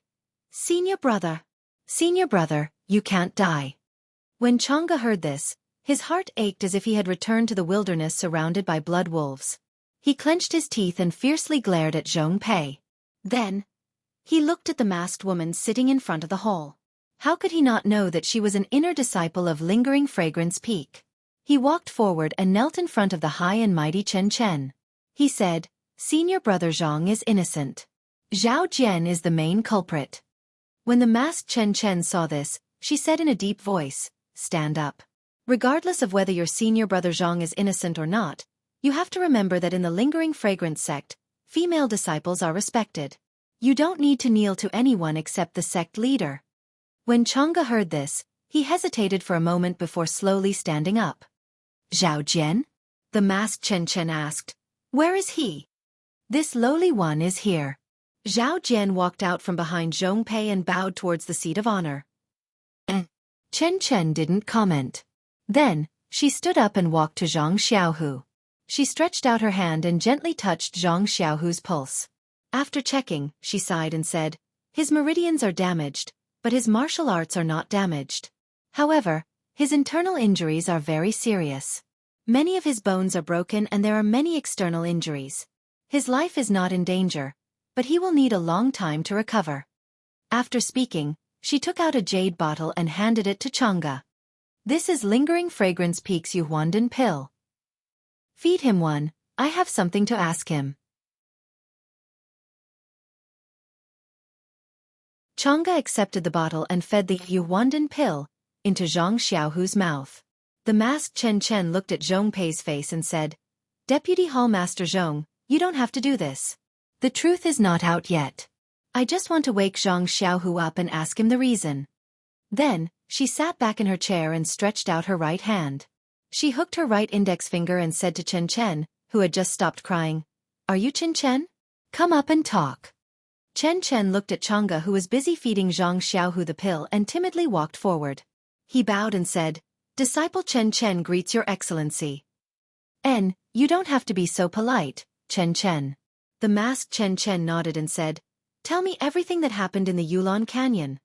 Senior brother, you can't die." When Chang'e heard this, his heart ached as if he had returned to the wilderness surrounded by blood wolves. He clenched his teeth and fiercely glared at Zhong Pei. Then, he looked at the masked woman sitting in front of the hall. How could he not know that she was an inner disciple of Lingering Fragrance Peak? He walked forward and knelt in front of the high and mighty Chen Chen. He said, "Senior brother Zhang is innocent. Zhao Jian is the main culprit." When the masked Chen Chen saw this, she said in a deep voice, "Stand up. Regardless of whether your senior brother Zhang is innocent or not, you have to remember that in the Lingering Fragrance sect, female disciples are respected. You don't need to kneel to anyone except the sect leader." When Chang'e heard this, he hesitated for a moment before slowly standing up. "Zhao Jian?" the masked Chen Chen asked. "Where is he?" "This lowly one is here." Zhao Jian walked out from behind Zhong Pei and bowed towards the seat of honor. Chen Chen didn't comment. Then, she stood up and walked to Zhang Xiaohu. She stretched out her hand and gently touched Zhang Xiaohu's pulse. After checking, she sighed and said, "His meridians are damaged, but his martial arts are not damaged. However, his internal injuries are very serious. Many of his bones are broken and there are many external injuries. His life is not in danger, but he will need a long time to recover. After speaking, she took out a jade bottle and handed it to Chang'e. This is Lingering Fragrance Peak's Yuhuandan pill. Feed him one, I have something to ask him. Chang'e accepted the bottle and fed the Yuhuandan pill into Zhang Xiaohu's mouth. The masked Chen Chen looked at Zhong Pei's face and said, Deputy Hall Master Zhong, you don't have to do this. The truth is not out yet. I just want to wake Zhang Xiaohu up and ask him the reason. Then, she sat back in her chair and stretched out her right hand. She hooked her right index finger and said to Chen Chen, who had just stopped crying, Are you Chen Chen? Come up and talk. Chen Chen looked at Chang'e, who was busy feeding Zhang Xiaohu the pill, and timidly walked forward. He bowed and said, Disciple Chen Chen greets your excellency. You don't have to be so polite, Chen Chen. The masked Chen Chen nodded and said, Tell me everything that happened in the Yulon Canyon.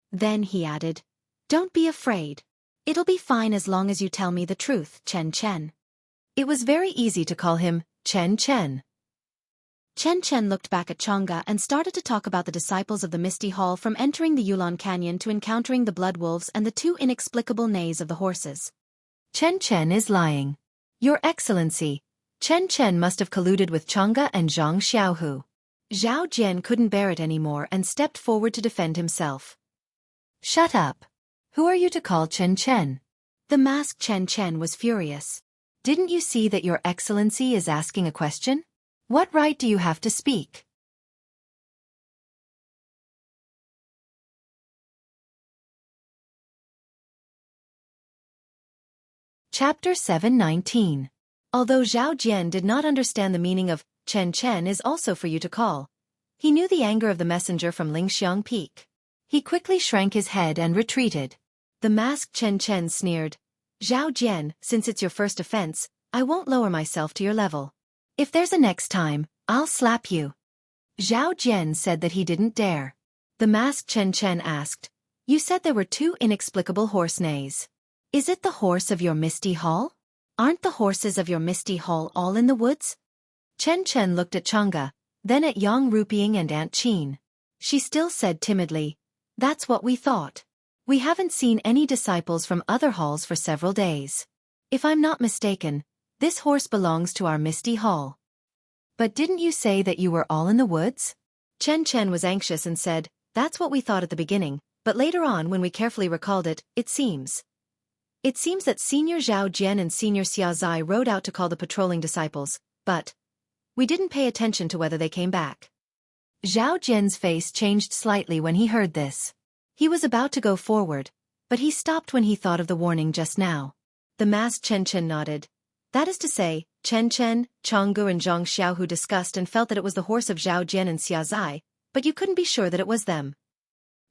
Then he added, Don't be afraid. It'll be fine as long as you tell me the truth, Chen Chen. It was very easy to call him Chen Chen. Chen Chen looked back at Chang'e and started to talk about the disciples of the Misty Hall, from entering the Yulon Canyon to encountering the blood wolves and the two inexplicable neighs of the horses. Chen Chen is lying. Your Excellency, Chen Chen must have colluded with Chang'e and Zhang Xiaohu. Zhao Jian couldn't bear it anymore and stepped forward to defend himself. Shut up. Who are you to call Chen Chen? The masked Chen Chen was furious. Didn't you see that your Excellency is asking a question? What right do you have to speak? Chapter 719. Although Zhao Jian did not understand the meaning of Chen Chen is also for you to call, he knew the anger of the messenger from Lingxiang Peak. He quickly shrank his head and retreated. The masked Chen Chen sneered, Zhao Jian, since it's your first offense, I won't lower myself to your level. If there's a next time, I'll slap you. Zhao Jian said that he didn't dare. The masked Chen Chen asked, You said there were two inexplicable horse neighs. Is it the horse of your Misty Hall? Aren't the horses of your Misty Hall all in the woods? Chen Chen looked at Chang'e, then at Yang Ruping and Aunt Qin. She still said timidly, That's what we thought. We haven't seen any disciples from other halls for several days. If I'm not mistaken, this horse belongs to our Misty Hall. But didn't you say that you were all in the woods? Chen Chen was anxious and said, That's what we thought at the beginning, but later on when we carefully recalled it, it seems that Senior Zhao Jian and Senior Xia Zai rode out to call the patrolling disciples, but we didn't pay attention to whether they came back. Zhao Jian's face changed slightly when he heard this. He was about to go forward, but he stopped when he thought of the warning just now. The masked Chen Chen nodded. That is to say, Chen Chen, Chang'e and Zhang Xiaohu discussed and felt that it was the horse of Zhao Jian and Xia Zai, but you couldn't be sure that it was them.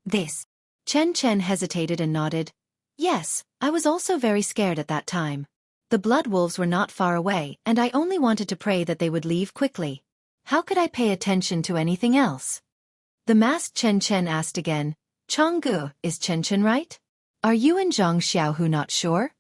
This. Chen Chen hesitated and nodded. Yes, I was also very scared at that time. The blood wolves were not far away and I only wanted to pray that they would leave quickly. How could I pay attention to anything else? The masked Chen Chen asked again, Chang'e, is Chen Chen right? Are you and Zhang Xiaohu not sure?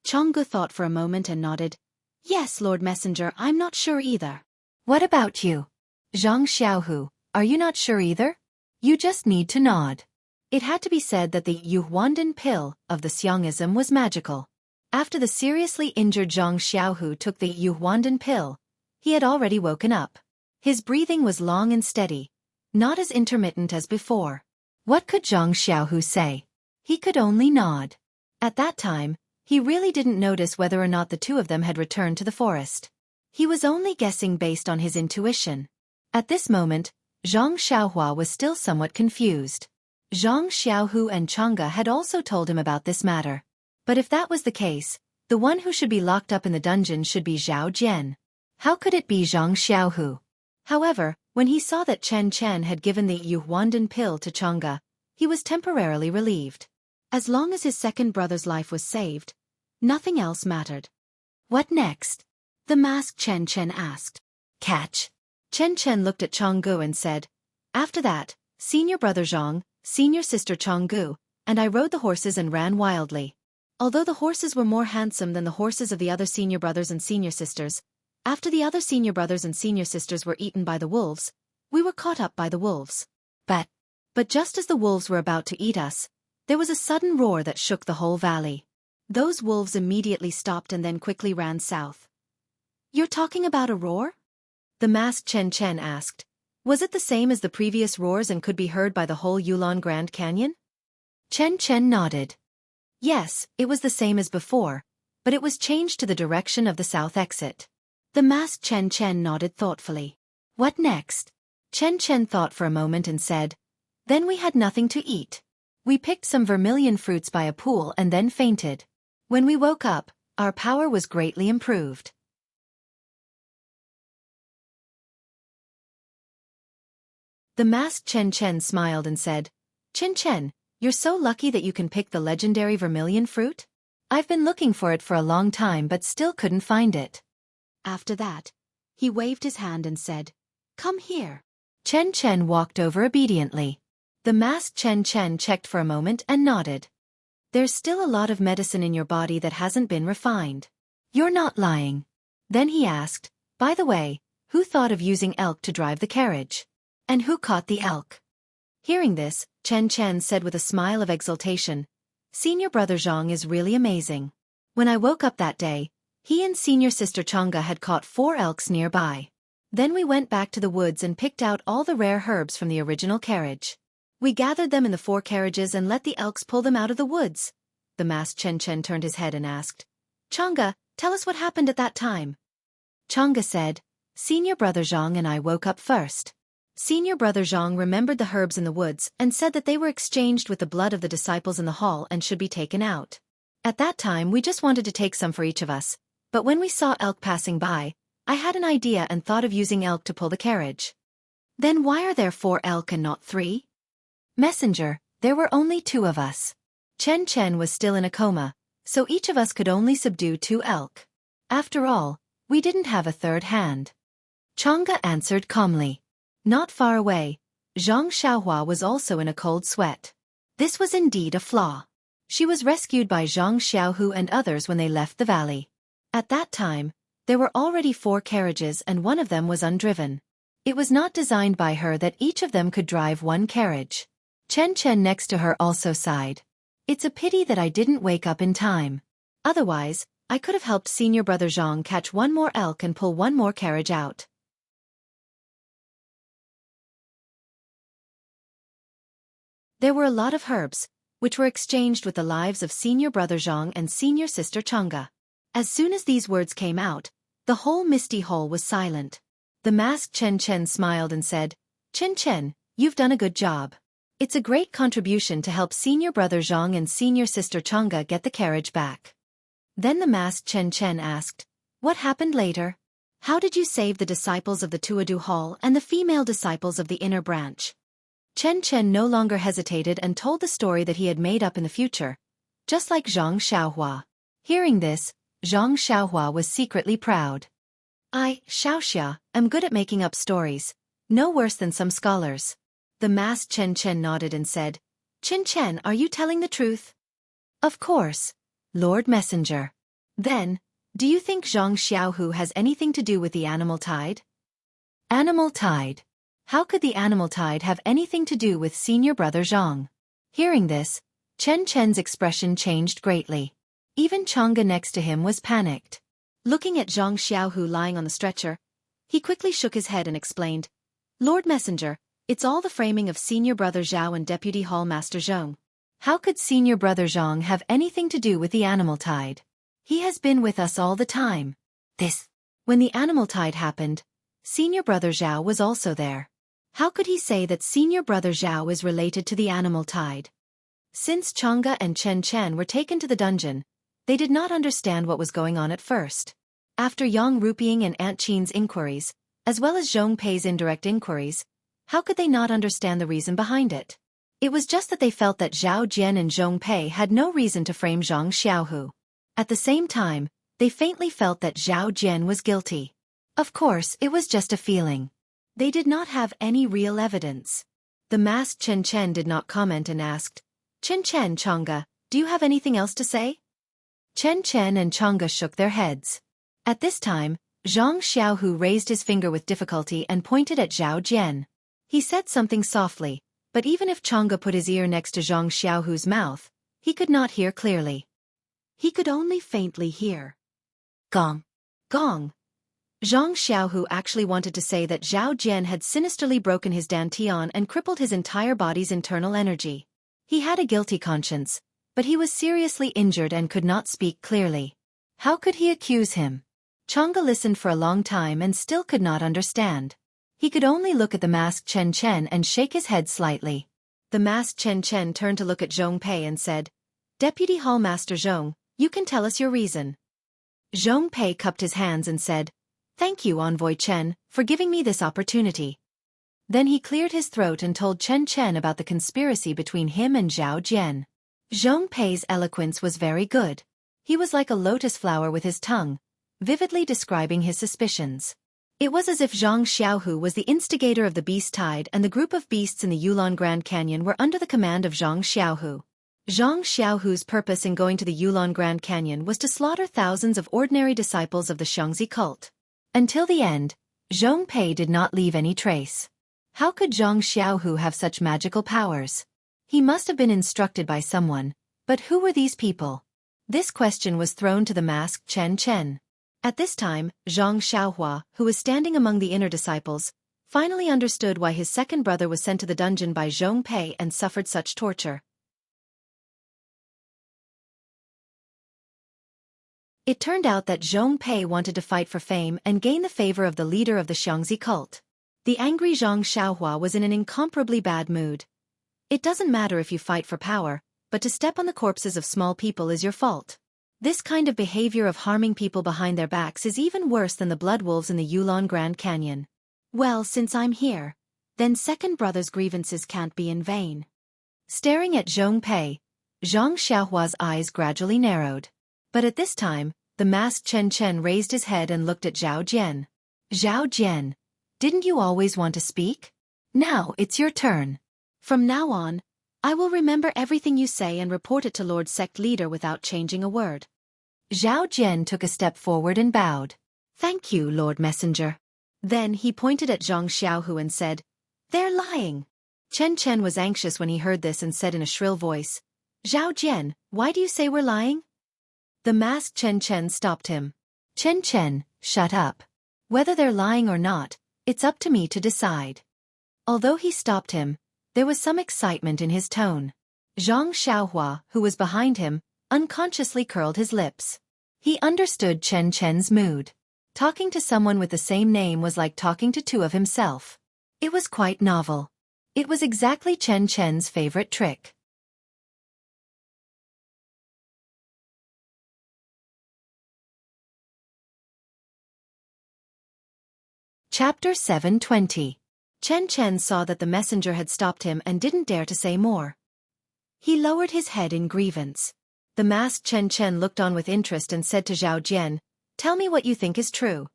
Chang'e thought for a moment and nodded. Yes, Lord Messenger, I'm not sure either. What about you? Zhang Xiaohu, are you not sure either? You just need to nod. It had to be said that the Yuhuandan pill of the Xiangism was magical. After the seriously injured Zhang Xiaohu took the Yuhuandan pill, he had already woken up. His breathing was long and steady, not as intermittent as before. What could Zhang Xiaohu say? He could only nod. At that time, he really didn't notice whether or not the two of them had returned to the forest. He was only guessing based on his intuition. At this moment, Zhang Xiaohua was still somewhat confused. Zhang Xiaohu and Chang'e had also told him about this matter. But if that was the case, the one who should be locked up in the dungeon should be Zhao Jian. How could it be Zhang Xiaohu? However, when he saw that Chen Chen had given the Yuhuandan pill to Chang'e, he was temporarily relieved. As long as his second brother's life was saved, nothing else mattered. What next? The masked Chen Chen asked. Catch. Chen Chen looked at Chang'e and said, After that, senior brother Zhang, senior sister Chang'e, and I rode the horses and ran wildly. Although the horses were more handsome than the horses of the other senior brothers and senior sisters, after the other senior brothers and senior sisters were eaten by the wolves, We were caught up by the wolves. But just as the wolves were about to eat us, there was a sudden roar that shook the whole valley. Those wolves immediately stopped and then quickly ran south. You're talking about a roar? The masked Chen Chen asked. Was it the same as the previous roars and could be heard by the whole Yulon Grand Canyon? Chen Chen nodded. Yes, it was the same as before, but it was changed to the direction of the south exit. The masked Chen Chen nodded thoughtfully. What next? Chen Chen thought for a moment and said, Then we had nothing to eat. We picked some vermilion fruits by a pool and then fainted. When we woke up, our power was greatly improved. The masked Chen Chen smiled and said, Chen Chen, you're so lucky that you can pick the legendary vermilion fruit? I've been looking for it for a long time but still couldn't find it. After that, he waved his hand and said, Come here. Chen Chen walked over obediently. The masked Chen Chen checked for a moment and nodded. There's still a lot of medicine in your body that hasn't been refined. You're not lying. Then he asked, By the way, who thought of using elk to drive the carriage? And who caught the elk? Hearing this, Chen Chen said with a smile of exultation, Senior brother Zhang is really amazing. When I woke up that day, he and senior sister Chang'e had caught 4 elks nearby. Then we went back to the woods and picked out all the rare herbs from the original carriage. We gathered them in the 4 carriages and let the elks pull them out of the woods. The masked Chen Chen turned his head and asked, Chang'e, tell us what happened at that time. Chang'e said, Senior brother Zhang and I woke up first. Senior brother Zhang remembered the herbs in the woods and said that they were exchanged with the blood of the disciples in the hall and should be taken out. At that time we just wanted to take some for each of us, but when we saw elk passing by, I had an idea and thought of using elk to pull the carriage. Then why are there 4 elk and not 3? Messenger, there were only 2 of us. Chen Chen was still in a coma, so each of us could only subdue 2 elk. After all, we didn't have a third hand. Chang'e answered calmly. Not far away, Zhang Xiaohua was also in a cold sweat. This was indeed a flaw. She was rescued by Zhang Xiaohu and others when they left the valley. At that time, there were already 4 carriages and one of them was undriven. It was not designed by her that each of them could drive 1 carriage. Chen Chen next to her also sighed. It's a pity that I didn't wake up in time. Otherwise, I could have helped senior brother Zhang catch 1 more elk and pull 1 more carriage out. There were a lot of herbs, which were exchanged with the lives of senior brother Zhang and senior sister Chang'e. As soon as these words came out, the whole misty hall was silent. The masked Chen Chen smiled and said, Chen Chen, you've done a good job. It's a great contribution to help senior brother Zhang and senior sister Chang'e get the carriage back. Then the masked Chen Chen asked, What happened later? How did you save the disciples of the Tuadu Hall and the female disciples of the inner branch? Chen Chen no longer hesitated and told the story that he had made up in the future, just like Zhang Xiaohua. Hearing this, Zhang Xiaohua was secretly proud. I, Xiaoxia, am good at making up stories, no worse than some scholars. The masked Chen Chen nodded and said, Chen Chen, are you telling the truth? Of course, Lord Messenger. Then, do you think Zhang Xiaohu has anything to do with the animal tide? Animal tide. How could the animal tide have anything to do with senior brother Zhang? Hearing this, Chen Chen's expression changed greatly. Even Chang'e next to him was panicked. Looking at Zhang Xiaohu lying on the stretcher, he quickly shook his head and explained, Lord Messenger, it's all the framing of senior brother Zhao and Deputy Hall Master Zhong. How could senior brother Zhang have anything to do with the animal tide? He has been with us all the time. When the animal tide happened, senior brother Zhao was also there. How could he say that senior brother Zhao is related to the animal tide? Since Chang'e and Chen Chen were taken to the dungeon, they did not understand what was going on at first. After Yang Ruping and Aunt Qin's inquiries, as well as Zhong Pei's indirect inquiries, how could they not understand the reason behind it? It was just that they felt that Zhao Jian and Zhong Pei had no reason to frame Zhang Xiaohu. At the same time, they faintly felt that Zhao Jian was guilty. Of course, it was just a feeling. They did not have any real evidence. The masked Chen Chen did not comment and asked, Chen Chen, Chang'e, do you have anything else to say? Chen Chen and Chang'e shook their heads. At this time, Zhang Xiaohu raised his finger with difficulty and pointed at Zhao Jian. He said something softly, but even if Chang'e put his ear next to Zhang Xiaohu's mouth, he could not hear clearly. He could only faintly hear. Gong. Gong. Zhang Xiaohu actually wanted to say that Zhao Jian had sinisterly broken his dantian and crippled his entire body's internal energy. He had a guilty conscience, but he was seriously injured and could not speak clearly. How could he accuse him? Chang'e listened for a long time and still could not understand. He could only look at the masked Chen Chen and shake his head slightly. The masked Chen Chen turned to look at Zhong Pei and said, "Deputy Hall Master Zhong, you can tell us your reason." Zhong Pei cupped his hands and said, "Thank you, Envoy Chen, for giving me this opportunity." Then he cleared his throat and told Chen Chen about the conspiracy between him and Zhao Jian. Zhong Pei's eloquence was very good. He was like a lotus flower with his tongue, vividly describing his suspicions. It was as if Zhang Xiaohu was the instigator of the beast tide and the group of beasts in the Yulon Grand Canyon were under the command of Zhang Xiaohu. Zhang Xiaohu's purpose in going to the Yulon Grand Canyon was to slaughter thousands of ordinary disciples of the Xianxia cult. Until the end, Zhong Pei did not leave any trace. How could Zhang Xiaohu have such magical powers? He must have been instructed by someone, but who were these people? This question was thrown to the masked Chen Chen. At this time, Zhang Xiaohua, who was standing among the inner disciples, finally understood why his second brother was sent to the dungeon by Zhong Pei and suffered such torture. It turned out that Zhong Pei wanted to fight for fame and gain the favor of the leader of the Xianxia cult. The angry Zhang Xiaohua was in an incomparably bad mood. It doesn't matter if you fight for power, but to step on the corpses of small people is your fault. This kind of behavior of harming people behind their backs is even worse than the blood wolves in the Yulon Grand Canyon. Well, since I'm here, then second brother's grievances can't be in vain. Staring at Zhong Pei, Zhang Xiaohua's eyes gradually narrowed. But at this time, the masked Chen Chen raised his head and looked at Zhao Jian. "Zhao Jian, didn't you always want to speak? Now it's your turn. From now on, I will remember everything you say and report it to Lord Sect Leader without changing a word." Zhao Jian took a step forward and bowed. "Thank you, Lord Messenger." Then he pointed at Zhang Xiaohu and said, "They're lying." Chen Chen was anxious when he heard this and said in a shrill voice, "Zhao Jian, why do you say we're lying?" The masked Chen Chen stopped him. "Chen Chen, shut up. Whether they're lying or not, it's up to me to decide." Although he stopped him, there was some excitement in his tone. Zhang Xiaohua, who was behind him, unconsciously curled his lips. He understood Chen Chen's mood. Talking to someone with the same name was like talking to two of himself. It was quite novel. It was exactly Chen Chen's favorite trick. Chapter 720. Chen Chen saw that the messenger had stopped him and didn't dare to say more. He lowered his head in grievance. The masked Chen Chen looked on with interest and said to Zhao Jian, "Tell me what you think is true."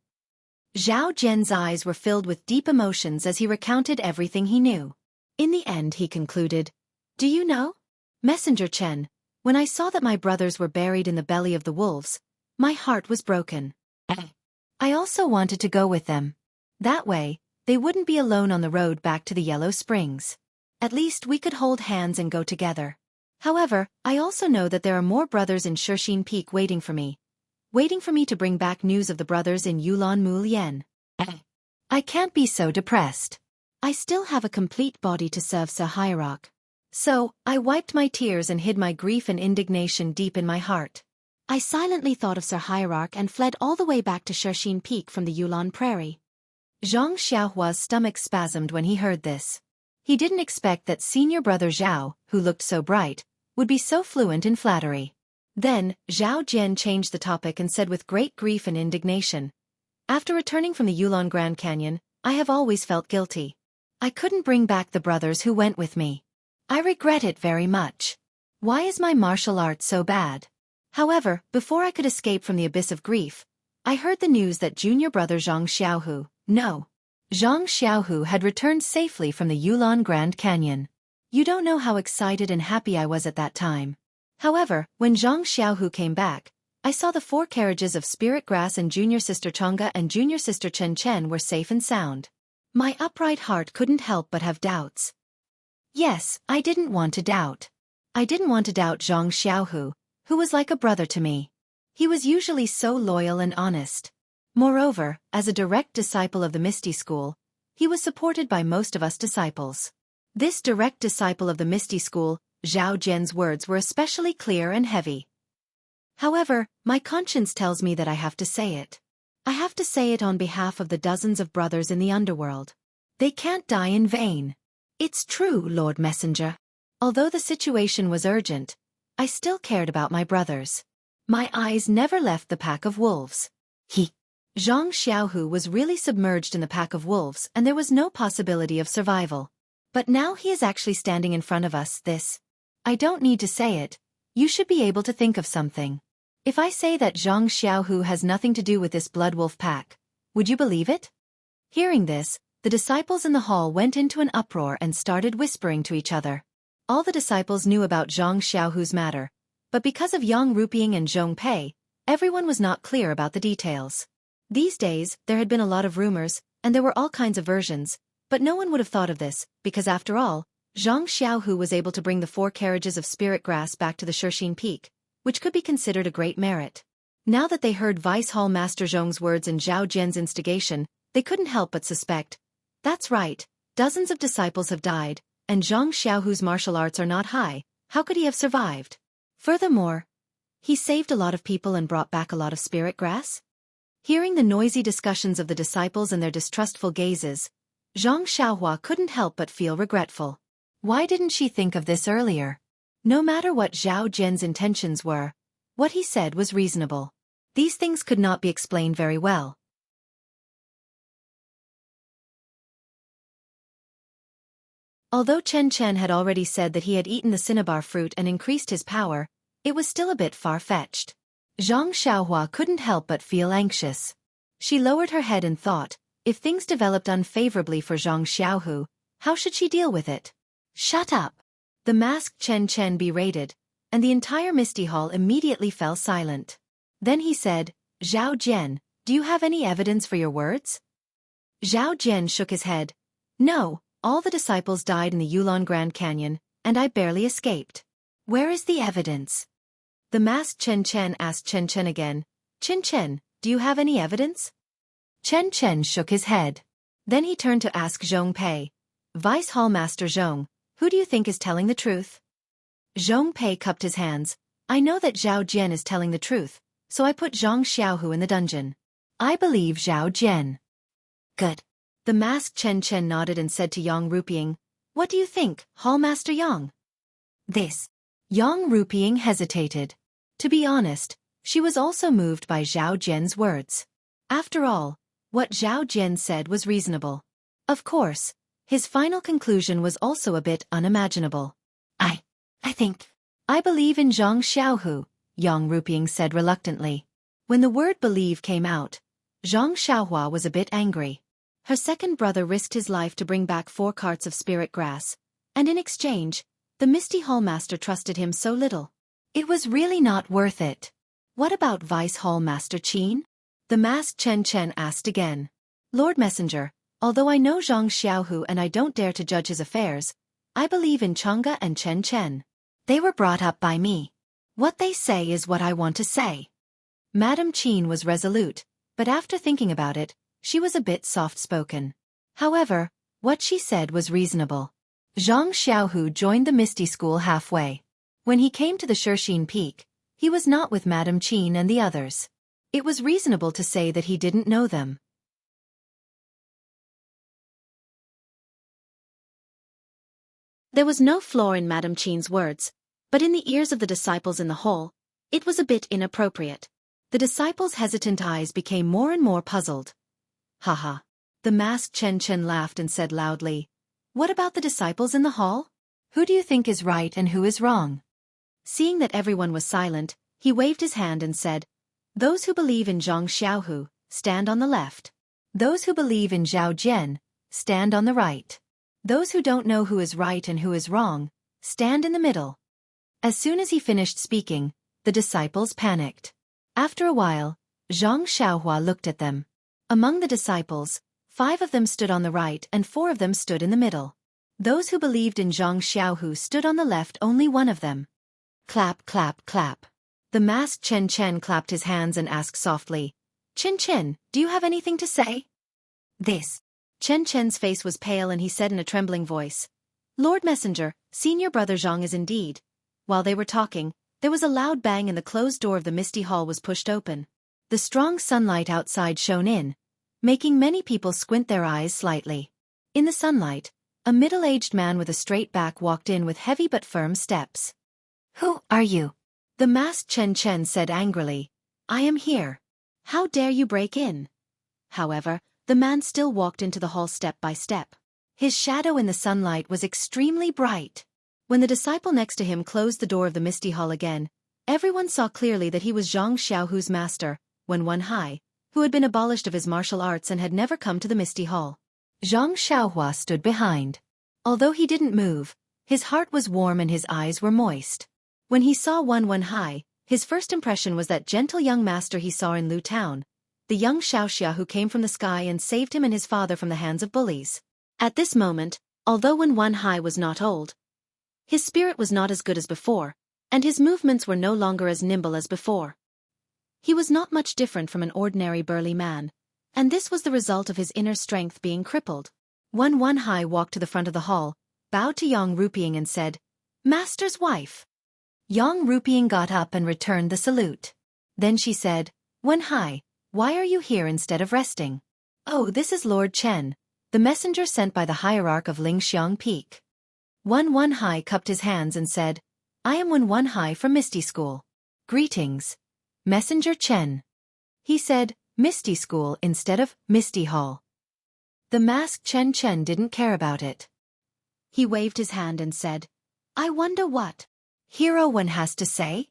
Zhao Jian's eyes were filled with deep emotions as he recounted everything he knew. In the end he concluded, "Do you know? Messenger Chen, when I saw that my brothers were buried in the belly of the wolves, my heart was broken. I also wanted to go with them. That way, they wouldn't be alone on the road back to the Yellow Springs. At least we could hold hands and go together. However, I also know that there are more brothers in Shixin Peak waiting for me to bring back news of the brothers in Yulon Mulien. I can't be so depressed. I still have a complete body to serve Sir Hierarch. So, I wiped my tears and hid my grief and indignation deep in my heart. I silently thought of Sir Hierarch and fled all the way back to Shixin Peak from the Yulon Prairie." Zhang Xiaohua's stomach spasmed when he heard this. He didn't expect that senior brother Zhao, who looked so bright, would be so fluent in flattery. Then, Zhao Jian changed the topic and said with great grief and indignation, "After returning from the Yulon Grand Canyon, I have always felt guilty. I couldn't bring back the brothers who went with me. I regret it very much. Why is my martial art so bad?" However, before I could escape from the abyss of grief, I heard the news that junior brother Zhang Xiaohu, Zhang Xiaohu had returned safely from the Yulon Grand Canyon. You don't know how excited and happy I was at that time. However, when Zhang Xiaohu came back, I saw the 4 carriages of Spirit Grass and junior sister Chang'e and junior sister Chen Chen were safe and sound. My upright heart couldn't help but have doubts. Yes, I didn't want to doubt. I didn't want to doubt Xianxia, who was like a brother to me. He was usually so loyal and honest. Moreover, as a direct disciple of the Misty School, he was supported by most of us disciples. This direct disciple of the Misty School, Zhao Jian's words were especially clear and heavy. However, my conscience tells me that I have to say it. I have to say it on behalf of the dozens of brothers in the underworld. They can't die in vain. It's true, Lord Messenger. Although the situation was urgent, I still cared about my brothers. My eyes never left the pack of wolves. Zhang Xiaohu was really submerged in the pack of wolves and there was no possibility of survival. But now he is actually standing in front of us, I don't need to say it, you should be able to think of something. If I say that Zhang Xiaohu has nothing to do with this blood wolf pack, would you believe it? Hearing this, the disciples in the hall went into an uproar and started whispering to each other. All the disciples knew about Zhang Xiaohu's matter, but because of Yang Ruping and Zhong Pei, everyone was not clear about the details. These days, there had been a lot of rumors, and there were all kinds of versions, but no one would have thought of this, because after all, Zhang Xiaohu was able to bring the 4 carriages of spirit grass back to the Shishine Peak, which could be considered a great merit. Now that they heard Vice Hall Master Zhong's words and Zhao Jian's instigation, they couldn't help but suspect. That's right, dozens of disciples have died, and Zhang Xiaohu's martial arts are not high, how could he have survived? Furthermore, he saved a lot of people and brought back a lot of spirit grass? Hearing the noisy discussions of the disciples and their distrustful gazes, Zhang Xiaohua couldn't help but feel regretful. Why didn't she think of this earlier? No matter what Zhao Jian's intentions were, what he said was reasonable. These things could not be explained very well. Although Chen Chen had already said that he had eaten the cinnabar fruit and increased his power, it was still a bit far-fetched. Zhang Xiaohua couldn't help but feel anxious. She lowered her head and thought, if things developed unfavorably for Zhang Xiaohu, how should she deal with it? Shut up! The masked Chen Chen berated, and the entire Misty Hall immediately fell silent. Then he said, Zhao Jian, do you have any evidence for your words? Zhao Jian shook his head. No, all the disciples died in the Yulon Grand Canyon, and I barely escaped. Where is the evidence? The masked Chen Chen asked Chen Chen again, Chen Chen, do you have any evidence? Chen Chen shook his head. Then he turned to ask Zhong Pei, Vice Hall Master Zhong, who do you think is telling the truth? Zhong Pei cupped his hands. I know that Zhao Jian is telling the truth, so I put Zhang Xiaohu in the dungeon. I believe Zhao Jian. Good. The masked Chen Chen nodded and said to Yang Ruping, what do you think, Hall Master Yang? This. Yang Ruping hesitated. To be honest, she was also moved by Zhao Jian's words. After all, what Zhao Jian said was reasonable. Of course, his final conclusion was also a bit unimaginable. I believe in Zhang Xiaohu, Yang Ruping said reluctantly. When the word believe came out, Zhang Xiaohua was a bit angry. Her second brother risked his life to bring back 4 carts of spirit grass, and in exchange, the Misty Hall Master trusted him so little. It was really not worth it. What about Vice Hall Master Qin? The masked Chen Chen asked again. Lord Messenger, although I know Zhang Xiaohu and I don't dare to judge his affairs, I believe in Chang'e and Chen Chen. They were brought up by me. What they say is what I want to say. Madame Qin was resolute, but after thinking about it, she was a bit soft-spoken. However, what she said was reasonable. Zhang Xiaohu joined the Misty School halfway. When he came to the Shishine Peak, he was not with Madame Qin and the others. It was reasonable to say that he didn't know them. There was no flaw in Madame Qin's words, but in the ears of the disciples in the hall, it was a bit inappropriate. The disciples' hesitant eyes became more and more puzzled. Haha. The masked Chen Chen laughed and said loudly, what about the disciples in the hall? Who do you think is right and who is wrong? Seeing that everyone was silent, he waved his hand and said, those who believe in Zhang Xiaohu, stand on the left. Those who believe in Zhao Jian, stand on the right. Those who don't know who is right and who is wrong, stand in the middle. As soon as he finished speaking, the disciples panicked. After a while, Zhang Xiaohua looked at them. Among the disciples, 5 of them stood on the right and 4 of them stood in the middle. Those who believed in Jianghu stood on the left, only 1 of them. Clap, clap, clap. The masked Chen Chen clapped his hands and asked softly, Chin Chin, do you have anything to say? This. Chen Chen's face was pale and he said in a trembling voice, Lord Messenger, senior brother Zhang is indeed. While they were talking, there was a loud bang and the closed door of the misty hall was pushed open. The strong sunlight outside shone in, making many people squint their eyes slightly. In the sunlight, a middle-aged man with a straight back walked in with heavy but firm steps. Who are you? The masked Chen Chen said angrily. I am here. How dare you break in? However, the man still walked into the hall step by step. His shadow in the sunlight was extremely bright. When the disciple next to him closed the door of the misty hall again, everyone saw clearly that he was Zhang Xiaohu's master, Wen, who had been abolished of his martial arts and had never come to the misty hall. Zhang Xiaohua stood behind. Although he didn't move, his heart was warm and his eyes were moist. When he saw Wen, his first impression was that gentle young master he saw in Lu Town, the young Xianxia who came from the sky and saved him and his father from the hands of bullies. At this moment, although Wen was not old, his spirit was not as good as before, and his movements were no longer as nimble as before. He was not much different from an ordinary burly man, and this was the result of his inner strength being crippled. Wen walked to the front of the hall, bowed to Yang Ruping and said, Master's wife. Yang Ruping got up and returned the salute. Then she said, Wen, why are you here instead of resting? Oh, this is Lord Chen, the messenger sent by the hierarch of Lingxiang Peak. Wen cupped his hands and said, I am Wen from Misty School. Greetings. Messenger Chen. He said, Misty School instead of Misty Hall. The masked Chen Chen didn't care about it. He waved his hand and said, I wonder what Hero Wen has to say?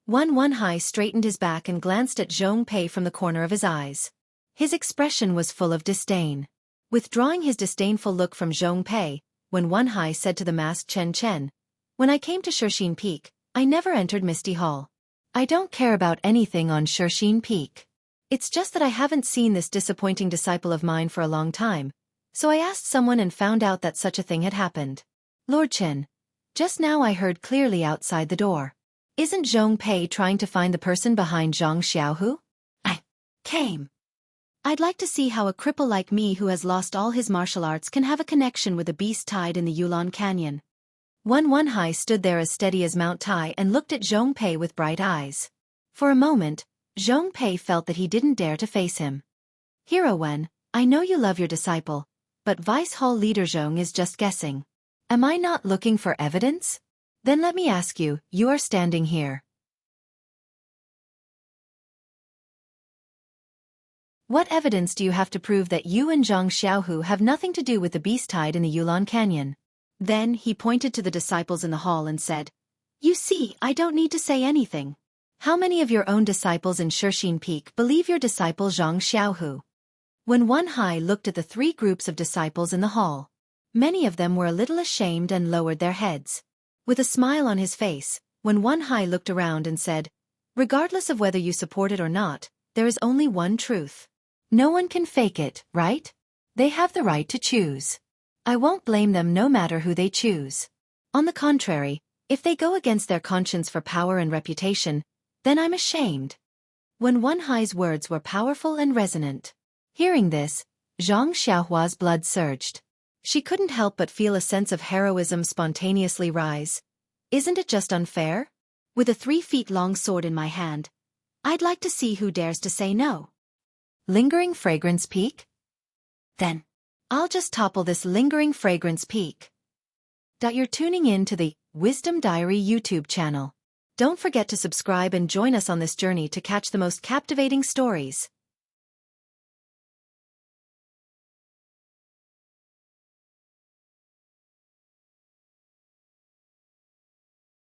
Wen straightened his back and glanced at Zhong Pei from the corner of his eyes. His expression was full of disdain. Withdrawing his disdainful look from Zhong Pei, Wen said to the masked Chen Chen, When I came to Shixin Peak, I never entered Misty Hall. I don't care about anything on Shixin Peak. It's just that I haven't seen this disappointing disciple of mine for a long time, so I asked someone and found out that such a thing had happened. Lord Chen, just now I heard clearly outside the door. Isn't Zhong Pei trying to find the person behind Zhang Xiaohu? I came. I'd like to see how a cripple like me who has lost all his martial arts can have a connection with a beast tied in the Yulon Canyon. Wen stood there as steady as Mount Tai and looked at Zhong Pei with bright eyes. For a moment, Zhong Pei felt that he didn't dare to face him. Hero Wen, I know you love your disciple, but Vice Hall leader Zhong is just guessing. Am I not looking for evidence? Then let me ask you, you are standing here. What evidence do you have to prove that you and Zhang Xiaohu have nothing to do with the beast tied in the Yulon Canyon? Then he pointed to the disciples in the hall and said, You see, I don't need to say anything. How many of your own disciples in Shixin Peak believe your disciple Zhang Xiaohu? When Wen looked at the 3 groups of disciples in the hall, many of them were a little ashamed and lowered their heads. With a smile on his face, when Wen looked around and said, Regardless of whether you support it or not, there is only one truth. No one can fake it, right? They have the right to choose. I won't blame them no matter who they choose. On the contrary, if they go against their conscience for power and reputation, then I'm ashamed. When Wenhai's words were powerful and resonant. Hearing this, Zhang Xiaohua's blood surged. She couldn't help but feel a sense of heroism spontaneously rise. Isn't it just unfair? With a 3-feet-long sword in my hand, I'd like to see who dares to say no. Lingering Fragrance Peak? Then, I'll just topple this Lingering Fragrance Peak. You're tuning in to the Wisdom Diary YouTube channel. Don't forget to subscribe and join us on this journey to catch the most captivating stories.